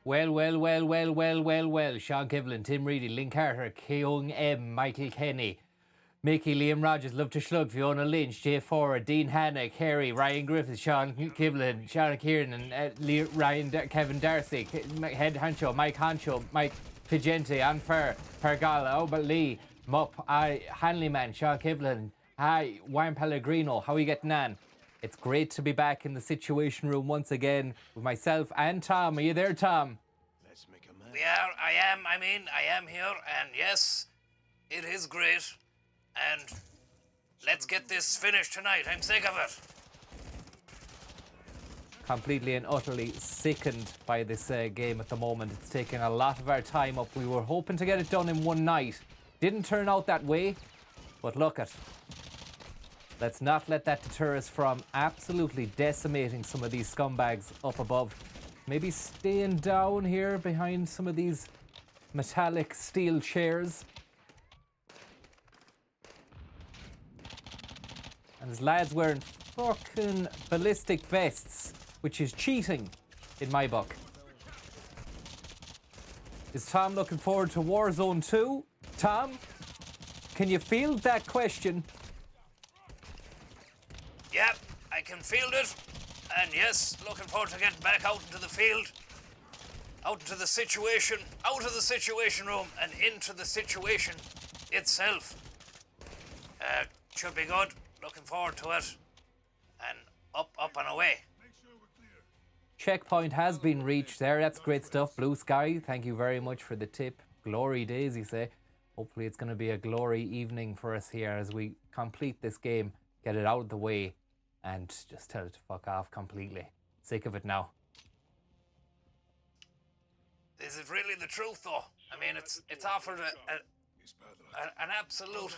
Well. Sean Kivlin, Tim Reedy, Lynn Carter, Keung M, Michael Kenny, Mickey, Liam Rogers, Love to Slug, Fiona Lynch, Jay Ford, Dean Hanna, Kerry, Ryan Griffiths, Sean Kivlin, Sharon Kieran, Kevin Darcy, Head Hancho, Mike Hancho, Mike Figente, Anfer, Pergala, Albert Lee, Mupp, Hanleyman, Sean Kivlin, hi, Warren Pellegrino, how are you getting on? It's great to be back in the Situation Room once again with myself and Tom. Are you there, Tom? Let's make a man. Yeah, I am here, and yes, it is great. And let's get this finished tonight. I'm sick of it. Completely and utterly sickened by this game at the moment. It's taking a lot of our time up. We were hoping to get it done in one night. Didn't turn out that way, but look at. Let's not let that deter us from absolutely decimating some of these scumbags up above. Maybe staying down here behind some of these metallic steel chairs. And there's lads wearing fucking ballistic vests, which is cheating in my book. Is Tom looking forward to Warzone 2? Tom, can you field that question? Yep, I can field it. And yes, looking forward to getting back out into the field. Out into the situation, out of the Situation Room and into the situation itself. Should be good. Looking forward to it. And up and away. Checkpoint has been reached there. That's great stuff. Blue Sky, thank you very much for the tip. Glory days, you say. Hopefully it's going to be a glory evening for us here as we complete this game, get it out of the way, and just tell it to fuck off completely. Sick of it now. Is it really the truth, though? I mean, it's offered an absolute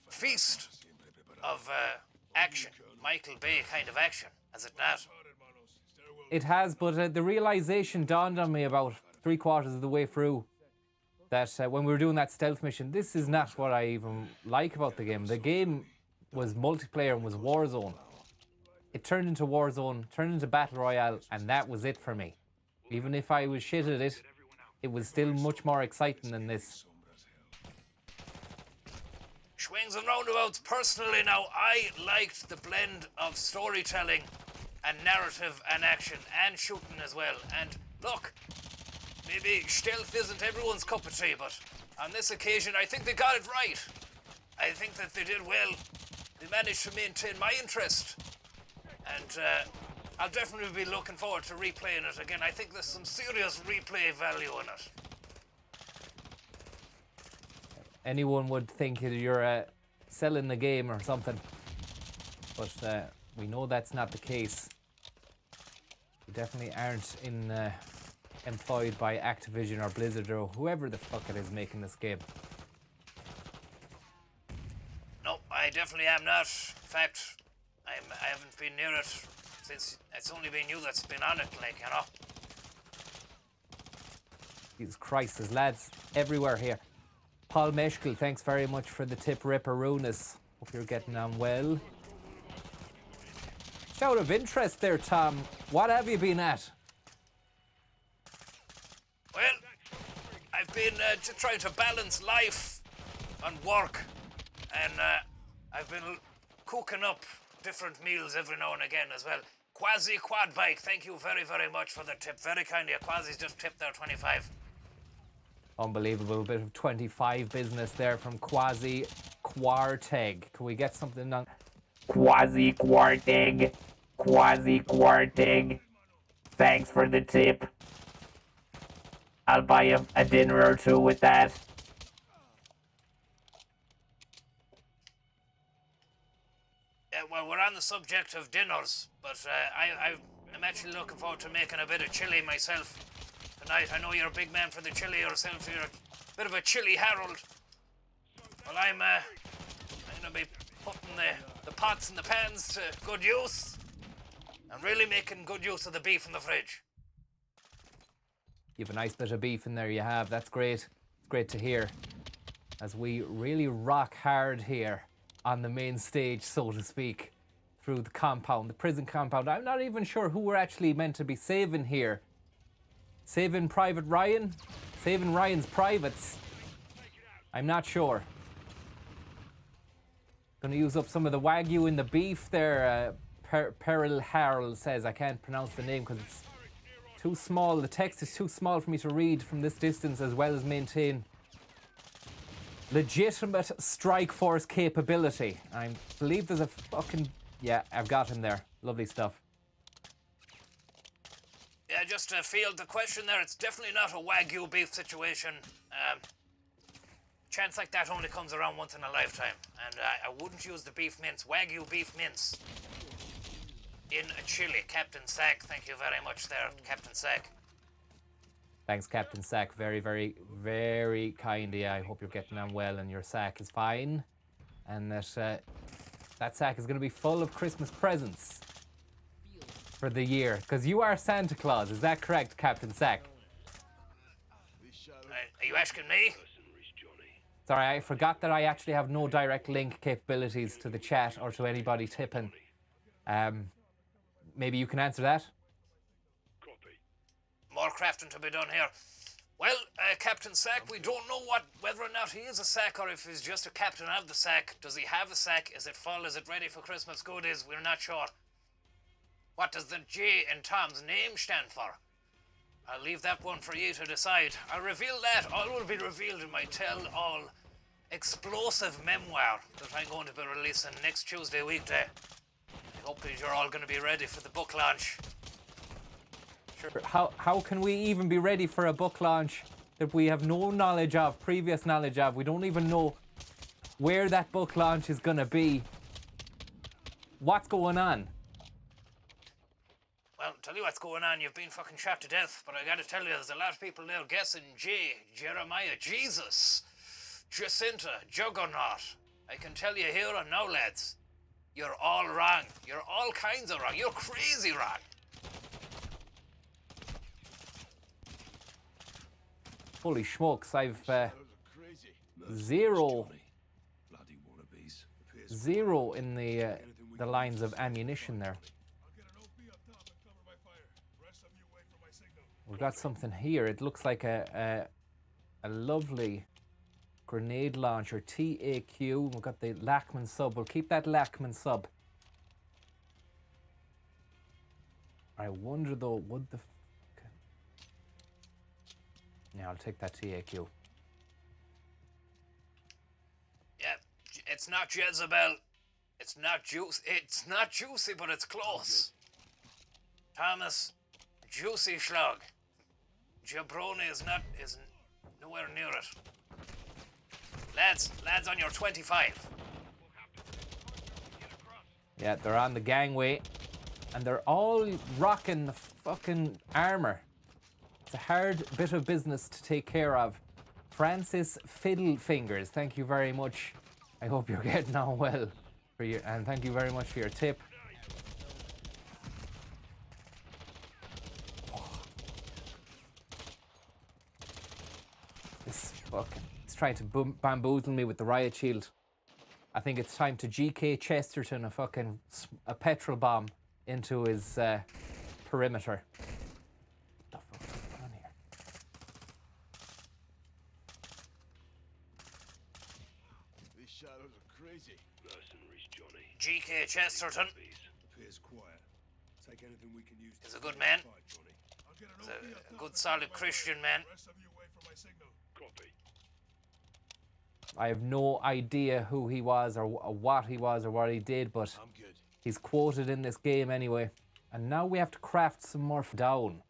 feast of action, Michael Bay kind of action, has it not? It has, but the realization dawned on me about 3/4 of the way through that when we were doing that stealth mission, this is not what I even like about the game. The game was multiplayer and was Warzone. It turned into Warzone, turned into Battle Royale, and that was it for me. Even if I was shit at it, it was still much more exciting than this. Swings and roundabouts. Personally now, I liked the blend of storytelling and narrative and action and shooting as well. And look, maybe stealth isn't everyone's cup of tea, but on this occasion I think they got it right. I think that they did well. They managed to maintain my interest. And I'll definitely be looking forward to replaying it again. I think there's some serious replay value in it. Anyone would think you're selling the game or something, but we know that's not the case. We definitely aren't employed by Activision or Blizzard or whoever the fuck it is making this game. No, I definitely am not. In fact, I haven't been near it since it's only been you that's been on it, like, you know. Jesus Christ, there's lads everywhere here. Paul Meshkel, thanks very much for the tip, Ripperoonus. Hope you're getting on well. Shout of interest there, Tom. What have you been at? Well, I've been just trying to balance life and work. And I've been cooking up different meals every now and again as well. Quasi Quad Bike, thank you very, very much for the tip. Very kindly. Quasi's just tipped there 25. Unbelievable bit of 25 business there from Quasi Quarteg. Can we get something on? Quasi Quarteg. Quasi Quarteg. Thanks for the tip. I'll buy you a dinner or two with that. Well, we're on the subject of dinners, but I'm actually looking forward to making a bit of chili myself tonight. I know you're a big man for the chili yourself. You're a bit of a chili Harold. Well, I'm going to be putting the pots and the pans to good use and really making good use of the beef in the fridge. You have a nice bit of beef in there, you have. That's great. It's great to hear. As we really rock hard here on the main stage, so to speak, through the compound, the prison compound. I'm not even sure who we're actually meant to be saving here. Saving Private Ryan? Saving Ryan's privates? I'm not sure. Gonna use up some of the Wagyu in the beef there. Peril Harold says. I can't pronounce the name because it's too small. The text is too small for me to read from this distance, as well as maintain legitimate strike force capability. I believe there's a fucking... Yeah, I've got him there. Lovely stuff. Yeah, just to field the question there, it's definitely not a Wagyu beef situation. Chance like that only comes around once in a lifetime. And I wouldn't use the beef mince, Wagyu beef mince, in a chili. Captain Sack, thank you very much there, Captain Sack. Thanks, Captain Sack. Very, very, very kind of you. I hope you're getting on well and your sack is fine. And that that sack is going to be full of Christmas presents for the year. Because you are Santa Claus, is that correct, Captain Sack? Are you asking me? Sorry, I forgot that I actually have no direct link capabilities to the chat or to anybody tipping. Maybe you can answer that? More crafting to be done here. Well, Captain Sack, we don't know whether or not he is a sack or if he's just a captain of the sack. Does he have a sack? Is it full? Is it ready for Christmas goodies? We're not sure. What does the J in Tom's name stand for? I'll leave that one for you to decide. I'll reveal that. All will be revealed in my tell-all explosive memoir that I'm going to be releasing next Tuesday weekday. I hope that you're all going to be ready for the book launch. Sure. How can we even be ready for a book launch that we have no knowledge of, previous knowledge of? We don't even know where that book launch is going to be. What's going on? Well, tell you what's going on, you've been fucking shot to death, but I gotta tell you, there's a lot of people now guessing J, Jeremiah, Jesus, Jacinta, Juggernaut. I can tell you here and now, lads, you're all wrong. You're all kinds of wrong. You're crazy wrong. Holy smokes, I've zero in the lines of ammunition there. We've got something here. It looks like a lovely grenade launcher, TAQ. We've got the Lachman sub. We'll keep that Lachman sub. I wonder though, would the... Yeah, I'll take that TAQ. Yeah, it's not Jezebel. It's not juicy. It's not juicy, but it's close. Thomas, Juicy Schlug. Jabroni is nowhere near it. Lads on your 25. Yeah, they're on the gangway. And they're all rocking the fucking armor. It's a hard bit of business to take care of. Francis Fiddlefingers, thank you very much. I hope you're getting on well. And thank you very much for your tip. This fucking... It's trying to bamboozle me with the riot shield. I think it's time to GK Chesterton a petrol bomb into his perimeter. What the fuck is going on here? These shadows are crazy. Mercenaries, Johnny. GK Chesterton Appears quiet. Take anything we can use. is a good man. Fight, Johnny. He's a good, solid Christian man. Copy. I have no idea who he was or what he was or what he did, but I'm good. he's quoted in this game anyway. And now we have to craft some more down.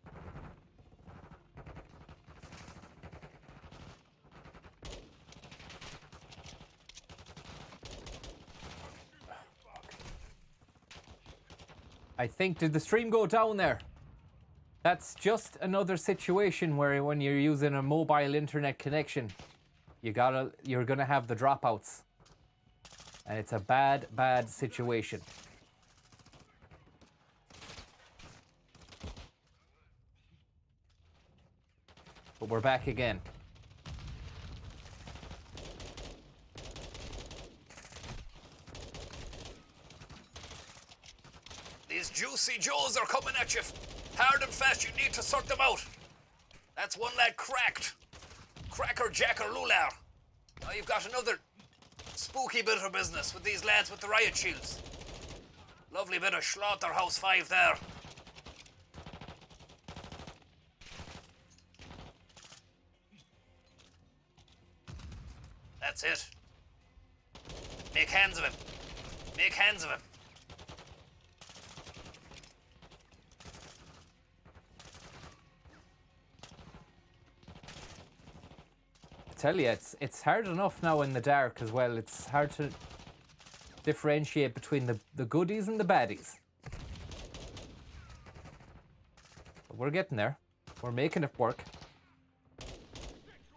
I think, did the stream go down there? That's just another situation where when you're using a mobile internet connection, you're gonna have the dropouts. And it's a bad, bad situation. But we're back again. These juicy Joes are coming at you hard and fast. You need to sort them out. That's one lad cracked. Cracker Jacker Lular. Now you've got another spooky bit of business with these lads with the riot shields. Lovely bit of Slaughterhouse 5 there. That's it. Make hands of him. Make hands of him. I tell you, it's hard enough now in the dark as well. It's hard to differentiate between the goodies and the baddies. But we're getting there. We're making it work.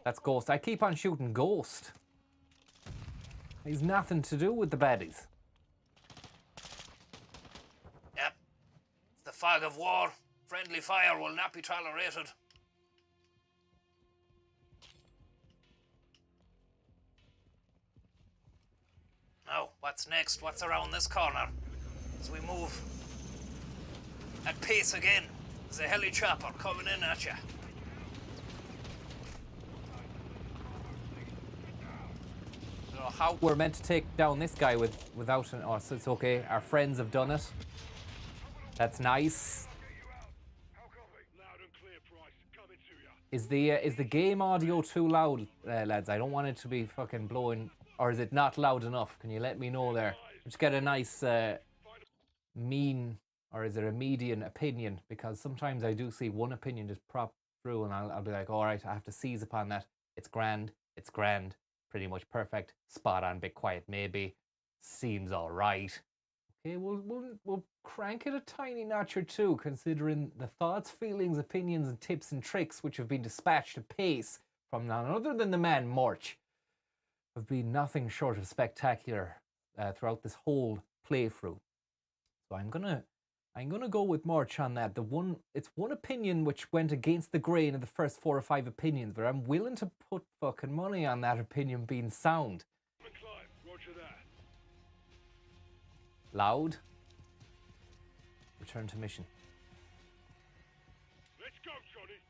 That's Ghost. I keep on shooting Ghost. He's nothing to do with the baddies. Yep. It's the fog of war. Friendly fire will not be tolerated. Now, what's next? What's around this corner? As we move at pace again, there's a heli chopper coming in at you. I don't know how we're meant to take down this guy without an... Oh, so it's okay. Our friends have done it. That's nice. Is the game audio too loud, lads? I don't want it to be fucking blowing... Or is it not loud enough? Can you let me know there? Just get a nice mean, or is it a median opinion? Because sometimes I do see one opinion just prop through and I'll be like, all right, I have to seize upon that. It's grand, pretty much perfect, spot on, bit quiet maybe, seems all right. Okay, we'll crank it a tiny notch or two, considering the thoughts, feelings, opinions, and tips and tricks which have been dispatched apace from none other than the man March have been nothing short of spectacular throughout this whole playthrough. So I'm gonna go with March on that. It's one opinion which went against the grain of the first 4 or 5 opinions, but I'm willing to put fucking money on that opinion being sound. Loud. Return to mission.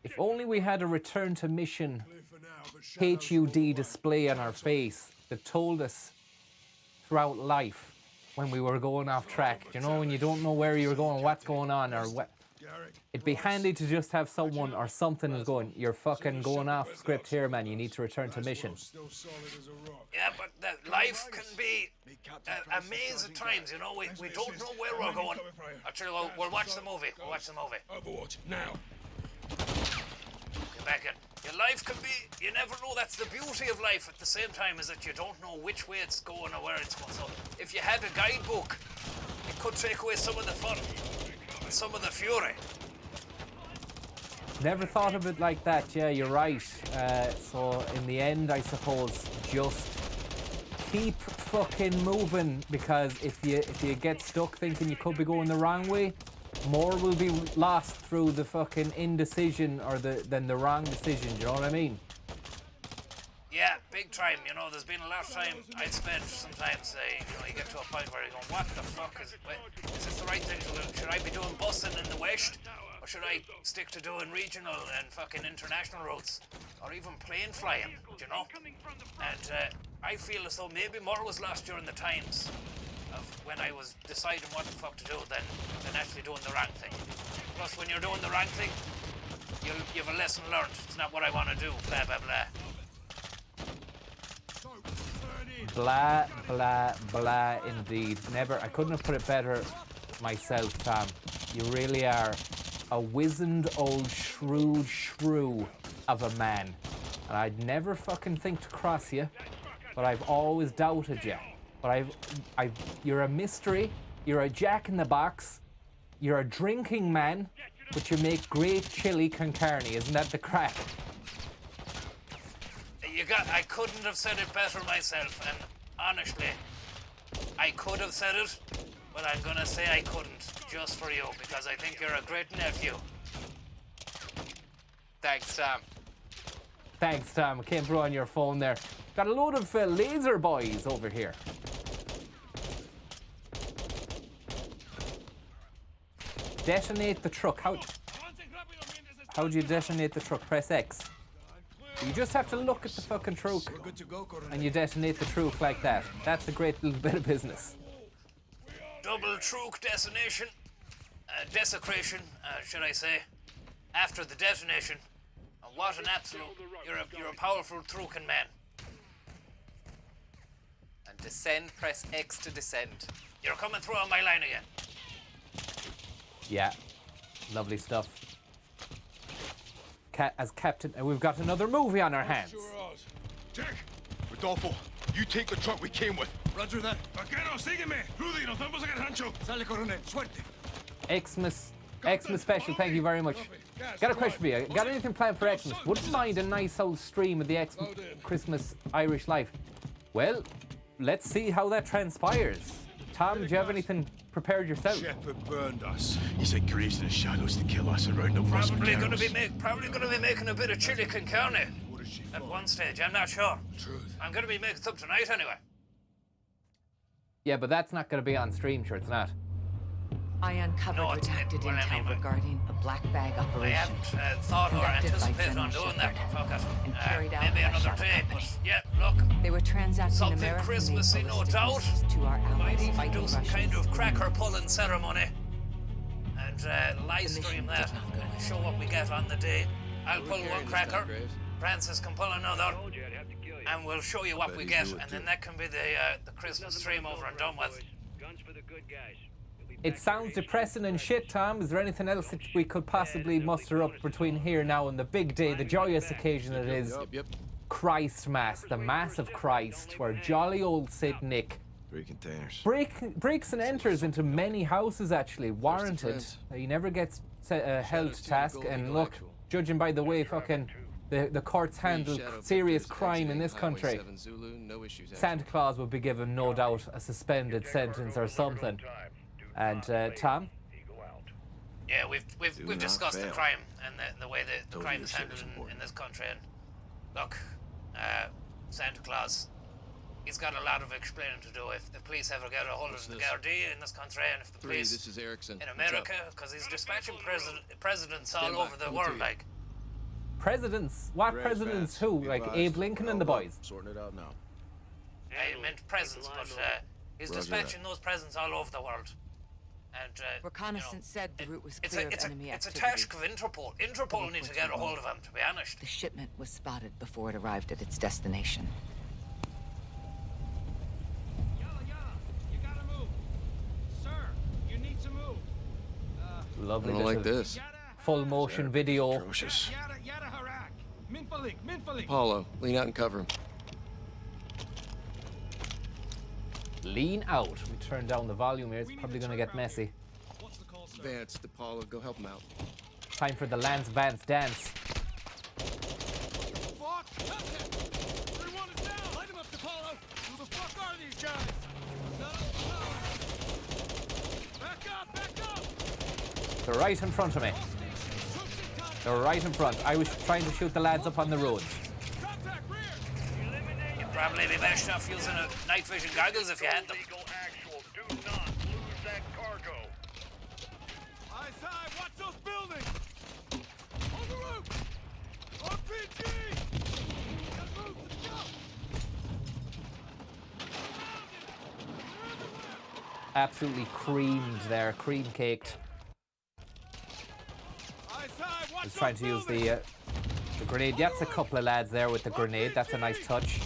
If only we had a return to mission HUD display on our face that told us throughout life when we were going off track. You know, when you don't know where you're going, what's going on, or what. It'd be handy to just have someone or something is going, you're fucking going off script here, man. You need to return to mission. Yeah, but life can be a maze at times, you know. We don't know where we're going. Actually, we'll watch the movie. We'll watch the movie. Overwatch, now. Get back in. Your life can be, you never know. That's the beauty of life at the same time, is that you don't know which way it's going or where it's going. So if you had a guidebook, it could take away some of the fun and some of the fury. Never thought of it like that. Yeah, you're right. So in the end, I suppose, just keep fucking moving, because if you get stuck thinking you could be going the wrong way, more will be lost through the fucking indecision than the wrong decision. Do you know what I mean? Yeah, big time. You know, there's been a lot of time I'd spent sometimes, you get to a point where you're going, what the fuck is this the right thing to do? Should I be doing bussing in the west? Or should I stick to doing regional and fucking international routes? Or even plane flying, you know? And I feel as though maybe more was lost during the times of when I was deciding what the fuck to do than actually doing the wrong thing. Plus, when you're doing the wrong thing, you have a lesson learned. It's not what I want to do, blah, blah, blah. Blah, blah, blah, indeed. I couldn't have put it better myself, Tom. You really are a wizened old shrewd shrew of a man. And I'd never fucking think to cross you, but I've always doubted you. But you're a mystery, you're a jack-in-the-box, you're a drinking man, but you make great chili con carne. Isn't that the crack? I couldn't have said it better myself, and honestly, I could have said it, but I'm gonna say I couldn't, just for you, because I think you're a great nephew. Thanks, Tom. Thanks, Tom. I came through on your phone there. Got a load of laser boys over here. Detonate the truck. How? How do you detonate the truck? Press X. You just have to look at the fucking truck Good to go, Coronel. and you detonate the truck like that. That's a great little bit of business. Double truck destination. Desecration, should I say. After the detonation. And what an absolute... You're a powerful trucking man. And descend, press X to descend. You're coming through on my line again. Yeah, lovely stuff. As Captain, and we've got another movie on our hands. Jack, Rodolfo, you take the truck we came with. Roger that. Vaquero, sígueme. Rudy, nos vemos en el rancho. Sale, Coronel. Suerte. Xmas special, thank you very much. Got a question for you. Got anything planned for Xmas? Wouldn't mind a nice old stream of the Christmas Irish life. Well, let's see how that transpires. Tom, do you have anything prepared yourself? Shepherd burned us. He said graves in the shadows to kill us around the bus. Probably gonna be making a bit of chili con carne at one stage. I'm not sure. Truth. I'm gonna be making some tonight anyway. Yeah, but that's not going to be on stream, sure it's not. I uncovered No, it's- redacted well, I intel mean, regarding a black bag I operation. haven't thought or Conducted by anticipated on General doing that. Shepherd Fuck it. and carried out Maybe by another Shell day. Company. But yeah, look, They were transacting something American-made Christmassy, no ballistic doubt. missiles to our might allies even fighting do some kind Russians. of cracker pulling ceremony and live The stream mission that did not go and as show what we get on the day. I'll pull one cracker. Francis can pull another. And we'll show you what we get, and then that can be the Christmas stream over and done with. Guns for the good guys. It sounds depressing and shit, Tom. Is there anything else that we could possibly muster up between here now and the big day, the joyous occasion it is? Christ Mass, the Mass of Christ, where jolly old St. Nick 3 containers. breaks and enters into many houses, actually, warranted. He never gets held to task, and look, judging by the way fucking the courts handle serious crime in this country, Santa Claus would be given, no doubt, a suspended sentence or something. And Tom? Yeah, we've discussed the fail. crime and the way the Told crime you is shit handled was in important. this country. And look, Santa Claus, he's got a lot of explaining to do if the police ever get a hold of the Gardaí in this country, and if the police This is Erickson. in America, because he's dispatching presidents all over the world, like. Presidents? What Great presidents? fans. Who? Be Like advised. Abe Lincoln and the Well, boys? Sorting it out now. I meant presents, but he's Roger dispatching those presents all over the world. And Reconnaissance said the route was it's clear a, of it's, a, enemy it's a activity. task of Interpol. Interpol need to get a hold of him, to be honest. The shipment was spotted before it arrived at its destination. Yalla, you gotta move. Sir, you need to move. Lovely I don't like little this. full motion video. Atrocious. Yada harak. Minfalik. Apollo, lean out and cover him. Lean out. We turn down the volume here. It's probably going to get messy. What's the call, sir? Vance, Apollo, go help him out. Time for the Lance Vance dance. Fuck! Everyone is down! Light him up, Apollo! Who the fuck are these guys? Back up! They're right in front of me. They're right in front. I was trying to shoot the lads up on the roads. Contact rear! You'd probably be best off using a night vision goggles if you had them. Legal actual. Do not lose that cargo. Eyes high, watch those buildings! On the roof! RPG! Let's move, let's go! Absolutely creamed there, cream caked. Eyes high, watch He's trying to use the grenade. That's a couple of lads there with the grenade. That's a nice touch.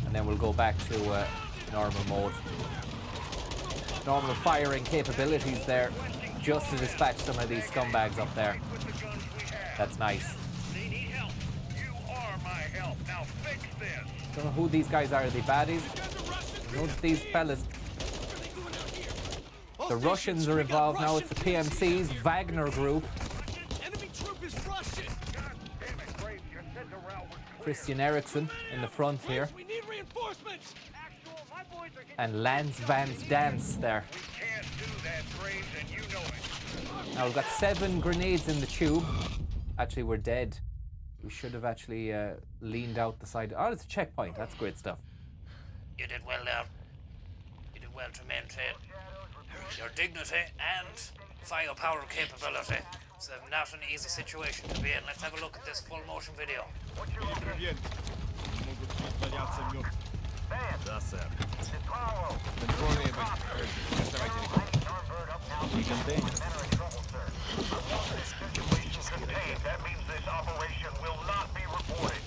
And then we'll go back to normal mode. Normal firing capabilities there, just to dispatch some of these scumbags up there. That's nice. They need help. You are my help. Now fix this. Don't know who these guys are. Are they baddies? I know that these fellas. The Russians are involved now. It's the PMC's Wagner group. Enemy troop is Russian! God damn it, Graves. You said the route was clear. Christian Eriksen in the front here. We need reinforcements! Actual, my boys are getting... And Lance Vance Dance there. We can't do that, Graves, and you know it. Now we've got 7 grenades in the tube. Actually, we're dead. We should have actually leaned out the side. Oh, it's a checkpoint. That's great stuff. You did well there. You did well to maintain your dignity and firepower capability. It's not an easy situation to be in. Let's have a look at this full motion video. Bien. Могут быть бояться мертвых. Да, сэр. That means this operation will not be reported.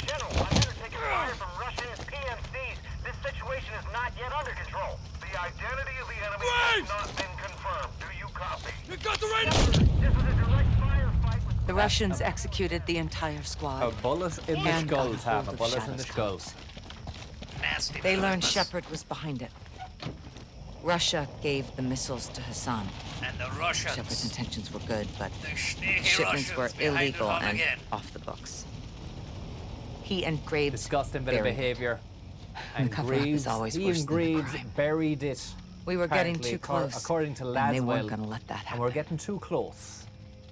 General, I'm here taking fire from Russian PMCs. This situation is not yet under control. The identity of the enemy has not been confirmed. Do you copy? You got the right. This was a direct firefight with The Russians executed the entire squad. A bullet in the and got skull, a Tam. hold A of bullet in the Shadow's skull. comms. Nasty. They learned business. Shepard was behind it. Russia gave the missiles to Hassan. And the Russians. Shepard's intentions were good, but The sneaky shipments Russians were behind it illegal all and again. off the books. He and Graves Disgusting bit of buried it. behaviour. The And cover-up is Graves, always he worse and than the Graves crime. buried it. We were getting apparently, too close. According to and Laswell. they weren't going to let that And happen. we're getting too close.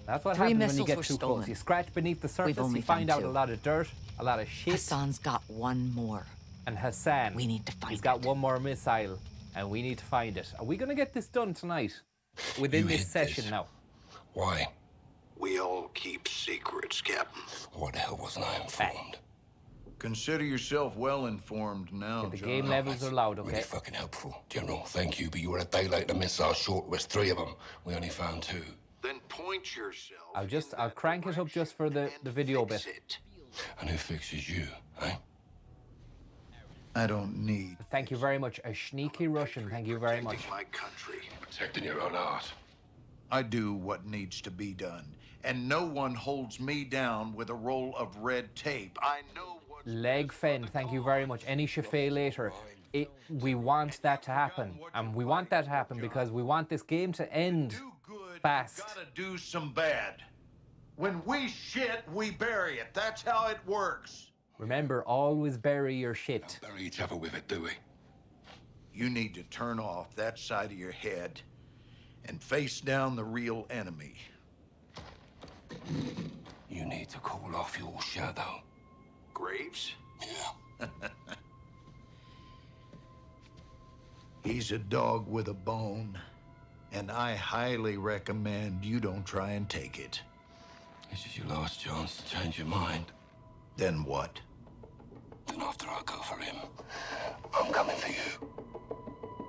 That's what 3 happens when you missiles get were too stolen. close. You scratch beneath the surface, only you find found out a 2. lot of dirt, a lot of shit. Hassan's got one more. And Hassan, We need to find he's got it. one more missile, and we need to find it. Are we going to get this done tonight? Within You this hit session this. now. Why? We all keep secrets, Captain. What the hell wasn't I informed? Consider yourself well informed now, The John. game levels are loud, Really okay? fucking helpful. General, thank you, but you were a day late. The missiles short was 3 of them. We only found 2. Then point yourself. I'll crank it up just for the video bit. And who fixes you, eh? I don't need. Thank you very much. A sneaky Russian, thank you very much. My country. Protecting your own art. I do what needs to be done. And no one holds me down with a roll of red tape. I know what. Leg fend, thank you very much. Any Shafay later. We want that to happen. And we want that to happen because we want this game to end Do good, fast. you gotta do some bad. When we shit, we bury it. That's how it works. Remember, always bury your shit. Bury each other with it, do we? You need to turn off that side of your head and face down the real enemy. You need to call off your shadow. Graves? Yeah. He's a dog with a bone, and I highly recommend you don't try and take it. This is your last chance to change your mind. Then what? Then after I go for him, I'm coming for you.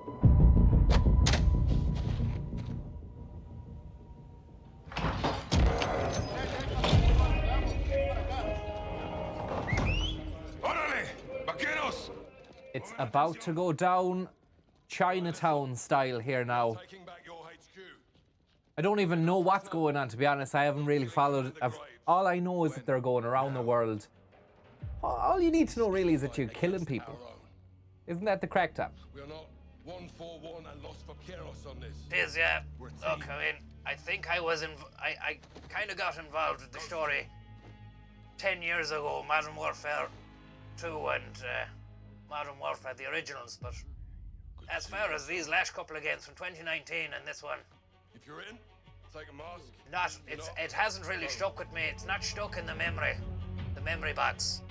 Órale! Vaqueros! It's about to go down Chinatown style here now. Taking back your HQ. I don't even know what's going on, to be honest. I haven't really followed. All I know is that they're going around the world. All you need to know really is that you're killing people. Isn't that the crack top? We are not 141 and lost for Keros on this. It is, yeah. Look, I mean, I think I was I kind of got involved with the story 10 years ago, Modern Warfare 2 and Modern Warfare, the originals, but as far as these last couple of games from 2019 and this one, If you're in, take a mask. it hasn't really stuck with me. It's not stuck in the memory box.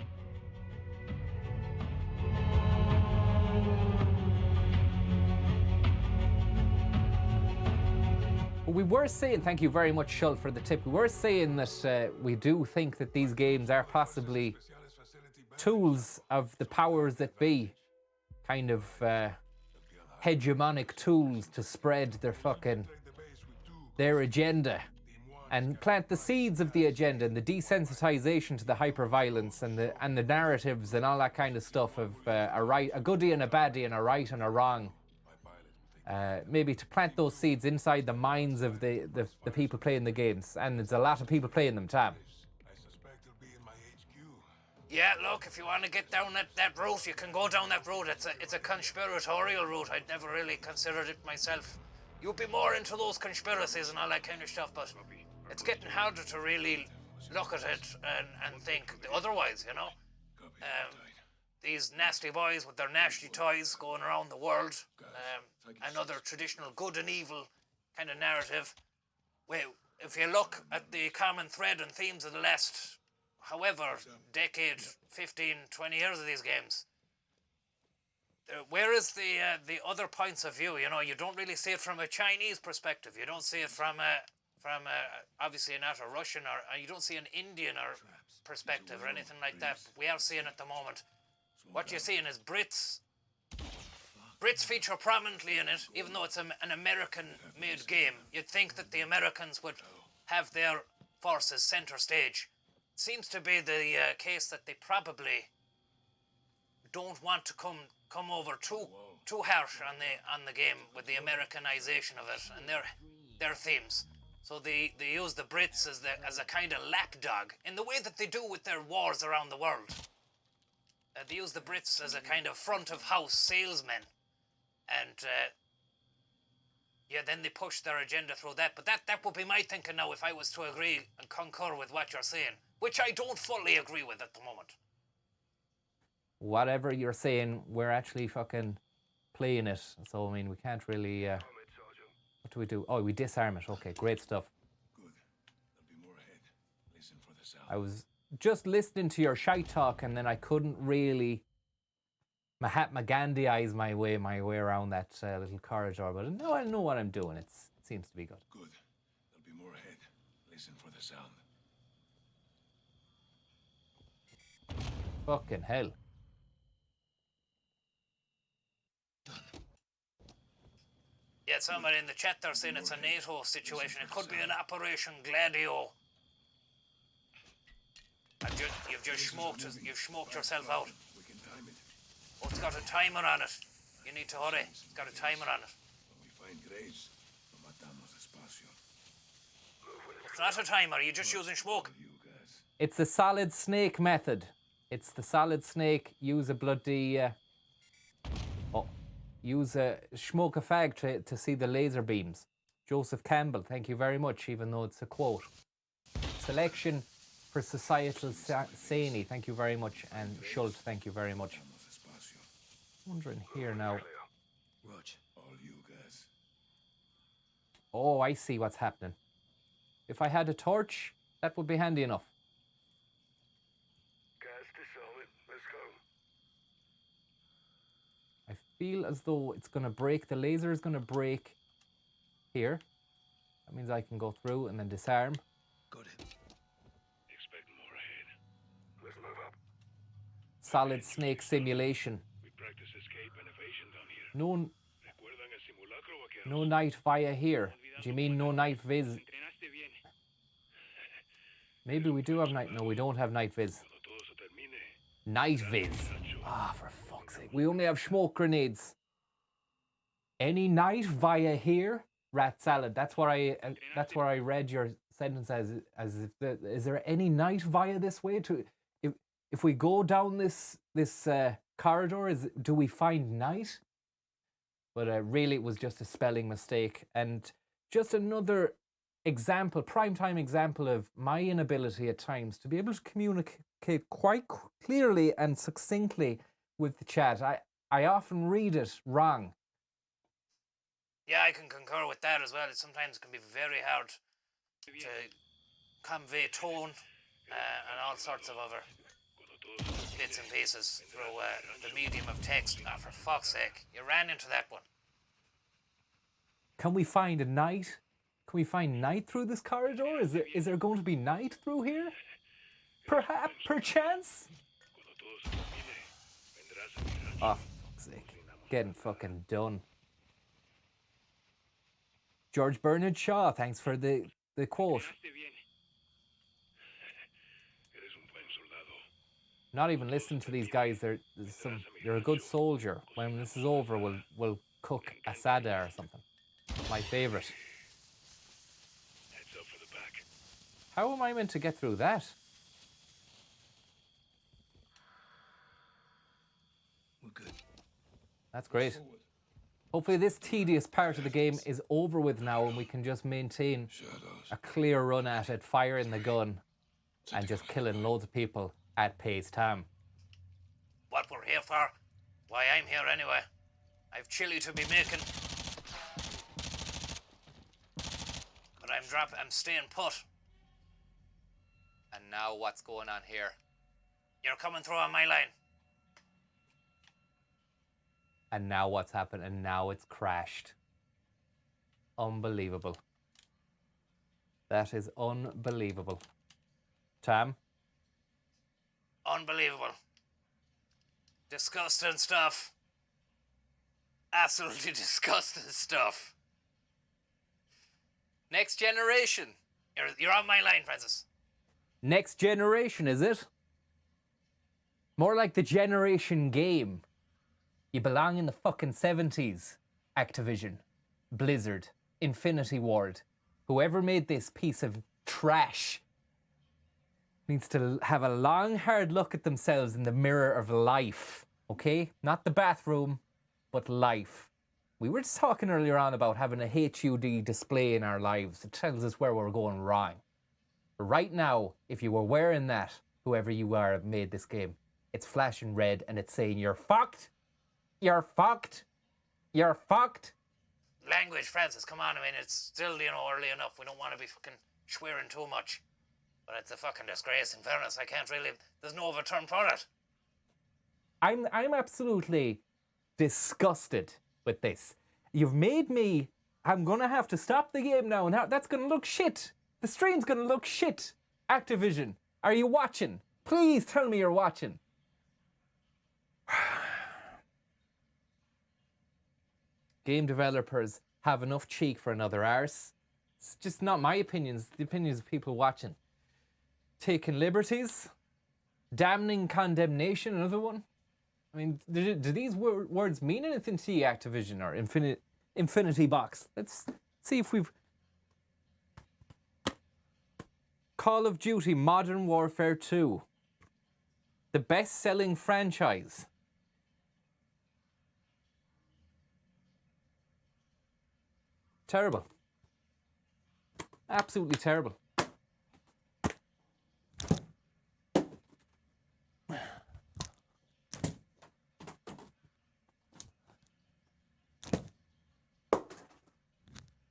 But we were saying, thank you very much, Schult, for the tip. We were saying that we do think that these games are possibly tools of the powers that be, kind of hegemonic tools to spread their agenda and plant the seeds of the agenda and the desensitization to the hyper-violence and the narratives and all that kind of stuff of a goodie and a baddie and a right and a wrong. Maybe to plant those seeds inside the minds of the people playing the games. And there's a lot of people playing them, Tam. Yeah, look, if you want to get down that route, you can go down that route. It's a conspiratorial route. I'd never really considered it myself. You'd be more into those conspiracies and all that kind of stuff, but it's getting harder to really look at it and think otherwise, you know? These nasty boys with their nasty toys going around the world, another traditional good and evil kind of narrative. Well, if you look at the common thread and themes of the last, however, decade, 15, 20 years of these games, where is the other points of view? You know, you don't really see it from a Chinese perspective. You don't see it from obviously not a Russian or you don't see an Indian or perspective or anything like that. We are seeing at the moment. What you're seeing is Brits. Brits feature prominently in it, even though it's an American-made game. You'd think that the Americans would have their forces center stage. Seems to be the case that they probably don't want to come over too harsh on the game with the Americanization of it and their themes. So they use the Brits as a kind of lapdog in the way that they do with their wars around the world. They use the Brits as a kind of front of house salesmen. And, then they push their agenda through that. But that would be my thinking now if I was to agree and concur with what you're saying, which I don't fully agree with at the moment. Whatever you're saying, we're actually fucking playing it. So, I mean, we can't really... what do we do? Oh, we disarm it. Okay, great stuff. Good. There'll be more ahead. Listen for the sound. I was just listening to your shite talk and then I couldn't really... Mahatma Gandhi-ize my way around that little corridor, but now I know what I'm doing. It seems to be good. Good. There'll be more ahead. Listen for the sound. Fucking hell. Yeah, somebody in the chat there saying it's a NATO situation. It could be an Operation Gladio. You've smoked yourself out. We can time it. Oh, it's got a timer on it. You need to hurry. It's got a timer on it. When we find Graves, lo matamos despacio. It's not a timer. You're just using smoke. You guys. It's the solid snake method. It's the solid snake. Use a bloody... smoke a fag to see the laser beams. Joseph Campbell, thank you very much, even though it's a quote. Selection for societal sani, thank you very much. And Schultz, thank you very much. I'm wondering here now. Rog, all you guys. Oh, I see what's happening. If I had a torch, that would be handy enough. Gas to solid. Let's go. I feel as though it's going to break. The laser is going to break here. That means I can go through and then disarm. Got it. Expect more ahead. Let's move up. Solid snake simulation. We practice escape and evasion down here. ¿Recuerdan el simulacro, vaqueros? No night via here. Do you mean no night viz? Maybe we do have night. No, we don't have night viz. Night viz. Ah, for fuck's sake. We only have smoke grenades. Any night via here? Rat salad. That's where I read your sentence as if is there any night via this way? If we go down this corridor, do we find night? But really, it was just a spelling mistake and just another example, primetime example of my inability at times to be able to communicate quite clearly and succinctly with the chat. I often read it wrong. Yeah, I can concur with that as well. It sometimes can be very hard to convey tone and all sorts of other bits and pieces through the medium of text. Ah, for fuck's sake, you ran into that one. Can we find a night? Can we find night through this corridor? Is there going to be night through here? Perhaps, perchance? Oh, for fuck's sake. Getting fucking done. George Bernard Shaw, thanks for the quote. Not even listening to these guys. You're a good soldier. When this is over, we'll cook asada or something. My favourite. Heads up for the back. How am I meant to get through that? We're good. That's great. Hopefully this tedious part of the game is over with now and we can just maintain a clear run at it, firing the gun and just killing loads of people at pace time. What we're here for? Why, I'm here anyway. I've chili to be making. But I'm staying put. And now what's going on here? You're coming through on my line. And now what's happened? And now it's crashed. Unbelievable. That is unbelievable. Tam? Unbelievable. Disgusting stuff. Absolutely disgusting stuff. Next generation. You're on my line, Francis. Next generation, is it? More like the generation game. You belong in the fucking 70s. Activision, Blizzard, Infinity Ward. Whoever made this piece of trash needs to have a long, hard look at themselves in the mirror of life. Okay? Not the bathroom, but life. We were just talking earlier on about having a HUD display in our lives. It tells us where we're going wrong. But right now, if you were wearing that, whoever you are made this game, it's flashing red and it's saying, you're fucked. You're fucked. You're fucked. Language, Francis, come on. I mean, it's still, early enough. We don't want to be fucking swearing too much. But it's a fucking disgrace. In fairness, I can't really... There's no overturn for it. I'm absolutely disgusted with this. You've made me... I'm going to have to stop the game now, and that's going to look shit. The stream's going to look shit. Activision, are you watching? Please tell me you're watching. Game developers have enough cheek for another arse. It's just not my opinions, the opinions of people watching. Taking liberties. Damning condemnation, another one. I mean, do these words mean anything to you, Activision or Infinity Box? Let's see if we've... Call of Duty Modern Warfare 2. The best-selling franchise. Terrible. Absolutely terrible.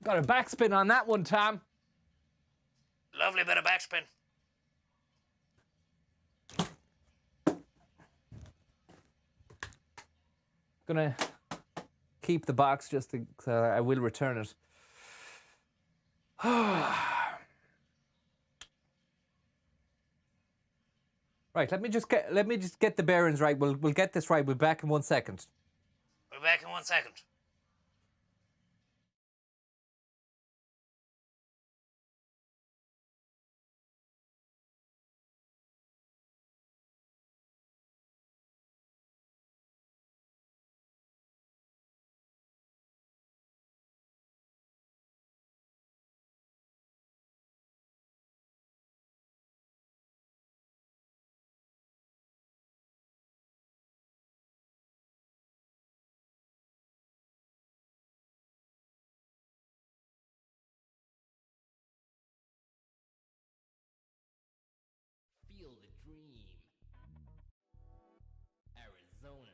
Got a backspin on that one, Tom. Lovely bit of backspin. Gonna keep the box just to, I will return it. Right, let me just get the bearings right. We'll get this right. We'll be back in 1 second. We're back in 1 second. Feel the dream. Arizona.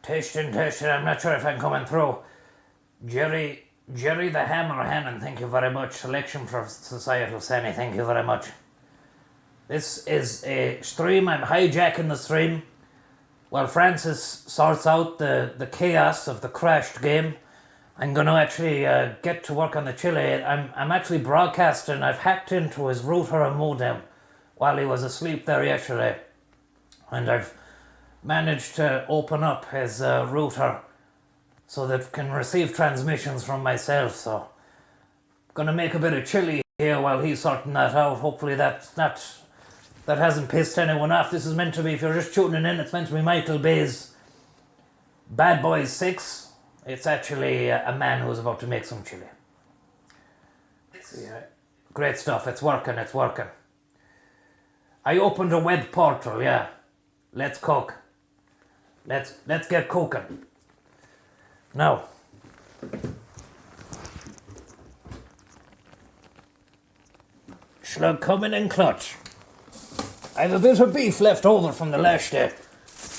Testing. I'm not sure if I'm coming through. Jerry the Hammer Hannon, thank you very much. Selection for Societal Sammy, thank you very much. This is a stream. I'm hijacking the stream while Francis sorts out the chaos of the crashed game. I'm going to actually get to work on the chili. I'm actually broadcasting. I've hacked into his router and modem while he was asleep there yesterday. And I've managed to open up his router so that it can receive transmissions from myself. So I'm going to make a bit of chili here while he's sorting that out. Hopefully that hasn't pissed anyone off. This is meant to be, if you're just tuning in, it's meant to be Michael Bay's Bad Boys 6. It's actually a man who's about to make some chili. Yeah. Great stuff. It's working. I opened a web portal, yeah. Let's cook. Let's get cooking. Now. Slug coming in clutch. I have a bit of beef left over from the last day.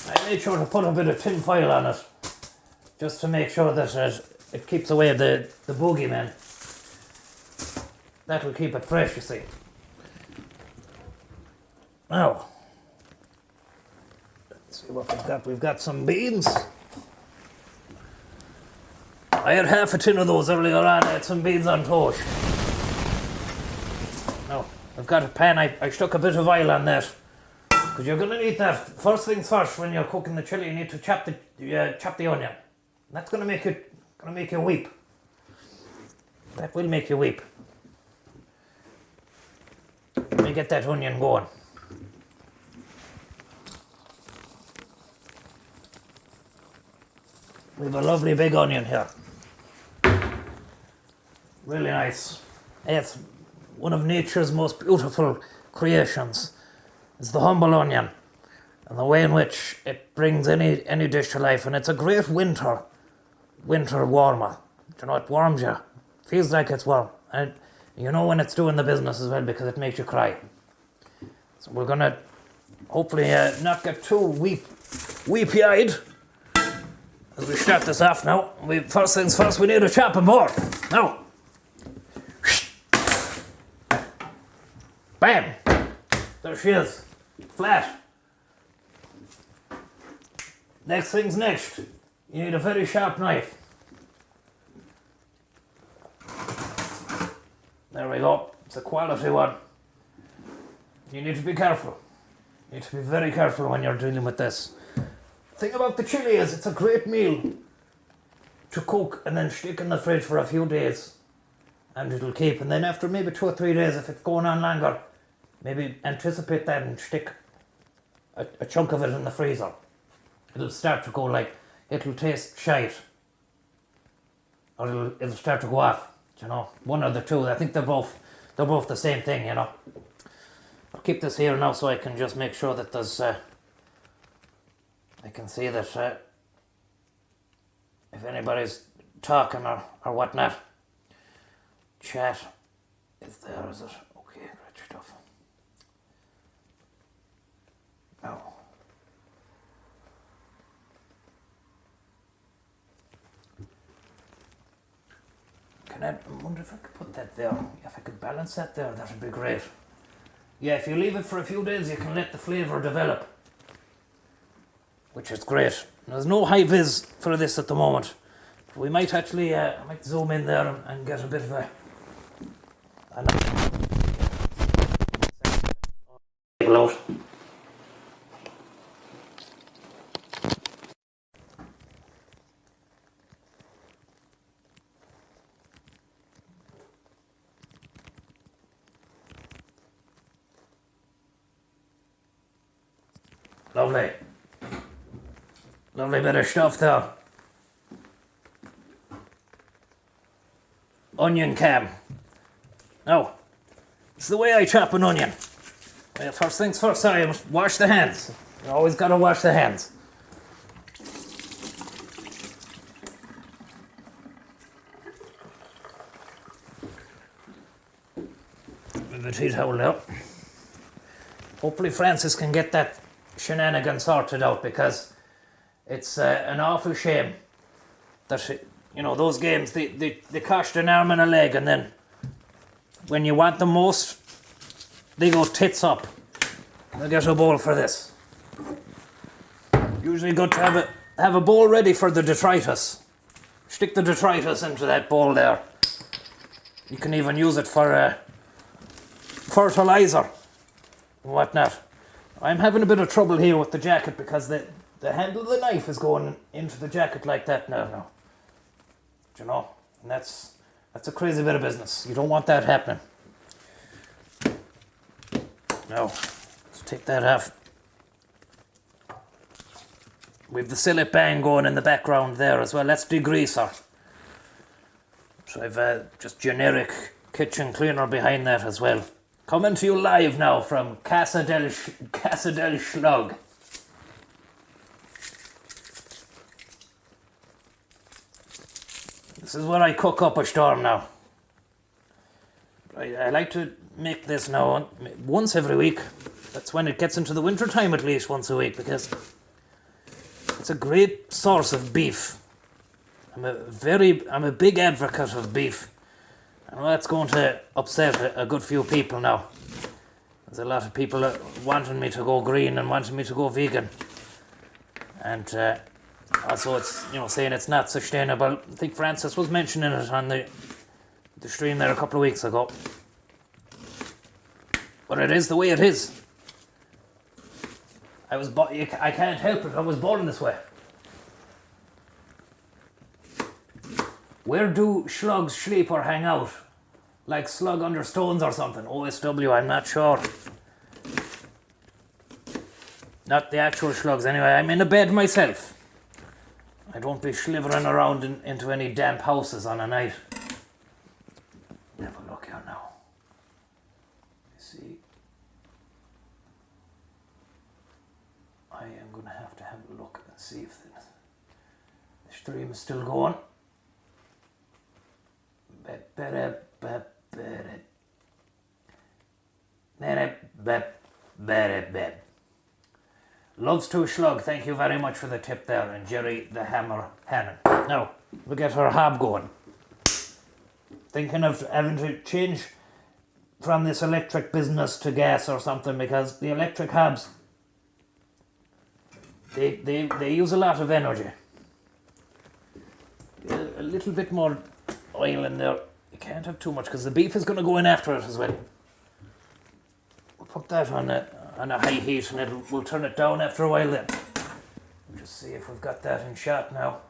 I made sure to put a bit of tin foil on it, just to make sure that it keeps away the boogeyman. That will keep it fresh, you see. Now, let's see what we've got. We've got some beans. I had half a tin of those earlier on. I had some beans on toast. Now, I've got a pan. I stuck a bit of oil on that, because you're going to need that. First things first, when you're cooking the chili, you need to chop the onion. That's going to make you weep. That will make you weep. Let me get that onion going. We have a lovely big onion here. Really nice. It's one of nature's most beautiful creations. It's the humble onion, and the way in which it brings any dish to life. And it's a great winter warmer. You know, it warms you. Feels like it's warm. And you know when it's doing the business as well, because it makes you cry. So we're gonna hopefully not get too weepy-eyed as we start this off now. First things first, we need a chopping board. Now. Bam! There she is. Flat. Next thing's next. You need a very sharp knife. There we go. It's a quality one. You need to be careful. You need to be very careful when you're dealing with this. The thing about the chili is it's a great meal to cook and then stick in the fridge for a few days. And it'll keep. And then after maybe 2 or 3 days, if it's going on longer, maybe anticipate that and stick a chunk of it in the freezer. It'll start to go like, it'll taste shite. Or it'll start to go off, you know. One or the two. I think they're both the same thing, you know. I'll keep this here now so I can just make sure that there's, I can see that if anybody's talking or whatnot, chat is there, is it? Okay, great stuff. Now, I wonder if I could put that there. If I could balance that there, that would be great. Yeah, if you leave it for a few days, you can let the flavour develop, which is great. There's no high vis for this at the moment. We might actually, I might zoom in there and get a bit of a load. Lovely. Lovely bit of stuff there. Onion cam. Now, it's the way I chop an onion. First things first, I must wash the hands. You always gotta wash the hands. With the tea towel out. Hopefully Francis can get that shenanigan sorted out, because It's an awful shame that, you know, those games, they cost an arm and a leg, and then when you want them most, they go tits up. I'll get a bowl for this. Usually good to have a bowl ready for the detritus. Stick the detritus into that bowl there. You can even use it for fertilizer and whatnot. I'm having a bit of trouble here with the jacket because the handle of the knife is going into the jacket like that now. Do you know? And that's a crazy bit of business. You don't want that happening. Now, let's take that off. We've the Sillet bang going in the background there as well. Let's degrease her. So I've just generic kitchen cleaner behind that as well. Coming to you live now from Casa del Schlug. This is where I cook up a storm now. I like to make this now once every week. That's when it gets into the winter time, at least once a week, because it's a great source of beef. I'm a big advocate of beef. I know that's going to upset a good few people now. There's a lot of people wanting me to go green and wanting me to go vegan. And also it's, you know, saying it's not sustainable. I think Francis was mentioning it on the stream there a couple of weeks ago. But it is the way it is. I can't help it. I was born this way. Where do slugs sleep or hang out? Like slug under stones or something? OSW, I'm not sure. Not the actual slugs anyway. I'm in a bed myself. I don't be slithering around into any damp houses on a night. Have a look here now. See. I am going to have a look and see if the stream is still going. Loves to Slug, thank you very much for the tip there, and Jerry the Hammer Hannon. Now, we'll get our hob going. Thinking of having to change from this electric business to gas or something, because the electric hobs, they use a lot of energy. A little bit more oil in there. You can't have too much because the beef is going to go in after it as well. We'll put that on a high heat and we'll turn it down after a while then. We'll just see if we've got that in shot now.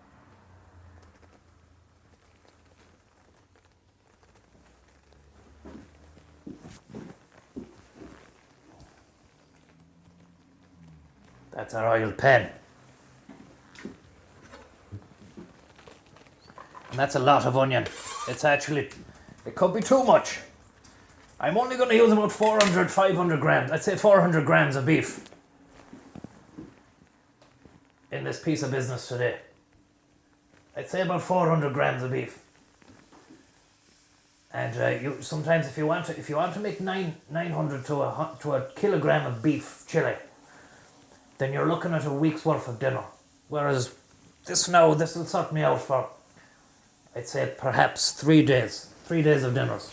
That's our oil pan. And that's a lot of onion. It's actually, it could be too much. I'm only going to use about 400, 500 grams. I'd say 400 grams of beef in this piece of business today. I'd say about 400 grams of beef. And you sometimes, if you want to make 900 to a kilogram of beef chili, then you're looking at a week's worth of dinner. Whereas this will sort me out for, I'd say perhaps 3 days. 3 days of dinners.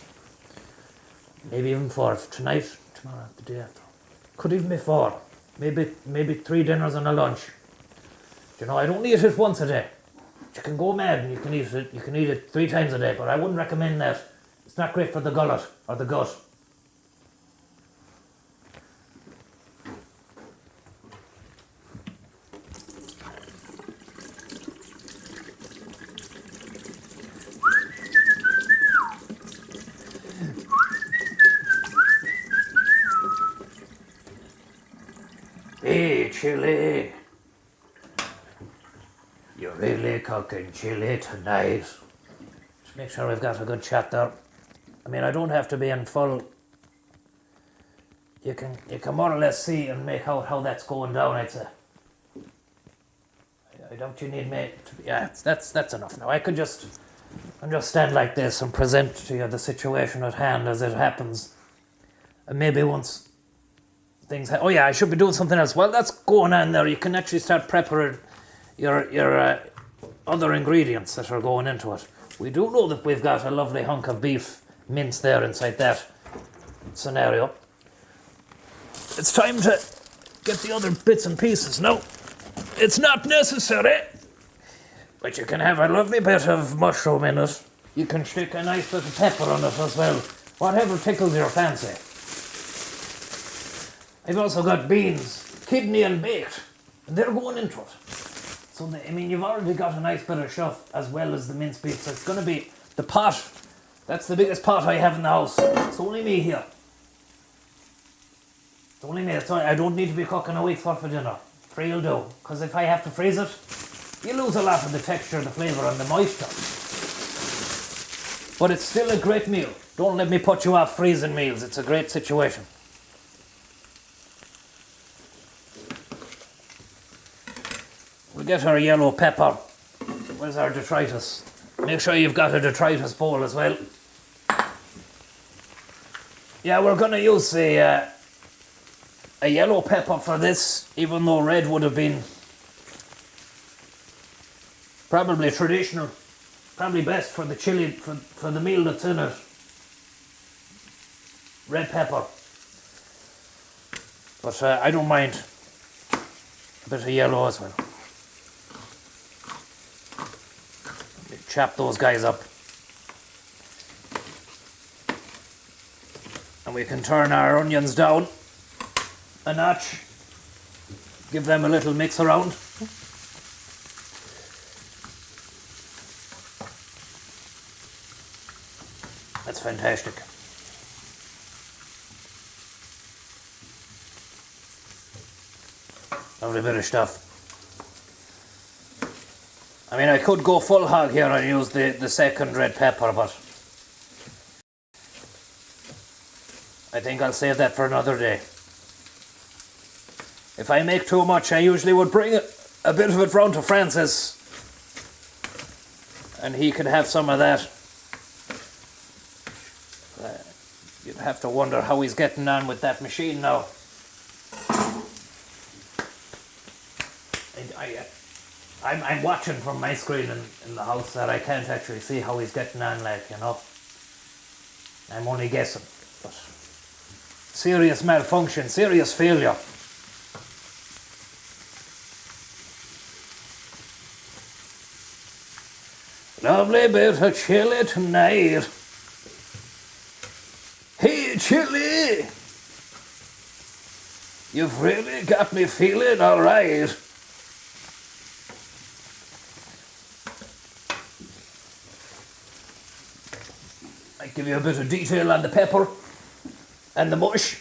Maybe even 4. Tonight, tomorrow, the day after. Could even be 4. Maybe 3 dinners and a lunch. You know, I don't eat it once a day. You can go mad and you can eat it 3 times a day, but I wouldn't recommend that. It's not great for the gullet or the gut. Hey, chili. You're really cooking chili tonight. Just make sure we've got a good chat there. I mean, I don't have to be in full. You can more or less see and make out how that's going down, I'd say. I don't you need me to be, yeah, that's enough now. I could just stand like this and present to you the situation at hand as it happens. And maybe once things oh yeah, I should be doing something else. Well, that's going on there. You can actually start your other ingredients that are going into it. We do know that we've got a lovely hunk of beef minced there inside that scenario. It's time to get the other bits and pieces. No, it's not necessary. But you can have a lovely bit of mushroom in it. You can stick a nice bit of pepper on it as well. Whatever tickles your fancy. I've also got beans, kidney and baked. And they're going into it. So, you've already got a nice bit of stuff as well as the minced beef. So it's going to be the pot. That's the biggest pot I have in the house. It's only me here. It's only me. I don't need to be cooking a week's worth of dinner. Free will do. Because if I have to freeze it, you lose a lot of the texture, the flavour and the moisture. But it's still a great meal. Don't let me put you off freezing meals. It's a great situation. We'll get our yellow pepper. Where's our detritus? Make sure you've got a detritus bowl as well. Yeah, we're going to use a yellow pepper for this, even though red would have been probably traditional, probably best for the chili, for the meal that's in it. Red pepper. But I don't mind a bit of yellow as well. Chop those guys up. And we can turn our onions down a notch. Give them a little mix around. That's fantastic. Lovely bit of stuff. I could go full hog here and use the second red pepper, but I think I'll save that for another day. If I make too much, I usually would bring a bit of it round to Francis and he could have some of that. You'd have to wonder how he's getting on with that machine now. I'm watching from my screen in the house that I can't actually see how he's getting on, I'm only guessing. But serious malfunction, serious failure. Lovely bit of chili tonight. Hey, chili! You've really got me feeling all right. Give you a bit of detail on the pepper and the mush.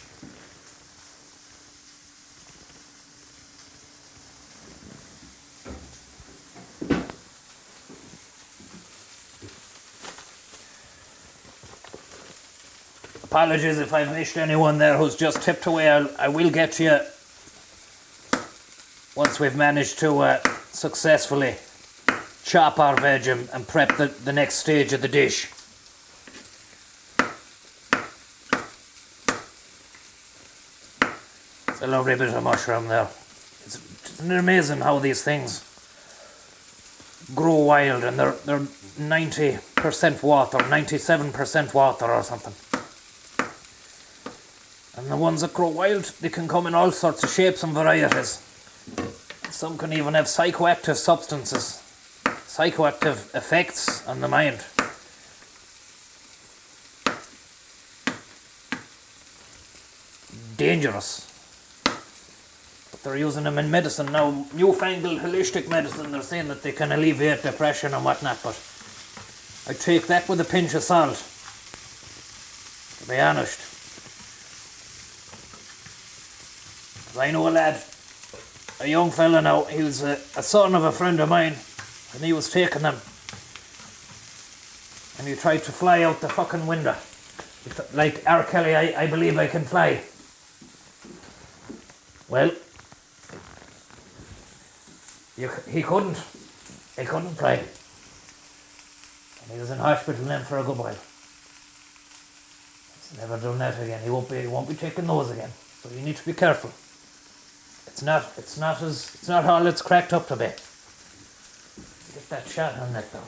Apologies if I've missed anyone there who's just tipped away. I will get to you once we've managed to successfully chop our veg and prep the next stage of the dish. A lovely bit of mushroom there. It's amazing how these things grow wild, and they're 90% water, 97% water or something. And the ones that grow wild, they can come in all sorts of shapes and varieties. Some can even have psychoactive substances, psychoactive effects on the mind. Dangerous. They're using them in medicine now, newfangled holistic medicine. They're saying that they can alleviate depression and whatnot, but I take that with a pinch of salt, to be honest. I know a lad, a young fella now, he was a son of a friend of mine, and he was taking them, and he tried to fly out the fucking window. Like R. Kelly, I believe I can fly. Well, he couldn't fly. And he was in hospital then for a good while. He's never done that again. He won't be taking those again. So you need to be careful. It's not all it's cracked up to be. Get that shot on that though.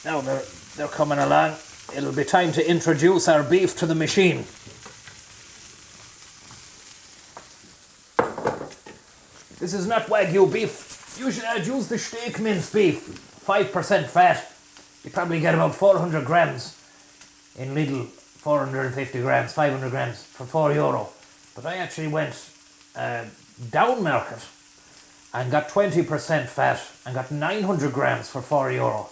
Now they're coming along. It'll be time to introduce our beef to the machine. This is not Wagyu beef. Usually I'd use the steak mince beef. 5% fat. You probably get about 400 grams. In Lidl, 450 grams, 500 grams for €4. But I actually went down market and got 20% fat and got 900 grams for €4.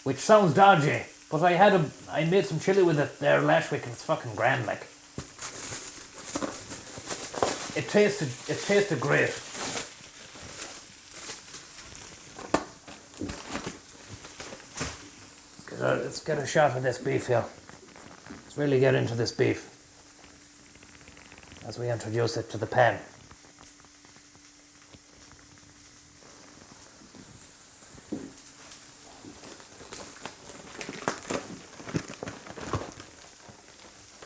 Which sounds dodgy, but I made some chili with it there last week and it's fucking grand, like. It tasted great. Let's get a shot of this beef here. Let's really get into this beef as we introduce it to the pan.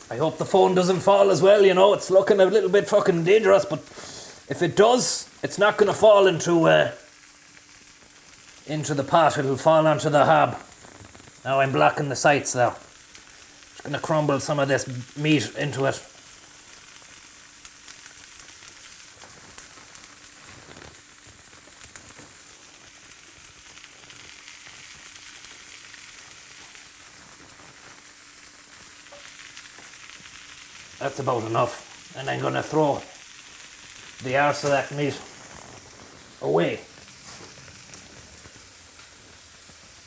I hope the phone doesn't fall as well, you know, it's looking a little bit fucking dangerous, but if it does, it's not going to fall into the pot, it'll fall onto the hob. Now I'm blocking the sights now. Just going to crumble some of this meat into it. That's about enough. And I'm going to throw the arse of that meat away.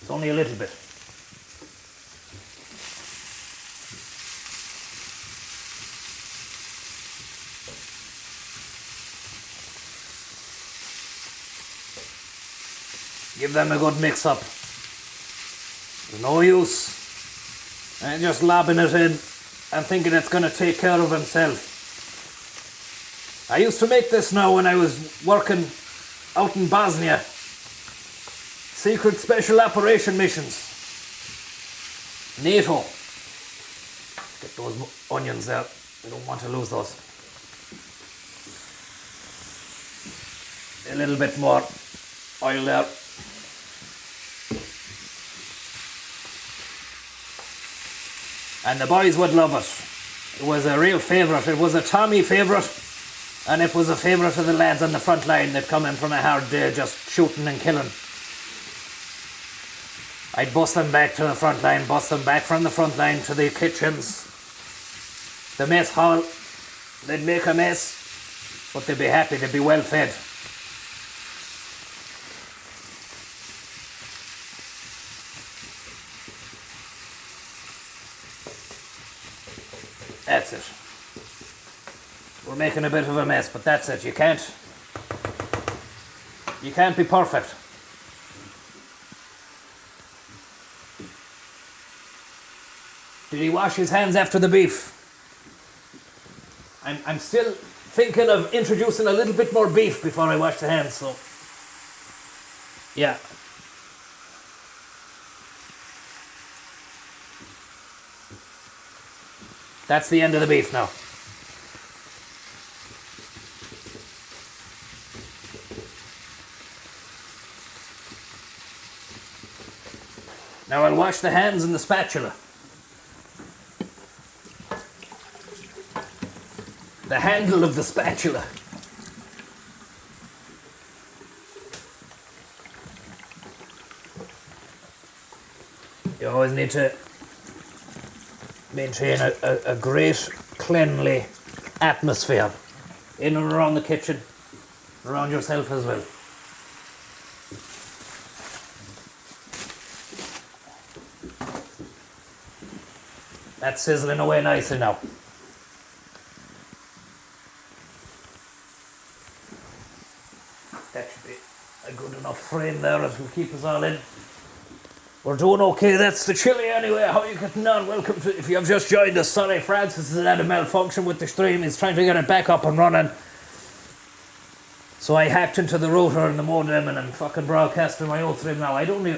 It's only a little bit. Give them a good mix up. There's no use and just lobbing it in and thinking it's going to take care of himself. I used to make this now when I was working out in Bosnia. Secret Special Operation Missions. NATO. Get those onions there. We don't want to lose those. A little bit more oil there. And the boys would love it. It was a real favourite. It was a Tommy favourite. And it was a favourite of the lads on the front line that come in from a hard day just shooting and killing. I'd bust them back to the front line, bust them back from the front line to the kitchens, the mess hall. They'd make a mess, but they'd be happy, they'd be well fed. That's it. We're making a bit of a mess, but that's it. You can't be perfect. Did he wash his hands after the beef? I'm still thinking of introducing a little bit more beef before I wash the hands, so yeah. That's the end of the beef now. Now I'll wash the hands in the spatula. The handle of the spatula. You always need to maintain a great cleanly atmosphere in and around the kitchen, around yourself as well. That's sizzling away nicely now. That should be a good enough frame there as will keep us all in. We're doing okay, that's the chili anyway. How are you getting on? Welcome to, if you have just joined us, sorry Francis has had a malfunction with the stream. He's trying to get it back up and running. So I hacked into the router and the modem and I'm fucking broadcasting my own stream now. I don't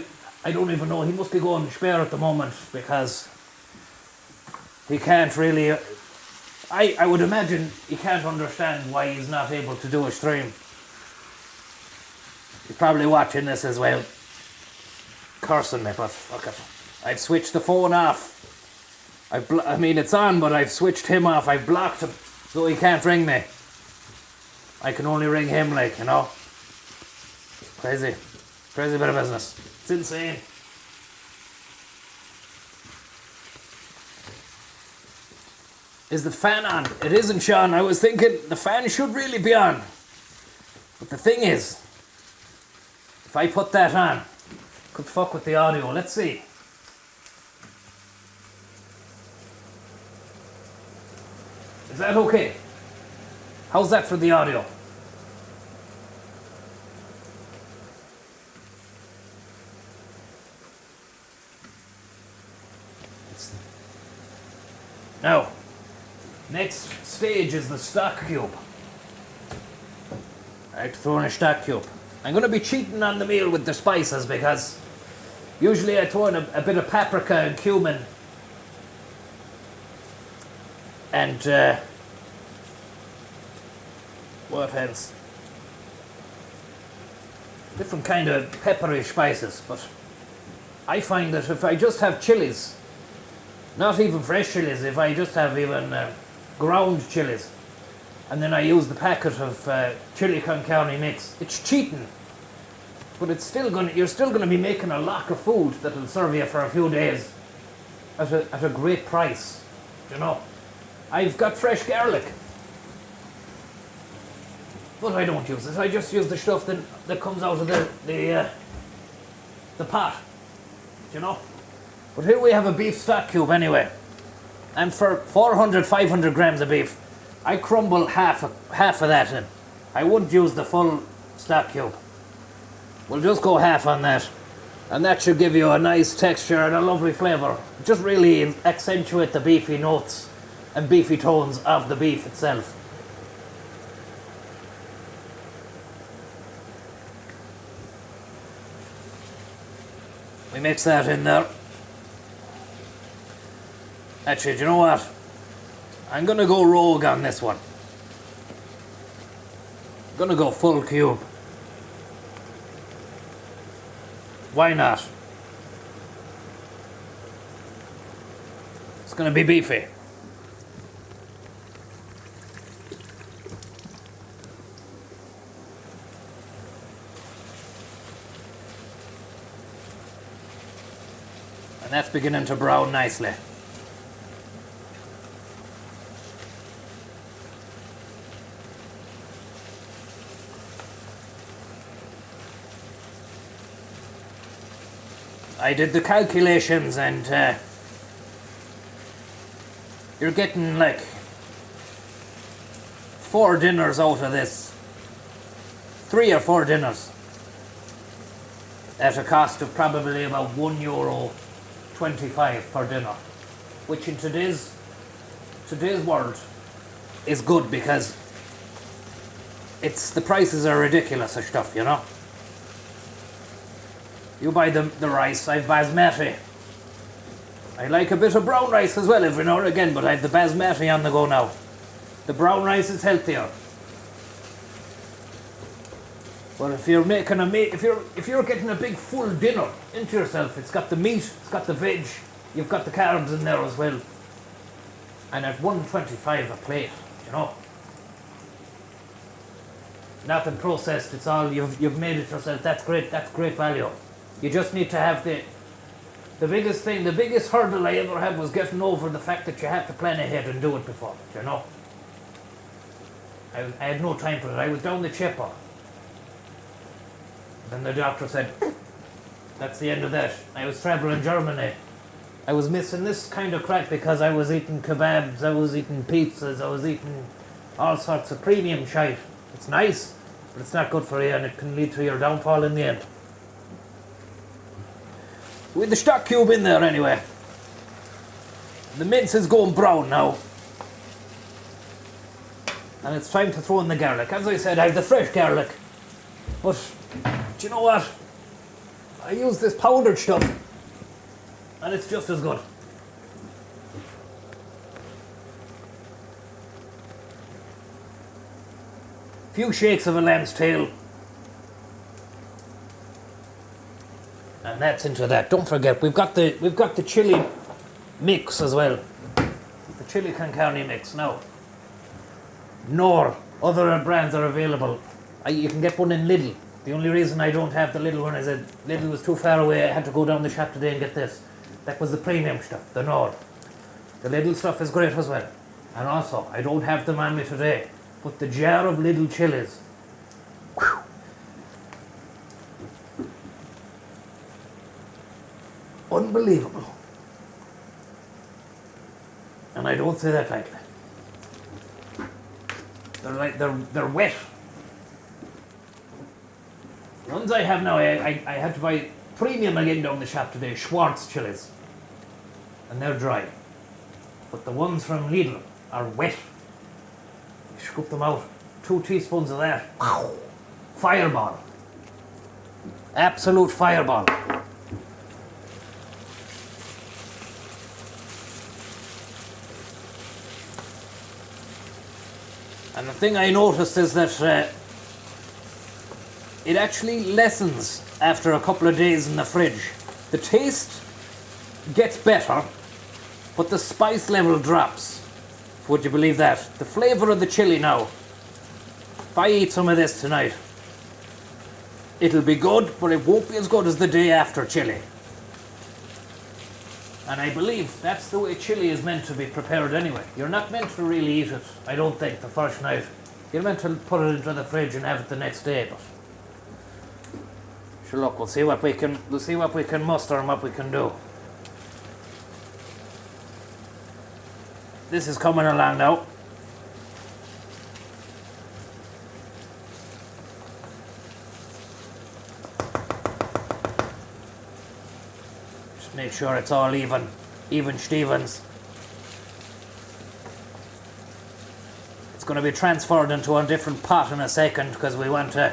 even know, he must be going spare at the moment because he can't really... I would imagine he can't understand why he's not able to do a stream. He's probably watching this as well. Cursing me, but fuck it. I've switched the phone off. I mean, it's on, but I've switched him off. I've blocked him, so he can't ring me. I can only ring him, like, you know. Crazy. Crazy bit of business. It's insane. Is the fan on? It isn't, Sean. I was thinking the fan should really be on. But the thing is, if I put that on, could fuck with the audio. Let's see. Is that okay? How's that for the audio? Now, next stage is the stock cube. I've thrown a stock cube. I'm going to be cheating on the meal with the spices because usually I throw in a bit of paprika and cumin and what else? Different kind of peppery spices, but I find that if I just have chilies, not even fresh chilies, if I just have even ground chilies, and then I use the packet of chili con carne mix, it's cheating. But it's still you're still gonna be making a lot of food that'll serve you for a few days at a great price. You know, I've got fresh garlic, but I don't use it. I just use the stuff that comes out of the pot. You know. But here we have a beef stock cube anyway, and for 400, 500 grams of beef, I crumble half of that in. I wouldn't use the full stock cube. We'll just go half on that, and that should give you a nice texture and a lovely flavour. Just really accentuate the beefy notes and beefy tones of the beef itself. We mix that in there. Actually, do you know what? I'm going to go rogue on this one. I'm going to go full cube. Why not? It's going to be beefy. And that's beginning to brown nicely. I did the calculations, and you're getting like 4 dinners out of this. 3 or 4 dinners at a cost of probably about €1.25 per dinner, which in today's world is good because the prices are ridiculous of stuff, you know. You buy the rice, I've basmati. I like a bit of brown rice as well every now and again, but I have the basmati on the go now. The brown rice is healthier. But if you're making if you're getting a big full dinner into yourself, it's got the meat, it's got the veg, you've got the carbs in there as well. And at $1.25 a plate, you know. Nothing processed, it's all you've made it yourself. That's great value. You just need to have the biggest thing, the biggest hurdle I ever had was getting over the fact that you have to plan ahead and do it before, you know. I had no time for it. I was down the chipper. Then the doctor said, that's the end of that. I was traveling Germany. I was missing this kind of crap because I was eating kebabs, I was eating pizzas, I was eating all sorts of premium shite. It's nice, but it's not good for you and it can lead to your downfall in the end. With the stock cube in there anyway. The mince is going brown now. And it's time to throw in the garlic. As I said, I have the fresh garlic. But, do you know what? I use this powdered stuff. And it's just as good. few shakes of a lamb's tail. And that's into that. Don't forget, we've got the chili mix as well. The chili con carne mix. Now, nor other brands are available. You can get one in Lidl. The only reason I don't have the Lidl one is that Lidl was too far away. I had to go down the shop today and get this. That was the premium stuff, the Nord. The Lidl stuff is great as well. And also, I don't have them on me today, but the jar of Lidl chilies. Whew. Unbelievable. And I don't say that lightly. They're wet. The ones I have now, I had to buy premium again down the shop today, Schwartz chilies. And they're dry. But the ones from Lidl are wet. You scoop them out. 2 teaspoons of that. Wow. Fireball. Absolute fireball. And the thing I noticed is that it actually lessens after a couple of days in the fridge. The taste gets better, but the spice level drops. Would you believe that? The flavour of the chili now. If I eat some of this tonight, it'll be good, but it won't be as good as the day after chili. And I believe that's the way chili is meant to be prepared anyway. You're not meant to really eat it, I don't think, the first night. You're meant to put it into the fridge and have it the next day, but sure, look, we'll see what we can muster and what we can do. This is coming along now. Just make sure it's all even Stevens. It's going to be transferred into a different pot in a second because we want to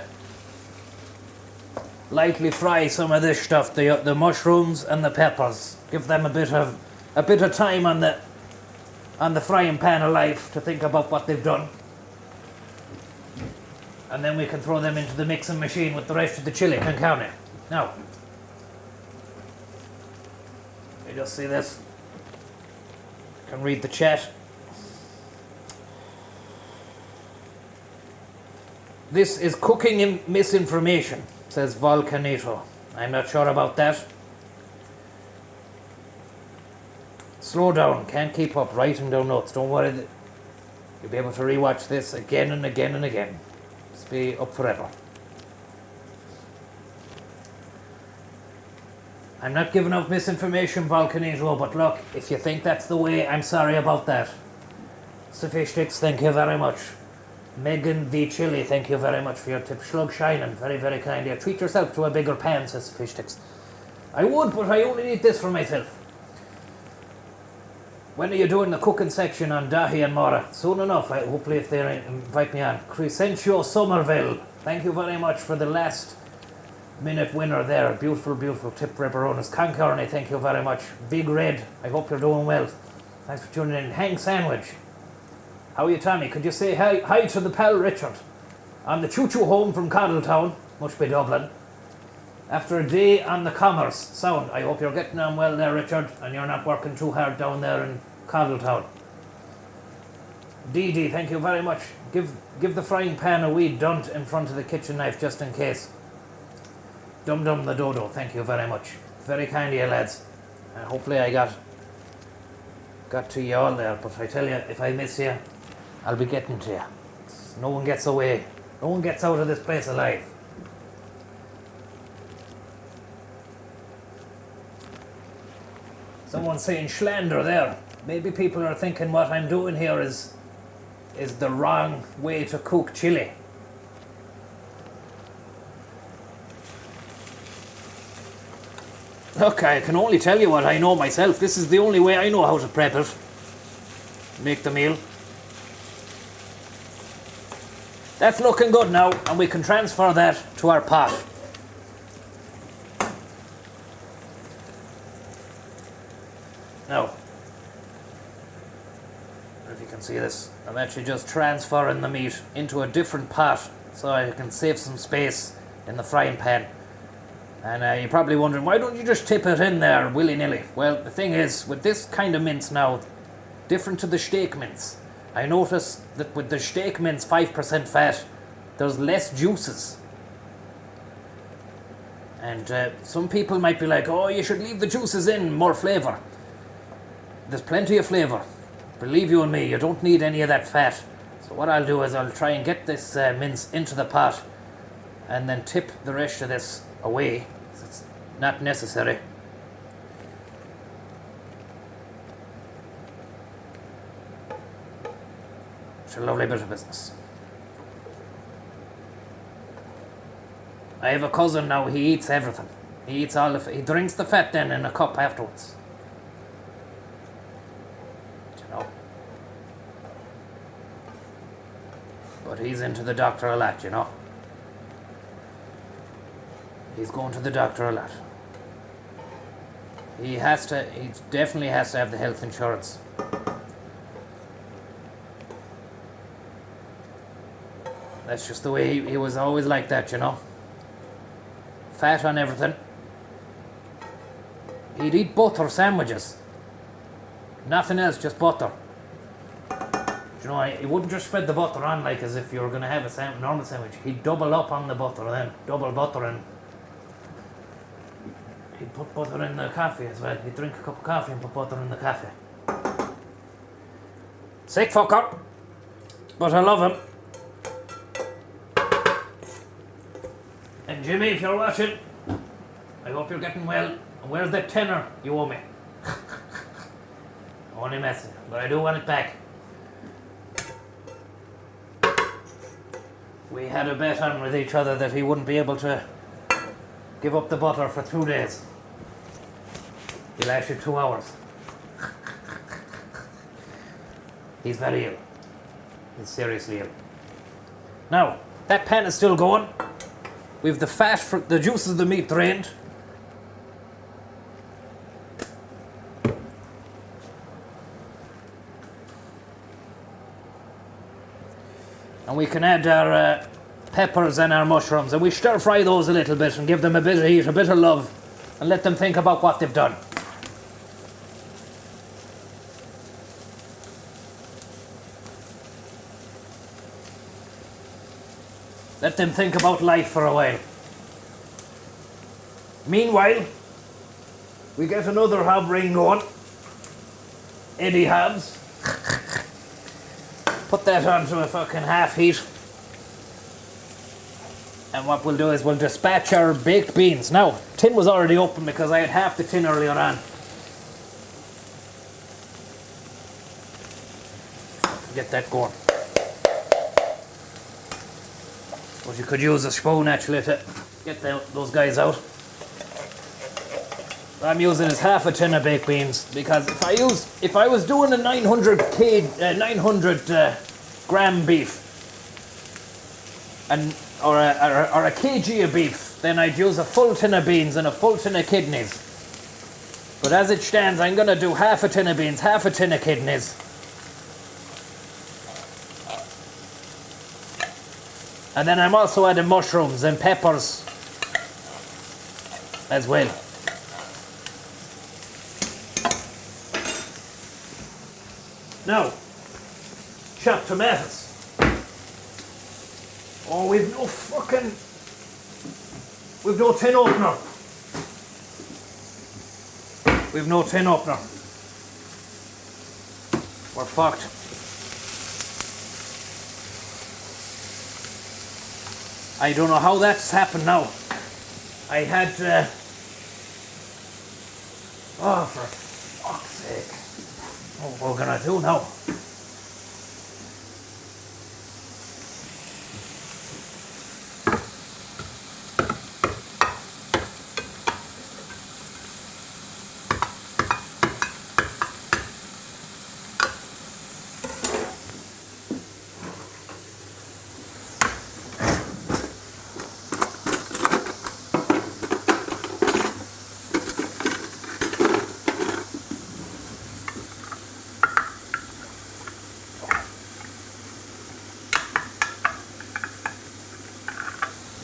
lightly fry some of this stuff, the mushrooms and the peppers. Give them a bit of time on the frying pan of life to think about what they've done. And then we can throw them into the mixing machine with the rest of the chili con carne. Now, you just see this. You can read the chat. This is cooking misinformation, says Volcanito. I'm not sure about that. Slow down, can't keep up writing down notes. Don't worry, you'll be able to rewatch this again and again and again. Just be up forever. I'm not giving out misinformation, Volcanito, but look, if you think that's the way, I'm sorry about that. Fish Sticks, thank you very much. Megan V. Chili, thank you very much for your tip. Slug Shining, very, very kind. Yeah, treat yourself to a bigger pan, says Fish Sticks. I would, but I only need this for myself. When are you doing the cooking section on Dahi and Mora? Soon enough, hopefully if they invite me on. Crescencio Somerville, thank you very much for the last minute winner there. Beautiful, beautiful tip, Ripperonis. Concarney, thank you very much. Big Red, I hope you're doing well. Thanks for tuning in. Hank Sandwich, how are you, Tommy? Could you say hi to the pal Richard on the choo-choo home from Coddletown, must be Dublin. After a day on the Commerce Sound, I hope you're getting on well there, Richard, and you're not working too hard down there in Coddletown. Dee Dee, thank you very much. Give the frying pan a wee dunt in front of the kitchen knife just in case. Dum Dum the Dodo, thank you very much. Very kind of you, lads. Hopefully I got to you all there, but I tell you, if I miss you, I'll be getting to you. No one gets away. No one gets out of this place alive. Someone's saying Schlander there. Maybe people are thinking what I'm doing here is the wrong way to cook chili. Look, I can only tell you what I know myself. This is the only way I know how to prep it. Make the meal. That's looking good now, and we can transfer that to our pot. Now, if you can see this, I'm actually just transferring the meat into a different pot so I can save some space in the frying pan. And you're probably wondering, why don't you just tip it in there willy-nilly? Well, the thing is, with this kind of mince now, different to the steak mince, I noticed that with the steak mince 5% fat, there's less juices. And some people might be like, oh, you should leave the juices in, more flavour. There's plenty of flavour. Believe you and me, you don't need any of that fat. So what I'll do is I'll try and get this mince into the pot and then tip the rest of this away. It's not necessary. It's a lovely bit of business. I have a cousin now, he eats everything. He eats all he drinks the fat then in a cup afterwards. You know. But he's into the doctor a lot, you know. He's going to the doctor a lot. He definitely has to have the health insurance. That's just the way he was always like that, you know. Fat on everything. He'd eat butter sandwiches. Nothing else, just butter. You know, he wouldn't just spread the butter on like as if you were going to have a normal sandwich. He'd double up on the butter then. Double butter and he'd put butter in the coffee as well. He'd drink a cup of coffee and put butter in the coffee. Sick fucker. But I love him. And Jimmy, if you're watching, I hope you're getting well. And where's that tenner you owe me? Only messing, but I do want it back. We had a bet on with each other that he wouldn't be able to give up the butter for 2 days. He lasted 2 hours. He's very ill. He's seriously ill. Now, that pan is still going. We've the fat, the juices of the meat drained. And we can add our peppers and our mushrooms, and we stir fry those a little bit and give them a bit of heat, a bit of love, and let them think about what they've done. Let them think about life for a while. Meanwhile, we get another hob ring going. Eddie Hobbs. Put that onto a fucking half heat. And what we'll do is we'll dispatch our baked beans. Now, tin was already open because I had half the tin earlier on. Get that going. But you could use a spoon actually to get those guys out. What I'm using is half a tin of baked beans because if I was doing a 900 gram beef or a kg of beef, then I'd use a full tin of beans and a full tin of kidneys. But as it stands, I'm going to do half a tin of beans, half a tin of kidneys. And then I'm also adding mushrooms and peppers as well. Now, chopped tomatoes. Oh, we've no tin opener. We've no tin opener. We're fucked. I don't know how that's happened now. I had oh, for fuck's sake. What we're gonna do now?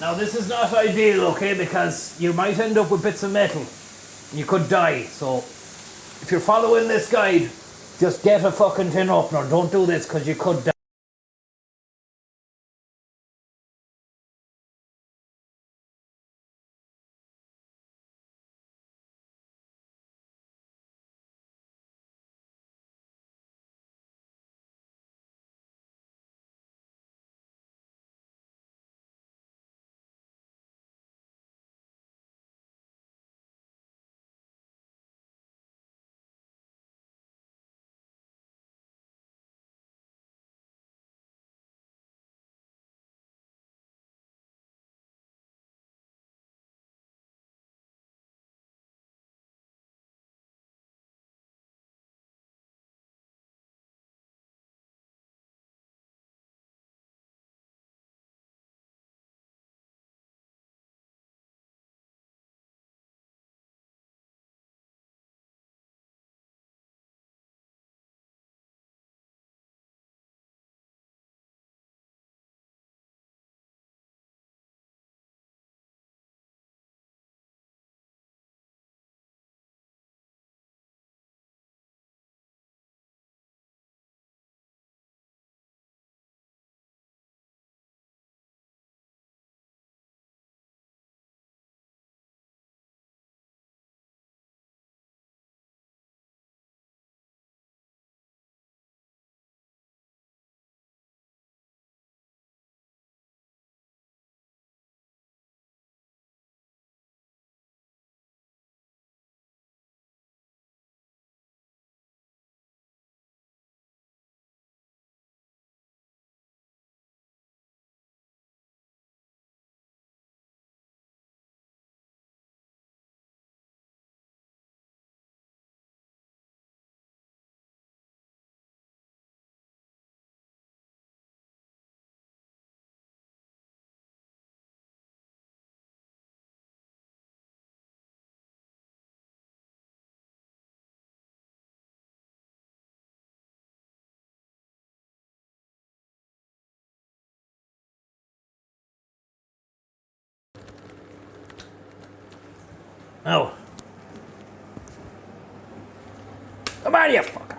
Now this is not ideal, okay, because you might end up with bits of metal. You could die, so if you're following this guide, just get a fucking tin opener. Don't do this because you could die. Now. Come on, you fucker.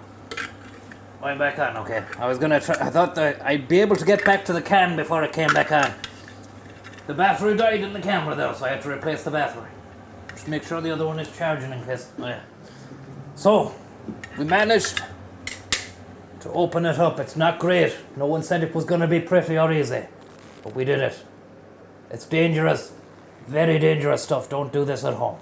I'm back on, okay. I was gonna try, I thought that I'd be able to get back to the can before it came back on. The battery died in the camera though, so I had to replace the battery. Just make sure the other one is charging in case, oh yeah. So, we managed to open it up. It's not great. No one said it was gonna be pretty or easy, but we did it. It's dangerous, very dangerous stuff. Don't do this at home.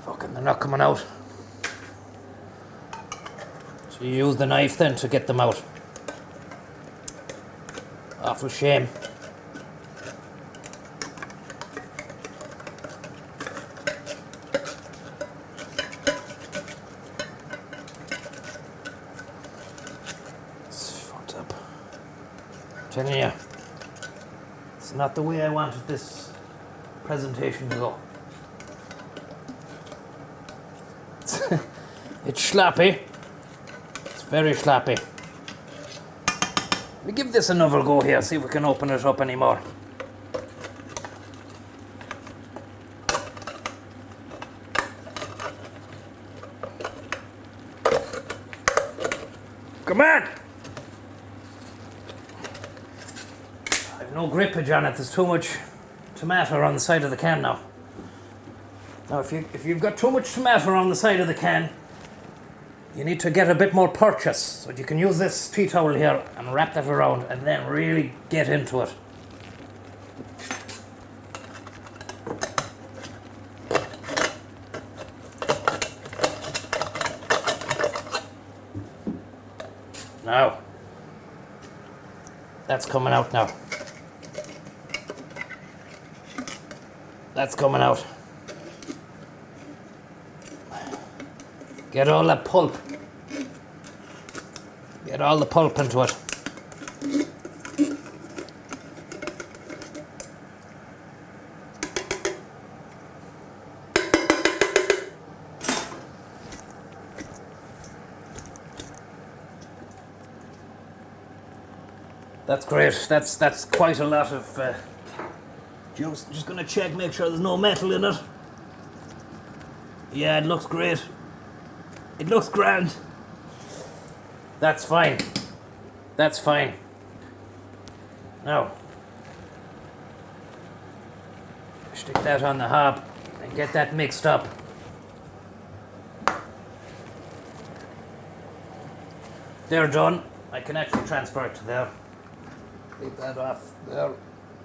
Fucking, they're not coming out. So you use the knife then to get them out. Awful shame. It's fucked up. I'm telling you, it's not the way I wanted this presentation to go. It's sloppy. It's very sloppy. We give this another go here, see if we can open it up anymore. Come on! I've no grippage on it, there's too much tomato on the side of the can now. Now if you've got too much tomato on the side of the can, you need to get a bit more purchase. So you can use this tea towel here and wrap that around and then really get into it. Now, that's coming out now. That's coming out. Get all that pulp. Get all the pulp into it. That's great. That's quite a lot of juice. Just gonna check, make sure there's no metal in it. Yeah, it looks great. It looks grand. That's fine. That's fine. Now, stick that on the hob and get that mixed up. They're done. I can actually transfer it to there. Leave that off there.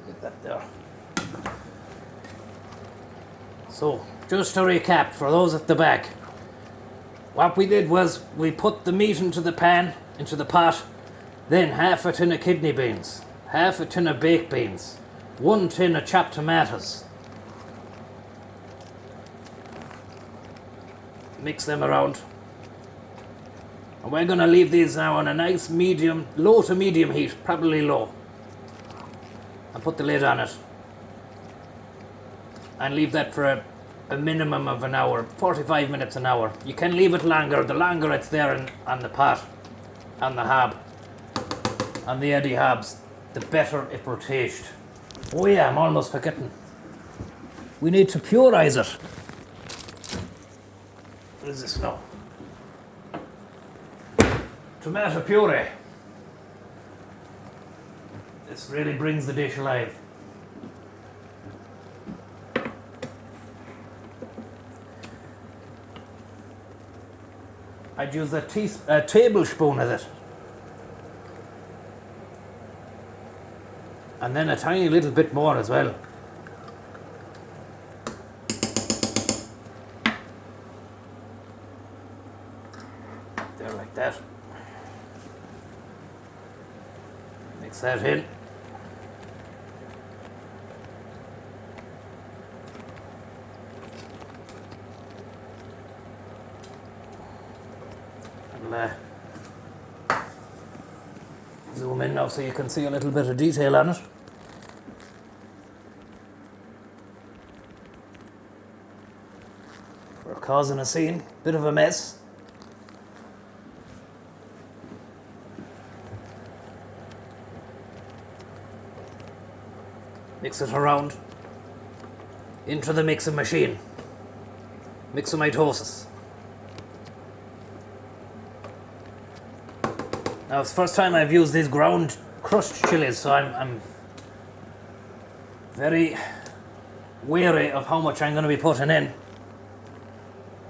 Leave that there. So, just to recap for those at the back, what we did was we put the meat into the pan, into the pot, then half a tin of kidney beans, half a tin of baked beans, 1 tin of chopped tomatoes. Mix them around. And we're going to leave these now on a nice medium, low to medium heat, probably low. And put the lid on it. And leave that for a minimum of an hour, 45 minutes an hour. You can leave it longer. The longer it's there on the pot, on the hob, on the Eddie hobs, the better it will taste. Oh yeah, I'm almost forgetting. We need to purize it. What is this now? Tomato puree. This really brings the dish alive. I'd use a tablespoon of it. And then a tiny little bit more as well. There, like that. Mix that in. Zoom in now so you can see a little bit of detail on it. We're causing a scene, bit of a mess. Mix it around into the mixing machine. Mixomatosis. Now it's the first time I've used these ground crushed chilies, so I'm very wary of how much I'm going to be putting in.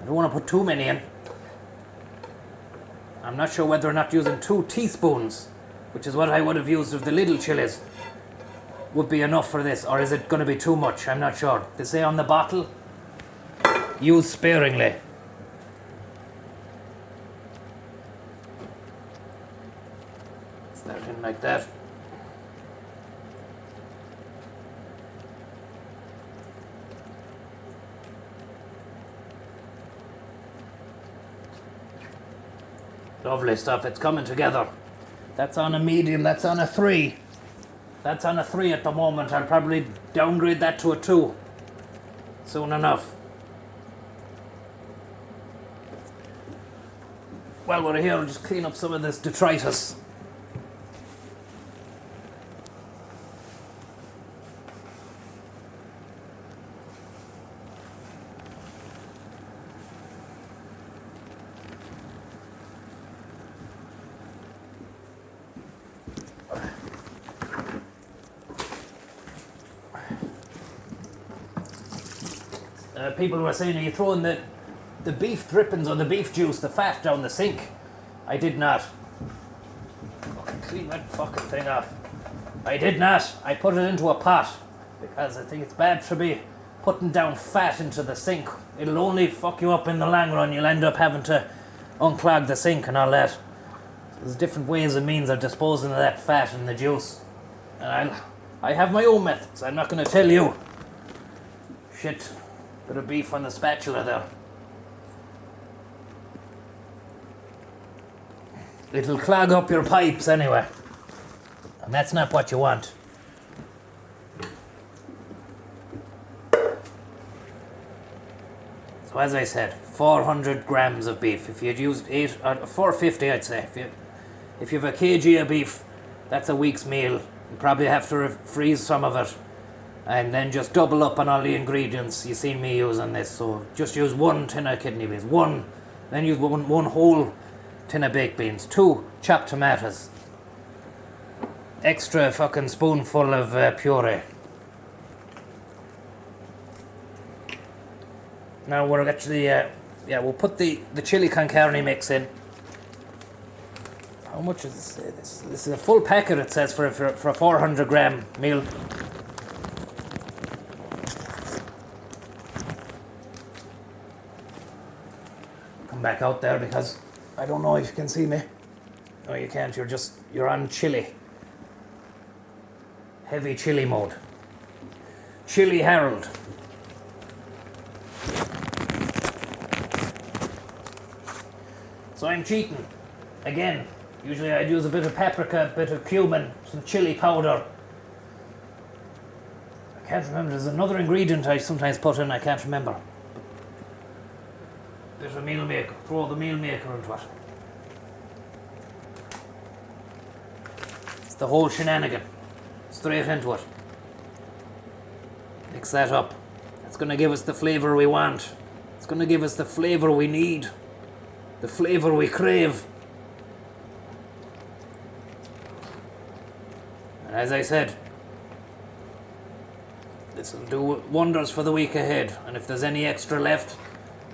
I don't want to put too many in. I'm not sure whether or not using 2 teaspoons, which is what I would have used of the little chilies, would be enough for this, or is it going to be too much? I'm not sure. They say on the bottle, use sparingly. That in like that. Lovely stuff, it's coming together. That's on a medium, that's on a 3. That's on a 3 at the moment. I'll probably downgrade that to a 2 soon enough. While we're here, I'll just clean up some of this detritus. People were saying, are you throwing the beef drippings or the beef juice, the fat, down the sink? I did not. Fucking clean that fucking thing off. I did not. I put it into a pot because I think it's bad to be putting down fat into the sink. It'll only fuck you up in the long run. You'll end up having to unclog the sink and all that. There's different ways and means of disposing of that fat and the juice. And I have my own methods. I'm not going to tell you. Shit. Bit of beef on the spatula there. It'll clog up your pipes anyway. And that's not what you want. So as I said, 400 grams of beef. If you'd used 450, I'd say. If you have a kg of beef, That's a week's meal. You probably have to freeze some of it. And then just double up on all the ingredients. You seen me using this, so just use 1 tin of kidney beans. Then use one whole tin of baked beans. 2 chopped tomatoes. Extra fucking spoonful of puree. Now we'll actually, we'll put the chili con carne mix in. How much does it say this? This is a full packet, it says, for a 400 gram meal. Come back out there because I don't know if you can see me. No, you can't. You're on chili. Heavy chili mode. Chili Harold. So I'm cheating. Again, usually I'd use a bit of paprika, a bit of cumin, some chili powder. I can't remember. There's another ingredient I sometimes put in. I can't remember. Bit of meal maker. Throw the meal maker into it. It's the whole shenanigan. Straight into it. Mix that up. It's going to give us the flavour we want. It's going to give us the flavour we need. The flavour we crave. And as I said, this will do wonders for the week ahead. And if there's any extra left,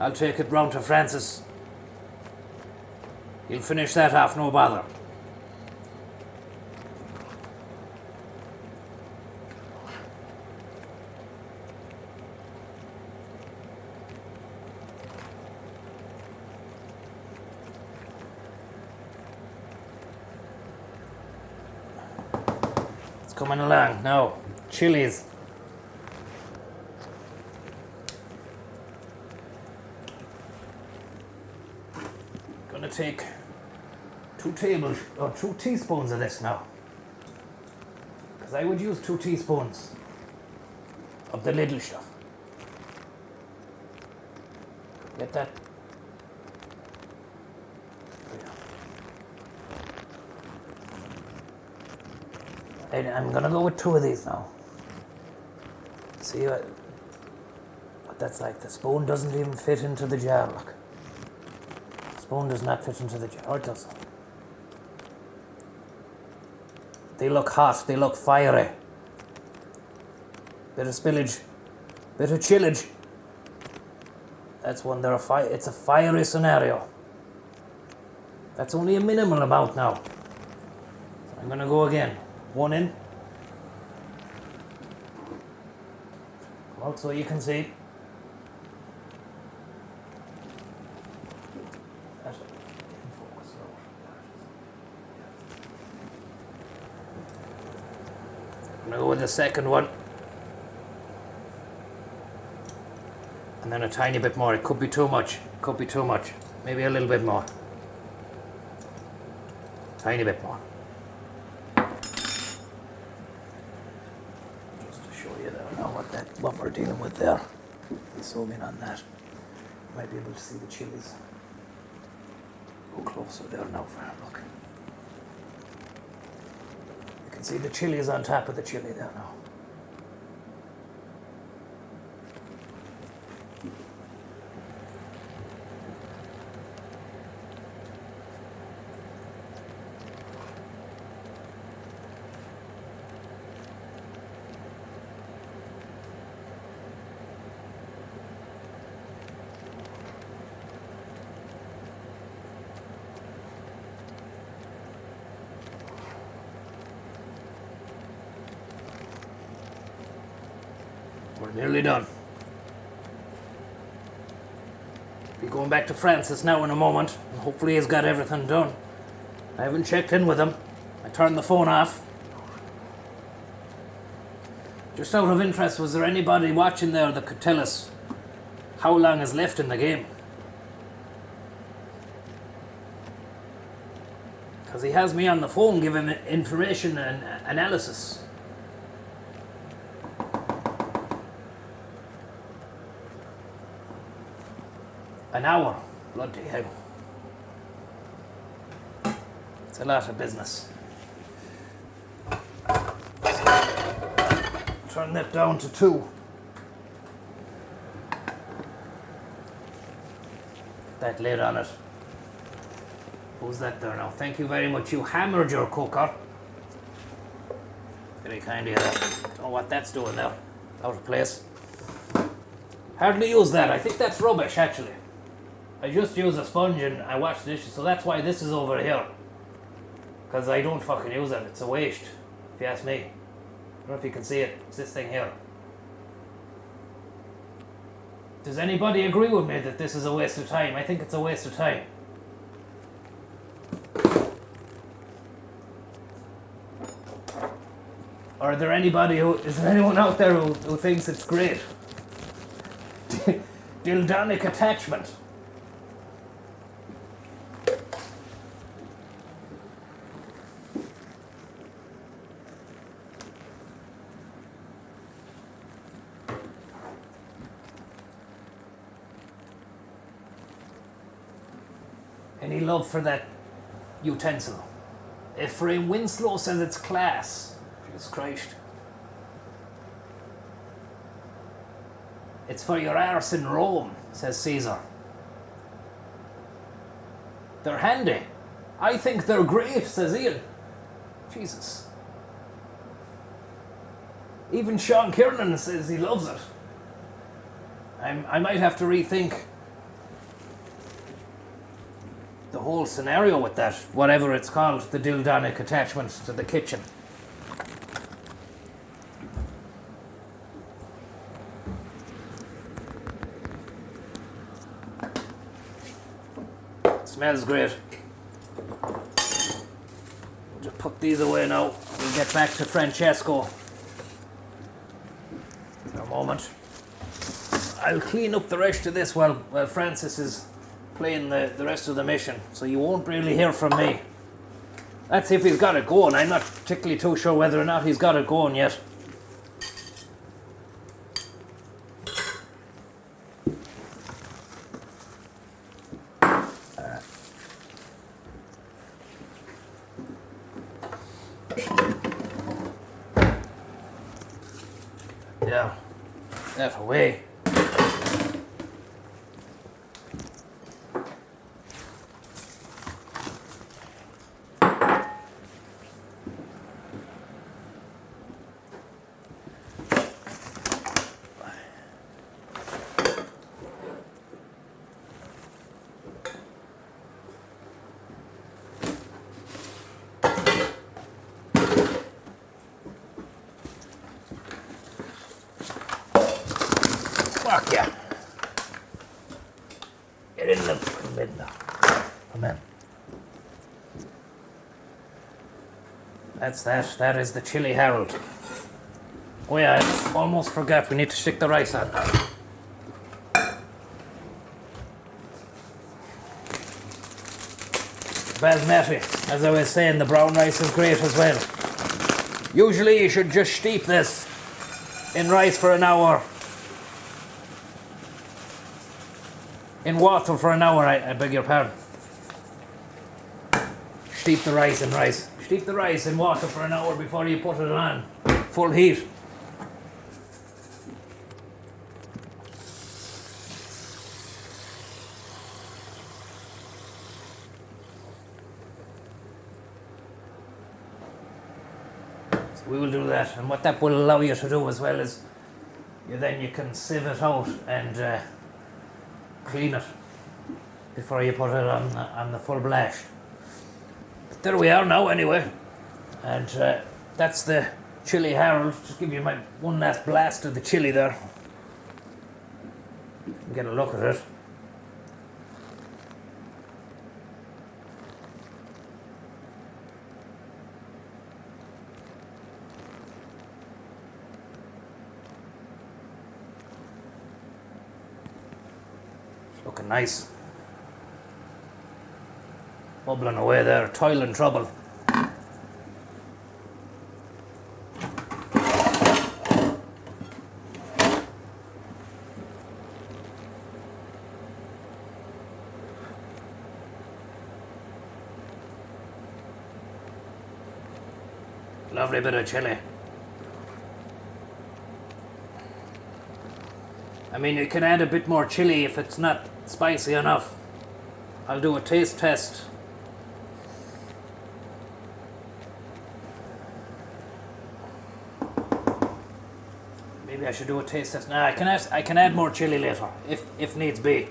I'll take it round to Francis. He'll finish that off, no bother. It's coming along now. Chilies. Take 2 teaspoons of this now, because I would use 2 teaspoons of the little stuff. Get that? I'm gonna go with 2 of these now. See what that's like. The spoon doesn't even fit into the jar, look. Spoon does not fit into the jar. Oh, it does. They look hot. They look fiery. Bit of spillage. Bit of chillage. That's one. It's a fiery scenario. That's only a minimal amount now. So I'm going to go again. 1 in. Come out so you can see. Go with the second one, and then a tiny bit more. It could be too much. Could be too much. Maybe a little bit more. Tiny bit more. Just to show you there now what we're dealing with there. Zoom in on that. Might be able to see the chilies. Go closer there now for a look. See, the chili is on top of the chili there now. We're nearly done. Be going back to Francis now in a moment, and hopefully he's got everything done. I haven't checked in with him. I turned the phone off. Just out of interest, was there anybody watching there that could tell us how long is left in the game? Because he has me on the phone giving information and analysis. An hour. Bloody hell. It's a lot of business. turn that down to 2. That lid on it. Who's that there now? Thank you very much. You hammered your cooker. Very kind of you. Don't know what that's doing now. Out of place. Hardly use that. I think that's rubbish, actually. I just use a sponge and I wash the dishes, so that's why this is over here. Because I don't fucking use it. It's a waste, if you ask me. I don't know if you can see it. It's this thing here. Does anybody agree with me that this is a waste of time? I think it's a waste of time. Or is there anyone out there who thinks it's great? Dildonic attachment. Any love for that utensil? Ephraim Winslow says it's class. Jesus Christ. It's for your arse in Rome, says Caesar. They're handy. I think they're great, says Ian. Jesus. Even Sean Kiernan says he loves it. I might have to rethink the whole scenario with that, whatever it's called, the dildonic attachment to the kitchen. Smells great. We'll just put these away now. We'll get back to Francesco in a moment. I'll clean up the rest of this while Francis is playing the rest of the mission, so you won't really hear from me. That's if he's got it going. I'm not particularly too sure whether or not he's got it going yet. Yeah, that away. Fuck yeah. Get in the fucking bed now. Come in. That's that. That is the Chili Harold. Oh yeah, I almost forgot. We need to stick the rice on. Basmati. As I was saying, the brown rice is great as well. Usually you should just steep this in rice for an hour. In water for an hour, I beg your pardon. Steep the rice in rice. Steep the rice in water for an hour before you put it on. Full heat. So we will do that, and what that will allow you to do as well is you can sieve it out and clean it before you put it on the full blast. But there we are now anyway, and that's the Chili Harold. Just give you my one last blast of the chili there. Get a look at it. Looking nice. Bubbling away there, toiling trouble. Lovely bit of chili. I mean, you can add a bit more chili if it's not spicy enough. I'll do a taste test. Maybe I should do a taste test. Nah, I can add more chili later, if needs be.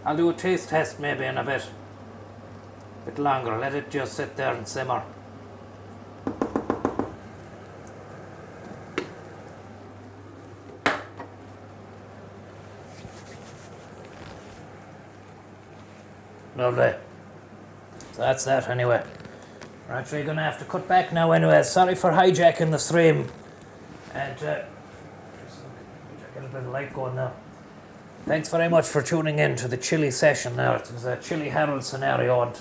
I'll do a taste test maybe in a bit longer. Let it just sit there and simmer. Lovely. So that's that anyway. We're actually going to have to cut back now anyway. Sorry for hijacking the stream. And just get a bit of light going now. Thanks very much for tuning in to the chili session now. It was a chili Harold scenario, and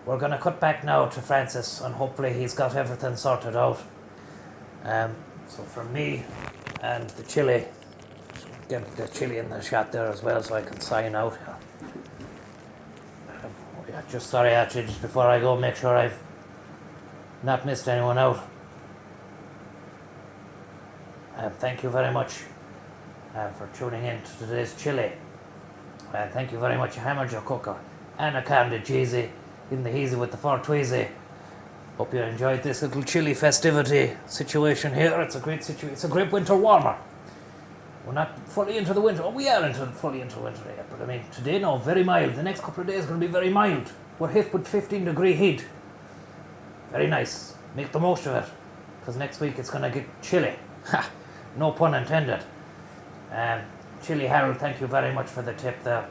we're going to cut back now to Francis, and hopefully he's got everything sorted out. So from me and the chili, get the chili in the shot there as well so I can sign out here. Yeah, just sorry actually, just before I go, make sure I've not missed anyone out. Thank you very much for tuning in to today's chili. Thank you very much, Hammer Joe Cooker, Anna Candy Cheesy, in the Heezy with the 420. Hope you enjoyed this little chili festivity situation here. It's a great situation. It's a great winter warmer. We're not fully into the winter. Oh, we are fully into winter yet, but I mean, today, no, very mild. The next couple of days are going to be very mild. We're hit with 15-degree heat. Very nice. Make the most of it, because next week it's going to get chilly. Ha! No pun intended. Chili Harold, thank you very much for the tip there.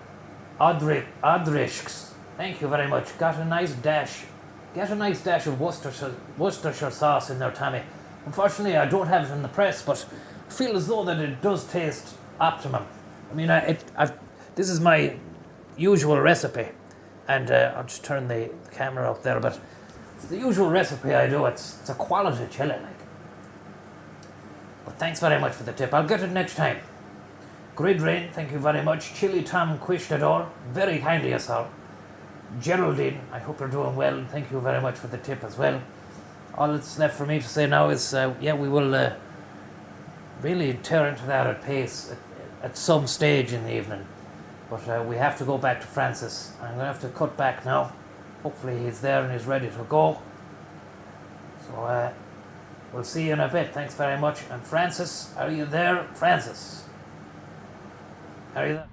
Odrishks, thank you very much. Get a nice dash of Worcestershire sauce in there, Tammy. Unfortunately, I don't have it in the press, but I feel as though that it does taste optimum. I mean, this is my usual recipe, and I'll just turn the camera up there, but it's the usual recipe I do. It's a quality chili, like. But thanks very much for the tip. I'll get it next time. Grid Rain, thank you very much. Chili Tom Quishtador, very kind of yourself. Geraldine, I hope you're doing well, and thank you very much for the tip as well. All that's left for me to say now is, yeah, we will really tear into that at pace at some stage in the evening. But we have to go back to Francis. I'm going to have to cut back now. Hopefully he's there and he's ready to go. So we'll see you in a bit. Thanks very much. And Francis, are you there? Francis, are you there?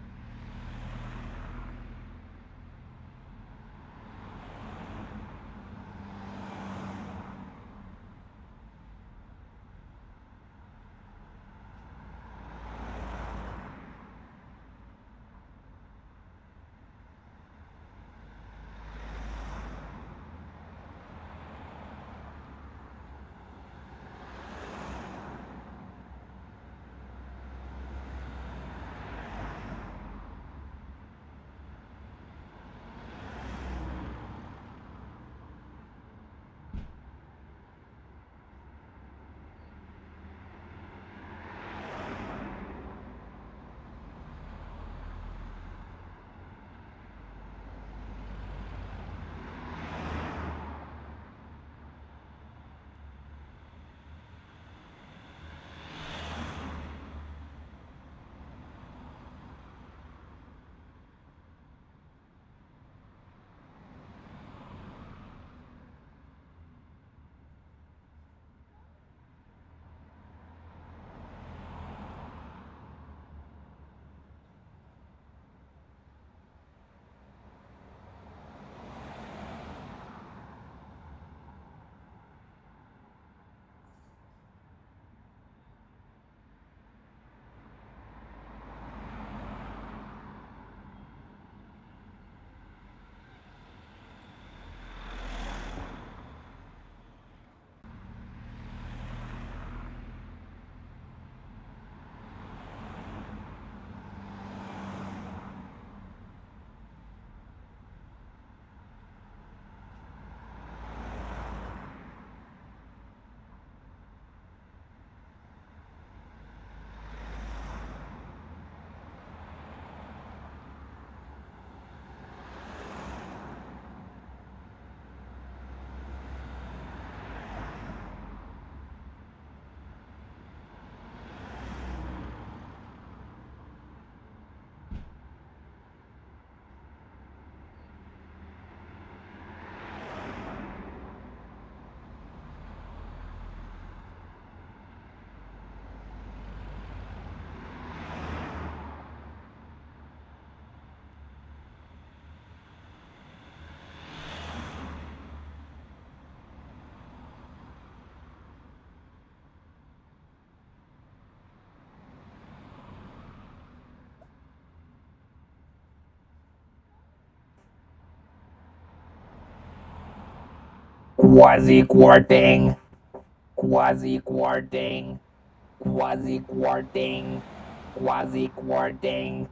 Quasi-quarting. Quasi-quarting. Quasi-quarting. Quasi-quarting.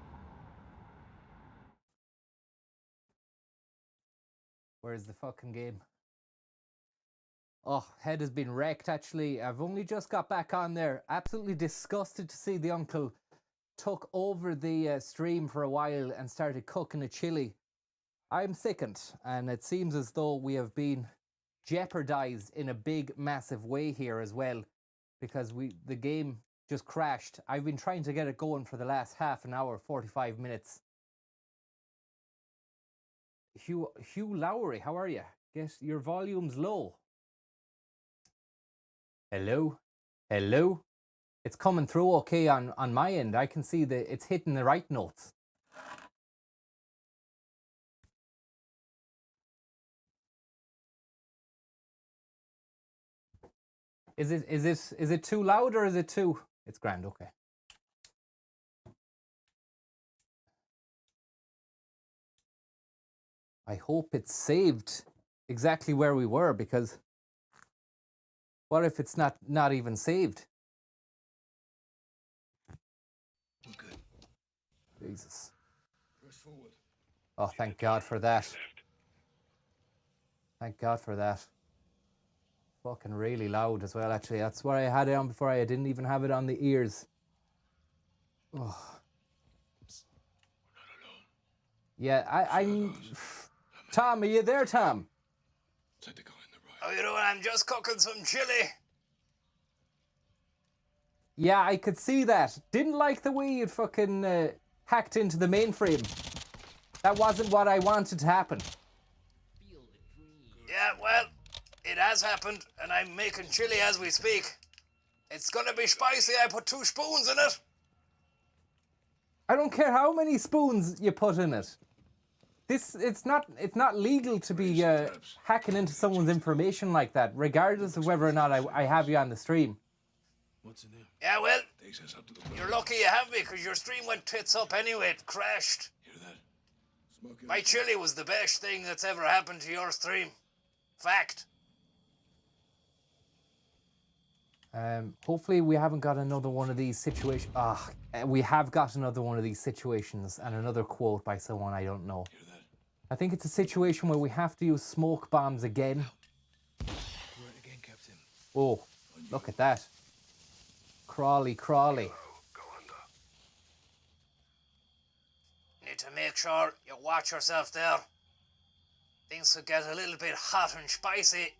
Where's the fucking game? Oh, head has been wrecked, actually. I've only just got back on there. Absolutely disgusted to see the uncle took over the stream for a while and started cooking a chili. I'm sickened, and it seems as though we have been jeopardized in a big, massive way here as well, because the game just crashed. I've been trying to get it going for the last half an hour, 45 minutes. Hugh Lowry, how are you? Get your volumes low. Hello? Hello? It's coming through okay on my end. I can see that it's hitting the right notes. Is it too loud or is it too... It's grand, okay. I hope it's saved exactly where we were, because what if it's not even saved? Good. Jesus. Press forward. Oh, thank God for that. Thank God for that. Fucking really loud as well, actually. That's what I had it on before. I didn't even have it on the ears. Oh. Yeah, I'm... Tom, are you there, Tom? How you doing? I'm just cooking some chili. Yeah, I could see that. Didn't like the way you fucking hacked into the mainframe. That wasn't what I wanted to happen. Yeah, well, it has happened, and I'm making chili as we speak. It's gonna be spicy. I put 2 spoons in it. I don't care how many spoons you put in it. It's not legal to be hacking into someone's information like that, regardless of whether or not I have you on the stream. What's in there? Yeah, well, you're lucky you have me, because your stream went tits up anyway. It crashed. Hear that? Smoking. My chili was the best thing that's ever happened to your stream. Fact. Hopefully we haven't got another one of these situations. We have got another one of these situations, and another quote by someone I don't know. Hear that? I think it's a situation where we have to use smoke bombs again. Right again, Captain. Oh, look at that. Crawly. You need to make sure you watch yourself there. Things could get a little bit hot and spicy.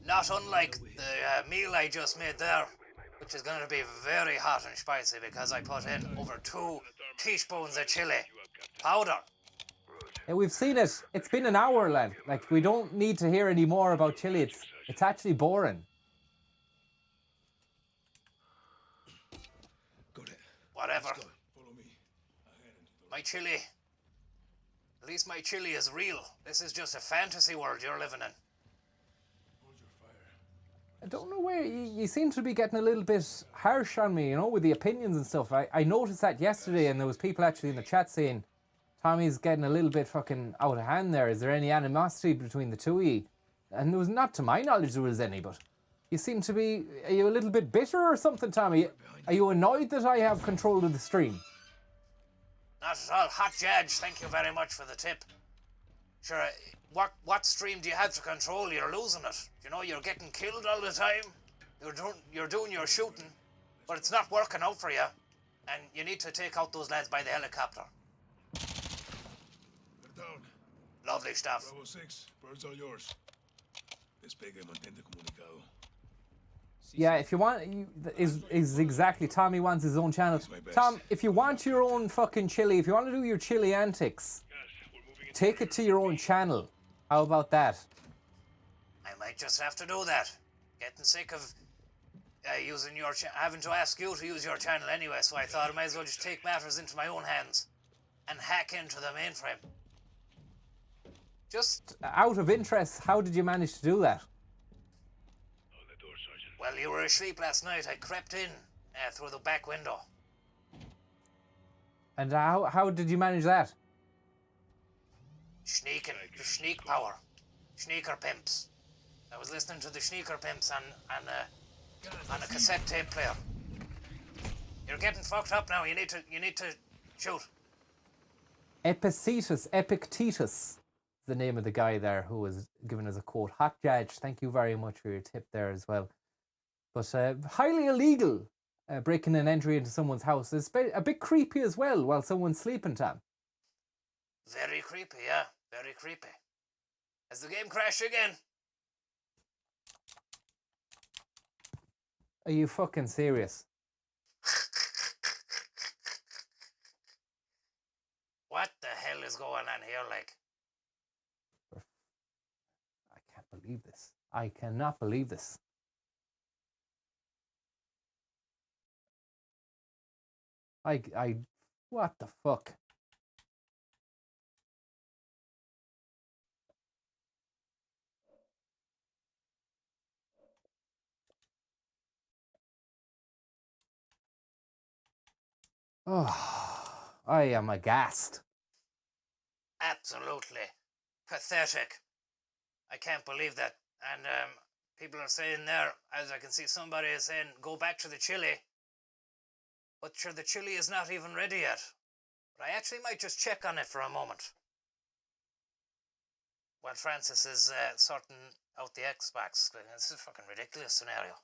Not unlike the meal I just made there, which is going to be very hot and spicy because I put in over 2 teaspoons of chili powder. Yeah, we've seen it. It's been an hour, lad. Like, we don't need to hear any more about chili. It's actually boring. Got it. Whatever. Follow me. My chili. At least my chili is real. This is just a fantasy world you're living in. I don't know where you seem to be getting a little bit harsh on me, you know, with the opinions and stuff. I noticed that yesterday, and there was people actually in the chat saying Tommy's getting a little bit fucking out of hand there. Is there any animosity between the two of you? And there was, not to my knowledge, there was any, but you seem to be... Are you a little bit bitter or something, Tommy? Are you annoyed that I have control of the stream? Not at all. Hot judge. Thank you very much for the tip. Sure, what stream do you have to control? You're losing it. You know, you're getting killed all the time. You're doing your shooting, but it's not working out for you. And you need to take out those lads by the helicopter. Down. Lovely stuff. Bravo 6. Birds are yours. Despegue y mantente comunicado. Yeah, if you want, is exactly, Tommy wants his own channel. Tom, if you want your own fucking chili, if you want to do your chili antics, take it to your own channel. How about that? I might just have to do that. Getting sick of using your having to ask you to use your channel anyway, so I thought I might as well just take matters into my own hands and hack into the mainframe. Just out of interest, how did you manage to do that? Well, you were asleep last night. I crept in through the back window. And how did you manage that? Sneaking. The sneak power. Sneaker Pimps. I was listening to the Sneaker Pimps on a cassette tape player. You're getting fucked up now. You need to shoot. Epictetus, the name of the guy there who was given us a quote. Hot Judge, thank you very much for your tip there as well. But highly illegal breaking an entry into someone's house. It's a bit creepy as well while someone's sleeping, Tam. Very creepy, yeah. Very creepy. Has the game crashed again? Are you fucking serious? What the hell is going on here, like? I can't believe this. I cannot believe this. What the fuck? Oh, I am aghast. Absolutely pathetic. I can't believe that. And people are saying there, as I can see somebody is saying, go back to the chili. But sure, the chili is not even ready yet. But I actually might just check on it for a moment. While Francis is sorting out the Xbox. This is a fucking ridiculous scenario.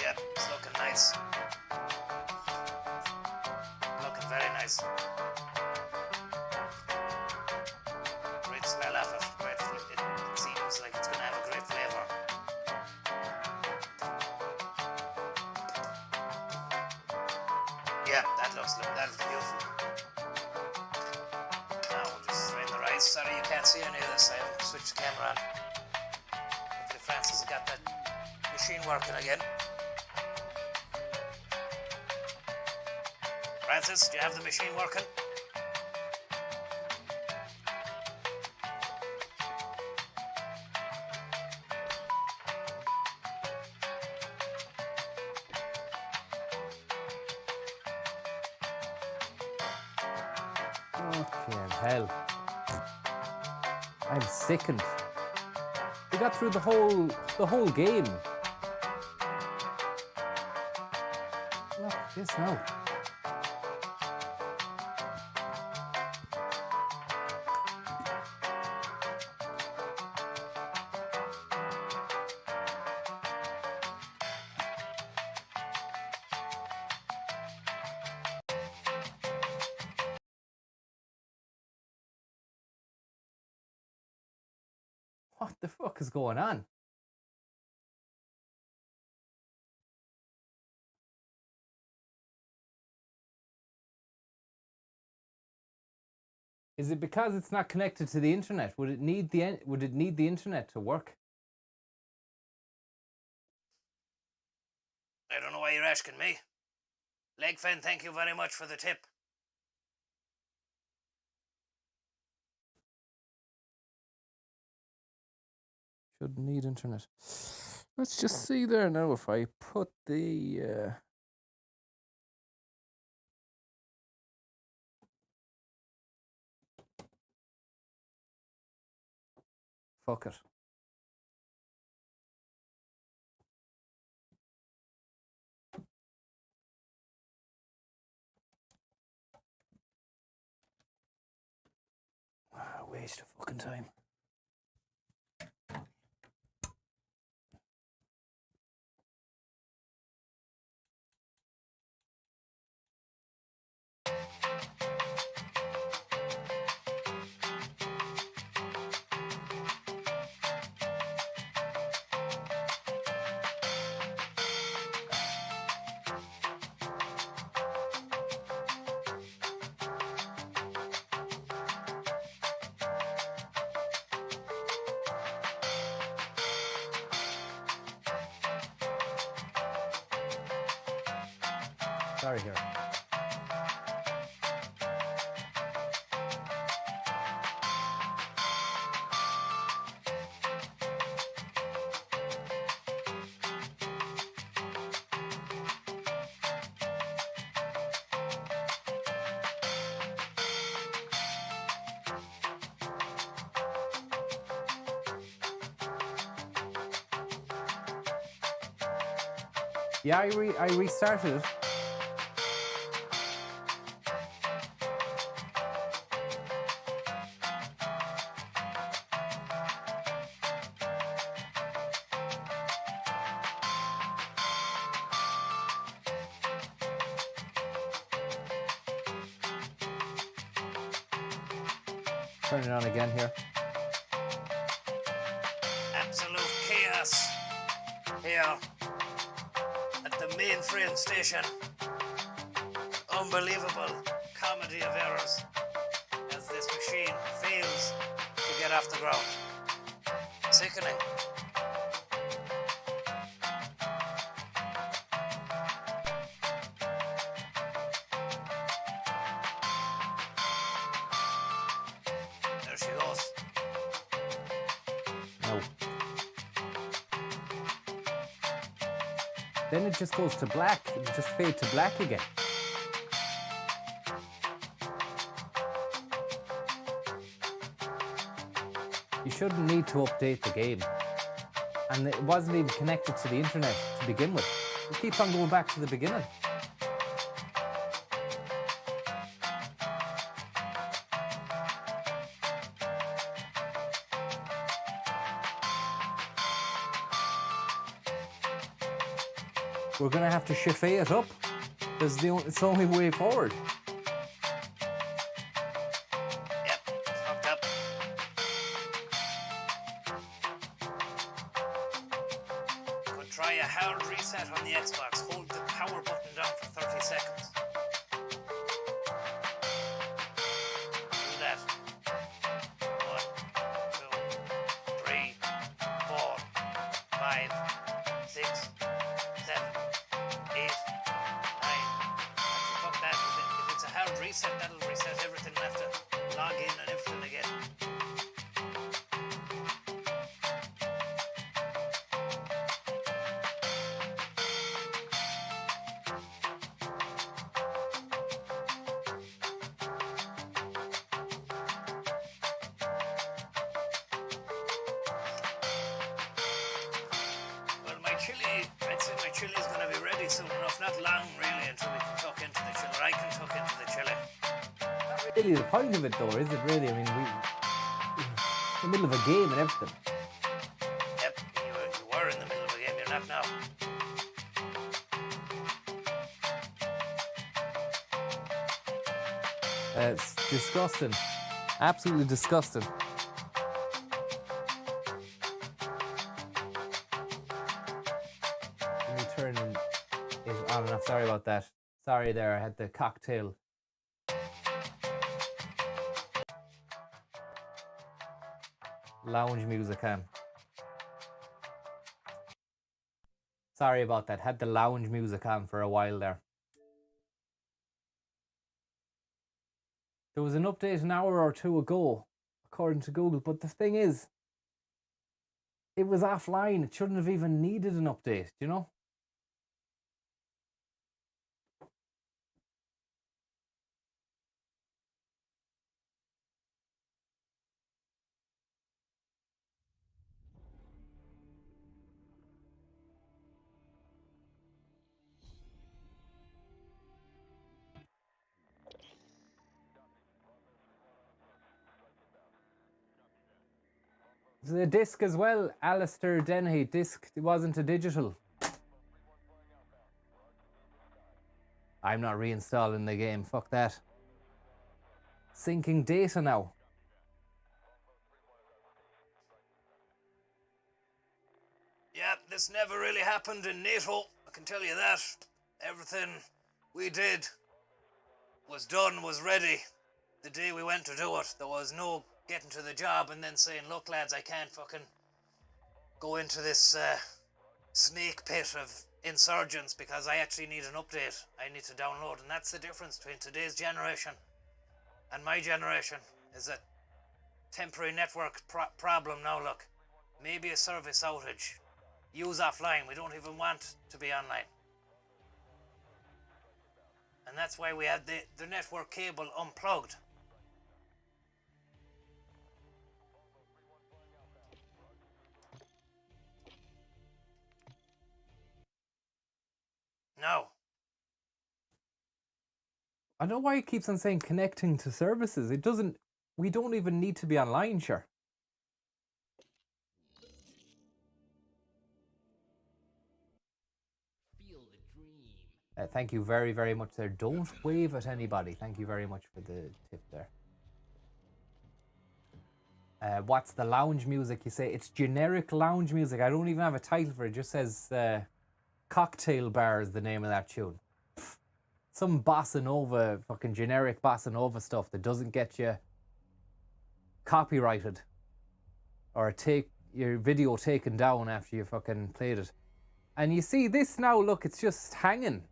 It's looking nice. Looking very nice. Great smell of it. Great. It seems like it's going to have a great flavour. Yeah, that looks beautiful. Now we'll just strain the rice. Sorry you can't see any of this. I haven't switched the camera on. Hopefully Francis has got that machine working again. Francis, do you have the machine working? Fucking hell. I'm sickened. We got through the whole game. Look at this now. What the fuck is going on? Is it because it's not connected to the internet? Would it need the internet to work? I don't know why you're asking me. Legfen, thank you very much for the tip. Should need internet. Let's just see there now if I put the fuck it. Waste of fucking time. Sorry here. Yeah, I restarted it. Turn it on again here. Absolute chaos here at the mainframe station. Unbelievable comedy of errors as this machine fails to get off the ground. Sickening. There she goes. No. Then it just goes to black. It just fades to black again. You shouldn't need to update the game. And it wasn't even connected to the internet to begin with. It keeps on going back to the beginning. We're gonna have to chiffre it up. It's the only way forward. Yep, it's fucked up. Could try a hard reset on the Xbox. Hold the power button down for 30 seconds. Do that. 1, 2, 3, 4, 5, 6, 7, 8, 9. Actually, fuck that. If it's a hard reset, that'll reset everything. We'll have to log in and everything again. Well, my chili, I'd say my chili is going to be ready soon enough. Not long, really, until we can tuck into the chili. Or I can tuck into the chili. Not really the point of it, though, is it? Really, I mean, we in the middle of a game and everything. Yep, you were in the middle of a game. You're not now. It's disgusting, absolutely disgusting. Let me turn it on and off. Sorry about that. Sorry there, I had the cocktail. Lounge music on. Sorry about that. Had the lounge music on for a while there. There was an update an hour or two ago, according to Google, but the thing is, it was offline. It shouldn't have even needed an update, you know? The disc as well, Alistair Dennehy, disc, it wasn't a digital. I'm not reinstalling the game, fuck that. Syncing data now. Yeah, this never really happened in NATO. I can tell you that. Everything we did was done, was ready. The day we went to do it, there was no getting to the job and then saying, look lads, I can't fucking go into this snake pit of insurgents because I actually need an update I need to download, and that's the difference between today's generation and my generation, is a temporary network problem. Now look, maybe a service outage, use offline, we don't even want to be online. And that's why we had the network cable unplugged. No. I don't know why it keeps on saying connecting to services. It doesn't. We don't even need to be online, sure. Feel the dream. Thank you very, very much there. Don't wave at anybody. Thank you very much for the tip there. What's the lounge music? You say it's generic lounge music. I don't even have a title for it. It just says Cocktail Bar is the name of that tune. Some bossa nova, fucking generic bossa nova stuff that doesn't get you copyrighted or take your video taken down after you fucking played it. And you see this now, look, it's just hanging.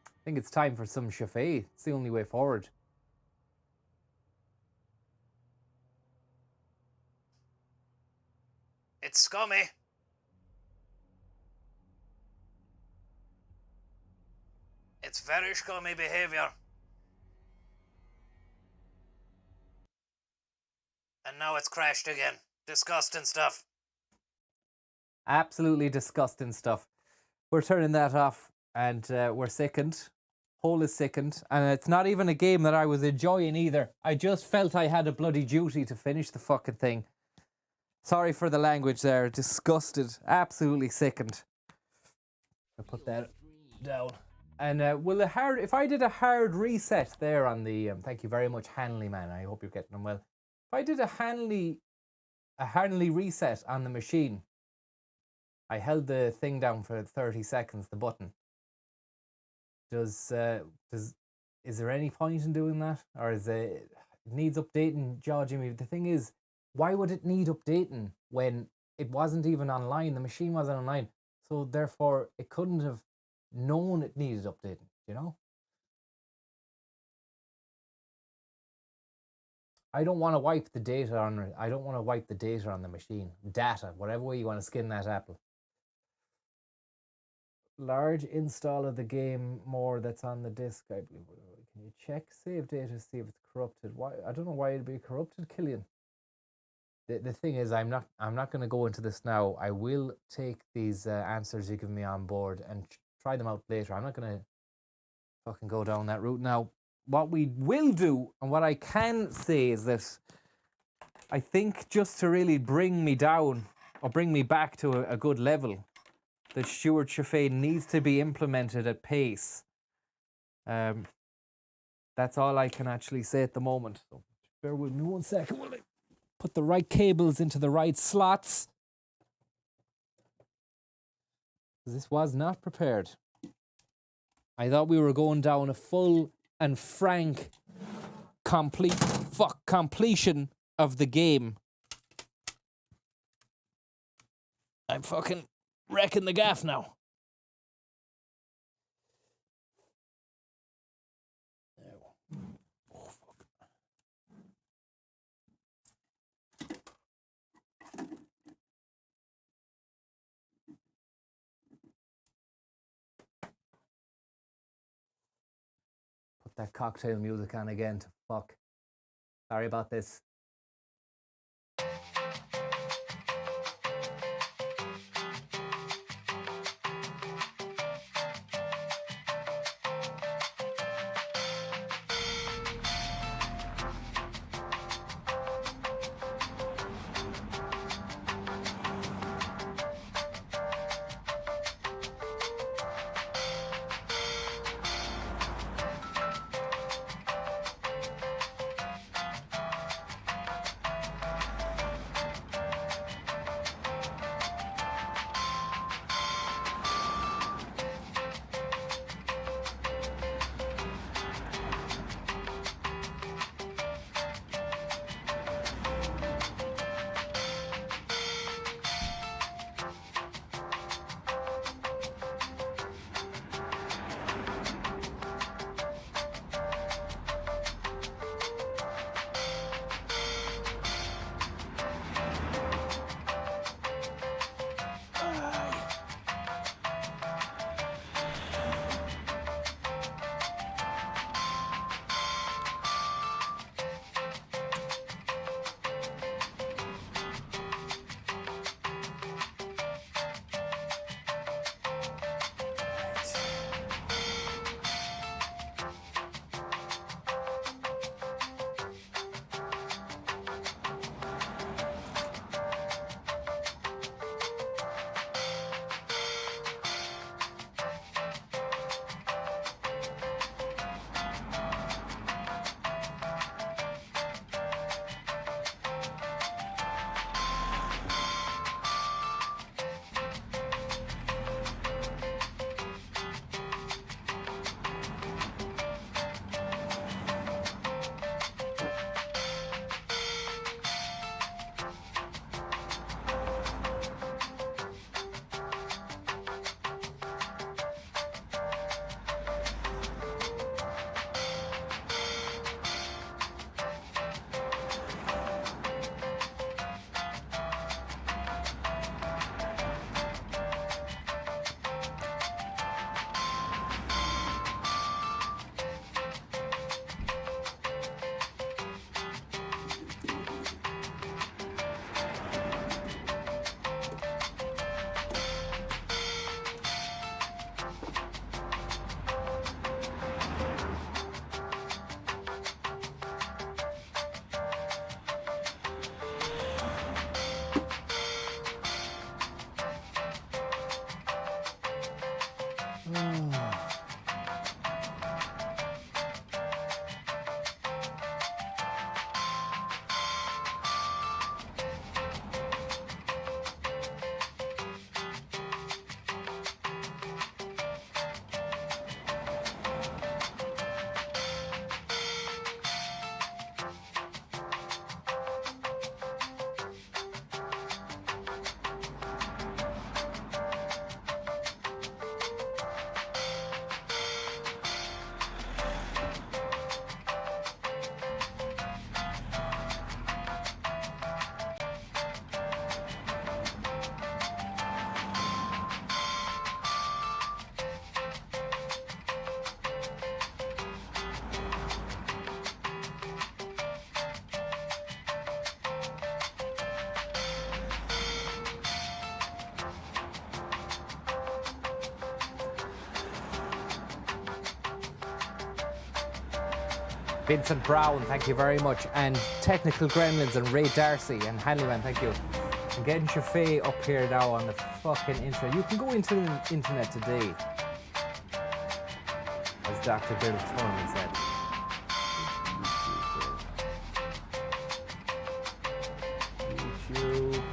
I think it's time for some Chaffee. It's the only way forward. It's scummy. It's very scummy behaviour. And now it's crashed again. Disgusting stuff. Absolutely disgusting stuff. We're turning that off, and we're sickened. Hole is sickened. And it's not even a game that I was enjoying either. I just felt I had a bloody duty to finish the fucking thing. Sorry for the language there. Disgusted. Absolutely sickened. I'll put that down. And if I did a hard reset there on the thank you very much, Hanley man. I hope you're getting them well. If I did a Hanley reset on the machine, I held the thing down for 30 seconds, the button. Is there any point in doing that, or it needs updating, Jimmy? The thing is, why would it need updating when it wasn't even online? The machine wasn't online, so therefore it couldn't have known it needed updating, you know? I don't want to wipe the data on the machine. Data, whatever way you want to skin that apple. Large install of the game more that's on the disk, I believe. Can you check save data to see if it's corrupted? Why? I don't know why it'd be corrupted, Killian. The thing is, I'm not going to go into this now. I will take these answers you give me on board and try them out later. I'm not going to fucking go down that route now. What we will do, and what I can say, is that I think just to really bring me down or bring me back to a good level, that Stuart Chaffee needs to be implemented at pace. That's all I can actually say at the moment. So bear with me 1 second while I put the right cables into the right slots. This was not prepared. I thought we were going down a full and frank completion of the game. I'm fucking wrecking the gaff now. Oh, fuck. Put that cocktail music on again to fuck. Sorry about this. Vincent Brown, thank you very much. And Technical Gremlins and Ray Darcy and Hanleyman, thank you. I'm getting Shafee up here now on the fucking internet. You can go into the internet today, as Dr. Bill Thurman said. YouTube.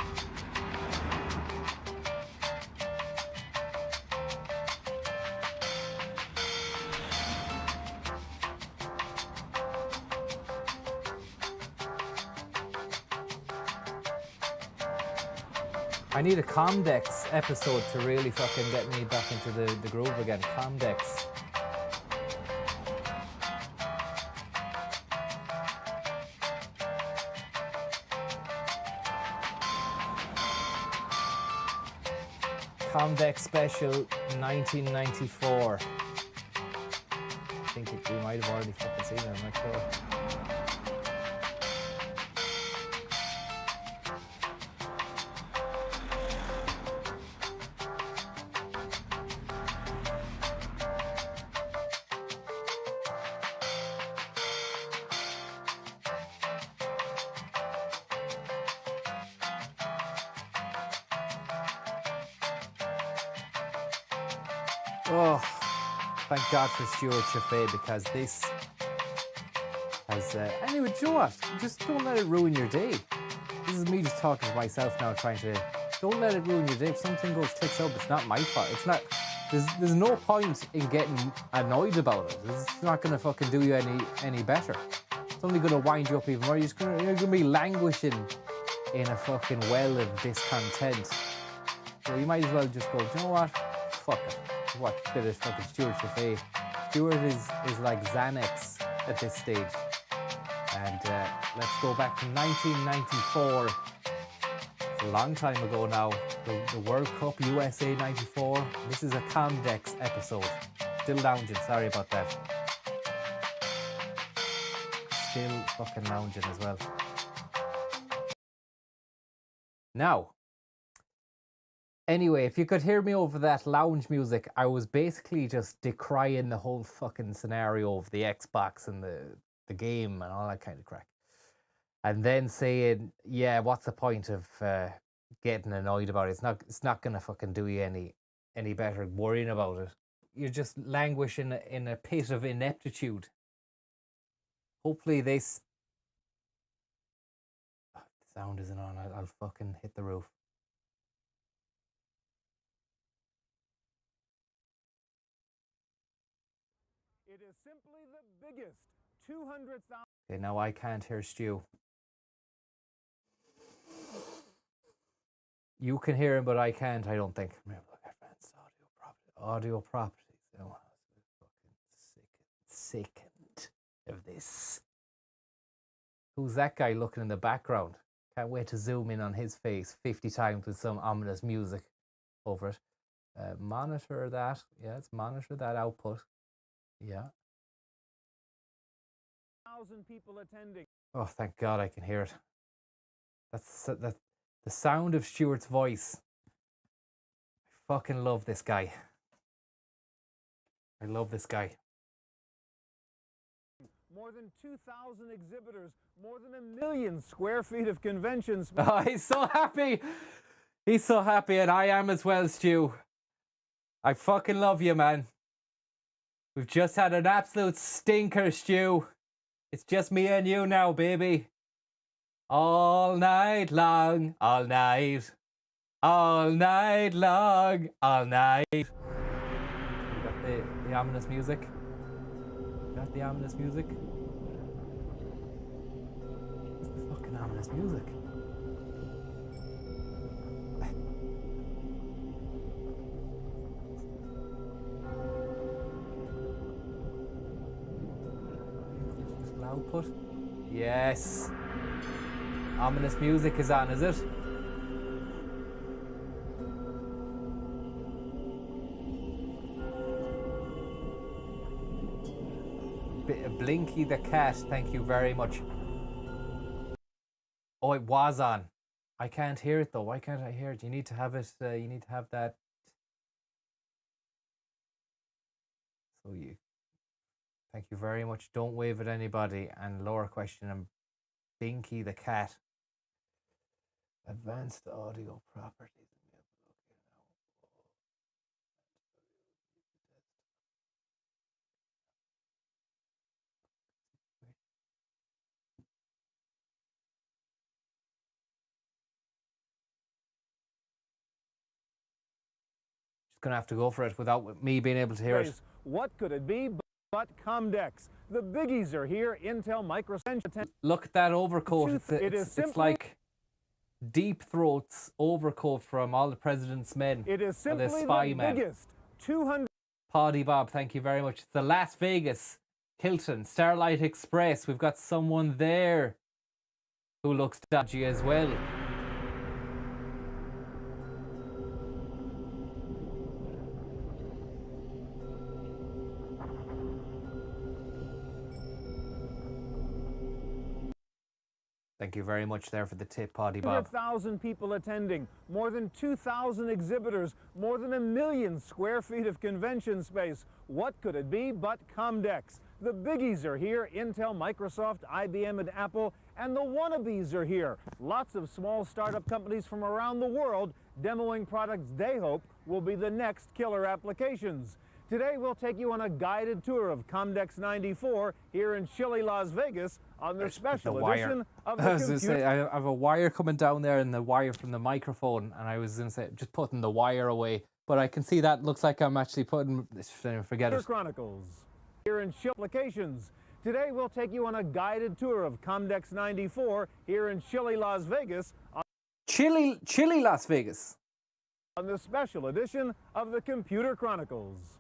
I need a Comdex episode to really fucking get me back into the groove again. Comdex. Comdex Special 1994. I think we might have already fucking seen it, I'm not sure. Oh, thank God for Stuart Shafee, because this has... anyway, do you know what? Just don't let it ruin your day. This is me just talking to myself now, trying to... Don't let it ruin your day. If something goes tits up, it's not my fault. It's not... There's no point in getting annoyed about it. It's not going to fucking do you any better. It's only going to wind you up even more. You're going to be languishing in a fucking well of discontent. So you might as well just go, do you know what? Fuck it. Watch a bit of fucking Stuart Shafee. Stuart is like Xanax at this stage. And let's go back to 1994. It's a long time ago now. The World Cup USA 94. This is a Comdex episode. Still lounging, sorry about that. Still fucking lounging as well. Now, anyway, if you could hear me over that lounge music, I was basically just decrying the whole fucking scenario of the Xbox and the game and all that kind of crack. And then saying, yeah, what's the point of getting annoyed about it? It's not gonna fucking do you any better worrying about it. You're just languishing in a pit of ineptitude. Hopefully this... Oh, the sound isn't on. I'll fucking hit the roof. It is simply the biggest 200,000. Okay, now I can't hear Stu. You can hear him, but I can't, I don't think. Audio properties. Oh, I'm fucking sickened of this. Who's that guy looking in the background? Can't wait to zoom in on his face 50 times with some ominous music over it. Monitor that. Yeah, let's monitor that output. Yeah. 1,000 people attending. Oh, thank God I can hear it. That's the sound of Stuart's voice. I fucking love this guy. I love this guy. More than 2,000 exhibitors, more than 1 million square feet of convention space. Oh, he's so happy. He's so happy, and I am as well, Stu. I fucking love you, man. We've just had an absolute stinker, Stu. It's just me and you now, baby. All night long, all night. All night long, all night. You got the ominous music? You got the ominous music? What's the fucking ominous music? Output. Yes. Ominous music is on, is it? Blinky the cat, thank you very much. Oh, it was on. I can't hear it though. Why can't I hear it? You need to have it. You need to have that. So you Thank you very much. Don't wave at anybody. And lower question and Binky the cat. Advanced audio properties. Just gonna have to go for it without me being able to hear it. What could it be but Comdex? The biggies are here. Intel, Microsoft. Look at that overcoat. It's like Deep Throat's overcoat from All the President's Men. It is simply the spy the man. biggest. 200. Paddy Bob, thank you very much. It's the Las Vegas Hilton Starlight Express. We've got someone there who looks dodgy as well. Thank you very much there for the tip, Paddy Bob. 100,000 people attending, more than 2,000 exhibitors, more than 1 million square feet of convention space. What could it be but Comdex? The biggies are here. Intel, Microsoft, IBM, and Apple. And the wannabes are here. Lots of small startup companies from around the world demoing products they hope will be the next killer applications. Today we'll take you on a guided tour of Comdex 94 here in chilly Las Vegas on the special edition of the I was going to say, I have a wire coming down there and the wire from the microphone, and I was going to say, just putting the wire away. But I can see that looks like I'm actually putting, forget it. Chronicles here in chilly applications. Today we'll take you on a guided tour of Comdex 94 here in chilly Las Vegas. Chilly Las Vegas. On the special edition of the Computer Chronicles.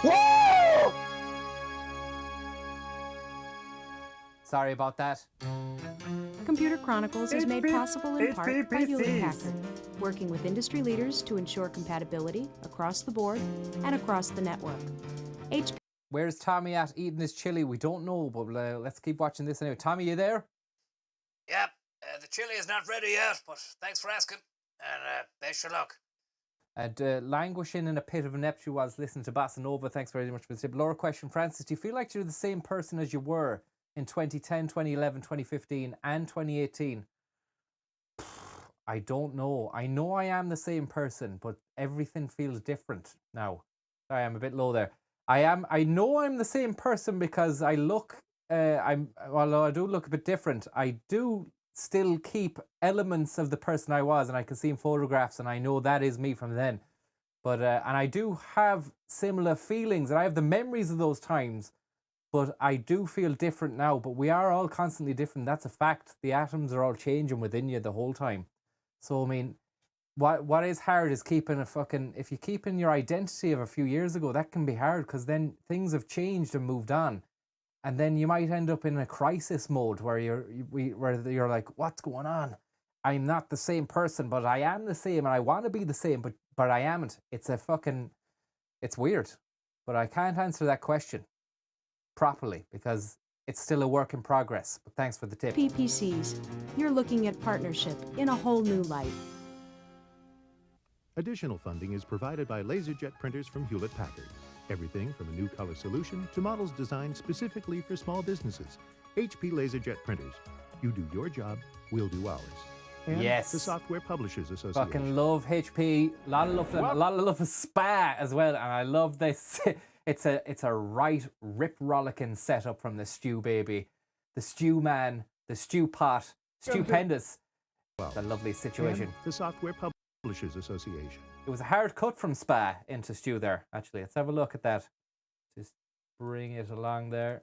Whoa! Sorry about that. Computer Chronicles is made possible in part by Hewlett-Packard, working with industry leaders to ensure compatibility across the board and across the network. Where's Tommy at eating his chili? We don't know, but let's keep watching this anyway. Tommy, you there? Yep, the chili is not ready yet, but thanks for asking, and best of luck. Languishing in a pit of ineptitude whilst listening to Bossa Nova. Thanks very much for the tip. Lower question, Francis, do you feel like you're the same person as you were in 2010, 2011, 2015 and 2018? I don't know. I know I am the same person, but everything feels different now. Sorry, I'm a bit low there. I know I'm the same person because I look, although I do look a bit different, I do still keep elements of the person I was, and I can see in photographs, and I know that is me from then. But and I do have similar feelings, and I have the memories of those times, but I do feel different now. But we are all constantly different. That's a fact. The atoms are all changing within you the whole time. So I mean, what is hard is keeping a fucking, if you keep in your identity of a few years ago, that can be hard because then things have changed and moved on. And then you might end up in a crisis mode where you're like, what's going on? I'm not the same person, but I am the same, and I want to be the same, but I amn't. It's weird. But I can't answer that question properly because it's still a work in progress. But thanks for the tip. PPCs, you're looking at partnership in a whole new light. Additional funding is provided by LaserJet printers from Hewlett-Packard. Everything from a new color solution to models designed specifically for small businesses. HP LaserJet printers. You do your job, we'll do ours. And yes. The Software Publishers Association. Fucking love HP. A lot of love for them. A lot of love for SPA as well. And I love this. It's a right rip-rollicking setup from the Stew Baby. The Stew Man, the Stew Pot, Stupendous. Well, a lovely situation. And the Software Publishers Association. It was a hard cut from SPA into Stew there, actually. Let's have a look at that. Just bring it along there.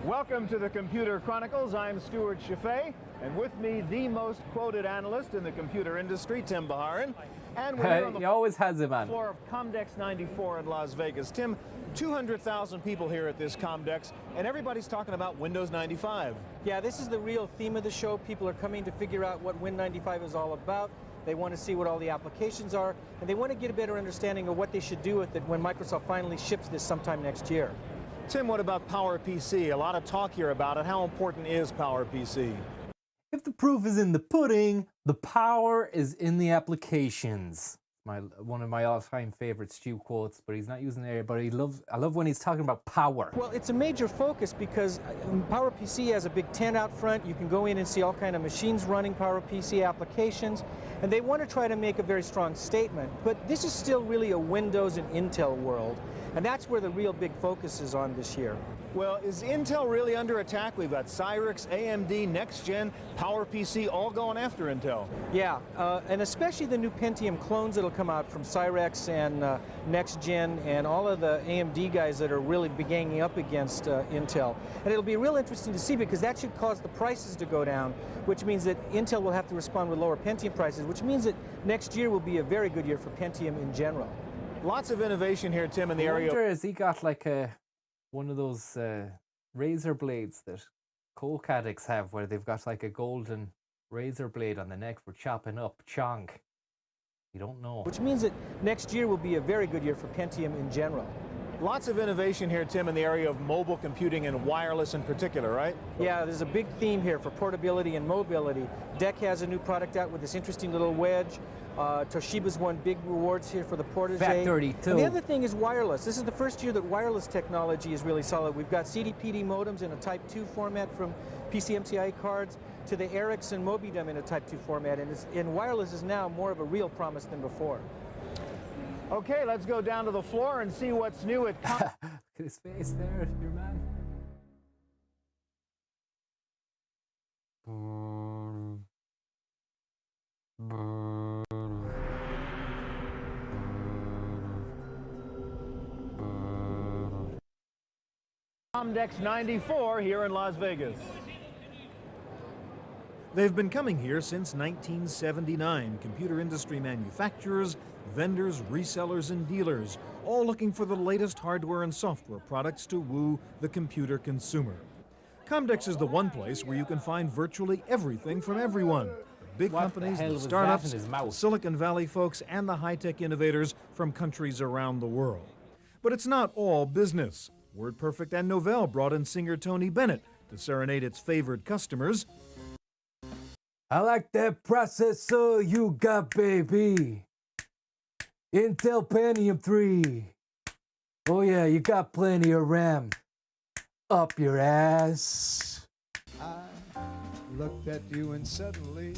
Welcome to the Computer Chronicles. I'm Stuart Chaffee, and with me, the most quoted analyst in the computer industry, Tim Baharin. And we're here on he always has it, man. Floor of Comdex 94 in Las Vegas. Tim, 200,000 people here at this Comdex, and everybody's talking about Windows 95. Yeah, this is the real theme of the show. People are coming to figure out what Win 95 is all about. They want to see what all the applications are, and they want to get a better understanding of what they should do with it when Microsoft finally ships this sometime next year. Tim, what about PowerPC? A lot of talk here about it. How important is PowerPC? If the proof is in the pudding, the power is in the applications. One of my all-time favorite Stu quotes, but he's not using it here. But I love when he's talking about power. Well, it's a major focus because PowerPC has a big tent out front. You can go in and see all kind of machines running PowerPC applications, and they want to try to make a very strong statement. But this is still really a Windows and Intel world, and that's where the real big focus is on this year. Well, is Intel really under attack? We've got Cyrix, AMD, Next Gen, PowerPC all going after Intel. Yeah, and especially the new Pentium clones that'll come out from Cyrix and Next Gen and all of the AMD guys that are really ganging up against Intel. And it'll be real interesting to see because that should cause the prices to go down, which means that Intel will have to respond with lower Pentium prices, which means that next year will be a very good year for Pentium in general. Lots of innovation here, Tim, in the area. I wonder, has he got like one of those razor blades that coke addicts have, where they've got like a golden razor blade on the neck for chopping up chonk? You don't know. Which means that next year will be a very good year for Pentium in general. Lots of innovation here, Tim, in the area of mobile computing and wireless in particular, right? Yeah, there's a big theme here for portability and mobility. DEC has a new product out with this interesting little wedge. Toshiba's won big rewards here for the Portage. FAT32. And the other thing is wireless. This is the first year that wireless technology is really solid. We've got CD-PD modems in a Type 2 format from PCMCIe cards to the Ericsson Mobidem in a Type 2 format. And wireless is now more of a real promise than before. Okay, let's go down to the floor and see what's new at... Look at his face there, your man. Comdex 94 here in Las Vegas. They've been coming here since 1979. Computer industry manufacturers, vendors, resellers, and dealers, all looking for the latest hardware and software products to woo the computer consumer. Comdex is the one place where you can find virtually everything from everyone. The big companies, the startups, the Silicon Valley folks, and the high-tech innovators from countries around the world. But it's not all business. WordPerfect and Novell brought in singer Tony Bennett to serenade its favored customers. I like that processor you got, baby. Intel Pentium 3. Oh yeah, you got plenty of RAM. Up your ass. I looked at you and suddenly...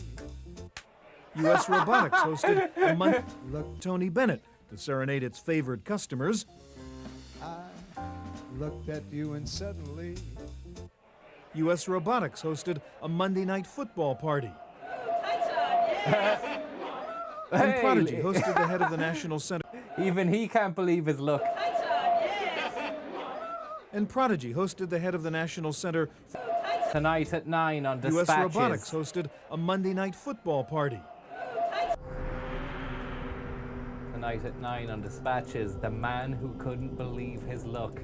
U.S. Robotics hosted a month. Look, Tony Bennett to serenade its favored customers. I looked at you and suddenly... U.S. Robotics hosted a Monday night football party. And Prodigy hosted the head of the National Center. Even he can't believe his luck. And Prodigy hosted the head of the National Center. Tonight at 9 on Dispatches. U.S. Robotics hosted a Monday night football party. Tonight at 9 on Dispatches, the man who couldn't believe his luck.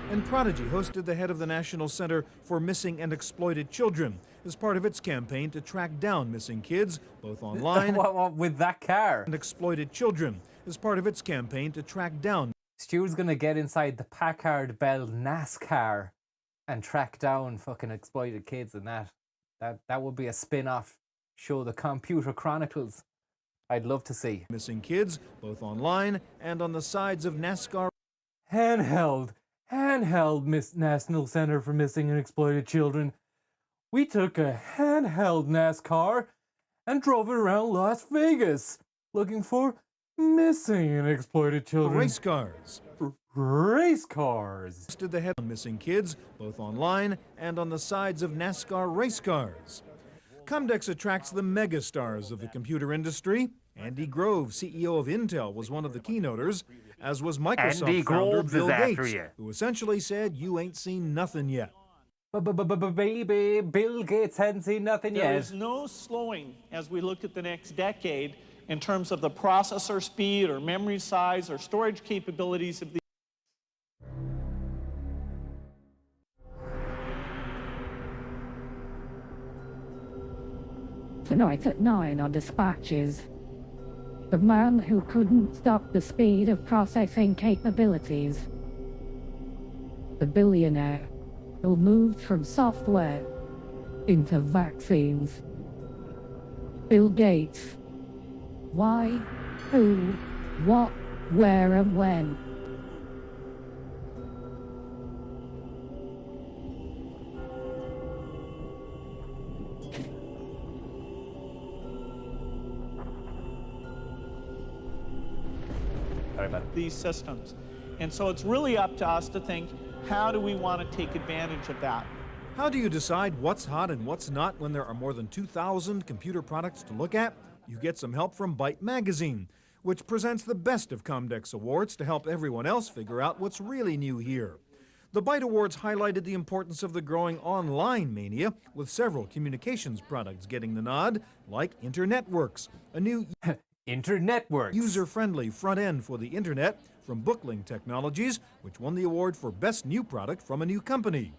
And Prodigy hosted the head of the National Center for Missing and Exploited Children as part of its campaign to track down missing kids, both online what, with that car? And exploited children as part of its campaign to track down. Stu's gonna get inside the Packard Bell NASCAR and track down fucking exploited kids, and that would be a spin-off show, The Computer Chronicles. I'd love to see. Missing kids, both online and on the sides of NASCAR. Handheld National Center for Missing and Exploited Children. We took a handheld NASCAR and drove it around Las Vegas looking for missing and exploited children. Race cars. Race cars. Stood the head on missing kids, both online and on the sides of NASCAR race cars. Comdex attracts the megastars of the computer industry. Andy Grove, CEO of Intel, was one of the keynoters, as was Microsoft founder Bill Gates, who essentially said, "You ain't seen nothing yet." Baby, Bill Gates hadn't seen nothing yet. There is no slowing as we look at the next decade in terms of the processor speed or memory size or storage capabilities of the tonight at 9 on dispatches. The man who couldn't stop the speed of processing capabilities. The billionaire who moved from software into vaccines. Bill Gates. Why, who, what, where, and when. These systems. And so it's really up to us to think, how do we want to take advantage of that? How do you decide what's hot and what's not when there are more than 2,000 computer products to look at? You get some help from Byte Magazine, which presents the best of Comdex awards to help everyone else figure out what's really new here. The Byte Awards highlighted the importance of the growing online mania, with several communications products getting the nod, like Internetworks, a new Internetworks, user-friendly front end for the internet from Bookling Technologies, which won the award for Best New Product from a new company.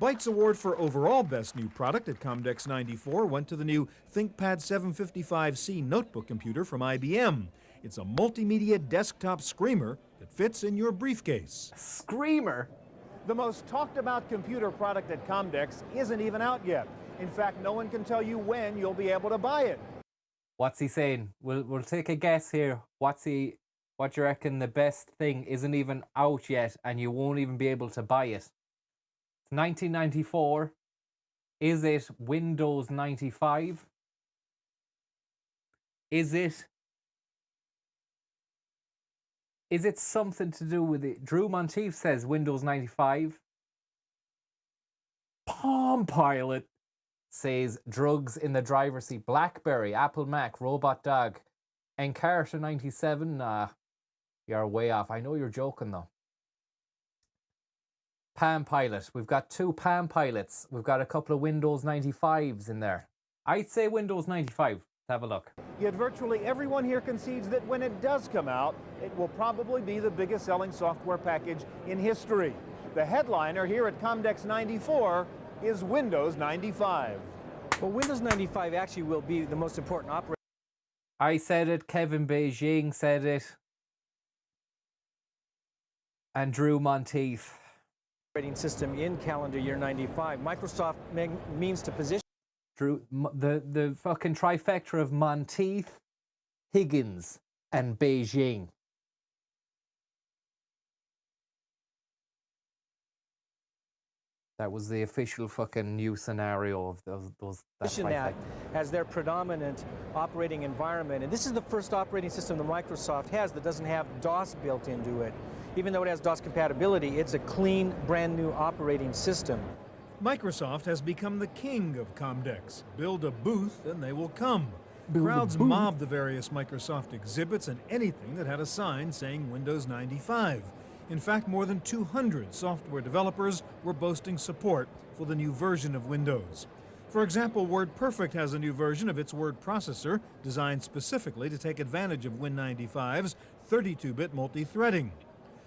Byte's award for overall Best New Product at Comdex 94 went to the new ThinkPad 755C notebook computer from IBM. It's a multimedia desktop screamer that fits in your briefcase. Screamer? The most talked about computer product at Comdex isn't even out yet. In fact, no one can tell you when you'll be able to buy it. What's he saying? We'll take a guess here. What do you reckon the best thing isn't even out yet and you won't even be able to buy it? It's 1994. Is it Windows 95? Is it something to do with it? Drew Monteith says Windows 95. Palm Pilot says drugs in the driver's seat. BlackBerry, Apple Mac, Robot Dog. Encarta 97. Nah, you're way off. I know you're joking though. Palm Pilot. We've got 2 Palm Pilots. We've got a couple of Windows 95s in there. I'd say Windows 95. Let's have a look. Yet virtually everyone here concedes that when it does come out, it will probably be the biggest selling software package in history. The headliner here at Comdex 94 is Windows 95. Well, Windows 95 actually will be the most important operating. I said it, Kevin Beijing said it, and Drew Monteith. Operating system in calendar year 95. Microsoft means to position. Drew, the fucking trifecta of Monteith, Higgins, and Beijing. That was the official fucking new scenario of those that as their predominant operating environment. And this is the first operating system that Microsoft has that doesn't have DOS built into it. Even though it has DOS compatibility, it's a clean, brand new operating system. Microsoft has become the king of Comdex. Build a booth and they will come. Crowds mobbed the various Microsoft exhibits and anything that had a sign saying Windows 95. In fact, more than 200 software developers were boasting support for the new version of Windows. For example, WordPerfect has a new version of its word processor designed specifically to take advantage of Win95's 32-bit multi-threading.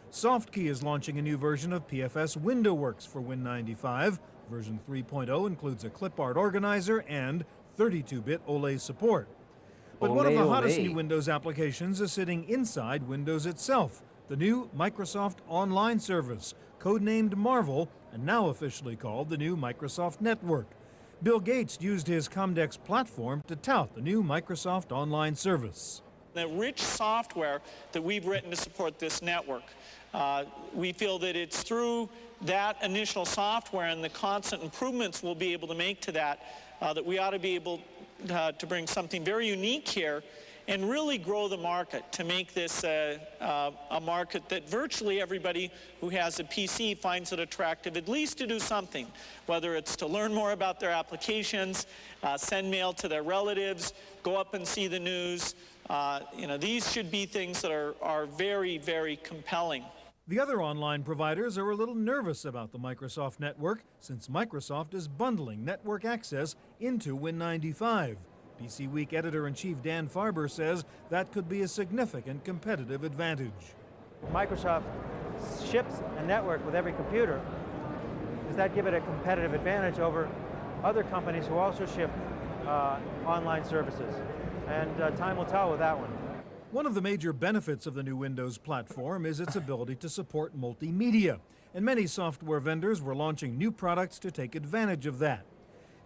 SoftKey is launching a new version of PFS WindowWorks for Win95. Version 3.0 includes a clip art organizer and 32-bit OLE support. But one of the hottest new Windows applications is sitting inside Windows itself. The new Microsoft Online Service, codenamed Marvel, and now officially called the new Microsoft Network. Bill Gates used his Comdex platform to tout the new Microsoft Online Service. The rich software that we've written to support this network, we feel that it's through that initial software and the constant improvements we'll be able to make to that, that we ought to be able to bring something very unique here and really grow the market to make this a market that virtually everybody who has a PC finds it attractive, at least to do something, whether it's to learn more about their applications, send mail to their relatives, go up and see the news. These should be things that are very, very compelling. The other online providers are a little nervous about the Microsoft network since Microsoft is bundling network access into Win95. PC Week editor-in-chief Dan Farber says that could be a significant competitive advantage. Microsoft ships a network with every computer. Does that give it a competitive advantage over other companies who also ship online services. And time will tell with that one. One of the major benefits of the new Windows platform is its ability to support multimedia, and many software vendors were launching new products to take advantage of that.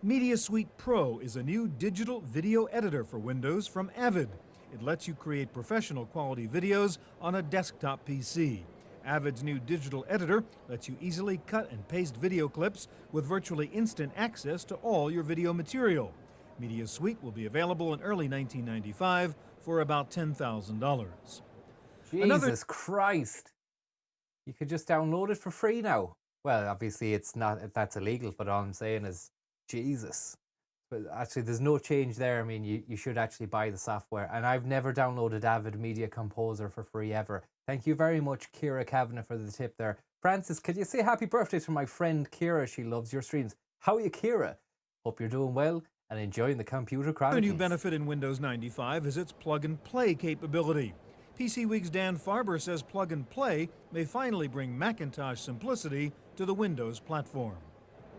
Media Suite Pro is a new digital video editor for Windows from Avid. It lets you create professional quality videos on a desktop PC. Avid's new digital editor lets you easily cut and paste video clips with virtually instant access to all your video material. Media Suite will be available in early 1995 for about $10,000. Jesus Christ. You could just download it for free now. Well, obviously it's not, that's illegal, but all I'm saying is, Jesus. But actually, there's no change there. I mean, you should actually buy the software. And I've never downloaded Avid Media Composer for free ever. Thank you very much, Kira Kavanagh, for the tip there. Francis, could you say happy birthday to my friend Kira? She loves your streams. How are you, Kira? Hope you're doing well and enjoying the Computer Chronicles. A new benefit in Windows 95 is its plug-and-play capability. PC Week's Dan Farber says plug-and-play may finally bring Macintosh simplicity to the Windows platform.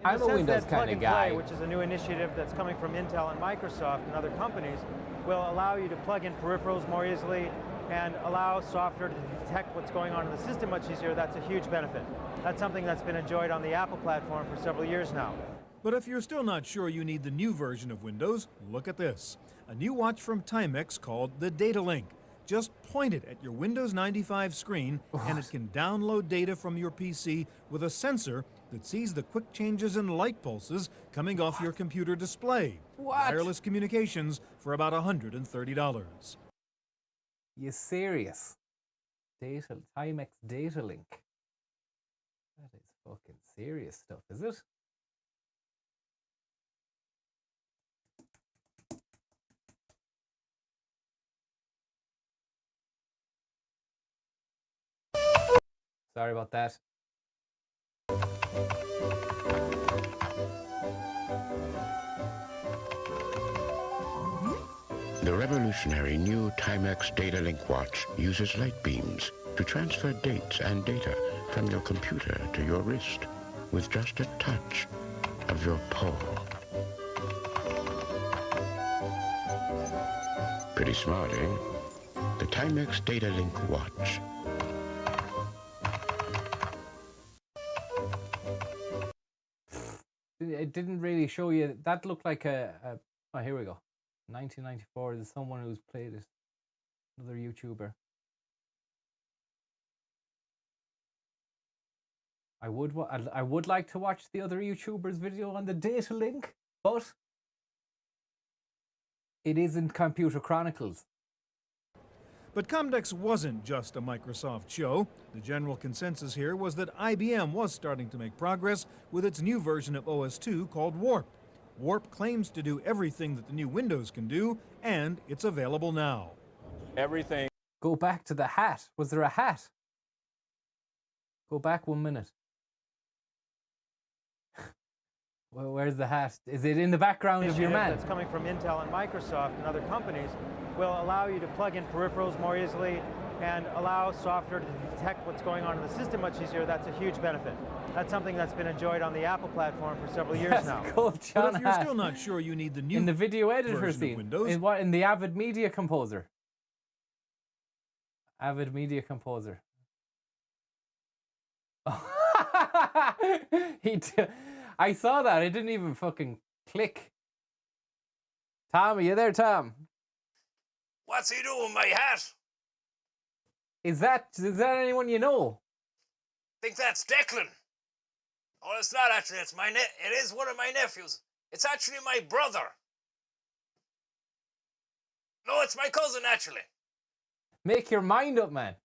I'm a Windows kind of guy. Which is a new initiative that's coming from Intel and Microsoft and other companies, will allow you to plug in peripherals more easily and allow software to detect what's going on in the system much easier. That's a huge benefit. That's something that's been enjoyed on the Apple platform for several years now. But if you're still not sure you need the new version of Windows, look at this. A new watch from Timex called the Data Link. Just point it at your Windows 95 screen and it can download data from your PC with a sensor that sees the quick changes in light pulses coming off your computer display. Wireless communications for about $130. You serious? Timex Data Link. That is fucking serious stuff, is it? Sorry about that. The revolutionary new Timex Data Link watch uses light beams to transfer dates and data from your computer to your wrist with just a touch of your paw. Pretty smart, eh? The Timex Data Link watch. It didn't really show you. That looked like oh, here we go. 1994. There's someone who's played it. Another YouTuber. I would like to watch the other YouTuber's video on the Data Link, but it isn't Computer Chronicles. But Comdex wasn't just a Microsoft show. The general consensus here was that IBM was starting to make progress with its new version of OS/2 called Warp. Warp claims to do everything that the new Windows can do, and it's available now. Everything. Go back to the hat. Was there a hat? Go back 1 minute. Well, where's the hat? Is it in the background of your man? That's coming from Intel and Microsoft and other companies will allow you to plug in peripherals more easily and allow software to detect what's going on in the system much easier. That's a huge benefit. That's something that's been enjoyed on the Apple platform for several years now. Cool, John. But if you're still not sure you need the new in the video editor scene, Windows, in the Avid Media Composer. Avid Media Composer. I saw that. It didn't even fucking click. Tom, are you there, Tom? What's he doing with my hat? Is that anyone you know? Think that's Declan. Oh, it's not actually. It's it is one of my nephews. It's actually my brother. No, it's my cousin, actually. Make your mind up, man.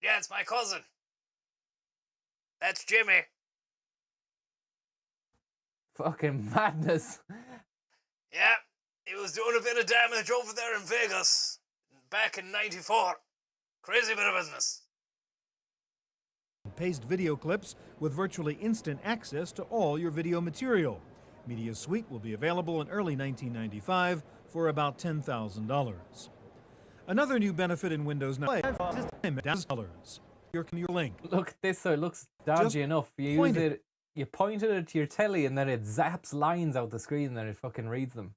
Yeah, it's my cousin. That's Jimmy. Fucking madness. Yeah, he was doing a bit of damage over there in Vegas back in '94. Crazy bit of business. Paste video clips with virtually instant access to all your video material. Media Suite will be available in early 1995 for about $10,000. Another new benefit in Windows 9 is $10. Your link. Look, this looks dodgy enough. You use it You pointed it to your telly and then it zaps lines out the screen and then it fucking reads them.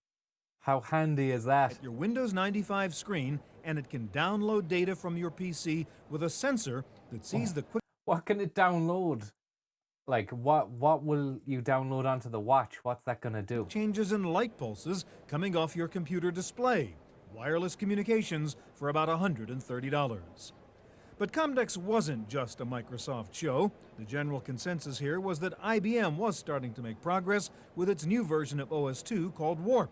How handy is that? At your Windows 95 screen, and it can download data from your PC with a sensor that sees the quick. What can it download? Like, what will you download onto the watch? What's that going to do? Changes in light pulses coming off your computer display. Wireless communications for about $130. But Comdex wasn't just a Microsoft show. The general consensus here was that IBM was starting to make progress with its new version of OS/2 called Warp.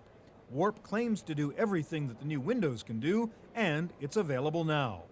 Warp claims to do everything that the new Windows can do, and it's available now.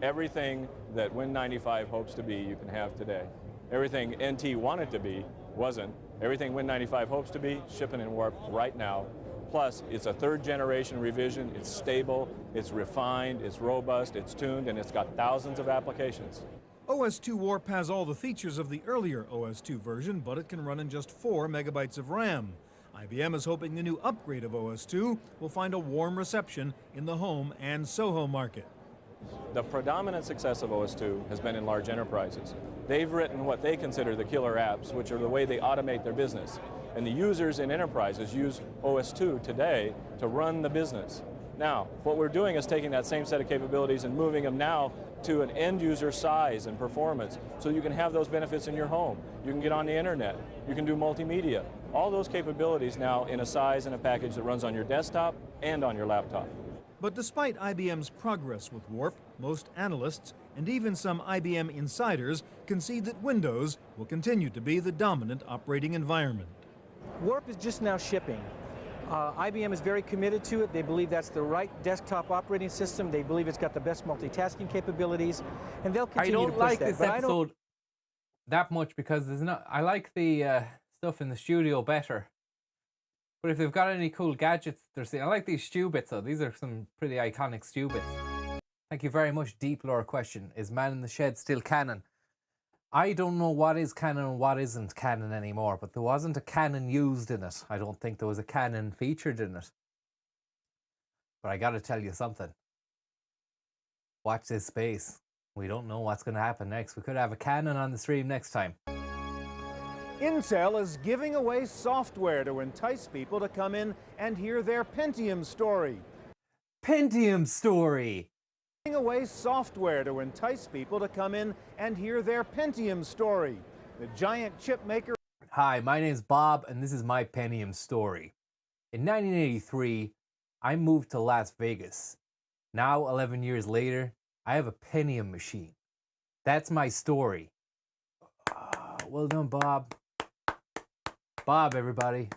Everything that Win95 hopes to be, you can have today. Everything NT wanted to be, wasn't. Everything Win95 hopes to be, shipping in Warp right now. Plus, it's a third generation revision, it's stable, it's refined, it's robust, it's tuned, and it's got thousands of applications. OS/2 Warp has all the features of the earlier OS/2 version, but it can run in just 4 megabytes of RAM. IBM is hoping the new upgrade of OS/2 will find a warm reception in the home and Soho market. The predominant success of OS/2 has been in large enterprises. They've written what they consider the killer apps, which are the way they automate their business. And the users in enterprises use OS/2 today to run the business. Now, what we're doing is taking that same set of capabilities and moving them now to an end user size and performance so you can have those benefits in your home. You can get on the internet. You can do multimedia. All those capabilities now in a size and a package that runs on your desktop and on your laptop. But despite IBM's progress with Warp, most analysts and even some IBM insiders concede that Windows will continue to be the dominant operating environment. Warp is just now shipping. IBM is very committed to it. They believe that's the right desktop operating system. They believe it's got the best multitasking capabilities, and they'll continue to push that. I don't like this episode that much because there's not. I like the stuff in the studio better. But if they've got any cool gadgets, they're saying. I like these stew bits though. These are some pretty iconic stew bits. Thank you very much. Deep lore question: is Man in the Shed still canon? I don't know what is canon and what isn't canon anymore, but there wasn't a canon used in it. I don't think there was a canon featured in it. But I gotta tell you something. Watch this space. We don't know what's going to happen next. We could have a canon on the stream next time. Intel is giving away software to entice people to come in and hear their Pentium story. Pentium story! Giving away software to entice people to come in and hear their Pentium story. The giant chip maker. Hi, my name's Bob, and this is my Pentium story. In 1983, I moved to Las Vegas. Now, 11 years later, I have a Pentium machine. That's my story. Well done, Bob. Bob, everybody.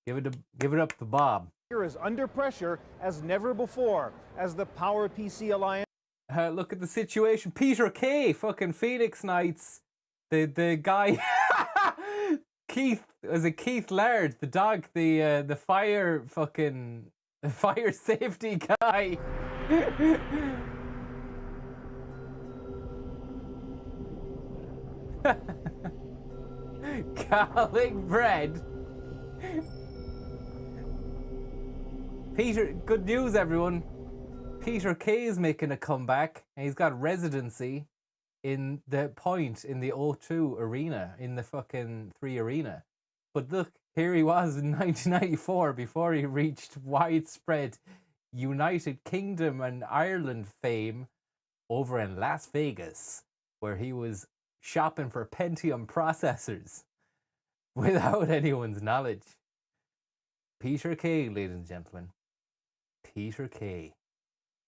Give it up to Bob. Is under pressure as never before as the PowerPC Alliance. Look at the situation. Peter Kay, fucking Phoenix Knights. The guy Keith, was it Keith Laird, the dog, the fire safety guy. Garlic bread. Peter, good news everyone. Peter Kay is making a comeback and he's got residency in the Point in the O2 arena, in the fucking 3 arena. But look, here he was in 1994 before he reached widespread United Kingdom and Ireland fame over in Las Vegas, where he was shopping for Pentium processors without anyone's knowledge. Peter Kay, ladies and gentlemen. Peter Kay.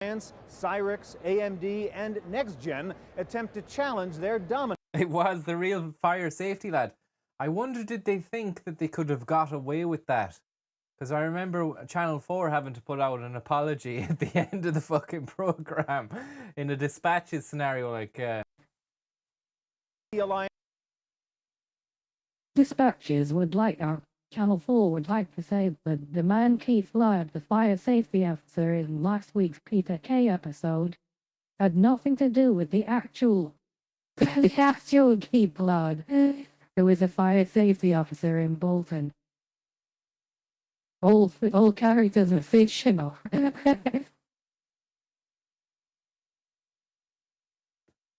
Cyrix, AMD, and NextGen attempt to challenge their dominance. It was the real fire safety lad. I wonder, did they think that they could have got away with that? Because I remember Channel 4 having to put out an apology at the end of the fucking program in a dispatches scenario like... Dispatches would like Channel 4 would like to say that the man Keith Laird, the fire safety officer in last week's Peter Kay episode, had nothing to do with the actual Keith Laird, who is a fire safety officer in Bolton. All characters are fictional.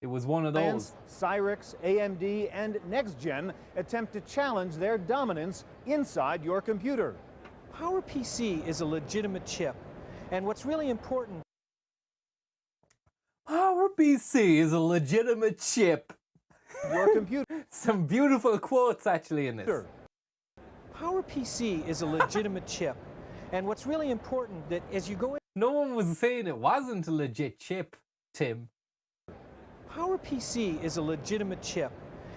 It was one of those. Cyrix, AMD, and NextGen attempt to challenge their dominance inside your computer. PowerPC is a legitimate chip, and what's really important. PowerPC is a legitimate chip. Your computer. Some beautiful quotes actually in this. PowerPC is a legitimate chip, and what's really important that as you go in. No one was saying it wasn't a legit chip, Tim. PowerPC is a legitimate chip.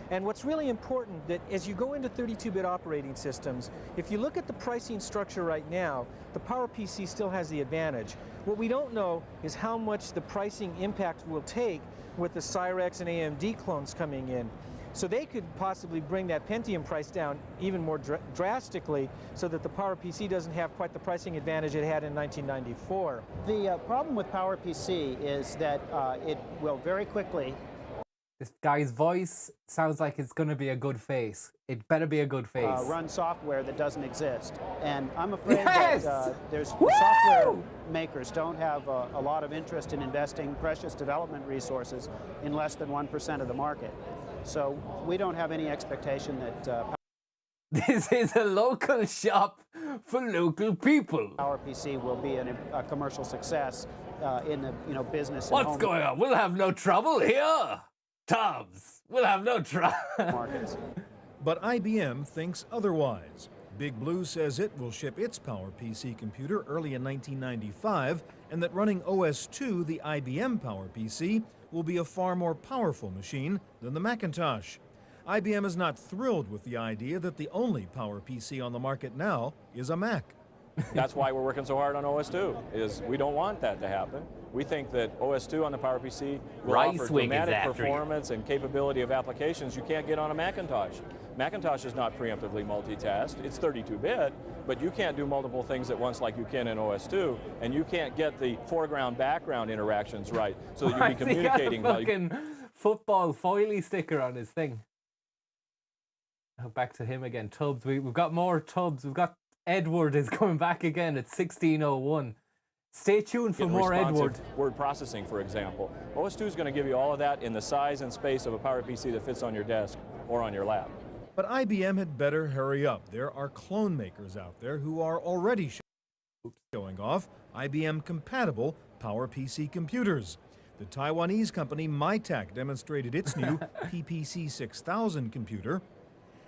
And what's really important that as you go into 32-bit operating systems, if you look at the pricing structure right now, the PowerPC still has the advantage. What we don't know is how much the pricing impact will take with the Cyrix and AMD clones coming in. So they could possibly bring that Pentium price down even more drastically so that the PowerPC doesn't have quite the pricing advantage it had in 1994. The problem with PowerPC is that it will very quickly. This guy's voice sounds like it's going to be a good face. It better be a good face. Run software that doesn't exist. And I'm afraid Yes! that the software makers don't have a lot of interest in investing precious development resources in less than 1% of the market. So we don't have any expectation that this is a local shop for local people. PowerPC will be a commercial success in the business. And What's home going on? We'll have no trouble here. Tubs, we'll have no trouble. markets. But IBM thinks otherwise. Big Blue says it will ship its PowerPC computer early in 1995, and that running OS/2, the IBM PowerPC, will be a far more powerful machine than the Macintosh. IBM is not thrilled with the idea that the only PowerPC on the market now is a Mac. That's why we're working so hard on OS2, is we don't want that to happen. We think that OS2 on the PowerPC will offer dramatic performance and capability of applications you can't get on a Macintosh. Macintosh is not preemptively multitasked. It's 32-bit, but you can't do multiple things at once like you can in OS2, and you can't get the foreground-background interactions right so that you can be communicating well. He got a fucking football foily sticker on his thing. Oh, back to him again. Tubbs. We've got more Tubbs. We've got Edward is coming back again at 1601. Stay tuned for more Edward. Word processing, for example. OS2 is going to give you all of that in the size and space of a PowerPC that fits on your desk or on your lap. But IBM had better hurry up. There are clone makers out there who are already showing off IBM-compatible PowerPC computers. The Taiwanese company Mytek demonstrated its new PPC 6000 computer.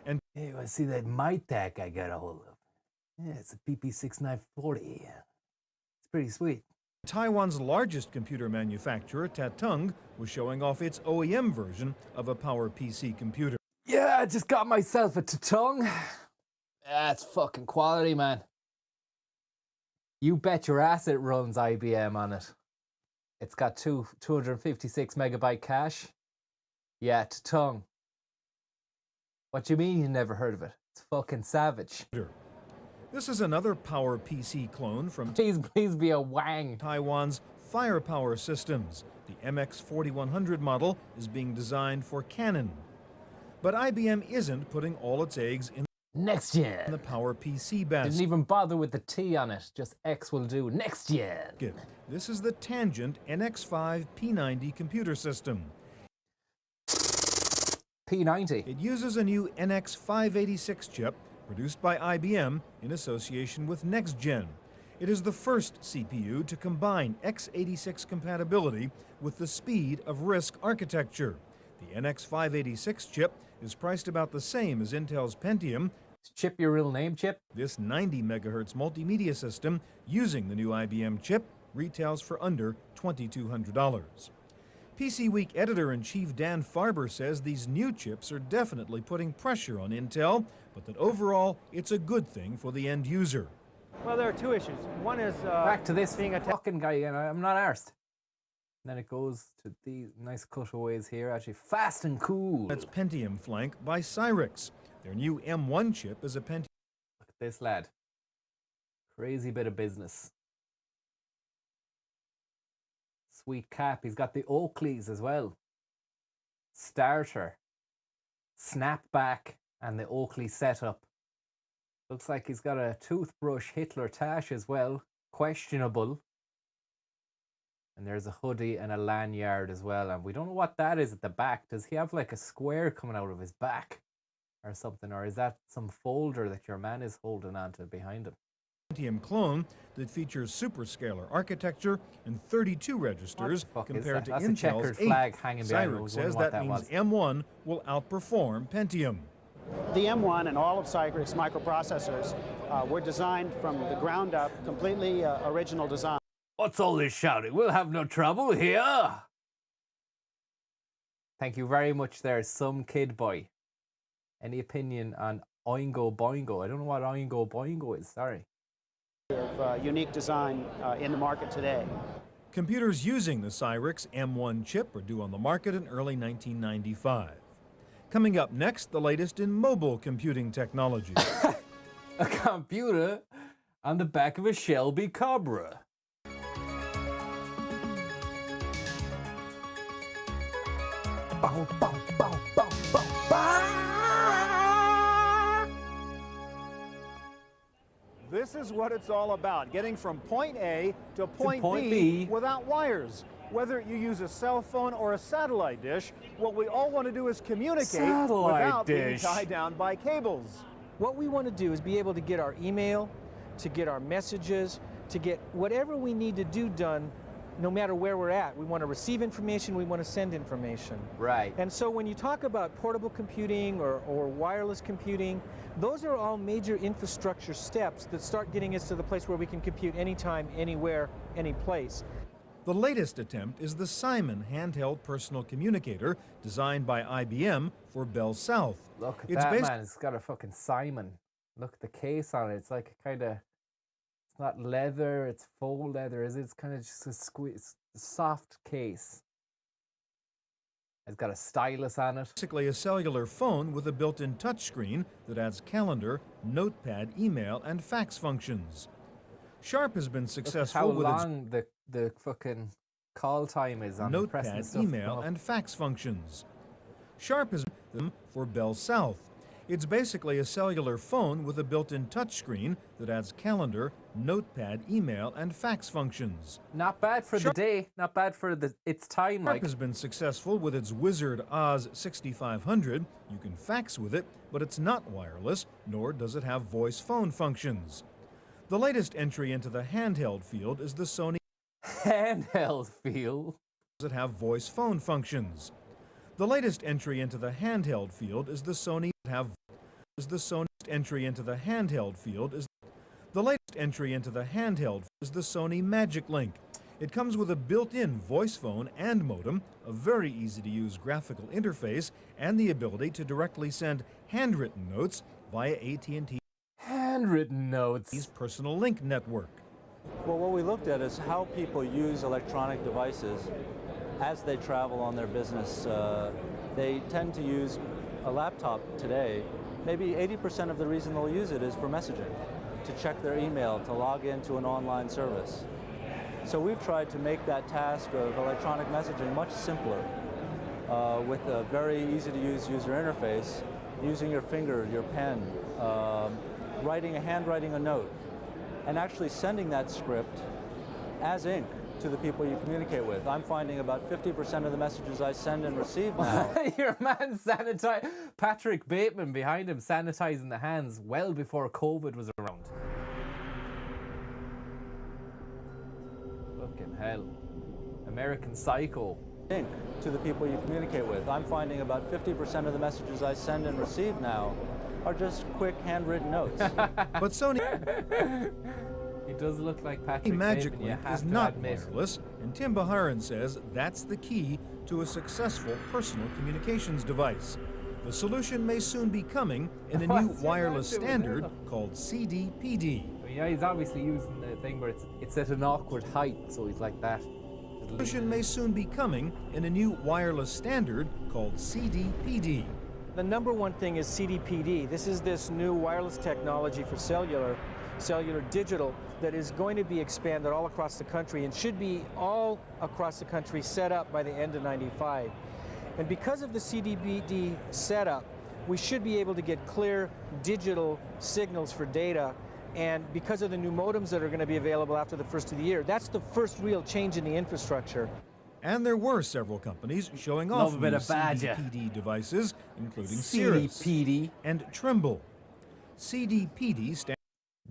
And hey, you want to see that Mytek I got a hold of? Yeah, it's a PP6940. It's pretty sweet. Taiwan's largest computer manufacturer, Tatung, was showing off its OEM version of a PowerPC computer. Yeah, I just got myself a Tatung. That's fucking quality, man. You bet your ass it runs IBM on it. It's got 256 megabyte cache. Yeah, Tatung. What do you mean you never heard of it? It's fucking savage. This is another PowerPC clone from please be a Wang. Taiwan's Firepower Systems. The MX4100 model is being designed for Canon. But IBM isn't putting all its eggs in NextGen. The PowerPC basket. Didn't even bother with the T on it. Just X will do. NextGen. This is the Tangent NX5 P90 computer system. P90. It uses a new NX586 chip produced by IBM in association with NextGen. It is the first CPU to combine x86 compatibility with the speed of RISC architecture. The NX586 chip is priced about the same as Intel's Pentium. Is Chip your real name, Chip? This 90 megahertz multimedia system using the new IBM chip retails for under $2,200. PC Week editor-in-chief Dan Farber says these new chips are definitely putting pressure on Intel, but that overall it's a good thing for the end user. Well, there are two issues. One is back to this being a fucking guy again. I'm not arsed. Then it goes to these nice cutaways here, actually fast and cool. That's Pentium flank by Cyrix. Their new M1 chip is a Pentium. Look at this lad. Crazy bit of business. Sweet cap. He's got the Oakleys as well. Starter. Snapback and the Oakley setup. Looks like he's got a toothbrush Hitler Tash as well. Questionable. And there's a hoodie and a lanyard as well. And we don't know what that is at the back. Does he have like a square coming out of his back or something? Or is that some folder that your man is holding onto behind him? Pentium clone that features superscalar architecture and 32 registers compared to That's a Intel's checkered 8. flag hanging behind him. I Cyrix was wondering says what that means was. M1 will outperform Pentium. The M1 and all of Cyrix microprocessors were designed from the ground up, completely original design. What's all this shouting? We'll have no trouble here. Thank you very much there, some kid boy. Any opinion on Oingo Boingo? I don't know what Oingo Boingo is, sorry. Of unique design in the market today. Computers using the Cyrix M1 chip are due on the market in early 1995. Coming up next, the latest in mobile computing technology. A computer on the back of a Shelby Cobra. Bow, bow, bow, bow, bow, bow. This is what it's all about, getting from point A to point point B B. without wires. Whether you use a cell phone or a satellite dish, what we all want to do is communicate without being tied down by cables. What we want to do is be able to get our email, to get our messages, to get whatever we need to do done no matter where we're at. We want to receive information, we want to send information. Right. And so when you talk about portable computing or wireless computing, those are all major infrastructure steps that start getting us to the place where we can compute anytime, anywhere, any place. The latest attempt is the Simon handheld personal communicator designed by IBM for Bell South. Look at that, man. It's got a fucking Simon. Look at the case on it. It's like kind of, it's not leather, it's faux leather, is it? It's kind of just a soft case. It's got a stylus on it. Basically a cellular phone with a built-in touchscreen that adds calendar, notepad, email, and fax functions. Sharp has been successful with its long the fucking call time is on notepad, email, and fax functions. Sharp has them for Bell South. It's basically a cellular phone with a built-in touchscreen that adds calendar, notepad, email, and fax functions. Not bad for the day. Not bad for its time. Sharp has been successful with its Wizard Oz 6500. You can fax with it, but it's not wireless, nor does it have voice phone functions. The latest entry into the handheld field is the Sony handheld field. Does it have voice phone functions? The latest entry into the handheld field is the Sony entry into the handheld field is the latest entry into the handheld is the Sony Magic Link. It comes with a built-in voice phone and modem, a very easy-to-use graphical interface, and the ability to directly send handwritten notes via AT&T handwritten notes personal link network. Well, what we looked at is how people use electronic devices as they travel on their business. They tend to use a laptop today. Maybe 80% of the reason they'll use it is for messaging, to check their email, to log into an online service. So we've tried to make that task of electronic messaging much simpler with a very easy-to-use user interface, using your finger, your pen, handwriting a note, and actually sending that script as ink to the people you communicate with. I'm finding about 50% of the messages I send and receive now. Your man Patrick Bateman behind him sanitizing the hands well before COVID was around. Fucking hell. American Psycho. Ink to the people you communicate with. I'm finding about 50% of the messages I send and receive now are just quick handwritten notes. But Sony he does look like Patrick Magic Bateman, Link is not wireless, and Tim Baharan says that's the key to a successful personal communications device. The solution may soon be coming in a new wireless standard called CDPD. Yeah, he's obviously using the thing where it's at an awkward height, so he's like that. The solution may soon be coming in a new wireless standard called CDPD. The number one thing is CDPD. This is this new wireless technology for cellular digital, that is going to be expanded all across the country and should be all across the country set up by the end of '95. And because of the CDPD setup, we should be able to get clear digital signals for data And because of the new modems that are going to be available after the first of the year, that's the first real change in the infrastructure. And there were several companies showing Love off a bit new of Badger. CDPD devices, including Cirrus CDPD. and Trimble. CDPD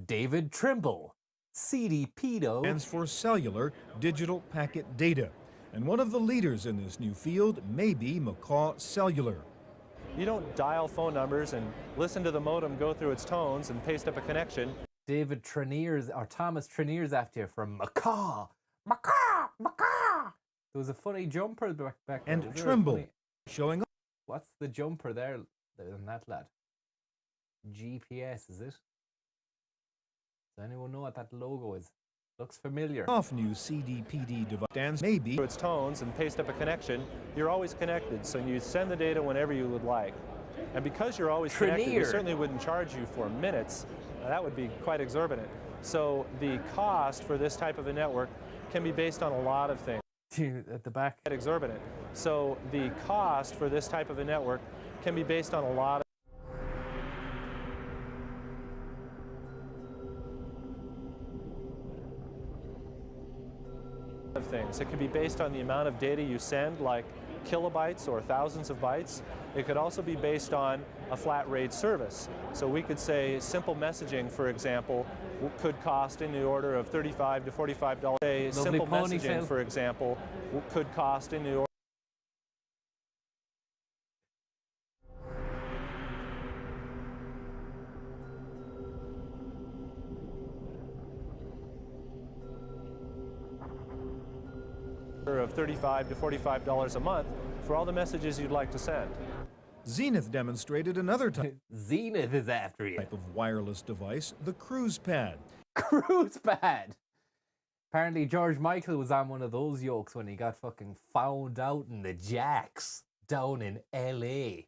David Trimble. CDPD stands for Cellular Digital Packet Data. And one of the leaders in this new field may be Macaw Cellular. You don't dial phone numbers and listen to the modem go through its tones and paste up a connection. David Treniers, or Thomas Treniers after you from Macaw. Macaw! Macaw! There was a funny jumper back there. And Was there a Trimble funny- showing off. What's the jumper there than that, lad? GPS, is it? Does anyone know what that logo is? Looks familiar. Off new CDPD device stands maybe Through its tones and paste up a connection, you're always connected, so you send the data whenever you would like. And because you're always connected, we Trenier. certainly wouldn't charge you for minutes. That would be quite exorbitant. So the cost for this type of a network can be based on a lot of things. At the back. Exorbitant. So the cost for this type of a network can be based on a lot of things. It could be based on the amount of data you send, like kilobytes or thousands of bytes. It could also be based on a flat rate service. So we could say simple messaging, for example, could cost in the order of $35 to $45. Say simple messaging, ponytail. for example, could cost in the order of $35 to $45 a month for all the messages you'd like to send. Zenith demonstrated another type Zenith is after you. of wireless device, the Cruise Pad. Cruise pad. Apparently George Michael was on one of those yokes when he got fucking found out in the jacks down in LA.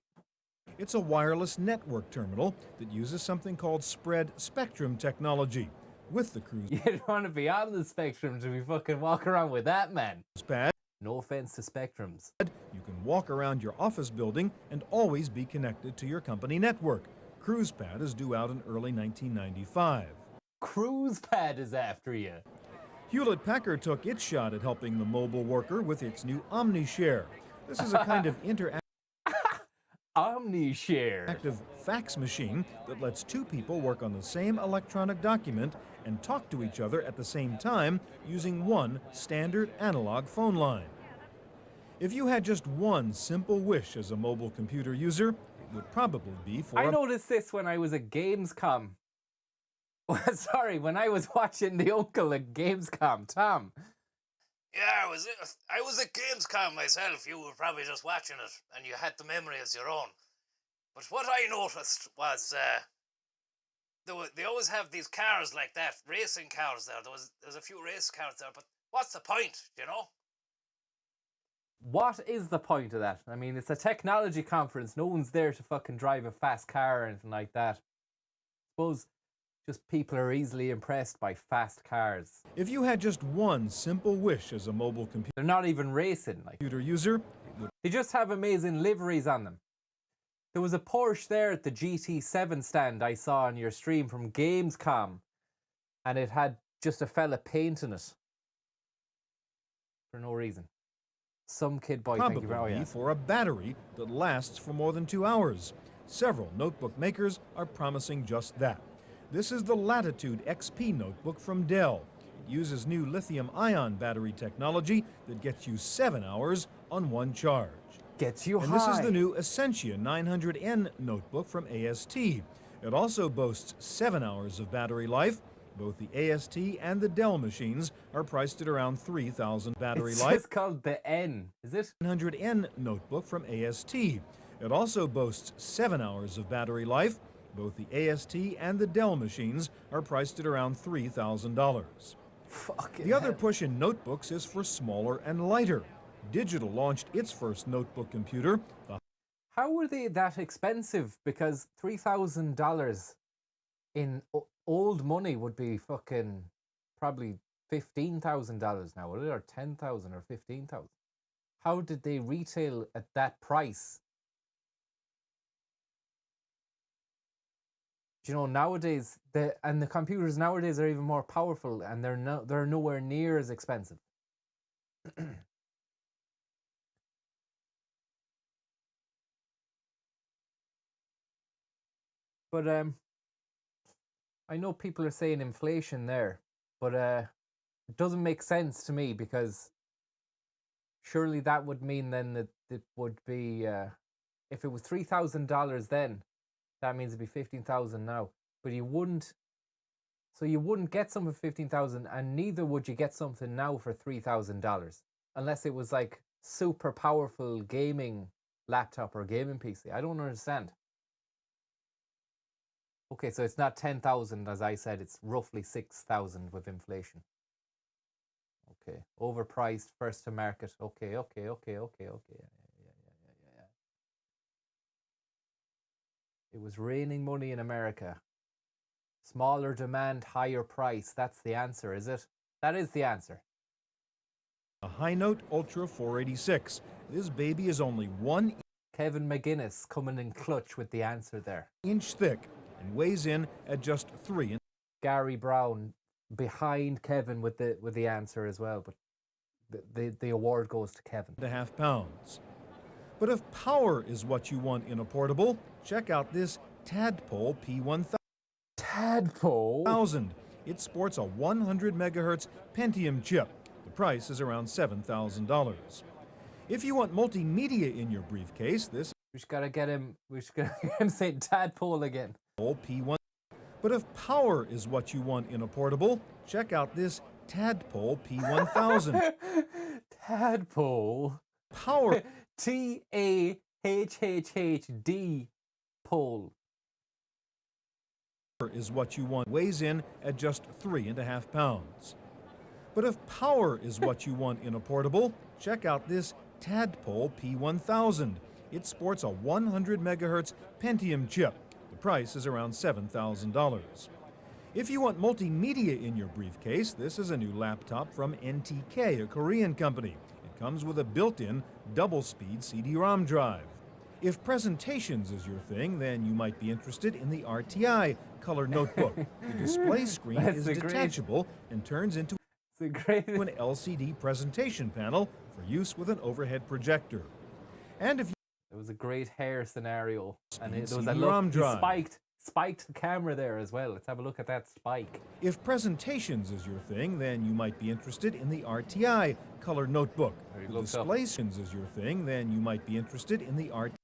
It's a wireless network terminal that uses something called spread spectrum technology. With the Cruise You'd want to be on the spectrum to be fucking walk around with that, man. Pad, No offense to spectrums. you can walk around your office building and always be connected to your company network. Cruise Pad is due out in early 1995. Cruise pad is after you. Hewlett-Packard took its shot at helping the mobile worker with its new OmniShare. This is a kind of interactive OmniShare. fax machine that lets two people work on the same electronic document and talk to each other at the same time using one standard analog phone line. If you had just one simple wish as a mobile computer user, it would probably be for I noticed this when I was at Gamescom. Sorry, when I was watching the uncle at Gamescom, Tom. Yeah, I was at Gamescom myself. You were probably just watching it, and you had the memory as your own. But what I noticed was they always have these cars like that, racing cars there. There's a few race cars there, but what's the point, you know? What is the point of that? I mean, it's a technology conference. No one's there to fucking drive a fast car or anything like that. I suppose just people are easily impressed by fast cars. If you had just one simple wish as a mobile They're not even racing. Like, computer user, it would they just have amazing liveries on them. There was a Porsche there at the GT7 stand I saw on your stream from Gamescom, and it had just a fella painting it for no reason. Some kid boy, thank you probably very be much. for a battery that lasts for more than 2 hours. Several notebook makers are promising just that. This is the Latitude XP notebook from Dell. It uses new lithium-ion battery technology that gets you 7 hours on one charge. Gets you and high. this is the new Essentia 900N notebook from AST. It also boasts 7 hours of battery life. Both the AST and the Dell machines are priced at around 3,000 battery It's life. just called the N, is it? 900N notebook from AST. It also boasts 7 hours of battery life. Both the AST and the Dell machines are priced at around $3,000. The other push in notebooks is for smaller and lighter. Digital launched its first notebook computer. How were they that expensive? Because $3,000 in old money would be fucking probably $15,000 now, would it? Or $10,000 or $15,000. How did they retail at that price? you know, nowadays the computers nowadays are even more powerful, and they're nowhere near as expensive. But I know people are saying inflation there, but it doesn't make sense to me, because surely that would mean then that it would be if it was $3,000 then, that means it'd be 15,000 now. But you wouldn't get something for 15,000, and neither would you get something now for $3,000 unless it was like super powerful gaming laptop or gaming PC. I don't understand. Okay, so it's not 10,000 as I said, it's roughly 6,000 with inflation. Okay, overpriced, first to market. Okay. Yeah. It was raining money in America. Smaller demand, higher price. That's the answer, is it? That is the answer. A High Note Ultra 486. This baby is only 1 Kevin McGuinness coming in clutch with the answer there. inch thick and weighs in at just 3. Gary Brown behind Kevin with the answer as well, but the award goes to Kevin. 1.5 pounds. But if power is what you want in a portable, check out this Tadpole P1000. Tadpole? It sports a 100 megahertz Pentium chip. The price is around $7,000. If you want multimedia in your briefcase, this we should get him saying Tadpole again. P1. But if power is what you want in a portable, check out this Tadpole P1000. Tadpole. Power. TAHHHD pole. Is what you want. Weighs in at just 3.5 pounds. But if power is what you want in a portable, check out this Tadpole P1000. It sports a 100 megahertz Pentium chip. The price is around $7,000. If you want multimedia in your briefcase, this is a new laptop from NTK, a Korean company. It comes with a built-in double-speed CD-ROM drive. If presentations is your thing, then you might be interested in the RTI color notebook. The display screen is detachable and turns into an LCD presentation panel for use with an overhead projector. And if it was a great hair scenario, and there was a CD-ROM drive. Spiked the camera there as well. Let's have a look at that spike. If presentations is your thing, then you might be interested in the RTI color notebook. If display screens is your thing, then you might be interested in the RTI.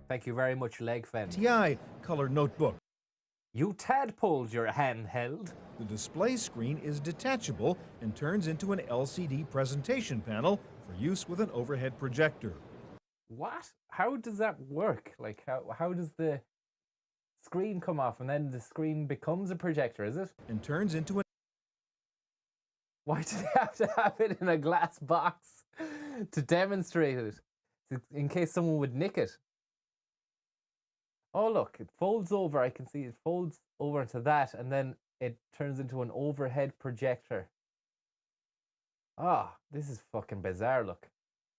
Thank you very much, Legfen. TI color notebook. You tadpoles your handheld. The display screen is detachable and turns into an LCD presentation panel for use with an overhead projector. What? How does that work? Like, how does the screen come off and then the screen becomes a projector, is it? And turns into an... Why do they have to have it in a glass box to demonstrate it? In case someone would nick it. Oh, look, it folds over. I can see it folds over into that, and then it turns into an overhead projector. Ah, this is fucking bizarre, look.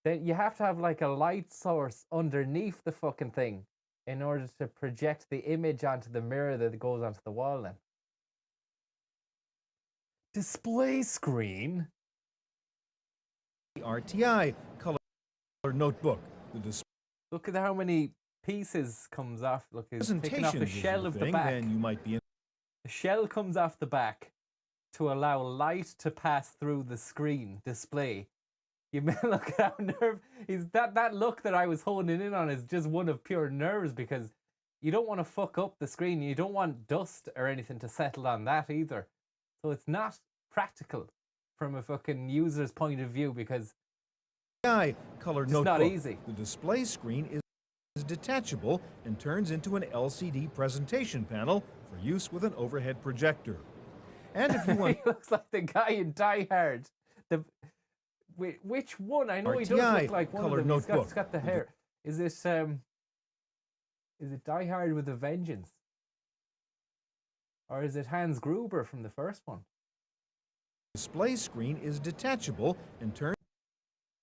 Then you have to have like a light source underneath the fucking thing in order to project the image onto the mirror that goes onto the wall then. Display screen? The RTI color notebook. Look at how many pieces comes off. Look, it's taking off the shell of the back. Then you might be the shell comes off the back to allow light to pass through the screen display. You may look at how that look that I was honing in on is just one of pure nerves, because you don't want to fuck up the screen. You don't want dust or anything to settle on that either. So it's not practical from a fucking user's point of view, because color it's notebook. not easy. The display screen is detachable and turns into an LCD presentation panel for use with an overhead projector. And if you want... He looks like the guy in Die Hard. Which one? I know he does look like one color of them. notebook. He's got the hair. Is it Is it Die Hard with a Vengeance? Or is it Hans Gruber from the first one? Display screen is detachable and turns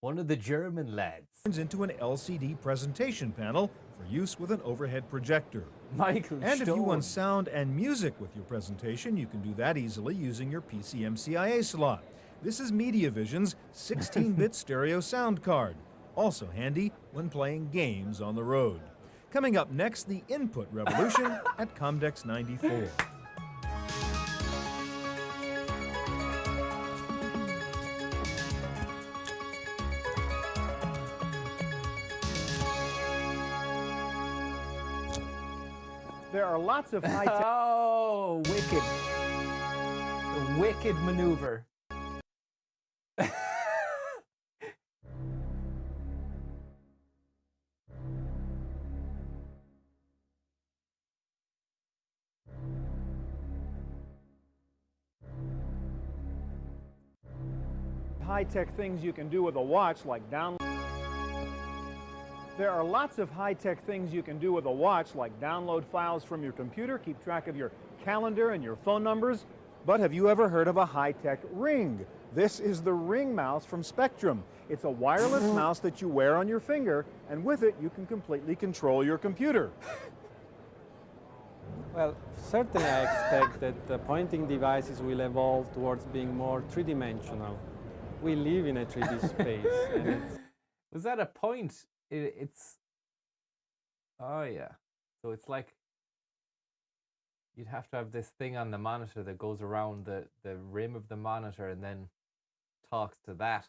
One of the German lads. into an LCD presentation panel for use with an overhead projector. Michael And if you Stone. want sound and music with your presentation, you can do that easily using your PCMCIA slot. This is MediaVision's 16-bit stereo sound card, also handy when playing games on the road. Coming up next, the input revolution at Comdex 94. There are lots of high-tech... Oh, wicked. A wicked maneuver. High-tech things you can do with a watch, like download. There are lots of high-tech things you can do with a watch, like download files from your computer, keep track of your calendar and your phone numbers. But have you ever heard of a high-tech ring? This is the Ring mouse from Spectrum. It's a wireless mouse that you wear on your finger, and with it you can completely control your computer. Well, certainly I expect that the pointing devices will evolve towards being more three-dimensional. We live in a 3D space. And it's... Was that a point? It's... Oh, yeah. So it's like... You'd have to have this thing on the monitor that goes around the rim of the monitor and then talks to that.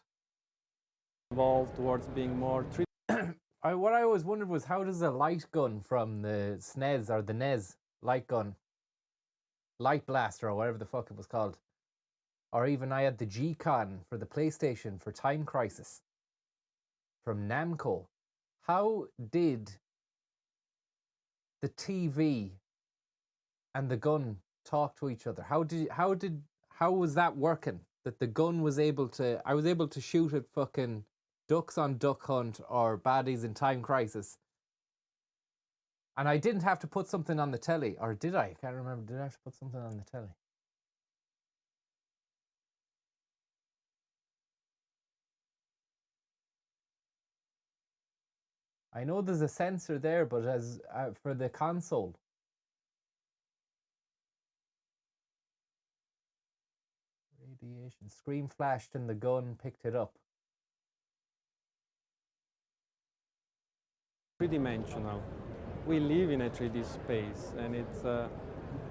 Evolve towards being more three... What I always wondered was, how does a light gun from the SNES or the NES light gun, light blaster or whatever the fuck it was called, or even I had the G-Con for the PlayStation for Time Crisis from Namco. How did the TV and the gun talk to each other? How was that working? That the gun was able to, I was able to shoot at fucking ducks on Duck Hunt or baddies in Time Crisis. And I didn't have to put something on the telly, or did I? I can't remember. Did I have to put something on the telly? I know there's a sensor there, but as for the console. Radiation. Screen flashed and the gun picked it up. Three-dimensional. We live in a 3D space, and it's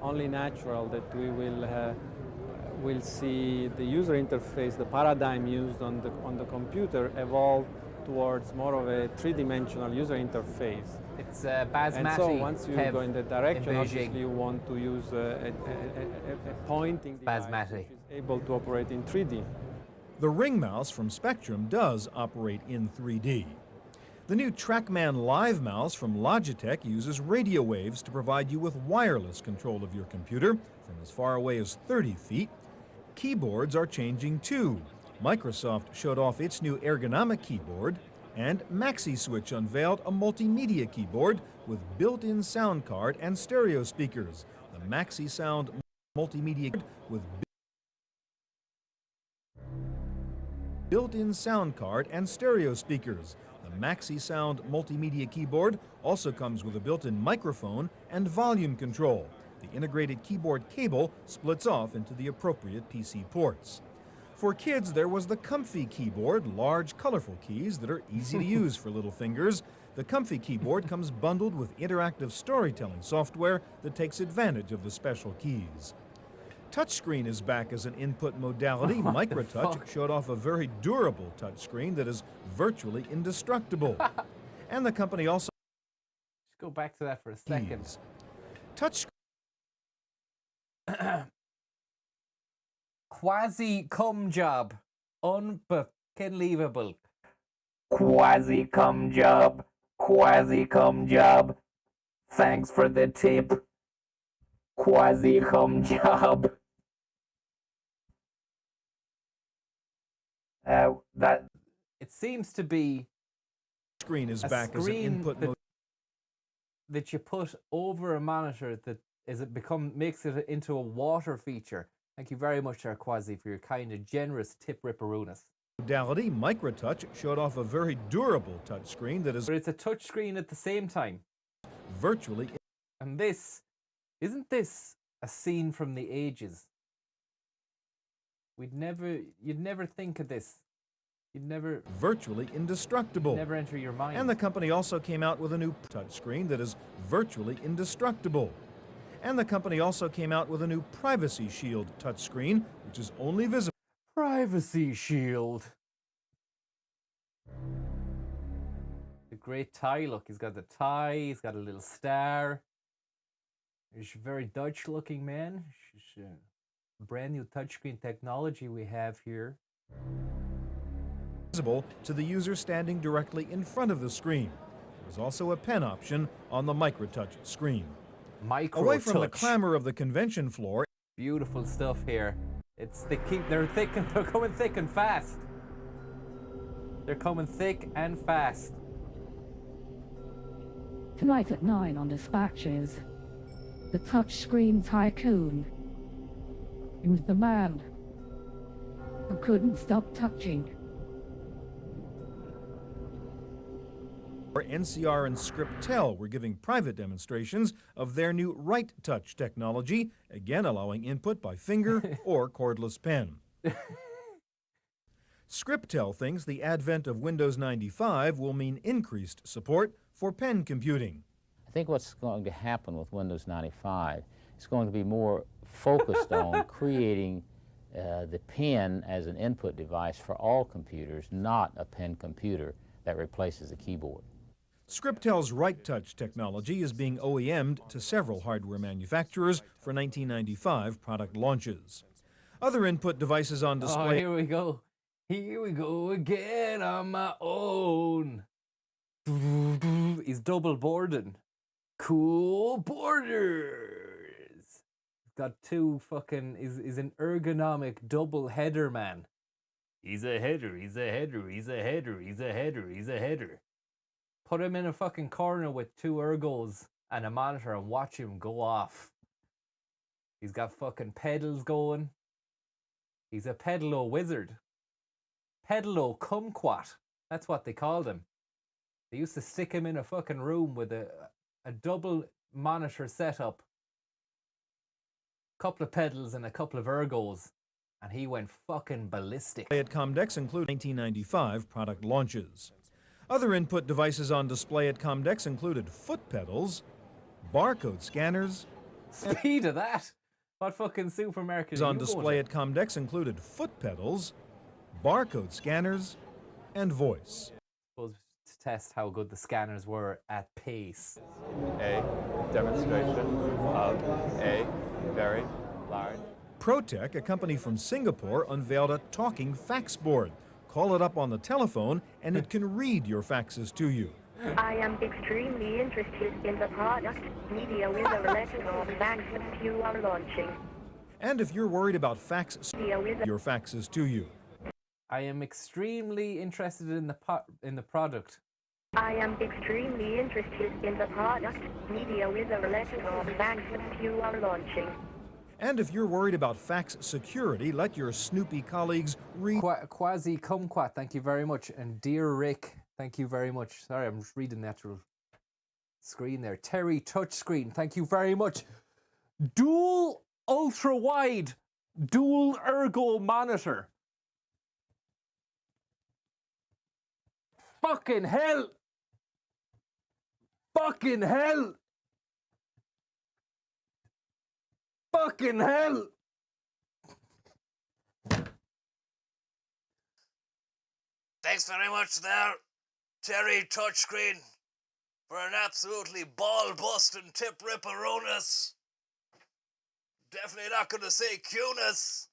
only natural that we will see the user interface, the paradigm used on the computer, evolve towards more of a three-dimensional user interface. It's basmati. And so once you go in that direction, obviously you want to use a pointing device which is able to operate in 3D. The Ring mouse from Spectrum does operate in 3D. The new TrackMan Live mouse from Logitech uses radio waves to provide you with wireless control of your computer from as far away as 30 feet. Keyboards are changing too. Microsoft showed off its new ergonomic keyboard, and MaxiSwitch unveiled a multimedia keyboard with built-in sound card and stereo speakers. The MaxiSound multimedia keyboard with built-in sound card and stereo speakers. The MaxiSound multimedia keyboard also comes with a built-in microphone and volume control. The integrated keyboard cable splits off into the appropriate PC ports. For kids, there was the Comfy keyboard, large, colorful keys that are easy to use for little fingers. The Comfy keyboard comes bundled with interactive storytelling software that takes advantage of the special keys. Touchscreen is back as an input modality. MicroTouch showed off a very durable touchscreen that is virtually indestructible. And the company also... Just go back to that for a second. Touch Quasi cum job. Unbelievable. Quasi cum job. Quasi cum job. Thanks for the tip. Quasi cum job. That it seems to be screen is back as an input that you put over a monitor that makes it into a water feature. Thank you very much, Quasi, for your kind and generous tip, Ripperoonus. Modality, MicroTouch showed off a very durable touchscreen that is... But it's a touchscreen at the same time. Virtually... And isn't this a scene from the ages? You'd never think of this. You'd never... Virtually indestructible. Never enter your mind. And the company also came out with a new touchscreen that is virtually indestructible. And the company also came out with a new Privacy Shield touchscreen, which is only visible... Privacy Shield. The great tie, look. He's got the tie, he's got a little star. He's a very Dutch-looking man. It's a brand new touchscreen technology we have here. Visible to the user standing directly in front of the screen. There's also a pen option on the MicroTouch screen. Away from the clamor of the convention floor. Beautiful stuff here. They're coming thick and fast. They're coming thick and fast. Tonight at 9 on Dispatches, the touchscreen tycoon. He was the man who couldn't stop touching. NCR and Scriptel were giving private demonstrations of their new Right Touch technology, again allowing input by finger or cordless pen. Scriptel thinks the advent of Windows 95 will mean increased support for pen computing. I think what's going to happen with Windows 95 is going to be more focused on creating the pen as an input device for all computers, not a pen computer that replaces a keyboard. Scriptel's Right Touch technology is being OEM'd to several hardware manufacturers for 1995 product launches. Other input devices on display... Oh, here we go. Here we go again on my own. He's double boarding. Cool borders. Got two fucking... Is an ergonomic double header man. He's a header, he's a header, he's a header, he's a header, he's a header. Put him in a fucking corner with two ergos and a monitor and watch him go off. He's got fucking pedals going. He's a pedalo wizard. Pedalo kumquat. That's what they called him. They used to stick him in a fucking room with a double monitor setup, couple of pedals and a couple of ergos, and he went fucking ballistic. At Comdex include 1995 product launches. Other input devices on display at Comdex included foot pedals, barcode scanners. Speed of that! What fucking supermarket are you on display at Comdex included foot pedals, barcode scanners, and voice. To test how good the scanners were at pace. A demonstration of a very large. Protec, a company from Singapore, unveiled a talking fax board. Call it up on the telephone and it can read your faxes to you. I am extremely interested in the product. Media with a relative of fax that you are launching. And if you're worried about your faxes to you. I am extremely interested in the product. I am extremely interested in the product. Media with a relative of fax that you are launching. And if you're worried about fax security, let your snoopy colleagues read... Quasi kumquat, thank you very much. And Dear Rick, thank you very much. Sorry, I'm just reading the actual screen there. Terry Touchscreen, thank you very much. Dual ultra-wide, dual ergo monitor. Fucking hell! Fucking hell! Fucking hell! Thanks very much there, Terry Touchscreen, for an absolutely ball-busting tip ripperoonus. Definitely not going to say cuteness,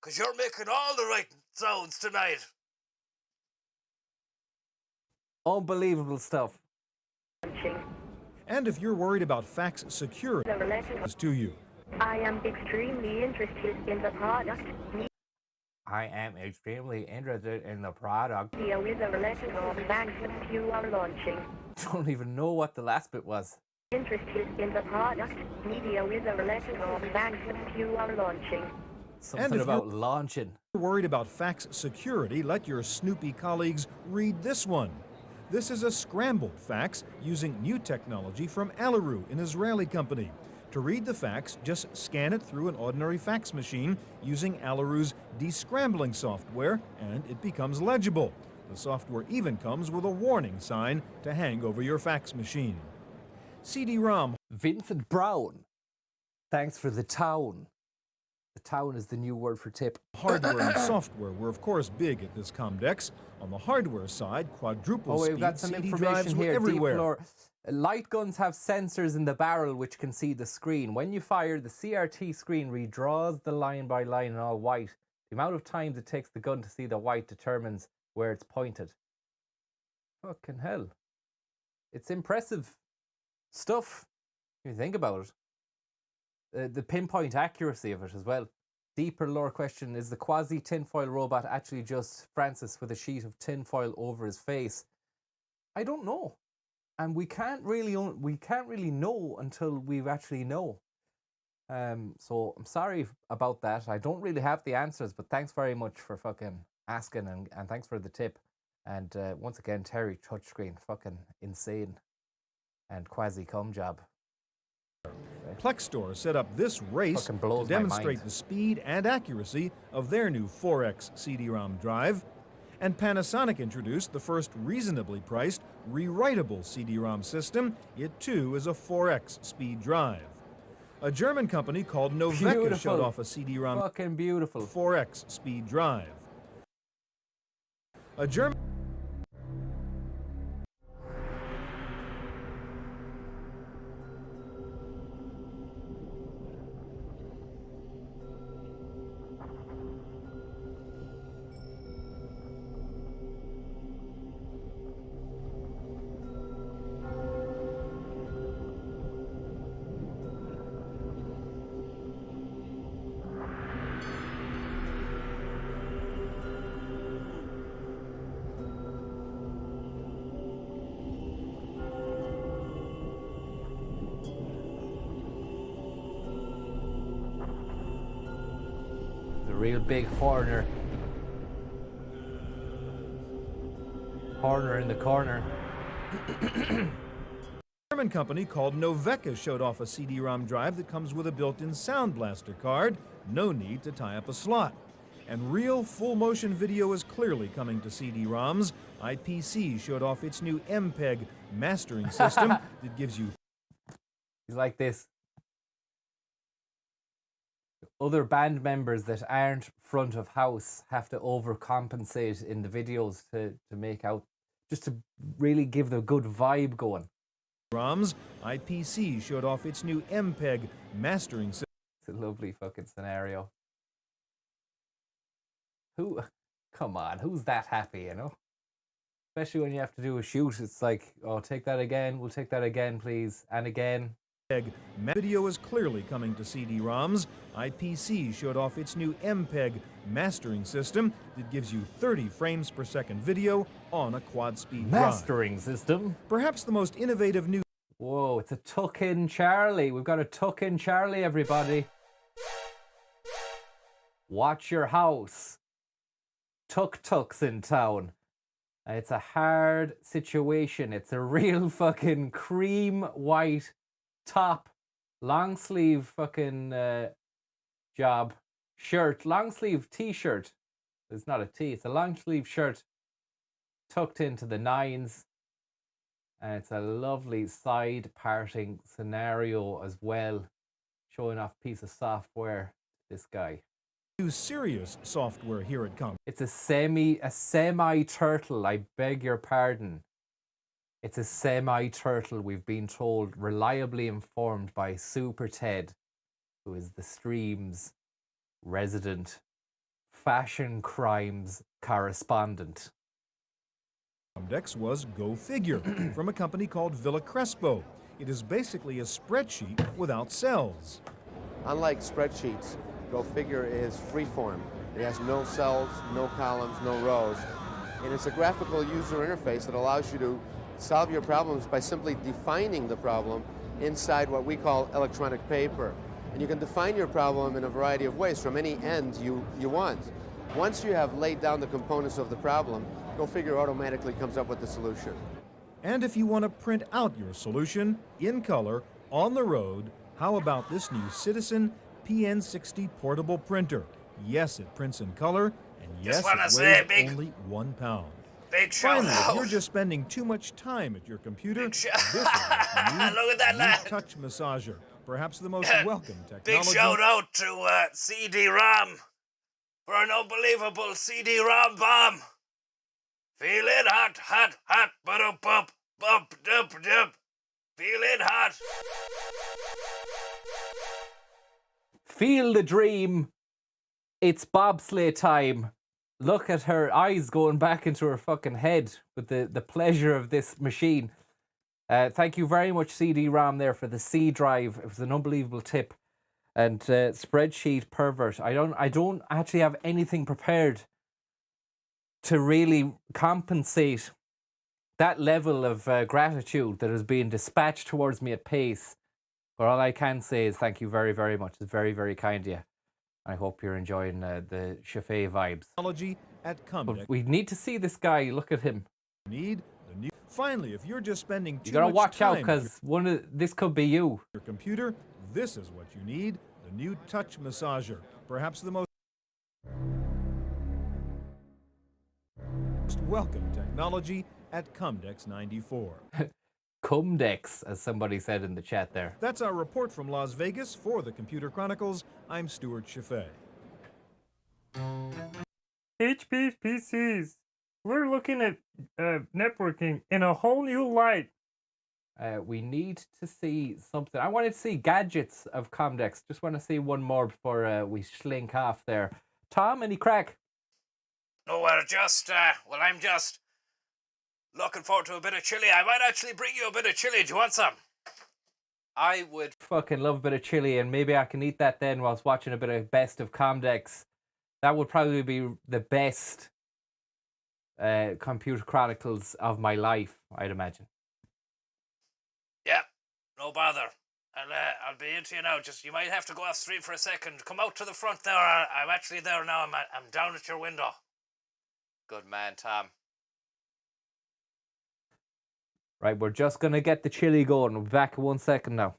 because you're making all the right sounds tonight. Unbelievable stuff. And if you're worried about fax security to you. I am extremely interested in the product. I am extremely interested in the product. Video is a relation of banks that you are launching. Don't even know what the last bit was. Interested in the product. Media is a relation of banks that you are launching. Something about launching. If you're worried about fax security, let your snoopy colleagues read this one. This is a scrambled fax using new technology from Alaru, an Israeli company. To read the fax, just scan it through an ordinary fax machine using Alaru's descrambling software, and it becomes legible. The software even comes with a warning sign to hang over your fax machine. CD-ROM. Vincent Brown. Thanks for the town. The town is the new word for tip. Hardware and software were, of course, big at this Comdex. On the hardware side, quadruple speed we've got some CD information drives were here. everywhere. Light guns have sensors in the barrel which can see the screen. When you fire, the CRT screen redraws the line by line in all white. The amount of time it takes the gun to see the white determines where it's pointed. Fucking hell. It's impressive stuff, if you think about it. The pinpoint accuracy of it as well. Deeper lore question, is the quasi tinfoil robot actually just Francis with a sheet of tinfoil over his face? I don't know. And we can't really know until we actually know. So I'm sorry about that. I don't really have the answers, but thanks very much for fucking asking, and thanks for the tip. And once again, Terry, touchscreen, fucking insane. And quasi cum job. Plextor set up this race to demonstrate the speed and accuracy of their new 4X CD-ROM drive. And Panasonic introduced the first reasonably priced rewritable CD-ROM system. It too is a 4X speed drive. A German company called Noveka showed off a CD-ROM fucking beautiful 4X speed drive. A German real big Horner in the corner. A German company called Noveka showed off a CD-ROM drive that comes with a built-in Sound Blaster card. No need to tie up a slot. And real full-motion video is clearly coming to CD-ROMs. IPC showed off its new MPEG mastering system that gives you... He's like this. Other band members that aren't front of house have to overcompensate in the videos to make out, just to really give the good vibe going. ROMs, IPC showed off its new MPEG mastering system. It's a lovely fucking scenario. Come on, who's that happy, you know? Especially when you have to do a shoot, it's like, oh, take that again, we'll take that again, please, and again. Video is clearly coming to CD-ROMs. IPC showed off its new MPEG mastering system that gives you 30 frames per second video on a quad-speed drive. Mastering system? Perhaps the most innovative new... Whoa, it's a tuck-in Charlie. We've got a tuck-in Charlie, everybody. Watch your house. Tuk-tuks in town. It's a hard situation. It's a real fucking cream white top, long sleeve fucking job, shirt, long sleeve t-shirt. It's not a tee, it's a long sleeve shirt tucked into the nines. And it's a lovely side parting scenario as well, showing off a piece of software to this guy. New serious software here at Com. It's a semi-turtle, I beg your pardon. It's a semi-turtle, we've been told, reliably informed by Super Ted, who is the stream's resident fashion crimes correspondent. Comdex was Go Figure from a company called Villa Crespo. It is basically a spreadsheet without cells. Unlike spreadsheets, go figure, is freeform. It has no cells, no columns, no rows. And it's a graphical user interface that allows you to solve your problems by simply defining the problem inside what we call electronic paper. And you can define your problem in a variety of ways from any end you want. Once you have laid down the components of the problem, go figure automatically comes up with the solution. And if you want to print out your solution in color on the road, how about this new Citizen PN60 portable printer? Yes, it prints in color, and yes, Just wanna it say, weighs only 1 pound. Big shout Finally, if out. you're just spending too much time at your computer, this is what you need. Look at that New lad. touch massager, perhaps the most welcome technology. Big shout out to CD-ROM for an unbelievable CD-ROM bomb. Feeling hot, hot, hot, ba-dum, bump, bump, dump, dump. Feeling hot. Feel the dream. It's bobsleigh time. Look at her eyes going back into her fucking head with the pleasure of this machine. Thank you very much, CD-ROM, there for the C drive. It was an unbelievable tip. And spreadsheet pervert. I don't actually have anything prepared to really compensate that level of gratitude that is being dispatched towards me at pace. But all I can say is thank you very, very much. It's very, very kind of you. I hope you're enjoying the Chaffee vibes. Technology at Comdex. But we need to see this guy. Look at him. Need the new. Finally, if you're just spending too You gotta much watch out, time because this could be you. your computer, this is what you need: the new touch massager, perhaps the most welcome technology at Comdex 94. Cumdex, as somebody said in the chat there. That's our report from Las Vegas for the Computer Chronicles. I'm Stuart Chaffee. HP PCs. We're looking at networking in a whole new light. We need to see something. I wanted to see gadgets of Comdex. Just want to see one more before we slink off there. Tom, any crack? No, I'm just looking forward to a bit of chili. I might actually bring you a bit of chili. Do you want some? I would Fucking love a bit of chili, and maybe I can eat that then whilst watching a bit of best of Comdex. That would probably be the best Computer Chronicles of my life, I'd imagine. Yeah, no bother. I'll be into you now. Just you might have to go off stream for a second. Come out to the front there. I'm actually there now. I'm down at your window. Good man, Tom. Right, we're just going to get the chili going. We'll be back in 1 second now.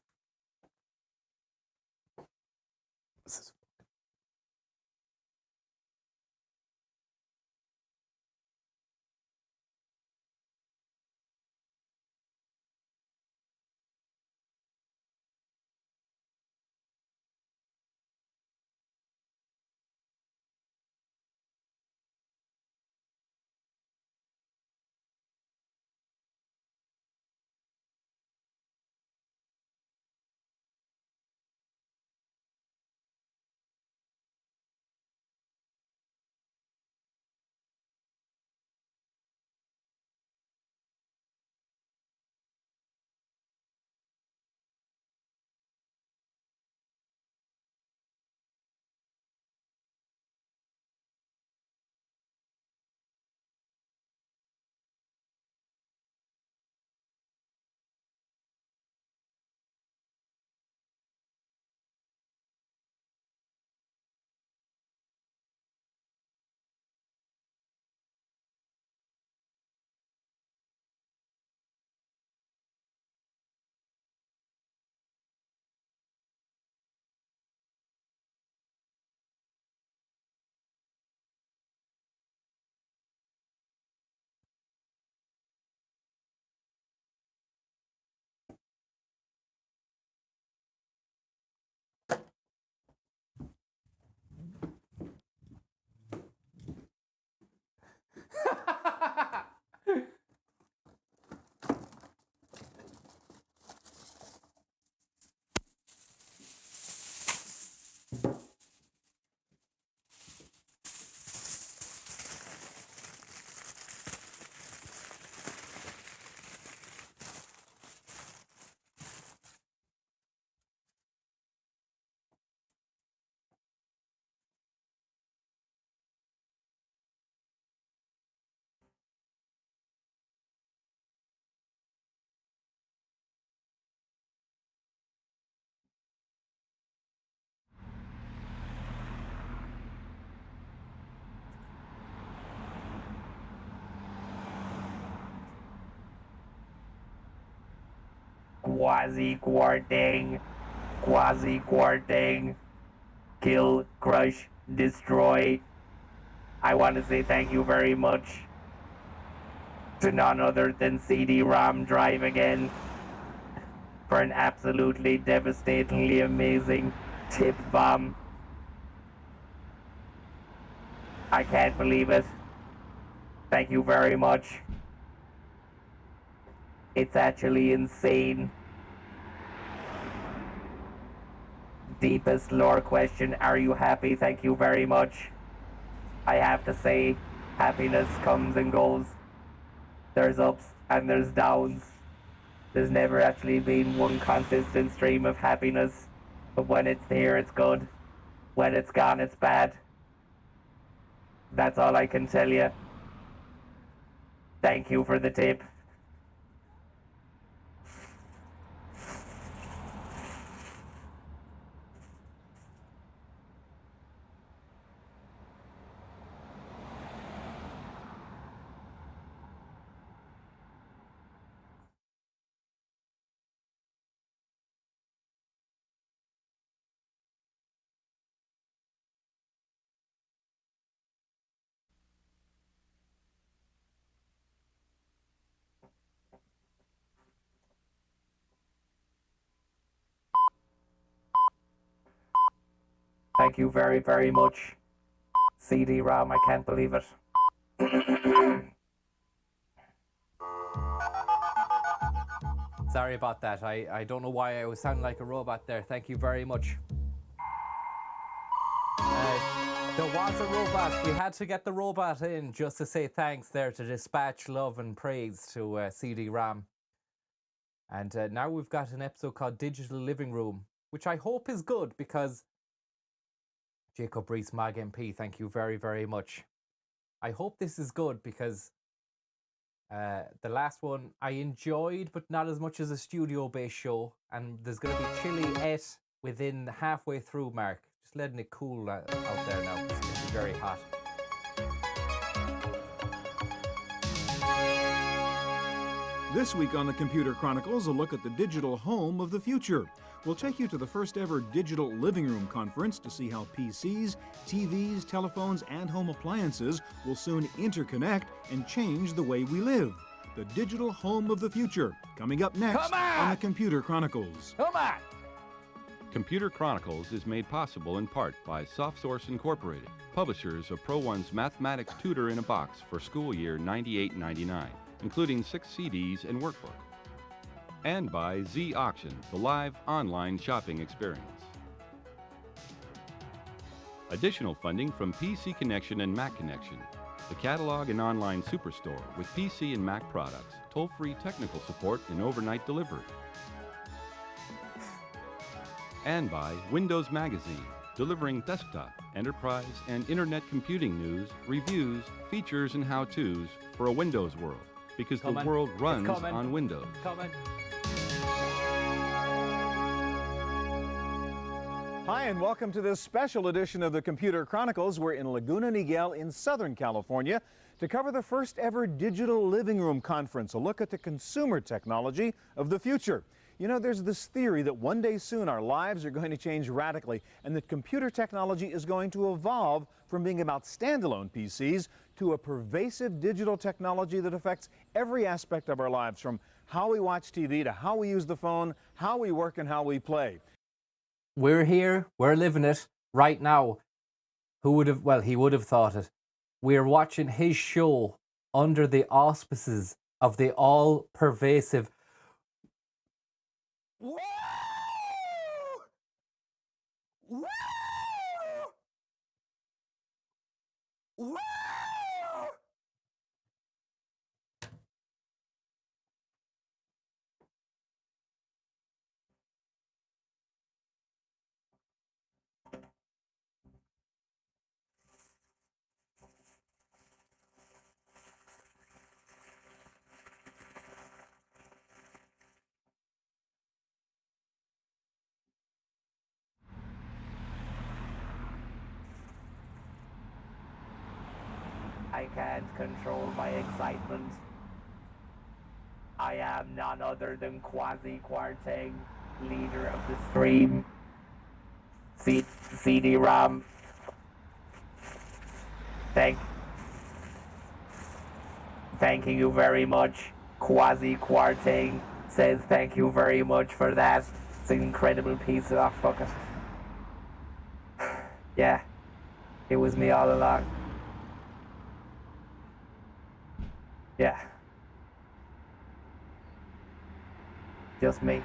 quasi-quarting, quasi-quarting, kill, crush, destroy. I want to say thank you very much to none other than CD-ROM Drive again for an absolutely devastatingly amazing tip bomb. I can't believe it. Thank you very much. It's actually insane. Deepest lore question, are you happy? Thank you very much. I have to say, happiness comes and goes. There's ups and there's downs. There's never actually been one consistent stream of happiness. But when it's here, it's good. When it's gone, it's bad. That's all I can tell you. Thank you for the tip. Thank you very, very much. CD-ROM, I can't believe it. Sorry about that. I don't know why I was sounding like a robot there. Thank you very much. There was a robot. We had to get the robot in just to say thanks there, to dispatch love and praise to CD-ROM. And now we've got an episode called Digital Living Room, which I hope is good because Jacob Rees, MAG MP, thank you very, very much. I hope this is good because the last one I enjoyed, but not as much as a studio-based show. And there's going to be chilly within halfway through, Mark. Just letting it cool out there now. It's going to be very hot. This week on the Computer Chronicles, a look at the digital home of the future. We'll take you to the first ever Digital Living Room Conference to see how PCs, TVs, telephones, and home appliances will soon interconnect and change the way we live. The digital home of the future, coming up next on the Computer Chronicles. Come on! Computer Chronicles is made possible in part by SoftSource Incorporated, publishers of Pro1's Mathematics Tutor in a Box for school year 98-99, including 6 CDs and workbook. And by Z Auction, the live online shopping experience. Additional funding from PC Connection and Mac Connection, the catalog and online superstore with PC and Mac products, toll-free technical support and overnight delivery. And by Windows Magazine, delivering desktop, enterprise, and internet computing news, reviews, features, and how-tos for a Windows world, because the world runs on Windows. Hi, and welcome to this special edition of the Computer Chronicles. We're in Laguna Niguel in Southern California to cover the first ever Digital Living Room Conference, a look at the consumer technology of the future. You know, there's this theory that one day soon our lives are going to change radically and that computer technology is going to evolve from being about standalone PCs to a pervasive digital technology that affects every aspect of our lives, from how we watch TV to how we use the phone, how we work, and how we play. We're here, we're living it right now. Who would have, well, he would have thought it. We're watching his show under the auspices of the all-pervasive. Whoa! Whoa! Whoa! I can't control my excitement. I am none other than Quasi Quarteng, leader of the stream. CD-ROM. Thanking you very much. Quasi Quarteng says thank you very much for that. It's an incredible piece of fuck it. Yeah, it was me all along. Yeah. Just me.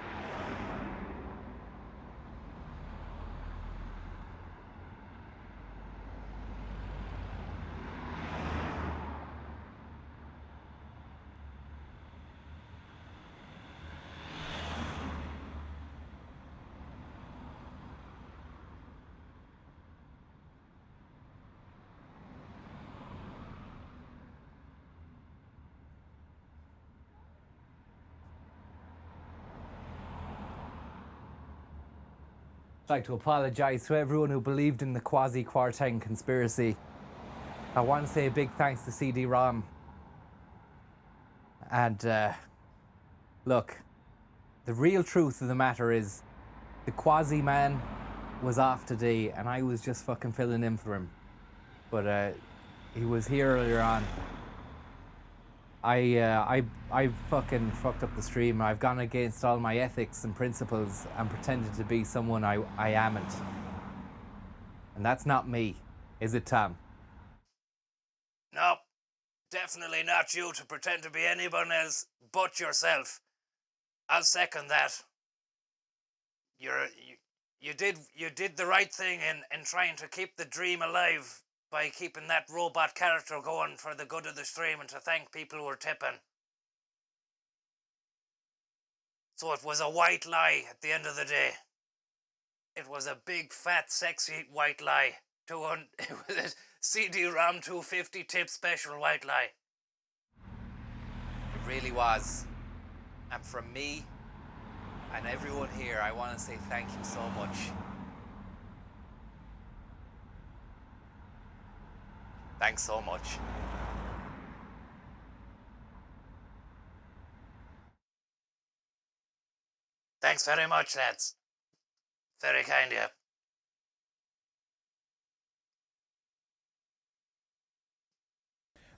I'd like to apologise to everyone who believed in the Quasi Quarteng conspiracy. I want to say a big thanks to CD-ROM. And look, the real truth of the matter is the Quasi man was off today and I was just fucking filling in for him. But he was here earlier on. I fucking fucked up the stream. I've gone against all my ethics and principles and pretended to be someone I amn't. And that's not me, is it, Tom? No, definitely not you to pretend to be anyone else but yourself. I'll second that. You did the right thing in trying to keep the dream alive by keeping that robot character going for the good of the stream and to thank people who were tipping. So it was a white lie at the end of the day. It was a big, fat, sexy white lie. It was a CD-ROM 250 tip special white lie. It really was. And from me and everyone here, I want to say thank you so much. Thanks so much. Thanks very much, lads. Very kind of you.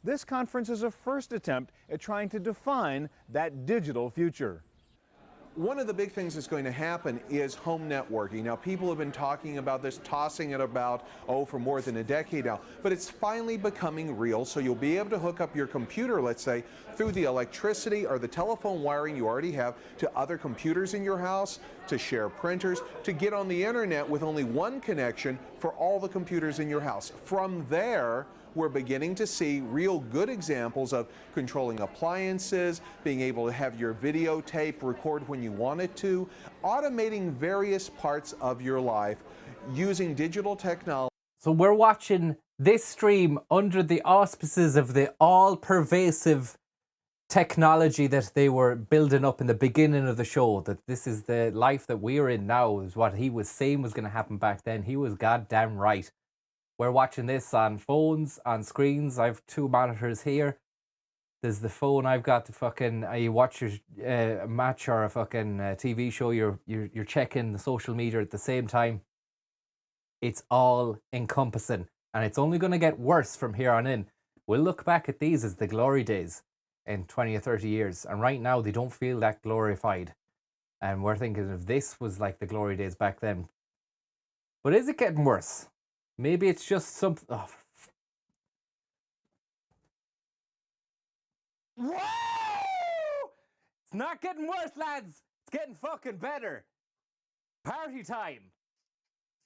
This conference is a first attempt at trying to define that digital future. One of the big things that's going to happen is home networking. Now, people have been talking about this, tossing it about, for more than a decade now, but it's finally becoming real. So you'll be able to hook up your computer, let's say, through the electricity or the telephone wiring you already have to other computers in your house, to share printers, to get on the internet with only one connection for all the computers in your house. From there, we're beginning to see real good examples of controlling appliances, being able to have your videotape record when you want it to, automating various parts of your life using digital technology. So we're watching this stream under the auspices of the all-pervasive technology that they were building up in the beginning of the show, that this is the life that we're in now, is what he was saying was going to happen back then. He was goddamn right. We're watching this on phones, on screens. I have two monitors here. There's the phone. I've got the fucking. You watch your match or a fucking TV show. You're checking the social media at the same time. It's all encompassing, and it's only going to get worse from here on in. We'll look back at these as the glory days in 20 or 30 years, and right now they don't feel that glorified. And we're thinking if this was like the glory days back then. But is it getting worse? Maybe it's just something. Oh. Whoa! It's not getting worse, lads. It's getting fucking better. Party time.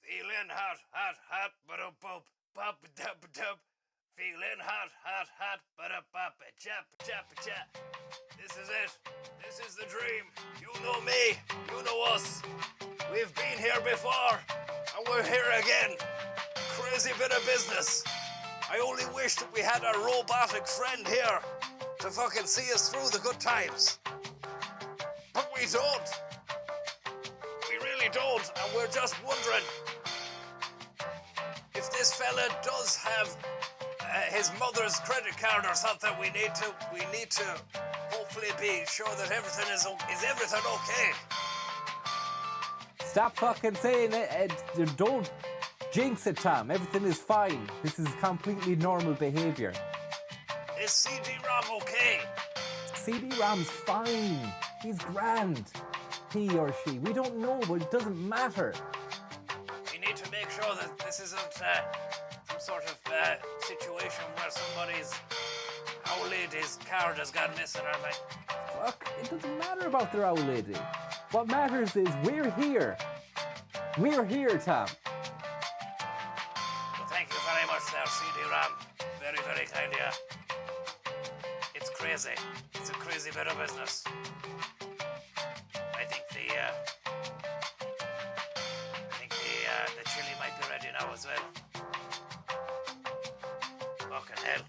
Feeling hot, hot, hot, ba-da-bop, bop-a-dub-a-dub. Feeling hot, hot, hot, ba-da-bop-a-chap-a-chap-a-chap. This is it. This is the dream. You know me. You know us. We've been here before, and we're here again. Crazy bit of business. I only wish that we had a robotic friend here to fucking see us through the good times. But we don't. We really don't, and we're just wondering if this fella does have his mother's credit card or something. We need to hopefully hopefully be sure that everything is everything okay. Stop fucking saying it. Don't jinx it, Tom. Everything is fine. This is completely normal behavior. Is CD-ROM okay? CD-ROM's fine. He's grand. He or she. We don't know, but it doesn't matter. We need to make sure that this isn't some sort of situation where somebody's old lady's card has gone missing or like. Fuck, it doesn't matter about their old lady. What matters is we're here. We're here, Tom. Well, thank you very much there, CD-ROM. Very, very kind of you. It's crazy. It's a crazy bit of business. I think the chili might be ready now as well. Fucking hell.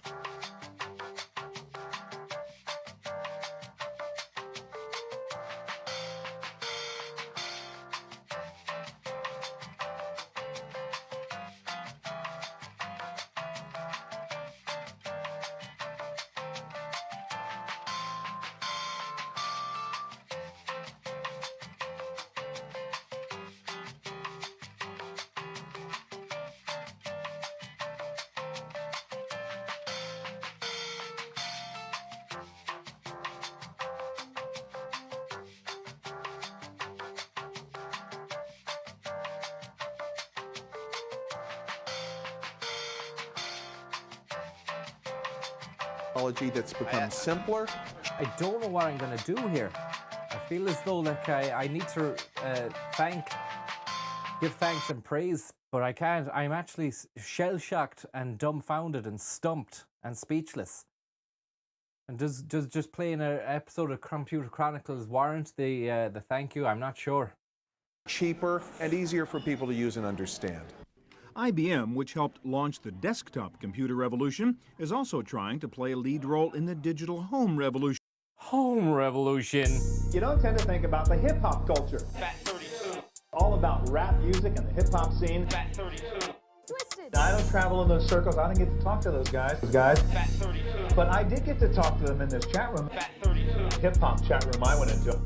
Technology that's become simpler. I don't know what I'm going to do here. I feel as though like I need to give thanks and praise, but I can't. I'm actually shell-shocked and dumbfounded and stumped and speechless. And does just playing an episode of Computer Chronicles warrant the thank you? I'm not sure. Cheaper and easier for people to use and understand. IBM, which helped launch the desktop computer revolution, is also trying to play a lead role in the digital home revolution. Home revolution. You don't tend to think about the hip-hop culture. Fat 32. All about rap music and the hip-hop scene. Fat 32. Now, I don't travel in those circles. I don't get to talk to those guys. Fat 32. But I did get to talk to them in this chat room. Fat 32. Hip-hop chat room I went into.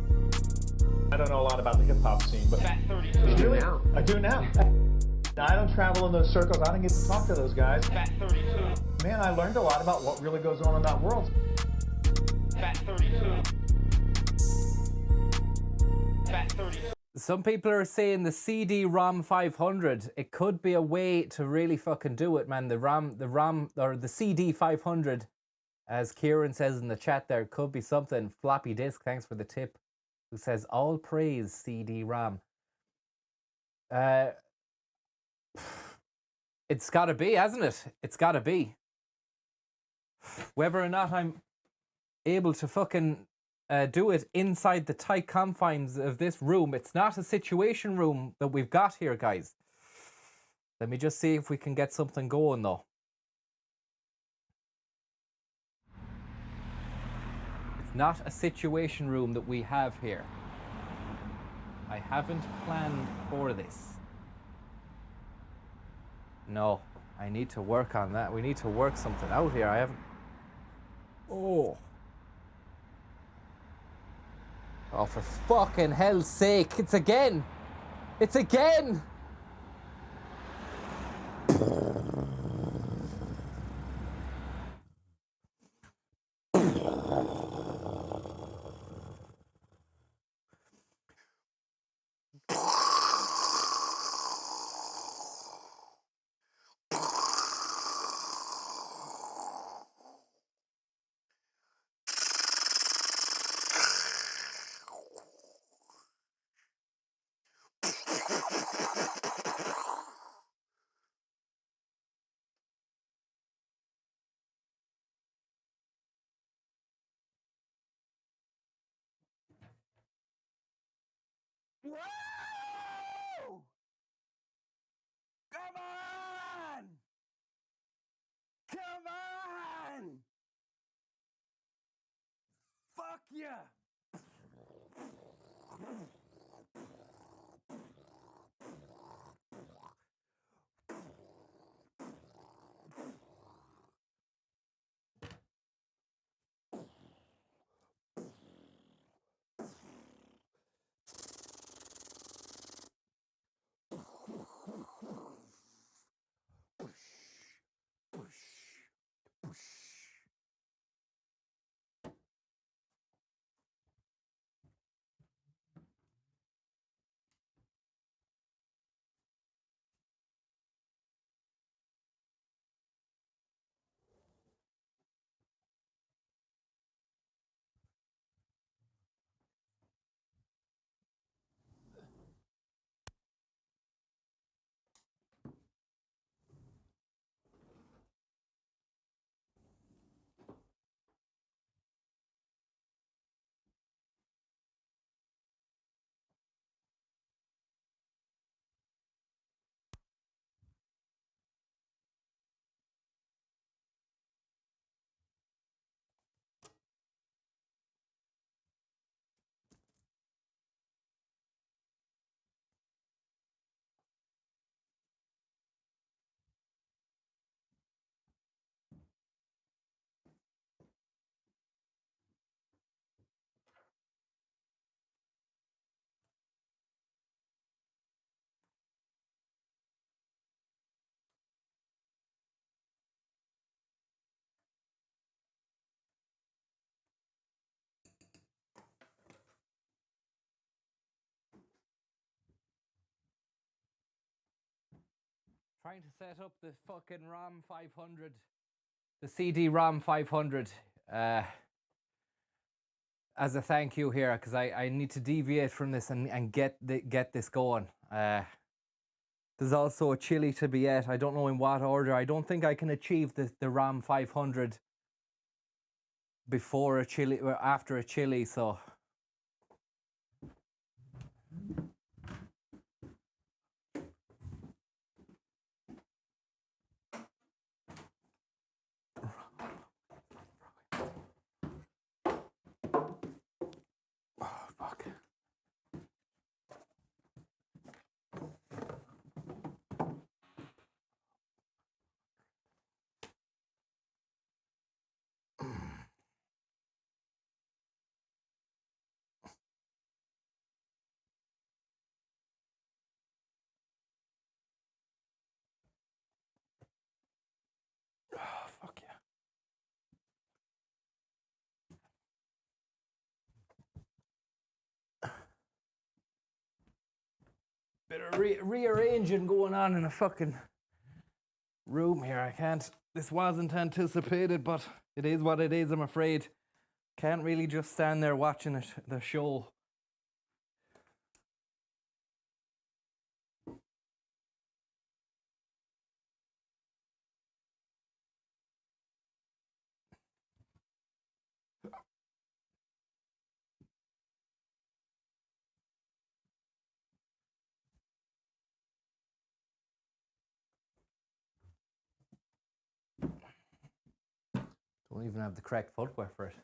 I don't know a lot about the hip-hop scene, but... Fat 32. You do now. I do now. Now, I don't travel in those circles. I don't get to talk to those guys. Fat 32. Man, I learned a lot about what really goes on in that world. Fat 32. Fat 32. Some people are saying the CD-ROM 500. It could be a way to really fucking do it, man. The ROM or the CD 500, as Kieran says in the chat, there could be something. Floppy disk. Thanks for the tip. Who says all praise CD-ROM. It's got to be, hasn't it? It's got to be. Whether or not I'm able to fucking do it inside the tight confines of this room. It's not a situation room that we've got here, guys. Let me just see if we can get something going, though. It's not a situation room that we have here. I haven't planned for this. No, I need to work on that. We need to work something out here. I haven't... Oh. Oh, for fucking hell's sake. It's again. It's again. Whoa! Come on! Come on! Fuck yeah! Trying to set up the fucking RAM 500, the CD-ROM 500, as a thank you here, because I need to deviate from this and get this going. There's also a chili to be at. I don't know in what order. I don't think I can achieve the RAM 500 before a chili or after a chili, so. Oh, fuck. Oh, fuck yeah. Bit of rearranging going on in a fucking room here. I can't. This wasn't anticipated, but it is what it is, I'm afraid. Can't really just stand there watching the show. Don't even have the correct footwear for it.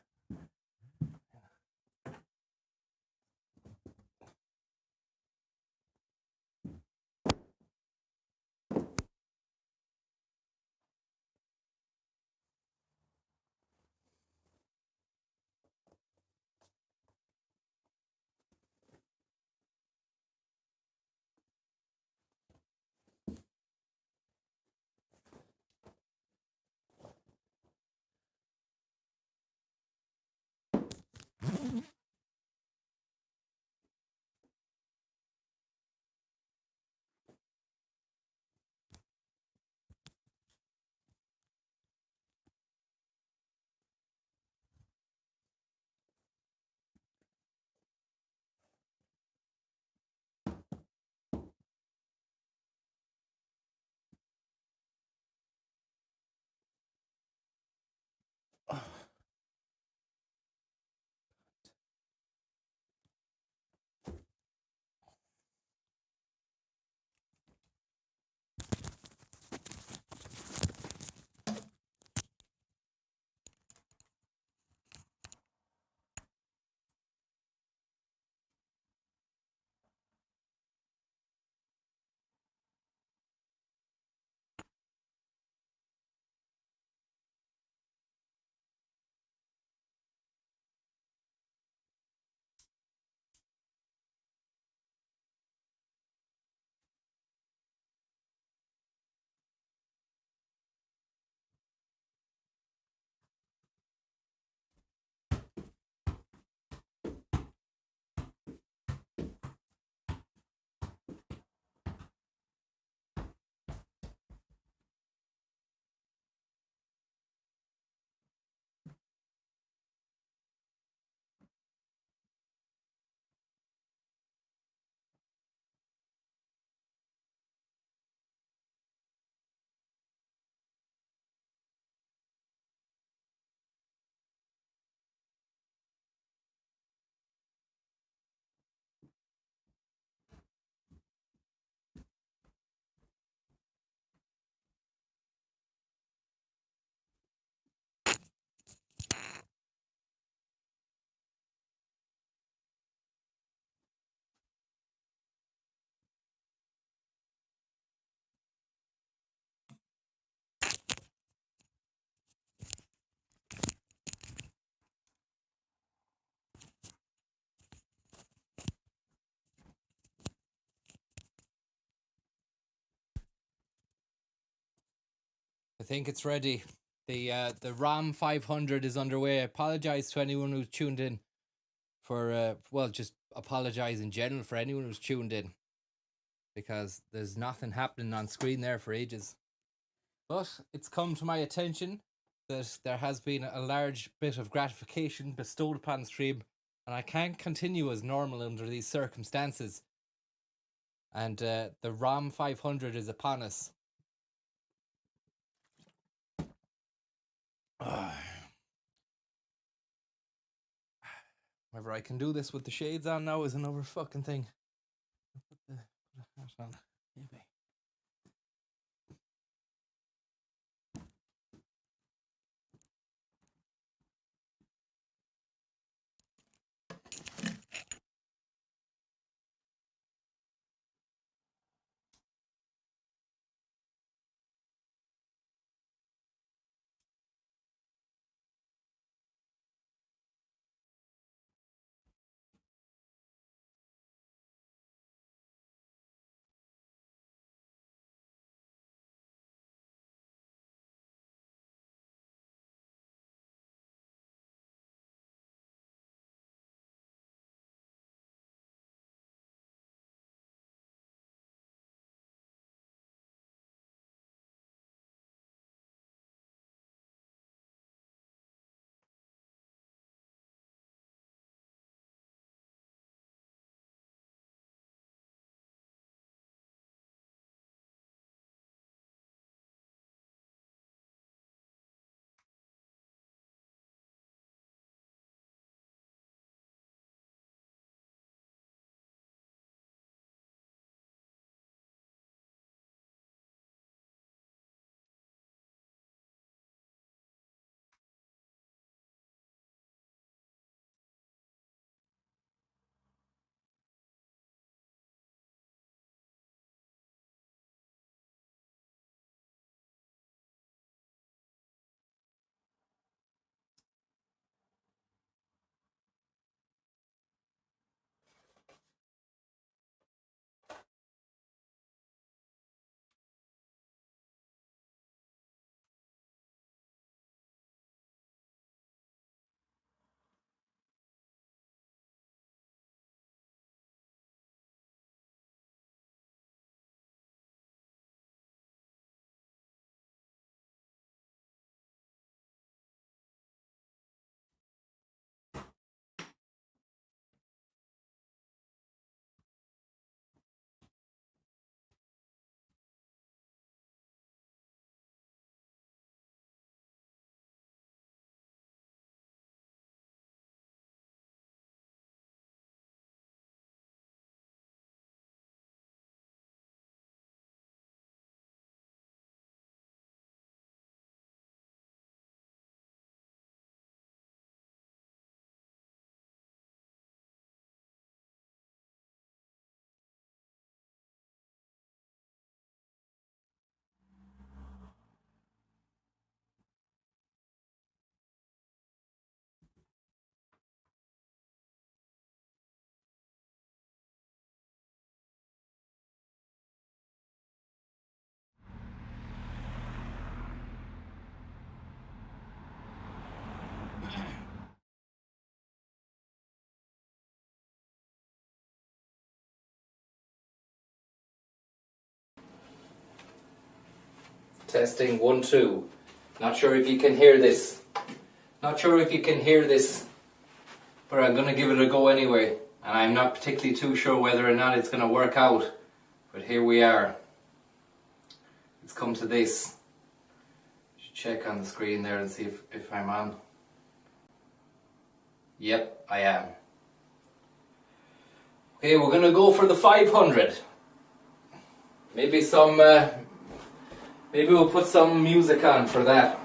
I think it's ready. The RAM 500 is underway. I apologize to anyone who's tuned in for just apologize in general for anyone who's tuned in. because there's nothing happening on screen there for ages. But it's come to my attention that there has been a large bit of gratification bestowed upon stream, and I can't continue as normal under these circumstances. And the ROM 500 is upon us. Whether I can do this with the shades on now is another fucking thing. Put the hat on, maybe. Testing 1, 2. Not sure if you can hear this. Not sure if you can hear this, but I'm going to give it a go anyway. And I'm not particularly too sure whether or not it's going to work out. But here we are. It's come to this. Should check on the screen there and see if I'm on. Yep, I am. Okay, we're going to go for the 500. Maybe maybe we'll put some music on for that.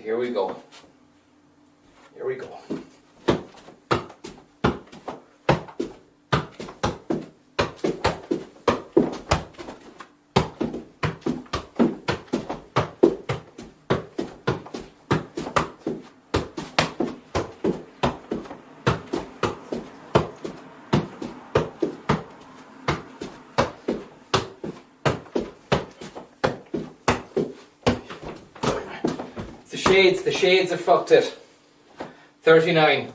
here we go. Here we go. The shades have fucked it. 39.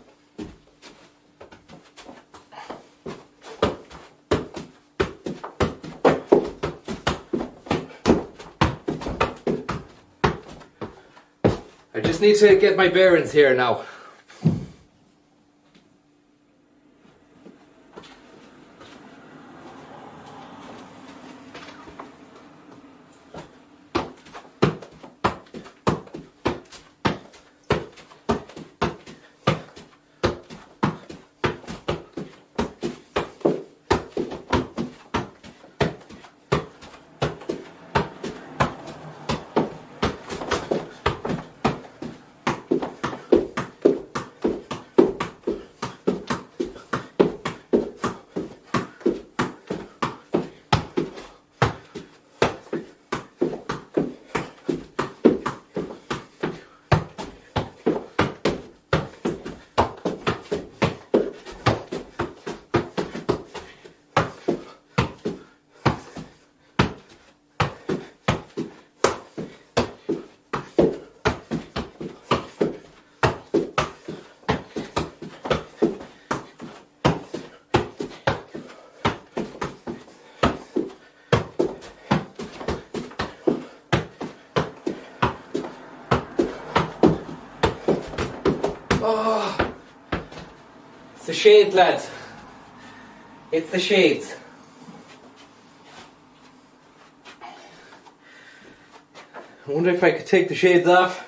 I just need to get my bearings here now. Oh, it's the shades, lads. It's the shades. I wonder if I could take the shades off.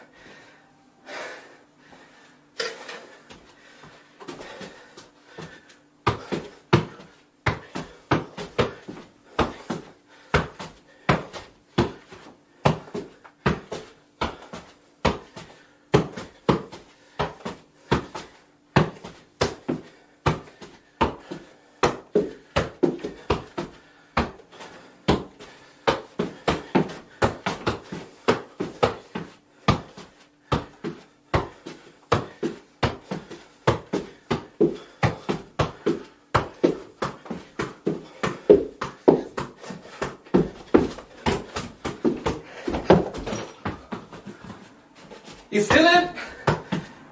You still in?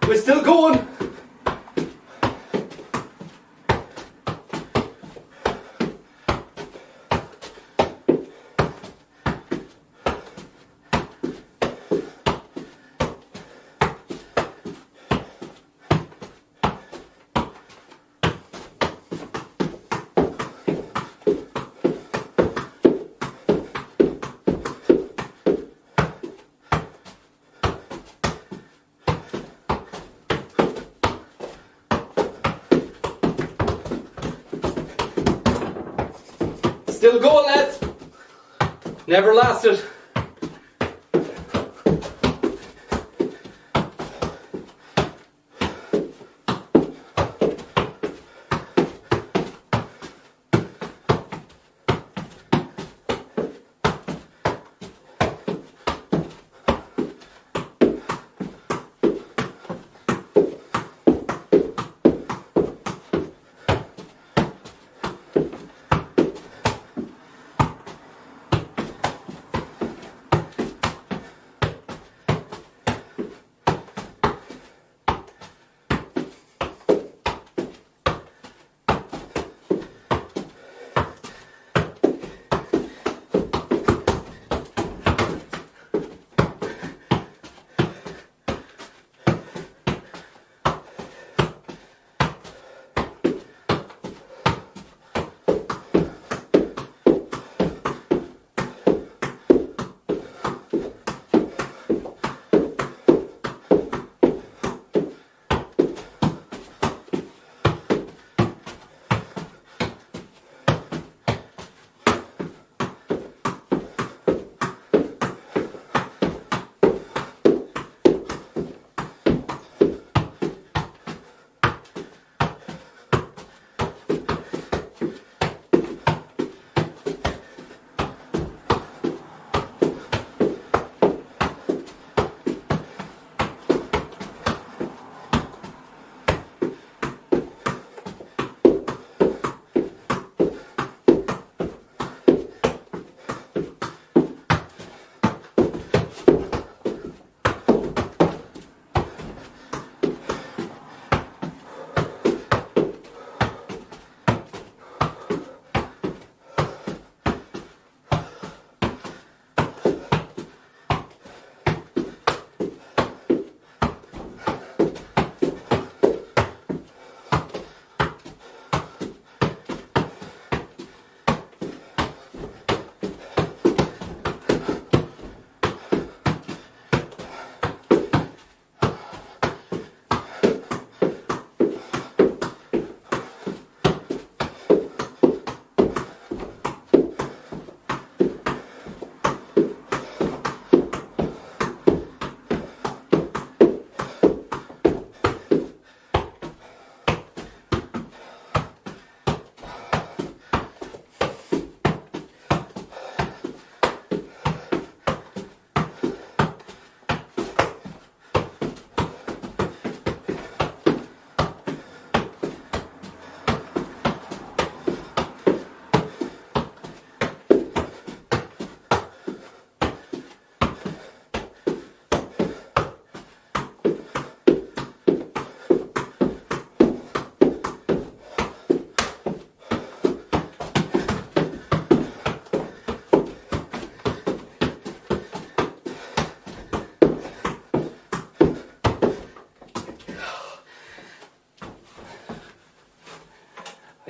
We're still going. Still going, lads. Never lasted.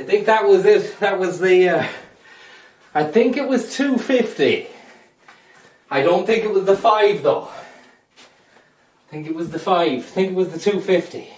think that was it. That was the, I think it was 250. I don't think it was the 5 though. I think it was the 5. I think it was the 250.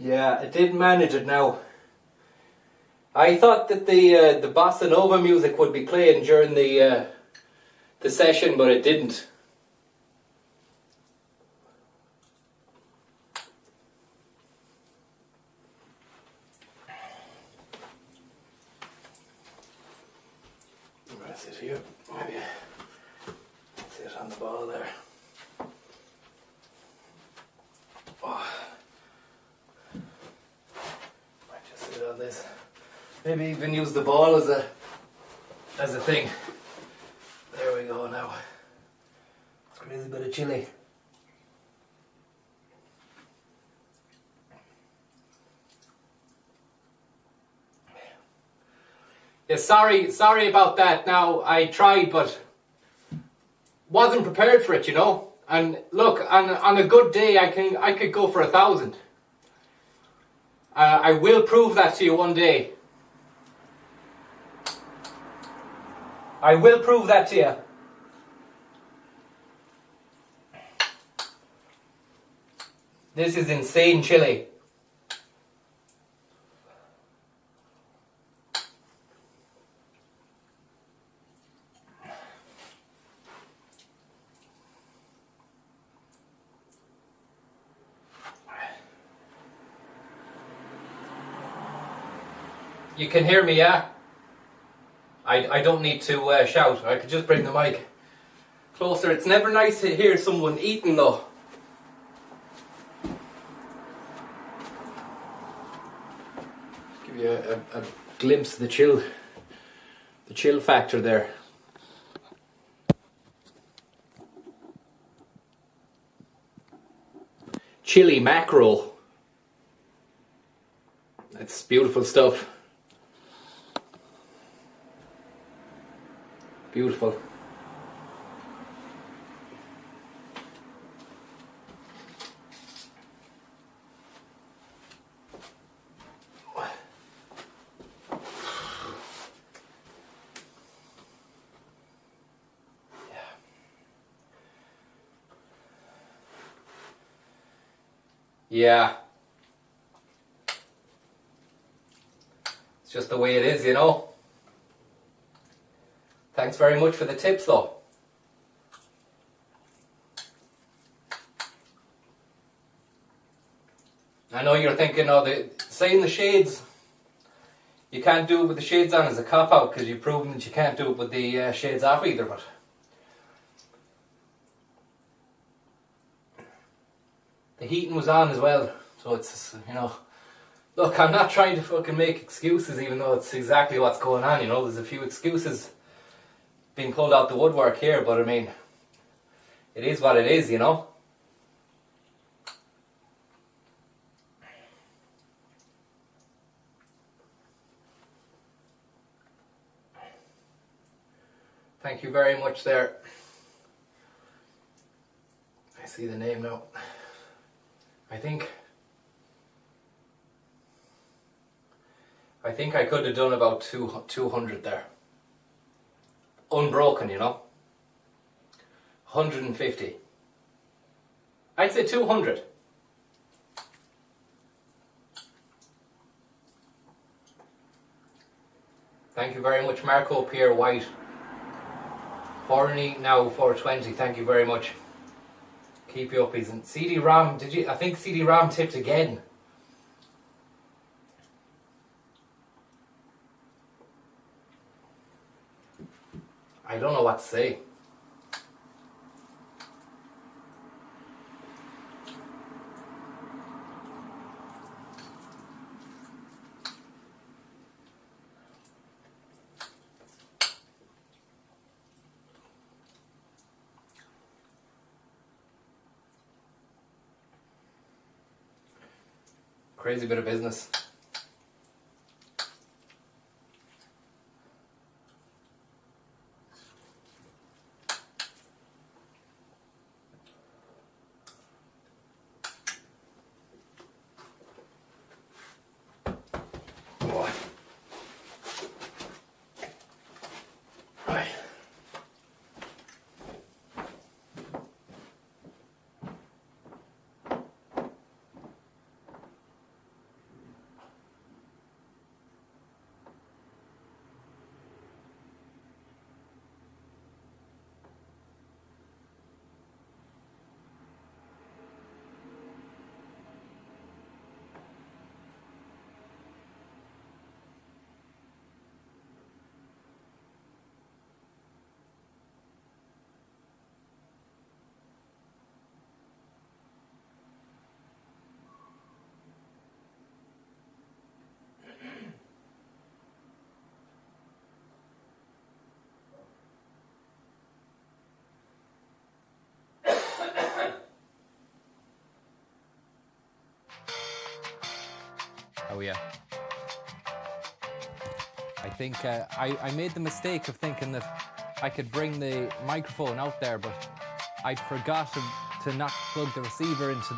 Yeah, I did manage it now. I thought that the bossa nova music would be playing during the session, but it didn't. That's it here. Maybe see it on the ball there. Oh. Might just sit on this. Maybe even use the ball as a thing. There we go now. Squeeze a bit of chili. Yeah, sorry about that. Now I tried, but wasn't prepared for it, you know. And look, on a good day, I could go for 1,000. I will prove that to you one day. I will prove that to you. This is insane chili. You can hear me, yeah? I don't need to shout. I could just bring the mic closer. It's never nice to hear someone eating though. Give you a glimpse of the chill factor there. Chili mackerel. That's beautiful stuff. Beautiful. Yeah. It's just the way it is, you know. Thanks very much for the tips, though. I know you're thinking, oh, saying the shades, you can't do it with the shades on as a cop-out because you've proven that you can't do it with the shades off either, but the heating was on as well, so it's, you know, look, I'm not trying to fucking make excuses even though it's exactly what's going on, you know, there's a few excuses being pulled out the woodwork here, but I mean, it is what it is, you know. Thank you very much there. I see the name now. I think I could have done about 200 there. Unbroken, you know. 150. I'd say 200. Thank you very much, Marco Pierre White. Horny now 420. Thank you very much. Keep you up. He's in CD-ROM. Did you? I think CD-ROM tipped again. I don't know what to say. Crazy bit of business. Oh yeah. I think I made the mistake of thinking that I could bring the microphone out there, but I'd forgot to not plug the receiver into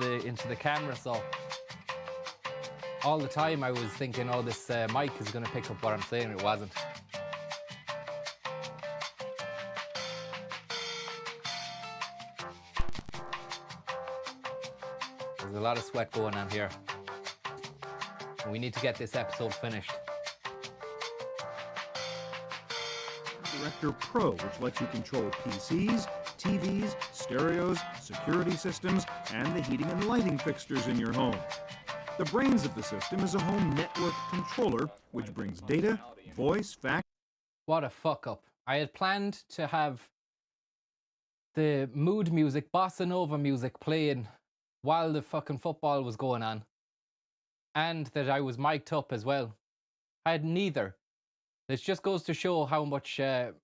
the camera, so all the time I was thinking, oh, this mic is going to pick up what I'm saying. It wasn't. There's a lot of sweat going on here. We need to get this episode finished. Director Pro, which lets you control PCs, TVs, stereos, security systems, and the heating and lighting fixtures in your home. The brains of the system is a home network controller, which brings data, voice, fax. What a fuck up. I had planned to have the mood music, bossa nova music playing while the fucking football was going on. And that I was mic'd up as well. I had neither. This just goes to show how much, and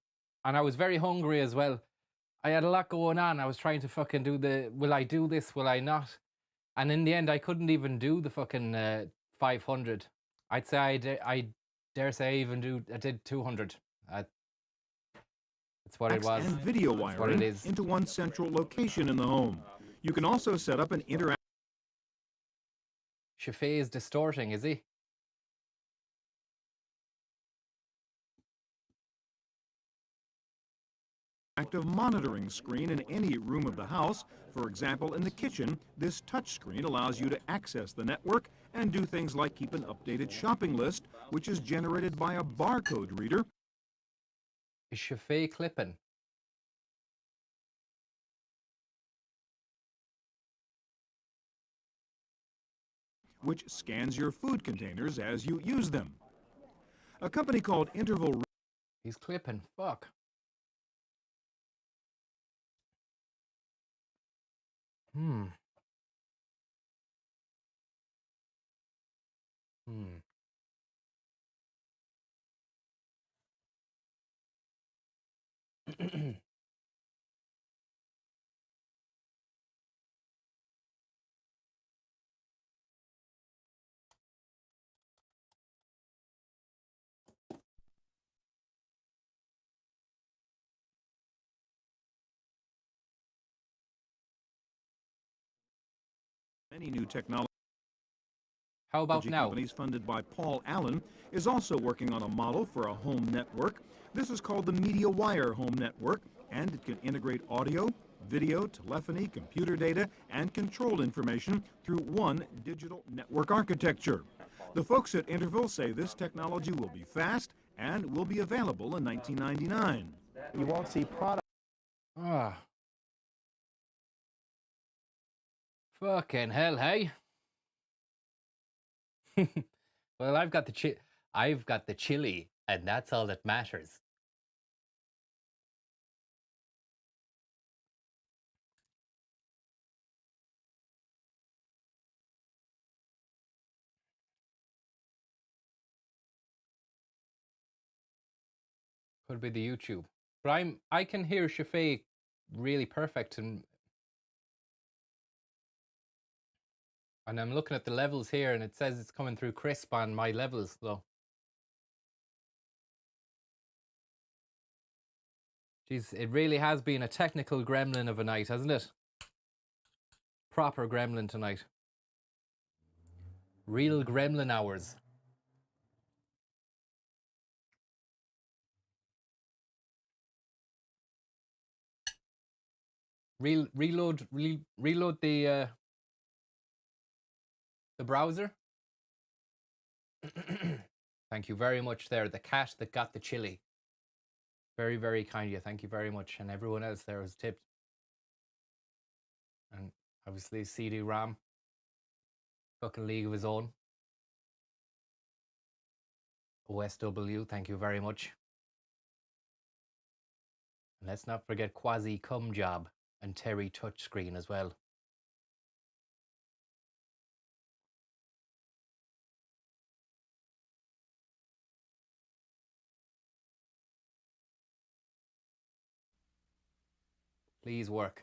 I was very hungry as well. I had a lot going on. I was trying to fucking do will I do this, will I not? And in the end, I couldn't even do the fucking 500. I'd say I dare say I did 200. That's what it was. And video That's what wiring it is. into one central location in the home. You can also set up an interactive. Chaffee is distorting, is he? interactive monitoring screen in any room of the house. For example, in the kitchen, this touchscreen allows you to access the network and do things like keep an updated shopping list, which is generated by a barcode reader. Is Shafee clipping? Which scans your food containers as you use them. A company called Interval... He's clipping. Fuck. Hmm. Many new technology. How about now? Companies funded by Paul Allen is also working on a model for a home network. This is called the MediaWire Home Network, and it can integrate audio, video, telephony, computer data, and control information through one digital network architecture. The folks at Interval say this technology will be fast and will be available in 1999. You won't see product. Ah. Fucking hell, hey? Well, I've got the chili, and that's all that matters. Could be the YouTube. But I can hear Shafee really perfect, and I'm looking at the levels here, and it says it's coming through crisp on my levels, though. Jeez, it really has been a technical gremlin of a night, hasn't it? Proper gremlin tonight. Real gremlin hours. Reload the browser. Thank you very much there. The cat that got the chili. Very, very kind of you. Thank you very much. And everyone else there was tipped. And obviously CD-RAM. Fucking league of his own. OSW, thank you very much. And let's not forget Quasi Cum Job and Terry Touchscreen as well. Please work.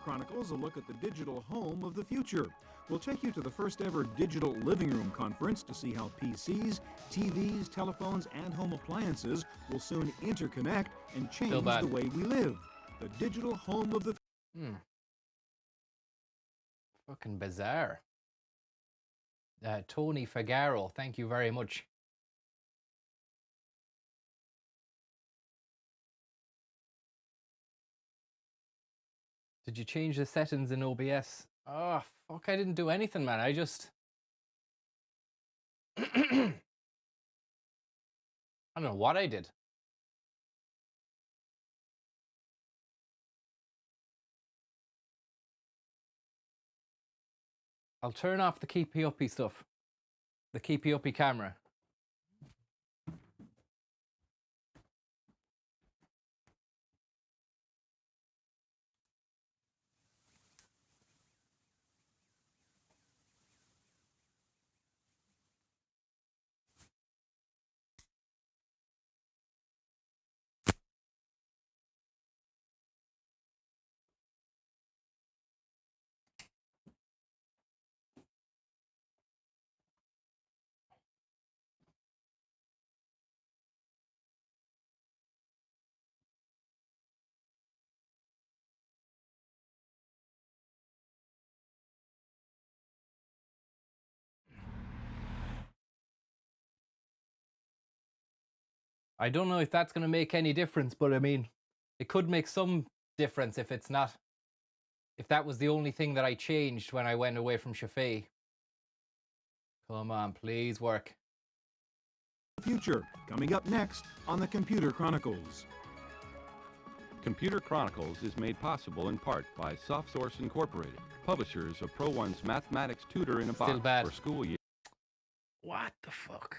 Chronicles, a look at the digital home of the future. We'll take you to the first ever digital living room conference to see how PCs, TVs, telephones, and home appliances will soon interconnect and change the way we live. The digital home of the Fucking bizarre. Tony Fagaro, thank you very much. Did you change the settings in OBS? Oh, fuck, I didn't do anything, man. I just... I don't know what I did. I'll turn off the keepy uppy stuff. The keepy uppy camera. I don't know if that's going to make any difference, but I mean, it could make some difference if it's not. If that was the only thing that I changed when I went away from Shafee. Come on, please work. Future, coming up next on the Computer Chronicles. Computer Chronicles is made possible in part by SoftSource Incorporated, publishers of Pro1's Mathematics Tutor in a Still Box bad. for school year. What the fuck?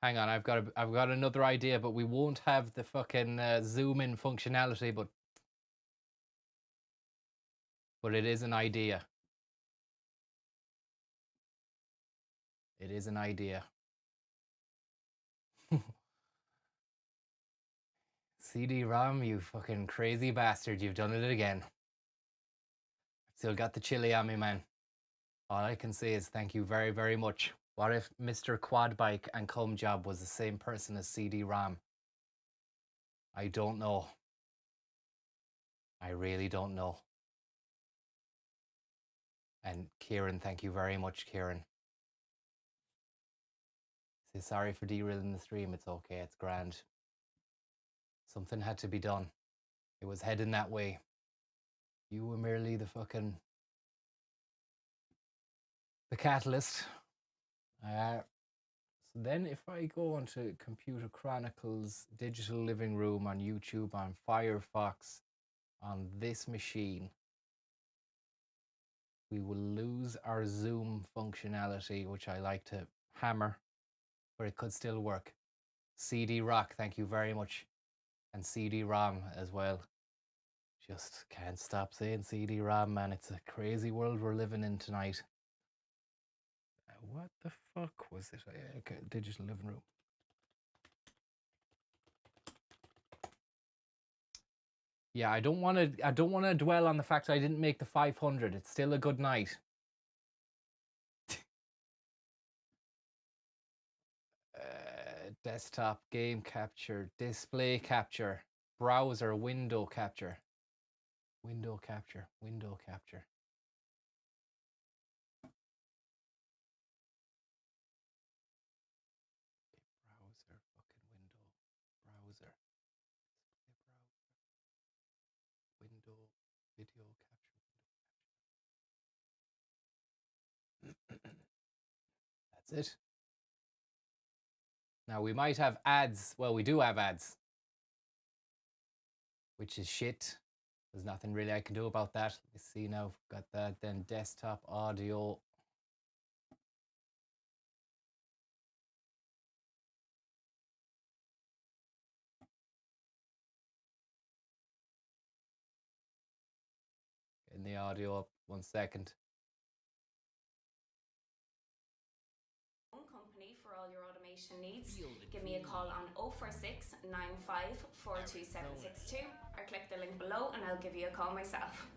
Hang on, I've got another idea, but we won't have the fucking zoom in functionality, but it is an idea. It is an idea. CD-ROM, you fucking crazy bastard, you've done it again. Still got the chili on me, man. All I can say is thank you very, very much. What if Mr. Quadbike and Cum Job was the same person as CD-ROM? I don't know. I really don't know. And Kieran, thank you very much, Kieran. Say sorry for derailing the stream. It's okay. It's grand. Something had to be done. It was heading that way. You were merely the catalyst. So then if I go onto Computer Chronicles Digital Living Room on YouTube, on Firefox, on this machine, we will lose our zoom functionality, which I like to hammer, but it could still work. CD-ROC, thank you very much. And CD-ROM as well. Just can't stop saying CD-ROM, man. It's a crazy world we're living in tonight. What the fuck was it? Okay, Digital Living Room. Yeah, I don't want to dwell on the fact I didn't make the 500. It's still a good night. Desktop, game capture, display capture, browser, window capture. Window capture, window capture. Browser, fucking window, browser, window, video capture. That's it. Now we might have ads. Well, we do have ads, which is shit. There's nothing really I can do about that. Let's see now. Got that. Then desktop audio. Getting the audio up. 1 second. Company for all your automation needs. Give me a call on 046 95 42762 or click the link below and I'll give you a call myself.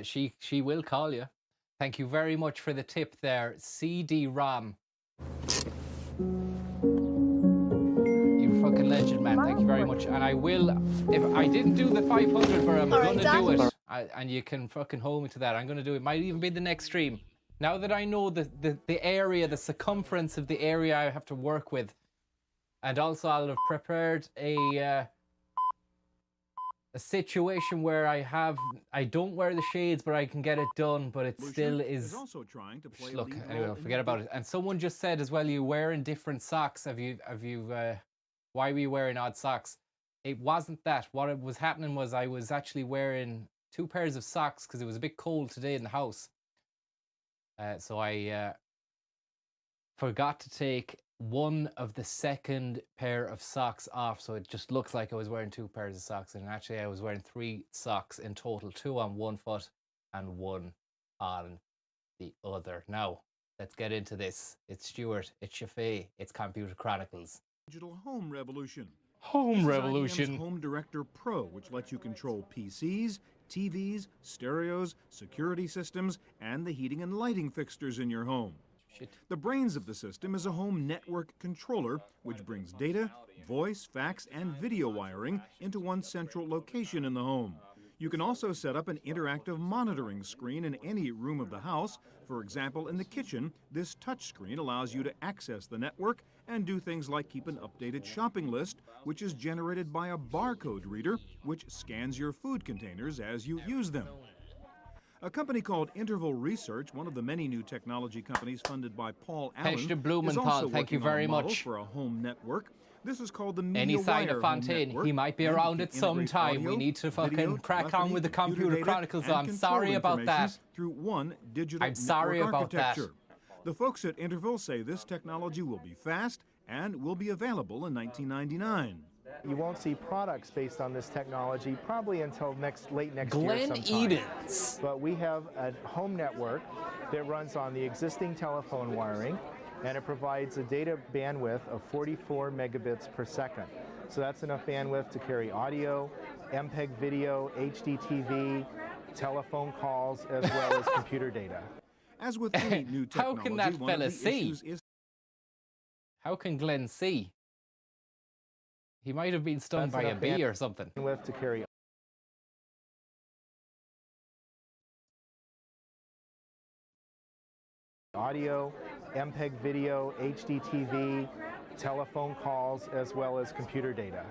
She will call you. Thank you very much for the tip there. CD-ROM. You fucking legend, man. Thank you very much. And I will, if I didn't do the 500, but I'm going to do it. And you can fucking hold me to that. I'm going to do it. Might even be the next stream. Now that I know the area, the circumference of the area I have to work with. And also I'll have prepared a situation where I don't wear the shades, but I can get it done, but it still is. Also trying to play Look, anyway, forget about it. And someone just said as well, you wearing different socks. Why were you wearing odd socks? It wasn't that. What was happening was I was actually wearing 2 pairs of socks because it was a bit cold today in the house. So I forgot to take one of the second pair of socks off, so it just looks like I was wearing 2 pairs of socks, and actually I was wearing 3 socks in total, 2 on one foot and 1 on the other. Now, let's get into this. It's Stuart, it's Shafee, it's Computer Chronicles. Digital home revolution. Home revolution. IBM's Home Director Pro, which lets you control PCs, TVs, stereos, security systems, and the heating and lighting fixtures in your home. The brains of the system is a home network controller, which brings data, voice, fax, and video wiring into one central location in the home. You can also set up an interactive monitoring screen in any room of the house. For example, in the kitchen, this touchscreen allows you to access the network and do things like keep an updated shopping list, which is generated by a barcode reader, which scans your food containers as you use them. A company called Interval Research, one of the many new technology companies funded by Paul Allen, Peshta is Blumenthal, also thank you working on a very model much. for a home network. This is called the Media Any sign Wire of Home Fontaine? Network, He might be and around you at can some integrate time. audio, We need to fucking video, crack on telephony, with the Computer data, Chronicles. and I'm control sorry about information that. through one digital I'm sorry network about that. architecture. The folks at Interval say this technology will be fast and will be available in 1999. You won't see products based on this technology probably until late next year Glenn sometime. Edens. But we have a home network that runs on the existing telephone wiring, and it provides a data bandwidth of 44 megabits per second. So that's enough bandwidth to carry audio, MPEG video, HDTV, telephone calls, as well as computer data. As with any new How technology, can that one of fella the see? issues is How can Glenn see? He might have been stung That's by a enough bee or something. bandwidth to carry audio, MPEG video, HDTV, telephone calls, as well as computer data.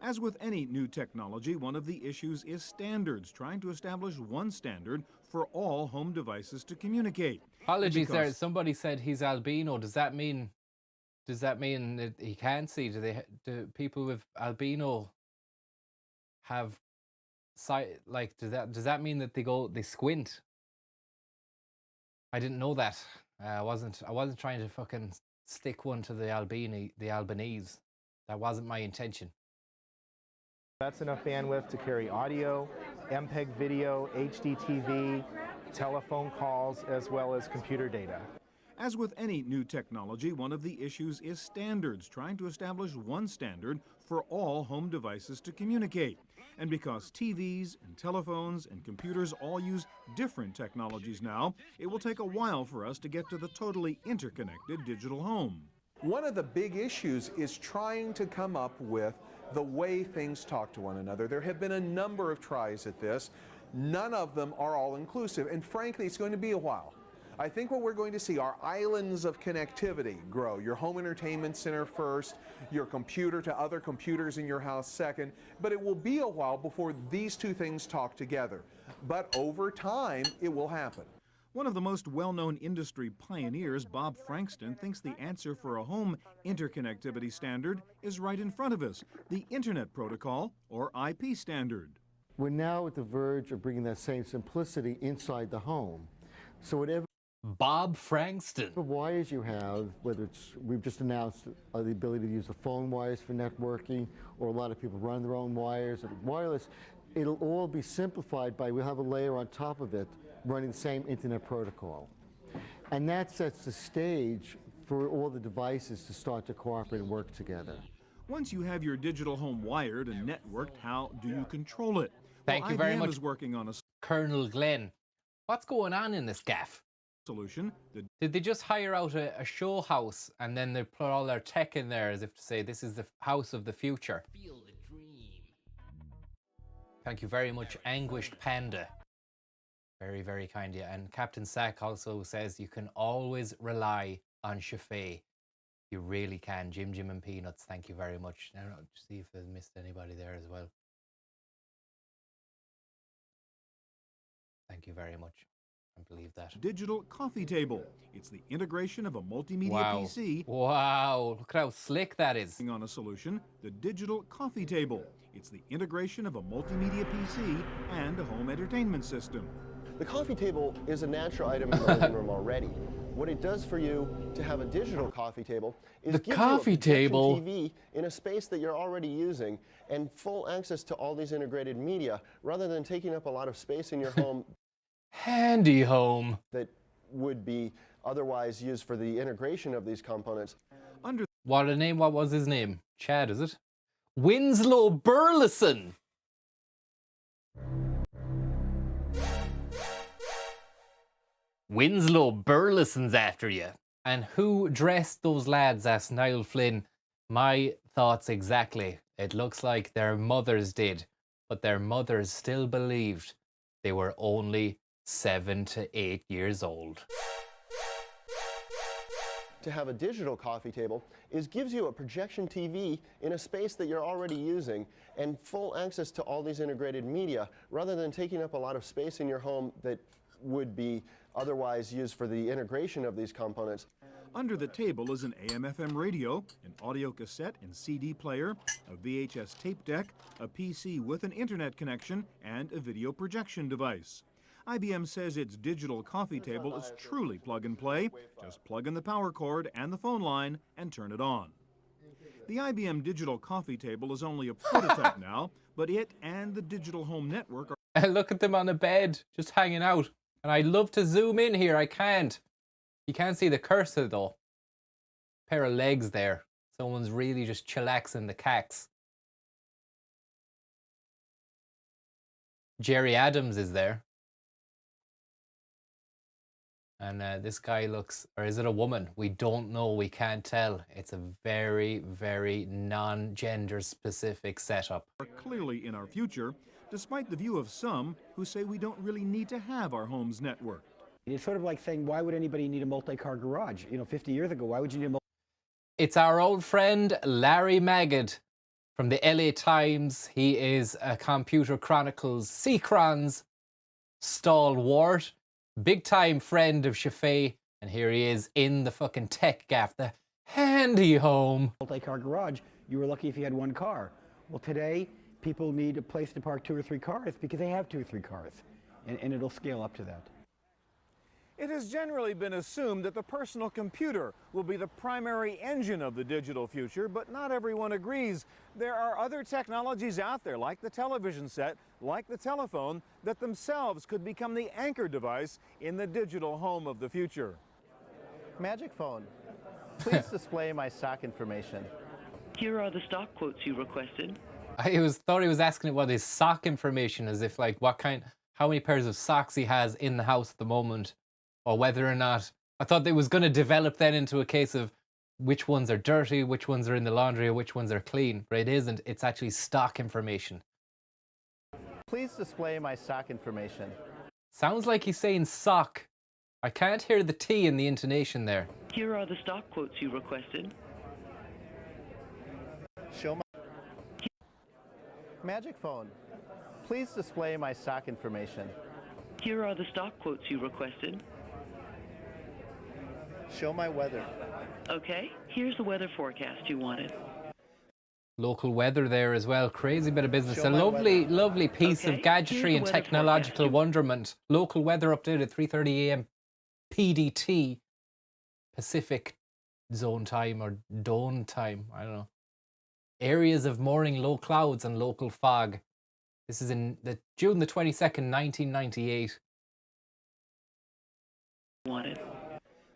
As with any new technology, one of the issues is standards, trying to establish one standard for all home devices to communicate. Apologies there. Because Somebody said he's albino. Does that mean that he can't see? Do people with albino have sight? Like, does that mean that they squint? I didn't know that. I wasn't trying to fucking stick one to the Albanese. That wasn't my intention. That's enough bandwidth to carry audio, MPEG video, HDTV, telephone calls, as well as computer data. As with any new technology, one of the issues is standards, trying to establish one standard for all home devices to communicate. And because TVs and telephones and computers all use different technologies now, it will take a while for us to get to the totally interconnected digital home. One of the big issues is trying to come up with the way things talk to one another. There have been a number of tries at this. None of them are all inclusive, and frankly, it's going to be a while. I think what we're going to see are islands of connectivity grow. Your home entertainment center first, your computer to other computers in your house second, but it will be a while before these two things talk together. But over time, it will happen. One of the most well-known industry pioneers, Bob Frankston, thinks the answer for a home interconnectivity standard is right in front of us, the Internet Protocol, or IP standard. We're now at the verge of bringing that same simplicity inside the home. So whatever Bob Frankston. The wires you have, whether it's, we've just announced the ability to use the phone wires for networking, or a lot of people run their own wires, or wireless, it'll all be simplified by, we'll have a layer on top of it running the same Internet protocol. And that sets the stage for all the devices to start to cooperate and work together. Once you have your digital home wired and networked, how do you control it? Thank you very IBM much, is working on a Colonel Glenn. What's going on in this gaff? solution. Did they just hire out a show house and then they put all their tech in there as if to say this is the house of the future? Feel the dream. Thank you very much, Anguished Panda. Very, very kind of you. And Captain Sack also says you can always rely on Chaffee. You really can. Jim and Peanuts, thank you very much. Now, see if I've missed anybody there as well. Thank you very much. I believe that. Digital coffee table. It's the integration of a multimedia PC. Wow, look at how slick that is. On a solution, the digital coffee table. It's the integration of a multimedia PC and a home entertainment system. The coffee table is a natural item in the living room already. What it does for you to have a digital coffee table is the give coffee you a table TV in a space that you're already using and full access to all these integrated media rather than taking up a lot of space in your home. Handy home. That would be otherwise used for the integration of these components. What was his name? Chad, is it? Winslow Burleson. Winslow Burleson's after you. And who dressed those lads? Asked Niall Flynn. My thoughts exactly. It looks like their mothers did, but their mothers still believed they were only 7 to 8 years old. To have a digital coffee table gives you a projection TV in a space that you're already using and full access to all these integrated media rather than taking up a lot of space in your home that would be otherwise used for the integration of these components. Under the table is an AM/FM radio, an audio cassette and CD player, a VHS tape deck, a PC with an internet connection, and a video projection device. IBM says its digital coffee table is truly plug and play. Just plug in the power cord and the phone line and turn it on. The IBM digital coffee table is only a prototype now, but it and the digital home network are... Look at them on a bed, just hanging out. And I'd love to zoom in here, I can't. You can't see the cursor though. Pair of legs there. Someone's really just chillaxing the cax. Jerry Adams is there. And this guy looks, or is it a woman? We don't know, we can't tell. It's a very, very non-gender specific setup. Are clearly in our future, despite the view of some who say we don't really need to have our homes networked. It's sort of like saying, why would anybody need a multi-car garage? 50 years ago, why would you need a It's our old friend Larry Magid from the LA Times. He is a Computer Chronicles Seacrons stalwart, big time friend of Shafee, and here he is in the fucking tech gaff, the handy home. multi-car garage? You were lucky if you had one car. Well, today, people need a place to park 2 or 3 cars because they have 2 or 3 cars, and it'll scale up to that. It has generally been assumed that the personal computer will be the primary engine of the digital future, but not everyone agrees. There are other technologies out there, like the television set, like the telephone, that themselves could become the anchor device in the digital home of the future. Magic phone, please display my stock information. Here are the stock quotes you requested. I thought he was asking about his sock information, as if like how many pairs of socks he has in the house at the moment. Or whether or not, I thought they was going to develop then into a case of which ones are dirty, which ones are in the laundry, or which ones are clean. But it isn't. It's actually stock information. Please display my stock information. Sounds like he's saying sock. I can't hear the T in the intonation there. Here are the stock quotes you requested. Show my Magic phone, please display my stock information. Here are the stock quotes you requested. Show my weather. Okay, here's the weather forecast you wanted. Local weather there as well. Crazy bit of business. Show A my lovely, lovely piece Okay, of gadgetry here's and the weather technological forecast. wonderment. Local weather update at 3:30 a.m. PDT, Pacific Zone Time or Dawn Time. I don't know. Areas of morning low clouds and local fog. This is in June the 22nd, 1998. Wanted.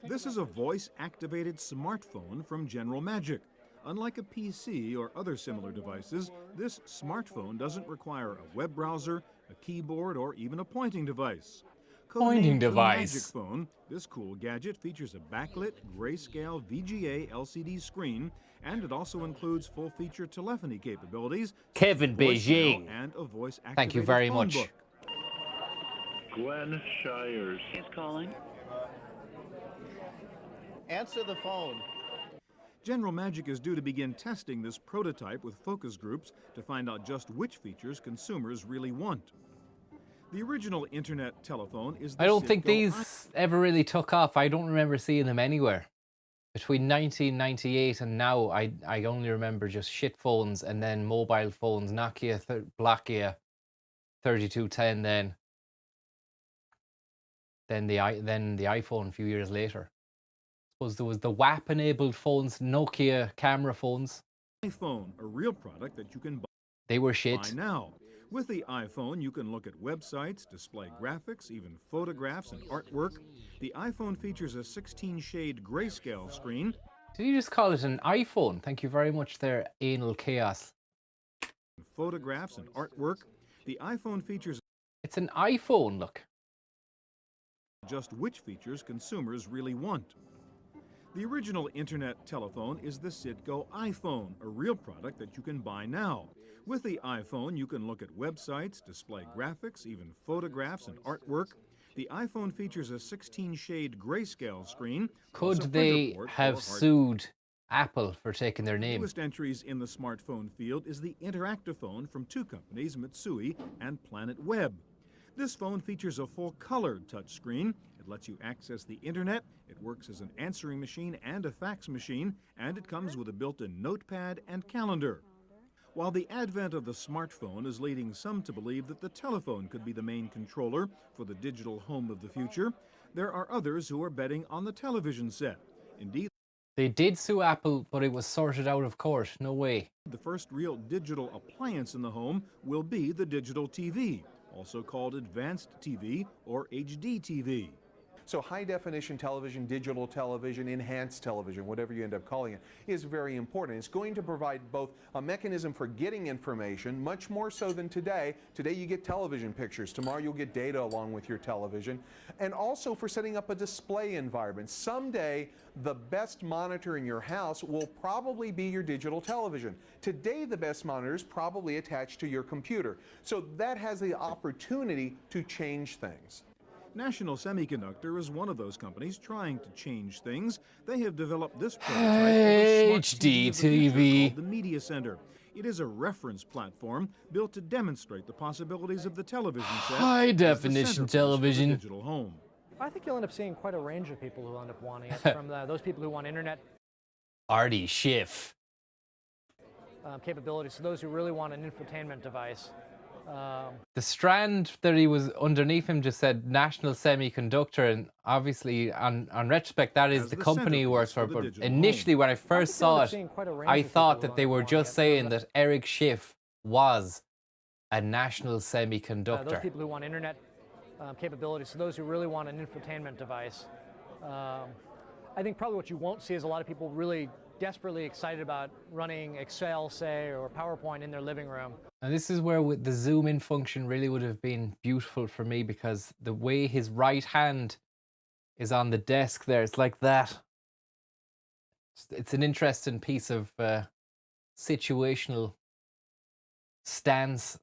This is a voice-activated smartphone from General Magic. Unlike a PC or other similar devices, this smartphone doesn't require a web browser, a keyboard, or even a pointing device. Pointing Codenamed the device. Magic Phone, this cool gadget features a backlit, grayscale VGA LCD screen, and it also includes full-feature telephony capabilities, Kevin voicemail, Beijing. and a voice-activated Thank you very phone much. book. Gwen Shires is calling. Answer the phone. General Magic is due to begin testing this prototype with focus groups to find out just which features consumers really want. The original internet telephone is the I don't think Cisco these ever really took off. I don't remember seeing them anywhere. Between 1998 and now, I only remember just shit phones and then mobile phones, Nokia, Blackia, 3210 then the iPhone a few years later. I suppose there was the WAP-enabled phones, Nokia camera phones. iPhone, a real product that you can buy. They were shit. Buy now. With the iPhone, you can look at websites, display graphics, even photographs and artwork. The iPhone features a 16-shade grayscale screen. Did you just call it an iPhone? Thank you very much there, Anal Chaos. Photographs and artwork. The iPhone features... It's an iPhone, look. Just which features consumers really want. The original internet telephone is the Citgo iPhone, a real product that you can buy now. With the iPhone, you can look at websites, display graphics, even photographs and artwork. The iPhone features a 16-shade grayscale screen. plus a Could printer they port for have hard- sued Apple for taking their The name? newest entries in the smartphone field is the interactive phone from two companies, Mitsui and Planet Web. This phone features a full-colored touchscreen. It lets you access the internet, it works as an answering machine and a fax machine, and it comes with a built-in notepad and calendar. While the advent of the smartphone is leading some to believe that the telephone could be the main controller for the digital home of the future, there are others who are betting on the television set. Indeed, They did sue Apple, but it was sorted out of court. No way. the first real digital appliance in the home will be the digital TV, also called advanced TV or HD TV. So high-definition television, digital television, enhanced television, whatever you end up calling it, is very important. It's going to provide both a mechanism for getting information, much more so than today. Today you get television pictures. Tomorrow you'll get data along with your television. And also for setting up a display environment. Someday, the best monitor in your house will probably be your digital television. Today, the best monitor is probably attached to your computer. So that has the opportunity to change things. National Semiconductor is one of those companies trying to change things. They have developed this prototype of a smart HD of the future TV. called the Media Center. It is a reference platform built to demonstrate the possibilities of the television set. High as the definition centerpiece for the television. digital home. I think you'll end up seeing quite a range of people who end up wanting it, from those people who want internet Artie Schiff. capabilities to those who really want an infotainment device. The strand that he was underneath him just said National Semiconductor, and obviously, on retrospect, that is As the the company he centerpiece works for for. the But digital initially, when I first you'll end saw up it, seeing quite a range I of thought people that they who were want just it. saying that Eric Schiff was a National Those Semiconductor. people who want internet capabilities to those who really want an infotainment device. I think probably what you won't see is a lot of people really desperately excited about running Excel, say, or PowerPoint in their living room. And this is where the zoom in function really would have been beautiful for me, because the way his right hand is on the desk there, it's like that. It's an interesting piece of situational stance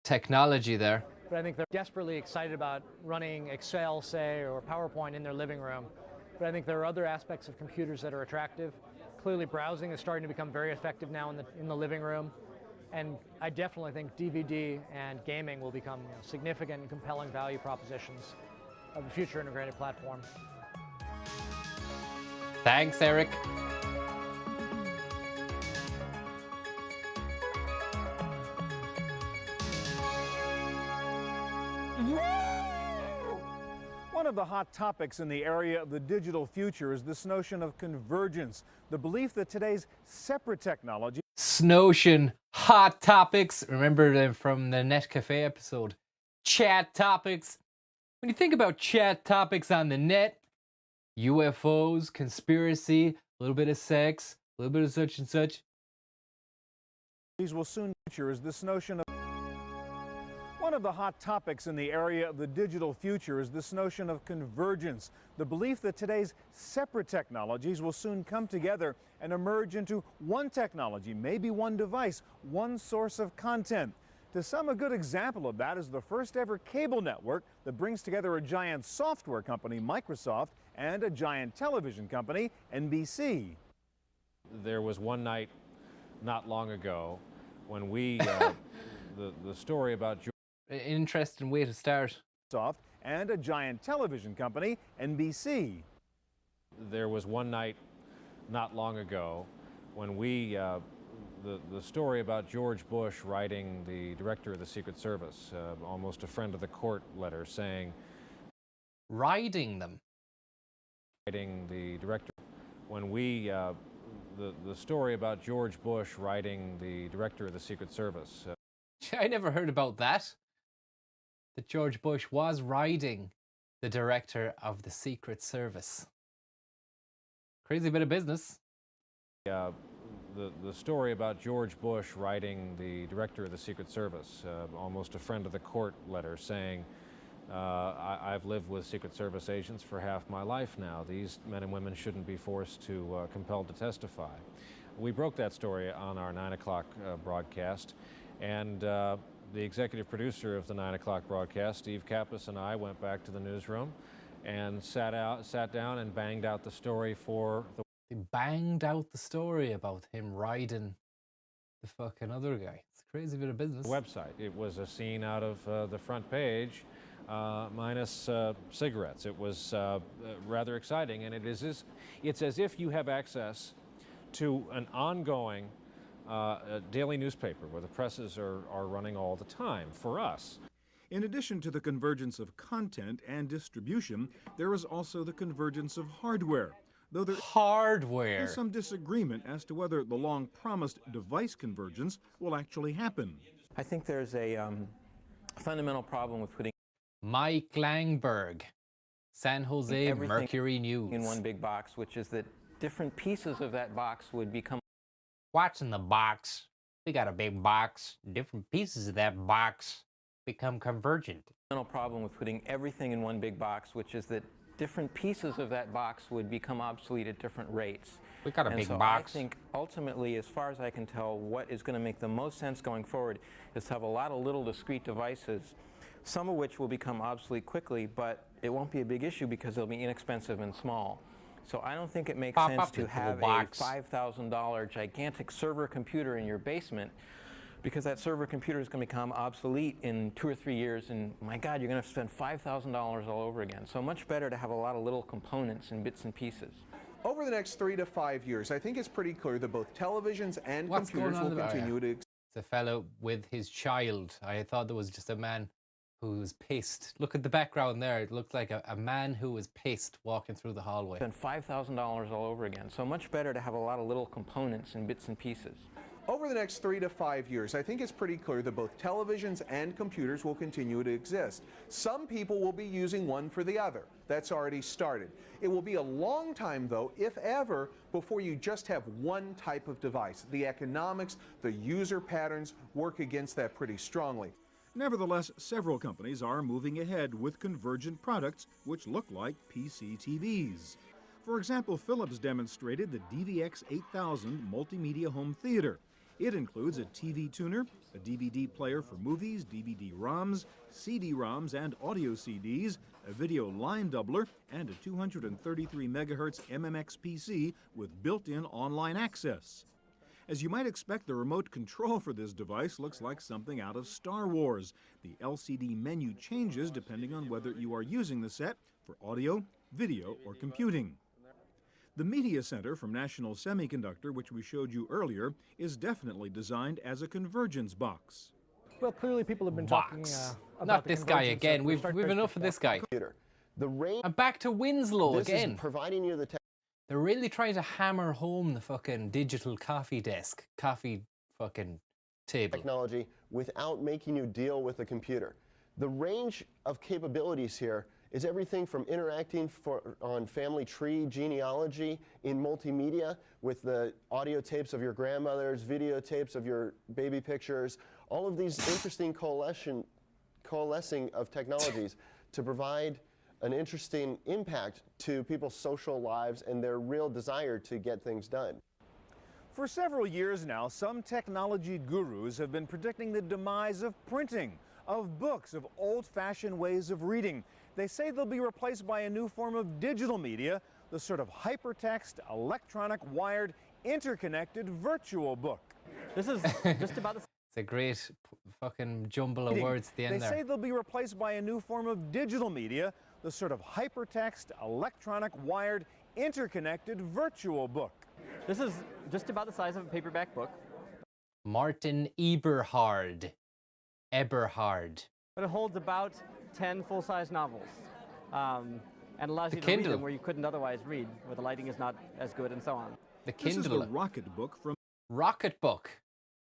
technology there. But I think they're desperately excited about running Excel, say, or PowerPoint in their living room. But I think there are other aspects of computers that are attractive. Clearly, browsing is starting to become very effective now in the living room. And I definitely think DVD and gaming will become significant and compelling value propositions of a future integrated platform. Thanks, Eric. One of the hot topics in the area of the digital future is this notion of convergence, the belief that today's separate technology Snowshin, hot topics. Remember them from the Net Cafe episode. Chat topics. When you think about chat topics on the net, UFOs, conspiracy, a little bit of sex, a little bit of such and such. will soon feature is this notion of one of the hot topics in the area of the digital future is this notion of convergence, the belief that today's separate technologies will soon come together and emerge into one technology, maybe one device, one source of content. To some, a good example of that is the first ever cable network that brings together a giant software company, Microsoft, and a giant television company, NBC. There was one night not long ago when we, the story about An interesting way to start. Microsoft and a giant television company, NBC. There was one night not long ago when we, the story about George Bush writing the director of the Secret Service, almost a friend of the court letter saying, Riding them. Writing the director, when we, the story about George Bush writing the director of the Secret Service. I never heard about that. That George Bush was riding the director of the Secret Service. Crazy bit of business. The story about George Bush writing the director of the Secret Service, almost a friend of the court letter saying, I've lived with Secret Service agents for half my life now. These men and women shouldn't be forced to, compelled to testify. We broke that story on our 9 o'clock broadcast, and the executive producer of the 9 o'clock broadcast, Steve Kappas, and I went back to the newsroom and sat down and banged out the story for the... They banged out the story about him riding the fucking other guy. It's a crazy bit of business. Website. It was a scene out of the front page, minus cigarettes. It was rather exciting, and it's as if you have access to an ongoing daily newspaper where the presses are running all the time for us. In addition to the convergence of content and distribution, there is also the convergence of hardware. Though there is some disagreement as to whether the long-promised device convergence will actually happen. I think there's a fundamental problem with putting Mike Langberg, San Jose Mercury News. In one big box, which is that different pieces of that box would become... What's in the box? We got a big box. Different pieces of that box become convergent. Fundamental problem with putting everything in one big box, which is that different pieces of that box would become obsolete at different rates. We got a big box. I think ultimately, as far as I can tell, what is going to make the most sense going forward is to have a lot of little discrete devices, some of which will become obsolete quickly, but it won't be a big issue because they'll be inexpensive and small. So I don't think it makes sense to have a $5,000 gigantic server computer in your basement, because that server computer is going to become obsolete in 2 or 3 years, and my God, you're going to have to spend $5,000 all over again. So much better to have a lot of little components and bits and pieces. Over the next 3 to 5 years, I think it's pretty clear that both televisions and computers will continue to... It's a fellow with his child. I thought there was just a man who was pissed. Look at the background there. It looked like a man who was pissed walking through the hallway. Spend $5,000 all over again. So much better to have a lot of little components and bits and pieces. Over the next 3 to 5 years, I think it's pretty clear that both televisions and computers will continue to exist. Some people will be using one for the other. That's already started. It will be a long time, though, if ever, before you just have one type of device. The economics, the user patterns work against that pretty strongly. Nevertheless, several companies are moving ahead with convergent products which look like PC TVs. For example, Philips demonstrated the DVX 8000 multimedia home theater. It includes a TV tuner, a DVD player for movies, DVD-ROMs, CD-ROMs, and audio CDs, a video line doubler, and a 233 MHz MMX PC with built-in online access. As you might expect, the remote control for this device looks like something out of Star Wars. The LCD menu changes depending on whether you are using the set for audio, video, or computing. The Media Center from National Semiconductor, which we showed you earlier, is definitely designed as a convergence box. Well, clearly people have been talking about Not this guy again. We've enough of this guy. And back to Winslow again. Is providing you the They're really trying to hammer home the fucking digital coffee desk, coffee fucking table. Technology without making you deal with a computer. The range of capabilities here is everything from interacting on family tree genealogy in multimedia with the audio tapes of your grandmothers, videotapes of your baby pictures, all of these interesting coalescing of technologies to provide an interesting impact to people's social lives and their real desire to get things done. For several years now, some technology gurus have been predicting the demise of printing, of books, of old-fashioned ways of reading. They say they'll be replaced by a new form of digital media, the sort of hypertext, electronic, wired, interconnected virtual book. This is just about It's a great fucking jumble of words at the end They there. say they'll be replaced by a new form of digital media, the sort of hypertext, electronic, wired, interconnected virtual book. This is just about the size of a paperback book. Martin Eberhard. But it holds about 10 full-size novels. And allows you to read them where you couldn't otherwise read, where the lighting is not as good and so on. The Kindle. This is the Rocket Book from Rocketbook.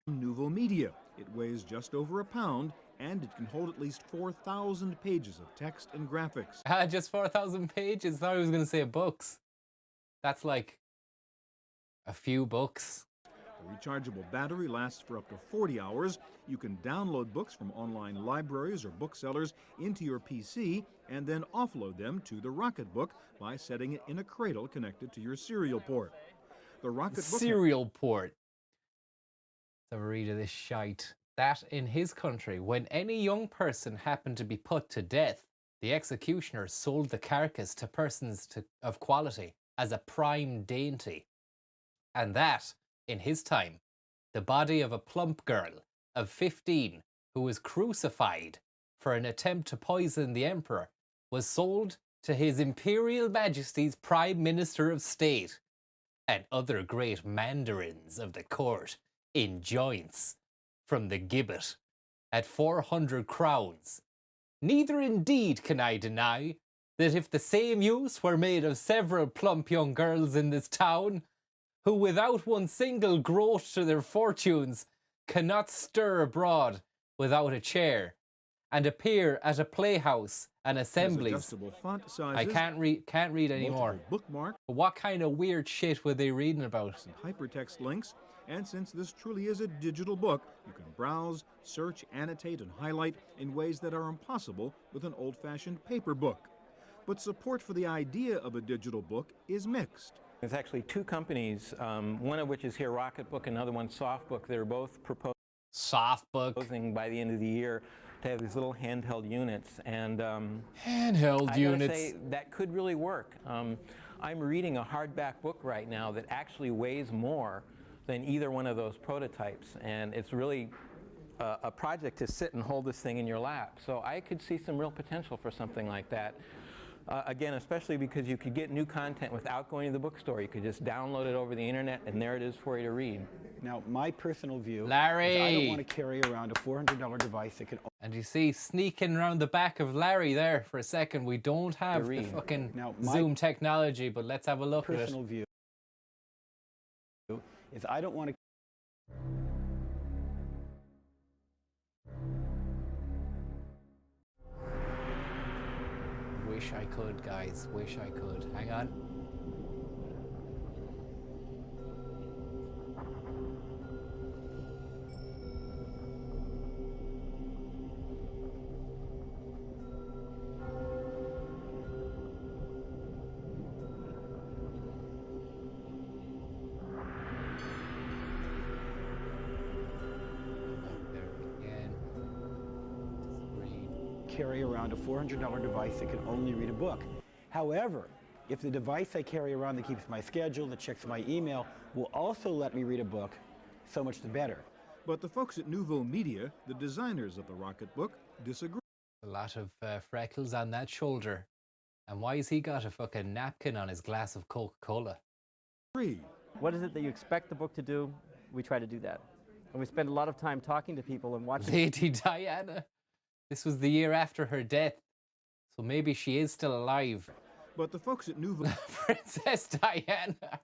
Nouveau Media. It weighs just over a pound, and it can hold at least 4,000 pages of text and graphics. Just 4,000 pages? I thought I was going to say books. That's like a few books. rechargeable battery lasts for up to 40 hours. You can download books from online libraries or booksellers into your PC and then offload them to the Rocketbook by setting it in a cradle connected to your serial port. The Rocketbook Serial port. Let's have a read of this shite. That in his country, when any young person happened to be put to death, the executioner sold the carcass to persons of quality as a prime dainty. And that, in his time, the body of a plump girl of 15 who was crucified for an attempt to poison the emperor was sold to His Imperial Majesty's Prime Minister of State and other great mandarins of the court in joints from the gibbet at 400 crowns. Neither indeed can I deny that if the same use were made of several plump young girls in this town, who without one single groat to their fortunes cannot stir abroad without a chair, and appear at a playhouse and assemblies. adjustable font sizes, I can't read anymore. Bookmark. What kind of weird shit were they reading about? Hypertext links, and since this truly is a digital book, you can browse, search, annotate, and highlight in ways that are impossible with an old-fashioned paper book. But support for the idea of a digital book is mixed. There's actually two companies, one of which is here, Rocketbook, another one, Softbook. They're both proposing by the end of the year to have these little handheld units. And handheld I units. gotta say, that could really work. I'm reading a hardback book right now that actually weighs more than either one of those prototypes, and it's really a project to sit and hold this thing in your lap. So I could see some real potential for something like that. Again, especially because you could get new content without going to the bookstore. You could just download it over the internet, and there it is for you to read. Now, my personal view Larry. is I don't want to carry around a $400 device that can... And you see, sneaking around the back of Larry there for a second, we don't have the fucking Zoom technology, but let's have a look at it. Personal view is I don't want to... Wish I could, guys. Wish I could. Hang on. Carry around a $400 device that can only read a book. However, if the device I carry around that keeps my schedule, that checks my email, will also let me read a book, so much the better. But the folks at Nouveau Media, the designers of the Rocketbook, disagree. A lot of freckles on that shoulder. And why has he got a fucking napkin on his glass of Coca-Cola? What is it that you expect the book to do? We try to do that. And we spend a lot of time talking to people and watching... Lady Diana. This was the year after her death, so maybe she is still alive. But the folks at Nouveau... Princess Diana.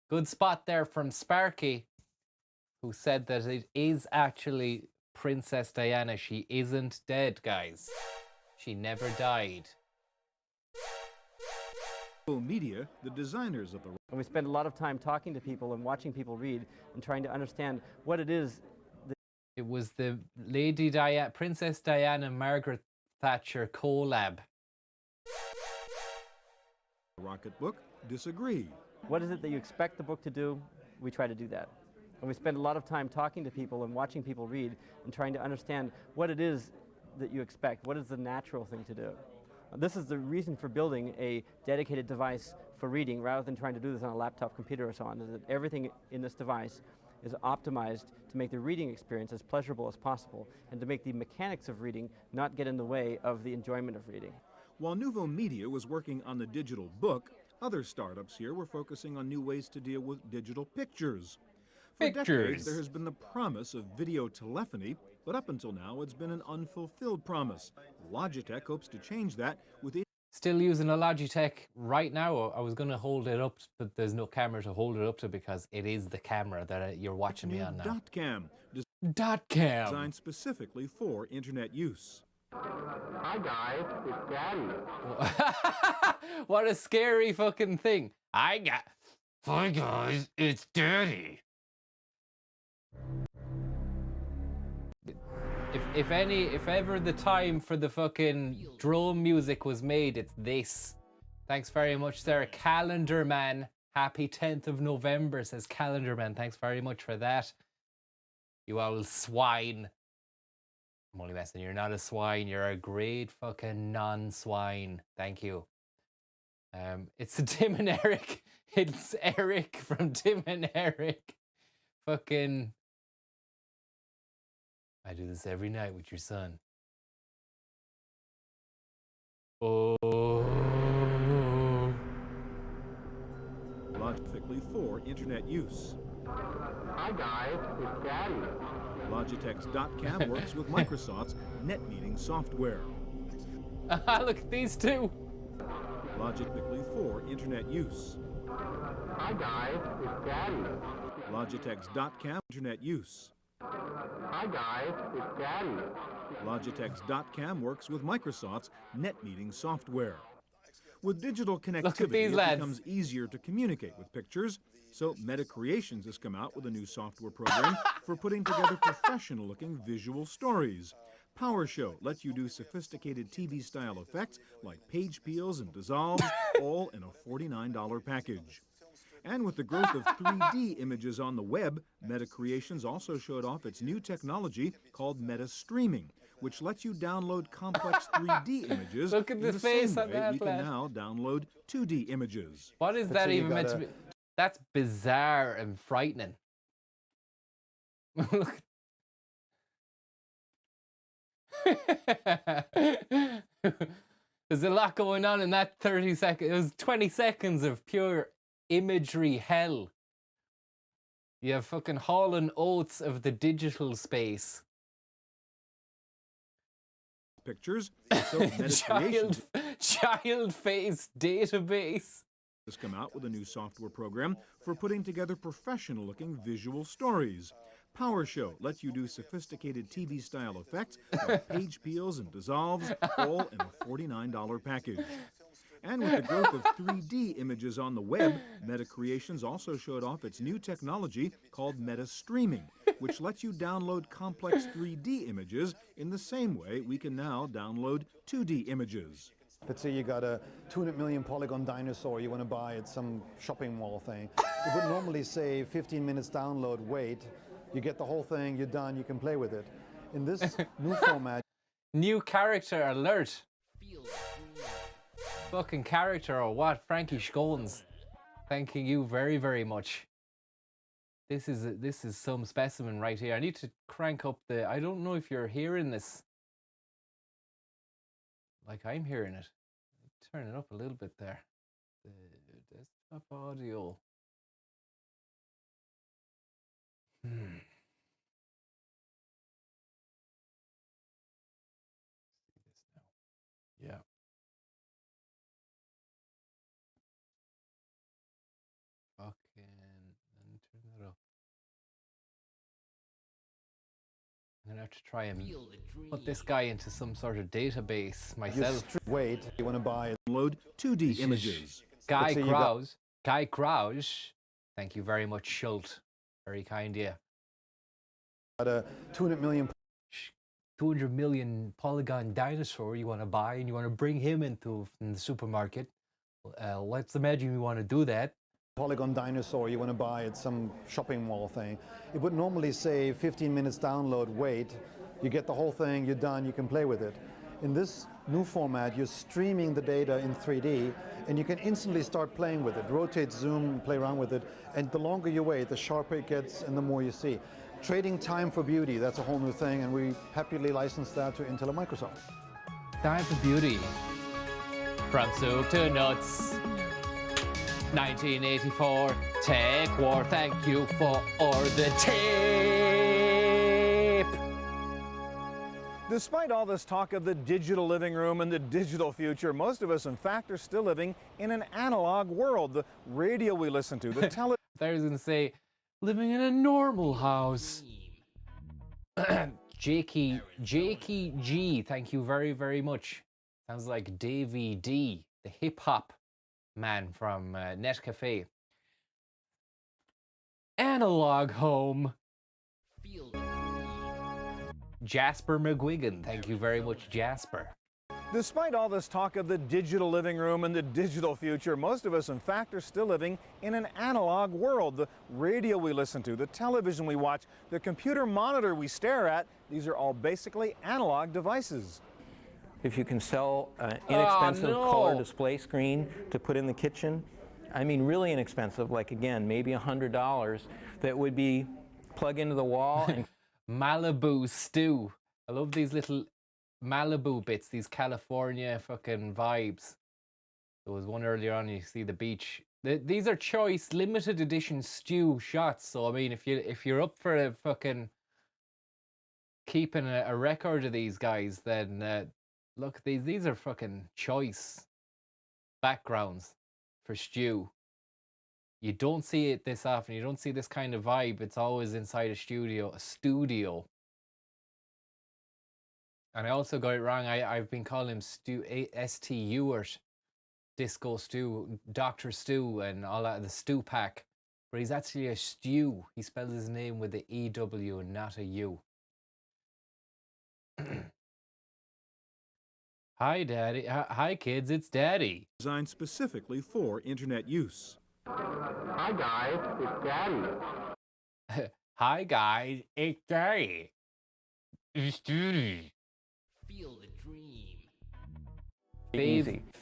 Good spot there from Sparky, who said that it is actually Princess Diana. She isn't dead, guys. She never died. Media, the designers of the... And we spend a lot of time talking to people and watching people read and trying to understand what it is. It was the Lady Diana, Princess Diana, Margaret Thatcher collab. Rocketbook disagree. What is it that you expect the book to do? We try to do that. And we spend a lot of time talking to people and watching people read and trying to understand what it is that you expect. What is the natural thing to do? This is the reason for building a dedicated device for reading rather than trying to do this on a laptop computer or so on, is that everything in this device is optimized to make the reading experience as pleasurable as possible and to make the mechanics of reading not get in the way of the enjoyment of reading. While Nouveau Media was working on the digital book, other startups here were focusing on new ways to deal with digital pictures. For decades, there has been the promise of video telephony, but up until now, it's been an unfulfilled promise. Logitech hopes to change that with... Still using a Logitech right now. I was going to hold it up, but there's no camera to hold it up to because it is the camera that you're watching me on now. Dotcam. Dotcam. Designed specifically for internet use. Hi guys, it's Daddy. What a scary fucking thing. Hi guys, it's Daddy. If ever the time for the fucking drone music was made, it's this. Thanks very much, sir. Calendar Man. Happy 10th of November, says Calendar Man. Thanks very much for that. You old swine. I'm only messing. You're not a swine. You're a great fucking non-swine. Thank you. It's Tim and Eric. It's Eric from Tim and Eric. Fucking. I do this every night with your son. Oh. Logically for internet use. Hi guys, it's Daddy. Logitech's.cam works with Microsoft's NetMeeting software. Look at these two. Logically for internet use. Hi guys, it's Daddy. Logitech's.cam internet use. Hi guys, it's Daddy. Logitech's.cam works with Microsoft's NetMeeting software. With digital Look at connectivity, these it lads. becomes easier to communicate with pictures, so Meta Creations has come out with a new software program for putting together professional-looking visual stories. PowerShow lets you do sophisticated TV-style effects like page peels and dissolves, all in a $49 package. And with the growth of 3D images on the web, Meta Creations also showed off its new technology called Meta Streaming, which lets you download complex 3D images. Look at the in the face same on way that we can lad. now download 2D images. What is that even meant to be? That's bizarre and frightening. Look. There's a lot going on in that 30 seconds. It was 20 seconds of pure imagery hell. You have fucking Hall and Oates of the digital space. Pictures, so Meta Creations Child face database has come out with a new software program for putting together professional-looking visual stories. PowerShow lets you do sophisticated TV-style effects like page peels and dissolves, all in a $49 package. And with the growth of 3D images on the web, Meta Creations also showed off its new technology called Meta Streaming, which lets you download complex 3D images in the same way we can now download 2D images. Let's say you got a 200 million polygon dinosaur you want to buy at some shopping mall thing. It would normally say 15 minutes download, wait. You get the whole thing, you're done, you can play with it. In this new format... New character alert. Fucking character or what? Frankie Scones. Thanking you very, very much. This is some specimen right here. I need to crank up the... I don't know if you're hearing this. Like I'm hearing it. Turn it up a little bit there. The desktop audio. Yeah. Fucking turn it up. I'm gonna have to try and put this guy into some sort of database myself. Wait, you want to buy it. Load 2D images. Guy Krause. Guy Krause. Thank you very much, Schult. Very kind of you. Got a 200 million 200 million polygon dinosaur you want to buy and you want to bring him into the supermarket. Let's imagine you want to do that. Polygon dinosaur you want to buy at some shopping mall thing. It would normally say 15 minutes download, wait. You get the whole thing, you're done, you can play with it. In this new format, you're streaming the data in 3D and you can instantly start playing with it. Rotate, zoom, play around with it. And the longer you wait, the sharper it gets and the more you see. Trading time for beauty, that's a whole new thing, and we happily license that to Intel and Microsoft. Time for beauty. From soup to nuts. 1984, Tech War, thank you for the tape. Despite all this talk of the digital living room and the digital future, most of us, in fact, are still living in an analog world. The radio we listen to, the television. I was going to say, living in a normal house. Jakey G, thank you very, very much. Sounds like Davey D, the hip-hop man from Netcafe. Analog home. Jasper McGuigan. Thank you very much, Jasper. Despite all this talk of the digital living room and the digital future, most of us, in fact, are still living in an analog world. The radio we listen to, the television we watch, the computer monitor we stare at, these are all basically analog devices. If you can sell an inexpensive color display screen to put in the kitchen, I mean really inexpensive, like again, maybe $100, that would be plug into the wall and Malibu stew. I love these little Malibu bits, these California fucking vibes. There was one earlier on, you see the beach. These are choice limited edition stew shots. So I mean, if you're up for a fucking keeping a record of these guys, then look, these are fucking choice backgrounds for stew. You don't see it this often. You don't see this kind of vibe. It's always inside a studio. And I also got it wrong. I've been calling him S-T-U-art, Disco Stew, Dr. Stew, and all that, the Stew Pack. But he's actually a stew. He spells his name with the E-W and not a U. Hi, Daddy. Hi, kids. It's Daddy. Designed specifically for internet use. Hi guys, it's Daddy. Hi, guys. It's Daddy. It's Daddy. Feel the dream.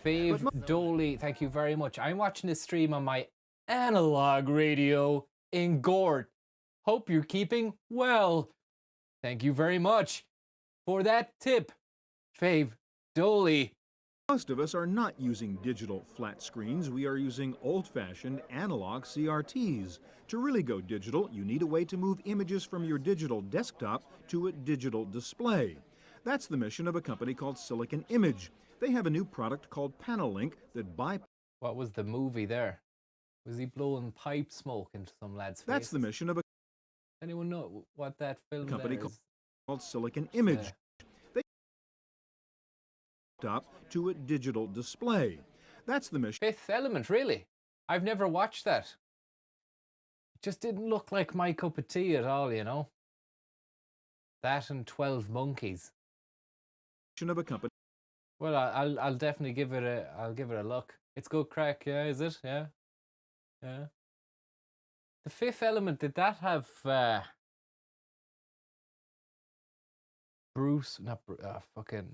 Fave Dolly, thank you very much. I'm watching this stream on my analog radio in Gort. Hope you're keeping well. Thank you very much for that tip, Fave Dolly. Most of us are not using digital flat screens. We are using old-fashioned analog CRTs. To really go digital, you need a way to move images from your digital desktop to a digital display. That's the mission of a company called Silicon Image. They have a new product called PanelLink that What was the movie there? Was he blowing pipe smoke into some lad's face? That's the mission of a Anyone know what that film company there is? called Silicon Image. They desktop to a digital display. That's the mission. Fifth Element, really? I've never watched that. It just didn't look like my cup of tea at all, you know? That and 12 Monkeys. Of a company. Well, I'll definitely give it a look. It's good crack, yeah, is it? Yeah. Yeah. The Fifth Element, did that have Bruce, not fucking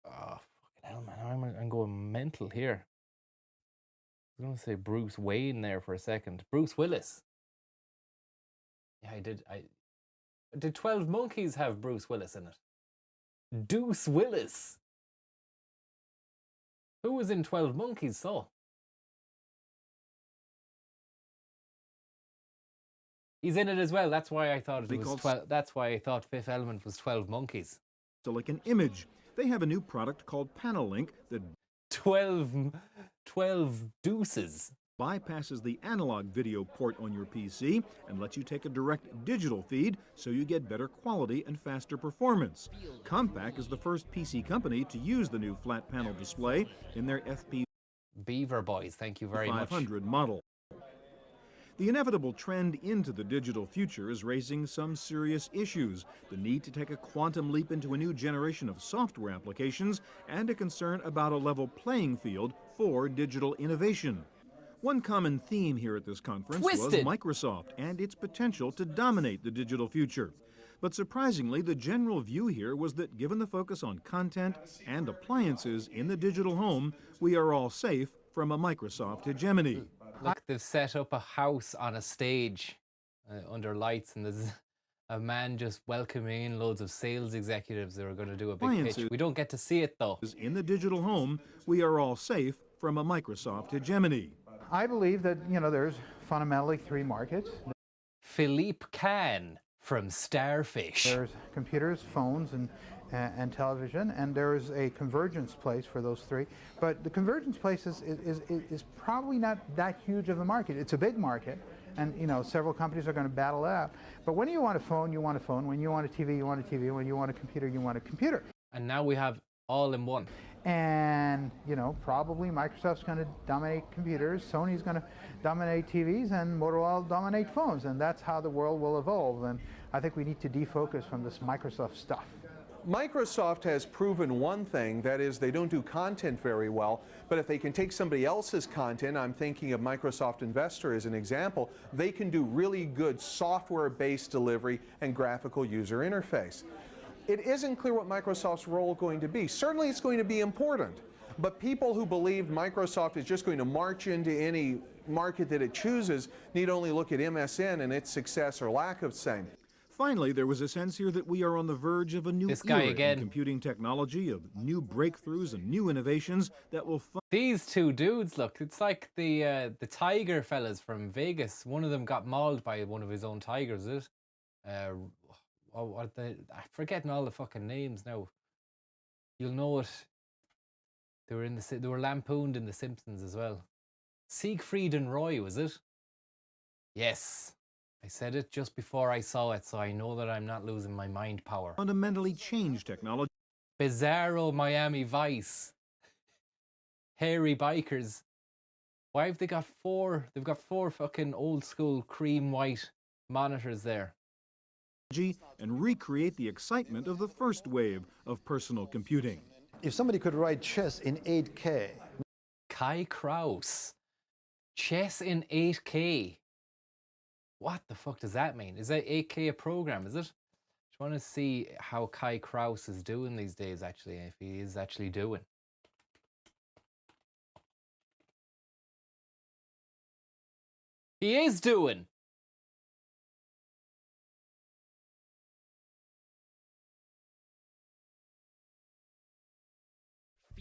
hell, man, I'm going mental here. I was going to say Bruce Wayne there for a second. Bruce Willis. Yeah, did 12 Monkeys have Bruce Willis in it? Deuce Willis. Who was in 12 Monkeys, so? He's in it as well. That's why I thought it was 12. That's why I thought Fifth Element was 12 Monkeys. Silicon Image. They have a new product called PanelLink that 12 deuces bypasses the analog video port on your PC and lets you take a direct digital feed so you get better quality and faster performance. Compaq is the first PC company to use the new flat panel display in their FP Beaver Boys, thank you very much. 500 model. The inevitable trend into the digital future is raising some serious issues. The need to take a quantum leap into a new generation of software applications and a concern about a level playing field for digital innovation. One common theme here at this conference was Microsoft and its potential to dominate the digital future. But surprisingly, the general view here was that given the focus on content and appliances in the digital home, we are all safe from a Microsoft hegemony. Look, they've set up a house on a stage under lights, and there's a man just welcoming in loads of sales executives that are going to do a big pitch. We don't get to see it, though. In the digital home, we are all safe from a Microsoft hegemony. I believe that, there's fundamentally three markets. Philippe Kahn from Starfish. There's computers, phones, and television, and there's a convergence place for those three. But the convergence place is probably not that huge of a market. It's a big market, and several companies are going to battle it out. But when you want a phone, you want a phone. When you want a TV, you want a TV. When you want a computer, you want a computer. And now we have all in one. And, you know, probably Microsoft's going to dominate computers, Sony's going to dominate TVs, and Motorola will dominate phones. And that's how the world will evolve. And I think we need to defocus from this Microsoft stuff. Microsoft has proven one thing, that is they don't do content very well, but if they can take somebody else's content, I'm thinking of Microsoft Investor as an example, they can do really good software-based delivery and graphical user interface. It isn't clear what Microsoft's role is going to be. Certainly it's going to be important, but people who believe Microsoft is just going to march into any market that it chooses need only look at MSN and its success or lack of same. Finally, there was a sense here that we are on the verge of a new era in computing technology, of new breakthroughs and new innovations that will... These two dudes, look, it's like the tiger fellas from Vegas. One of them got mauled by one of his own tigers, is it? I'm forgetting all the fucking names now. You'll know it. They were lampooned in The Simpsons as well. Siegfried and Roy, was it? Yes. I said it just before I saw it, so I know that I'm not losing my mind power. Fundamentally change technology. Bizarro Miami Vice. Hairy bikers. Why have they got four? They've got four fucking old school cream white monitors there. And recreate the excitement of the first wave of personal computing. If somebody could write chess in 8K. Kai Kraus. Chess in 8K. What the fuck does that mean? Is that 8K a program, is it? Just want to see how Kai Kraus is doing these days, actually, if he is actually doing. He is doing.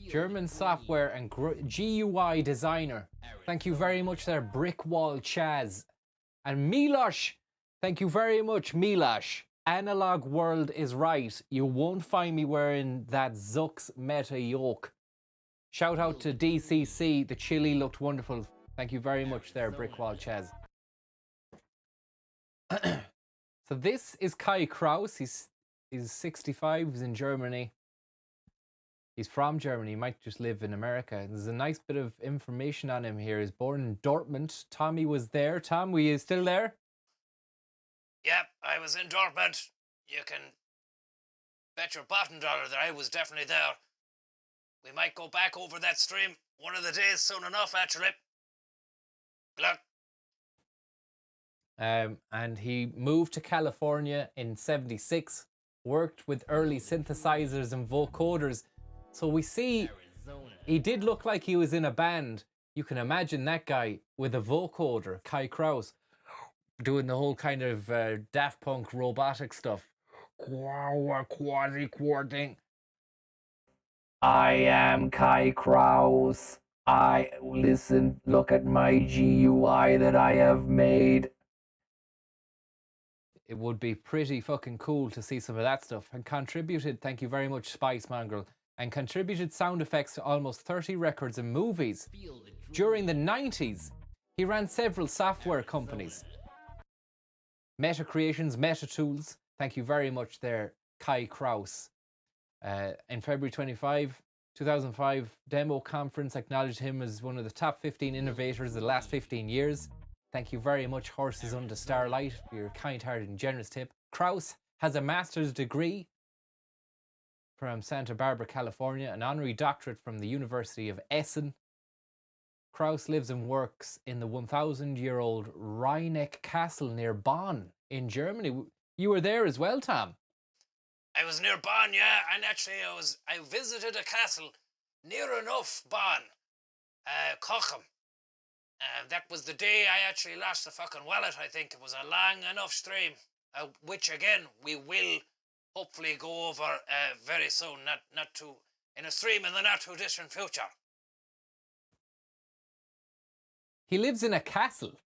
German software and GUI designer. Thank you very much there, Brickwall Chaz. And Milosh, thank you very much, Milosh. Analog world is right. You won't find me wearing that Zux Meta yoke. Shout out to DCC. The chili looked wonderful. Thank you very much there, Brickwall Chaz. So this is Kai Kraus. He's 65. He's in Germany. He's from Germany. He might just live in America. There's a nice bit of information on him here. He's born in Dortmund. Tommy was there. Tom, were you still there? Yep, I was in Dortmund. You can bet your bottom dollar that I was definitely there. We might go back over that stream one of the days soon enough, actually. Good luck. And he moved to California in '76, worked with early synthesizers and vocoders. So we see he did look like he was in a band. You can imagine that guy with a vocoder, Kai Kraus, doing the whole kind of Daft Punk robotic stuff. Quasi-quarting. I am Kai Kraus. Look at my GUI that I have made. It would be pretty fucking cool to see some of that stuff. And contributed, thank you very much, Spice Mongrel, and contributed sound effects to almost 30 records and movies. During the 90s, he ran several software companies. Meta Creations, Meta Tools, thank you very much there, Kai Kraus. In February 25, 2005, Demo Conference acknowledged him as one of the top 15 innovators of the last 15 years. Thank you very much, Horses Under Starlight, for your kind-hearted and generous tip. Kraus has a master's degree from Santa Barbara, California, an honorary doctorate from the University of Essen. Kraus lives and works in the 1,000-year-old Rheineck Castle near Bonn in Germany. You were there as well, Tom? I was near Bonn, yeah, and actually I visited a castle near enough Bonn, Cochem. That was the day I actually lost the fucking wallet, I think. It was a long enough stream, which again, we will hopefully go over very soon, in a stream in the not too distant future. He lives in a castle.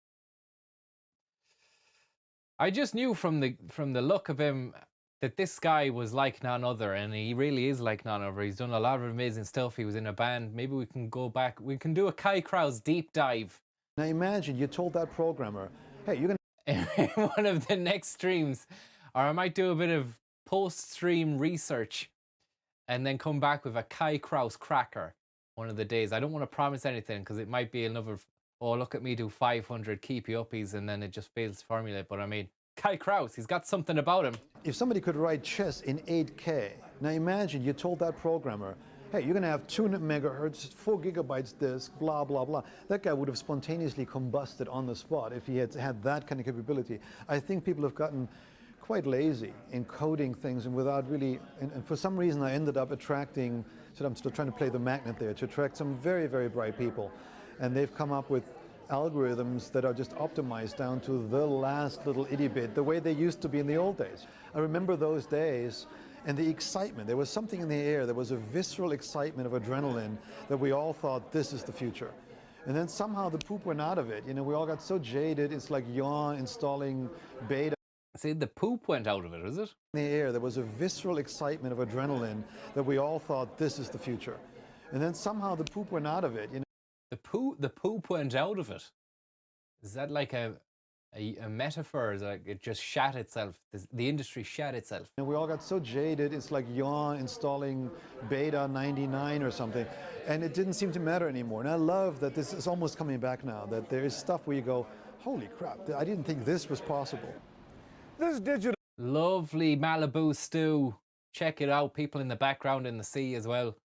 I just knew from the look of him that this guy was like none other, and he really is like none other. He's done a lot of amazing stuff. He was in a band. Maybe we can go back. We can do a Kai Kraus deep dive. Now imagine you told that programmer, hey, you're going to... in one of the next streams, or I might do a bit of post-stream research and then come back with a Kai Kraus cracker one of the days. I don't want to promise anything because it might be another, oh, look at me do 500 keepy uppies and then it just fails to formulate. But I mean, Kai Kraus, he's got something about him. If somebody could write chess in 8K, now imagine you told that programmer, hey, you're going to have 200 megahertz, 4 gigabytes disk, blah, blah, blah. That guy would have spontaneously combusted on the spot if he had had that kind of capability. I think people have gotten quite lazy in coding things and without really, and for some reason I ended up attracting, so I'm still trying to play the magnet there, to attract some very, very bright people. And they've come up with algorithms that are just optimized down to the last little itty bit, the way they used to be in the old days. I remember those days and the excitement. There was something in the air. There was a visceral excitement of adrenaline that we all thought, this is the future. And then somehow the poop went out of it. You know, we all got so jaded. It's like yawn installing beta. See, the poop went out of it, is it? In the air, there was a visceral excitement of adrenaline that we all thought, this is the future. And then somehow the poop went out of it. You know, the poop went out of it. Is that like a metaphor? Is like it just shat itself? The industry shat itself. And we all got so jaded. It's like yawn installing beta 99 or something. And it didn't seem to matter anymore. And I love that this is almost coming back now, that there is stuff where you go, holy crap, I didn't think this was possible. This digital... Lovely Malibu stew. Check it out. People in the background in the sea as well.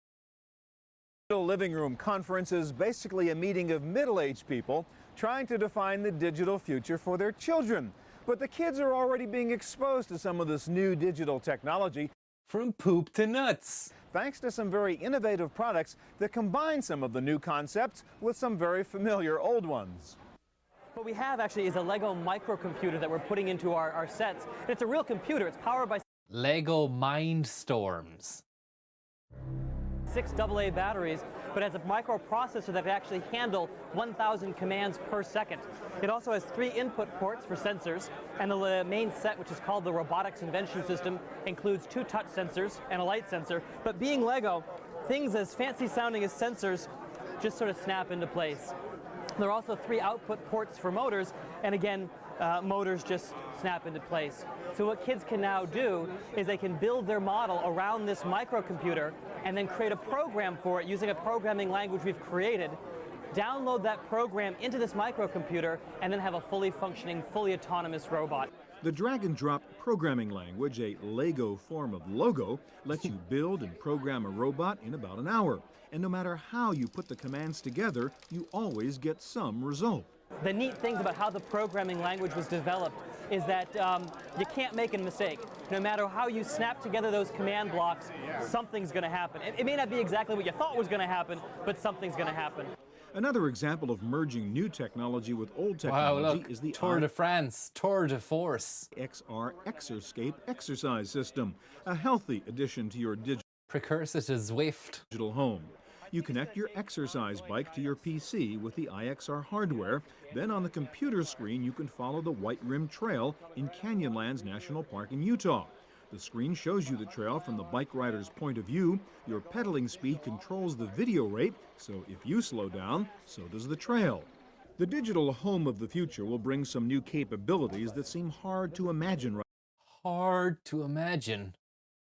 Living room conference is basically a meeting of middle-aged people trying to define the digital future for their children. But the kids are already being exposed to some of this new digital technology. From poop to nuts. Thanks to some very innovative products that combine some of the new concepts with some very familiar old ones. What we have actually is a Lego microcomputer that we're putting into our sets. It's a real computer. It's powered by Lego Mindstorms. 6 AA batteries, but has a microprocessor that can actually handle 1,000 commands per second. It also has 3 input ports for sensors, and the main set, which is called the Robotics Invention System, includes 2 touch sensors and a light sensor. But being Lego, things as fancy sounding as sensors just sort of snap into place. There are also 3 output ports for motors, and again, motors just snap into place. So what kids can now do is they can build their model around this microcomputer and then create a program for it using a programming language we've created, download that program into this microcomputer, and then have a fully functioning, fully autonomous robot. The drag-and-drop programming language, a Lego form of Logo, lets you build and program a robot in about an hour. And no matter how you put the commands together, you always get some result. The neat things about how the programming language was developed is that you can't make a mistake. No matter how you snap together those command blocks, something's going to happen. It may not be exactly what you thought was going to happen, but something's going to happen. Another example of merging new technology with old technology is the Tour de France, Tour de Force. XR Exerscape exercise system, a healthy addition to your precursor to Zwift digital home. You connect your exercise bike to your PC with the IXR hardware. Then on the computer screen, you can follow the White Rim Trail in Canyonlands National Park in Utah. The screen shows you the trail from the bike rider's point of view. Your pedaling speed controls the video rate, so if you slow down, so does the trail. The digital home of the future will bring some new capabilities that seem hard to imagine Hard to imagine.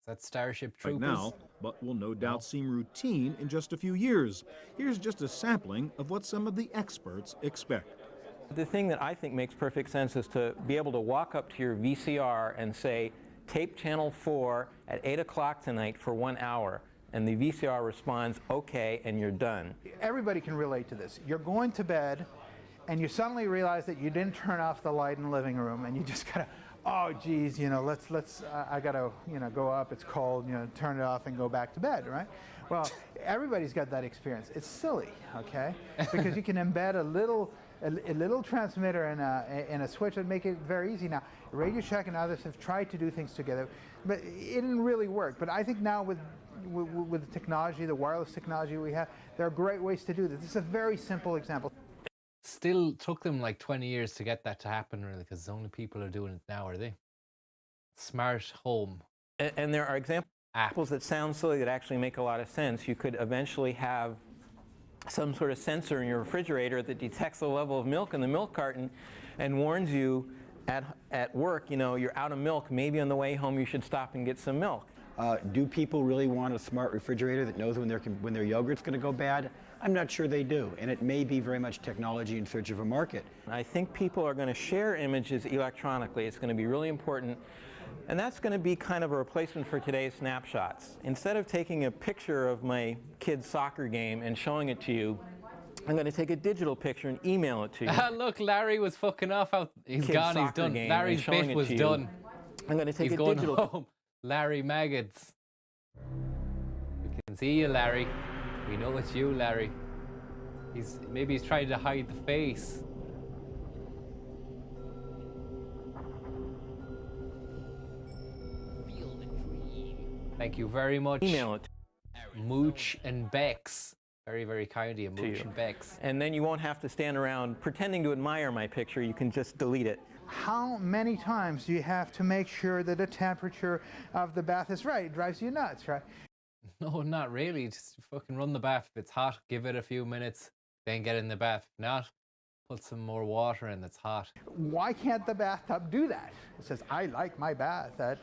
That's Starship Troopers. Right now, but will no doubt seem routine in just a few years. Here's just a sampling of what some of the experts expect. The thing that I think makes perfect sense is to be able to walk up to your VCR and say, tape channel 4 at 8 o'clock tonight for 1 hour. And the VCR responds, okay, and you're done. Everybody can relate to this. You're going to bed, and you suddenly realize that you didn't turn off the light in the living room, and you just gotta, oh geez, you know, I gotta, you know, go up, it's cold, you know, turn it off and go back to bed, right? Well, everybody's got that experience. It's silly, okay? Because you can embed a little transmitter and a switch that make it very easy. Now, Radio Shack and others have tried to do things together, but it didn't really work. But I think now with the technology, the wireless technology we have, there are great ways to do this. This is a very simple example. Still took them like 20 years to get that to happen, really, because the only people are doing it now, are they? Smart home. And there are examples that sound silly that actually make a lot of sense. You could eventually have some sort of sensor in your refrigerator that detects the level of milk in the milk carton and warns you at work, you know, you're out of milk, maybe on the way home you should stop and get some milk. Do people really want a smart refrigerator that knows when their yogurt's going to go bad? I'm not sure they do, and it may be very much technology in search of a market. I think people are going to share images electronically. It's going to be really important. And that's going to be kind of a replacement for today's snapshots. Instead of taking a picture of my kid's soccer game and showing it to you, I'm going to take a digital picture and email it to you. Look, Larry was fucking off out. He's Kid's gone, he's soccer done. game Larry's and showing bit it was to you. done. I'm going to take He's a going digital home. Larry Maggots. We can see you, Larry. We know it's you, Larry. Maybe he's trying to hide the face. Thank you very much. Email it. Mooch and Bex. Very, very kind of you, Mooch and Bex. And then you won't have to stand around pretending to admire my picture. You can just delete it. How many times do you have to make sure that the temperature of the bath is right? It drives you nuts, right? No, not really. Just fucking run the bath. If it's hot, give it a few minutes, then get in the bath. If not, put some more water in that's hot. Why can't the bathtub do that? It says, I like my bath at,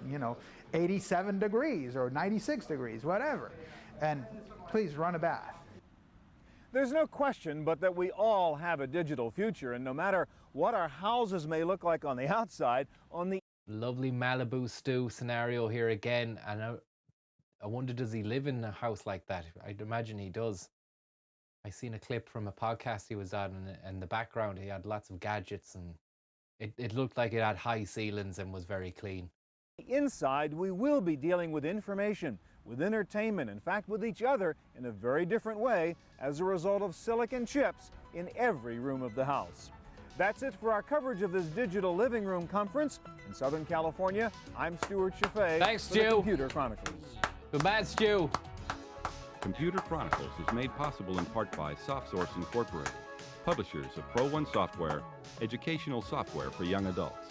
87 degrees or 96 degrees, whatever. And please run a bath. There's no question but that we all have a digital future, and no matter what our houses may look like on the outside, on the Lovely Malibu stew scenario here again, and I wonder, does he live in a house like that? I'd imagine he does. I seen a clip from a podcast he was on, and in the background he had lots of gadgets, and it looked like it had high ceilings and was very clean. inside, we will be dealing with information, with entertainment, in fact with each other in a very different way as a result of silicon chips in every room of the house. That's it for our coverage of this digital living room conference. In Southern California, I'm Stuart Chaffee. Thanks, for the Stu. Computer Chronicles. Goodbye, Stu. Computer Chronicles is made possible in part by SoftSource Incorporated, publishers of Pro One software, educational software for young adults.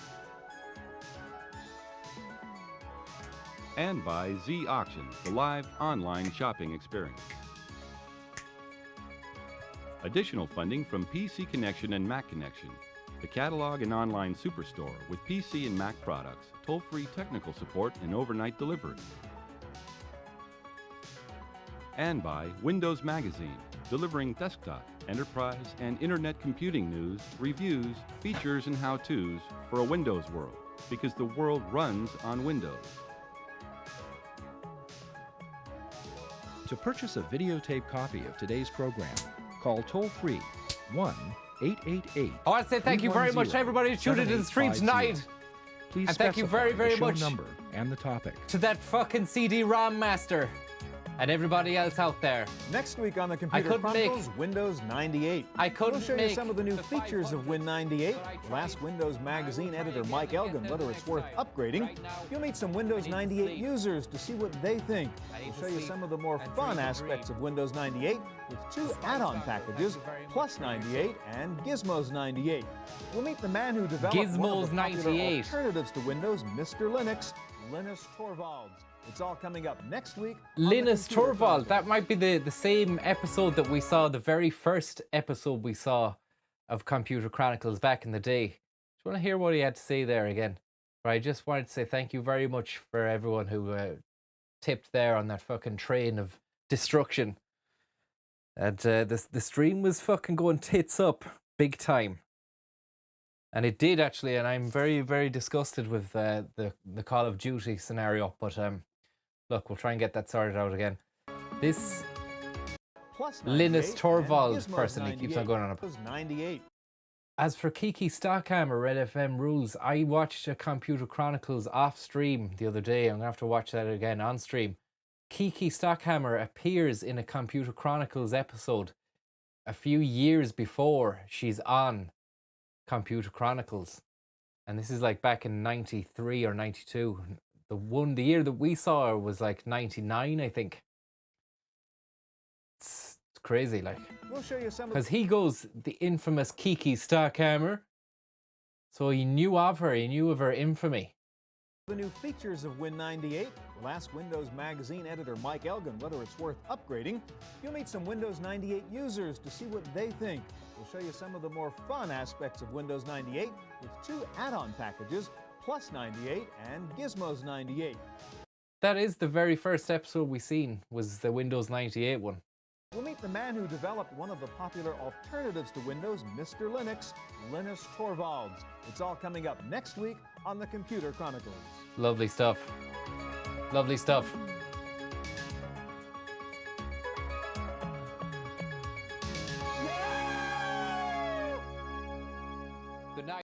And by Z Auctions, the live online shopping experience. Additional funding from PC Connection and Mac Connection, the catalog and online superstore with PC and Mac products, toll-free technical support and overnight delivery. And by Windows Magazine, delivering desktop, enterprise, and internet computing news, reviews, features, and how-tos for a Windows world, because the world runs on Windows. To purchase a videotape copy of today's program, call toll-free 1-888. I want to say thank you very much to everybody who tuned into the stream tonight. Please and thank you very, specify very the show much number and the topic. to that fucking CD-ROM master and everybody else out there. Next week on the I Computer couldn't make- Chronicles, Windows 98. I couldn't We'll show you make some of the new features of Win 98. We'll ask Windows Magazine editor Mike Elgin whether it's worth upgrading. You'll meet some Windows 98 users to see what they think. We'll show you some of the more fun aspects of Windows 98 with 2 add-on packages, Plus 98 and Gizmos 98. We'll meet the man who developed one of Gizmos the popular 98. alternatives to Windows, Mr. Linux, Linus Torvalds. It's all coming up next week. on the Linus Computer Torvald, Chronicles. that might be the same episode that we saw, the very first episode we saw of Computer Chronicles back in the day. Do you want to hear what he had to say there again? But I just wanted to say thank you very much for everyone who tipped there on that fucking train of destruction. And the stream was fucking going tits up big time. And it did actually, and I'm very, very disgusted with the Call of Duty scenario. But look, we'll try and get that sorted out again. This Plus Linus 98 and Torvald Gizmos person, he keeps on 98. going on a... Windows 98. As for Kiki Stockhammer, Red FM rules, I watched a Computer Chronicles off stream the other day. I'm going to have to watch that again on stream. Kiki Stockhammer appears in a Computer Chronicles episode a few years before she's on Computer Chronicles. And this is like back in 93 or 92. The year that we saw her was like 99, I think. It's crazy, like. We'll show you some of Because he goes the infamous Kiki Stockhammer. So he knew of her, he knew of her infamy. the new features of Win 98. We'll ask Windows Magazine editor Mike Elgin whether it's worth upgrading. You'll meet some Windows 98 users to see what they think. We'll show you some of the more fun aspects of Windows 98 with 2 add-on packages, Plus 98 and Gizmos 98. That is the very first episode we seen, was the Windows 98 one. We'll meet the man who developed one of the popular alternatives to Windows, Mr. Linux, Linus Torvalds. It's all coming up next week on the Computer Chronicles. Lovely stuff. Lovely stuff.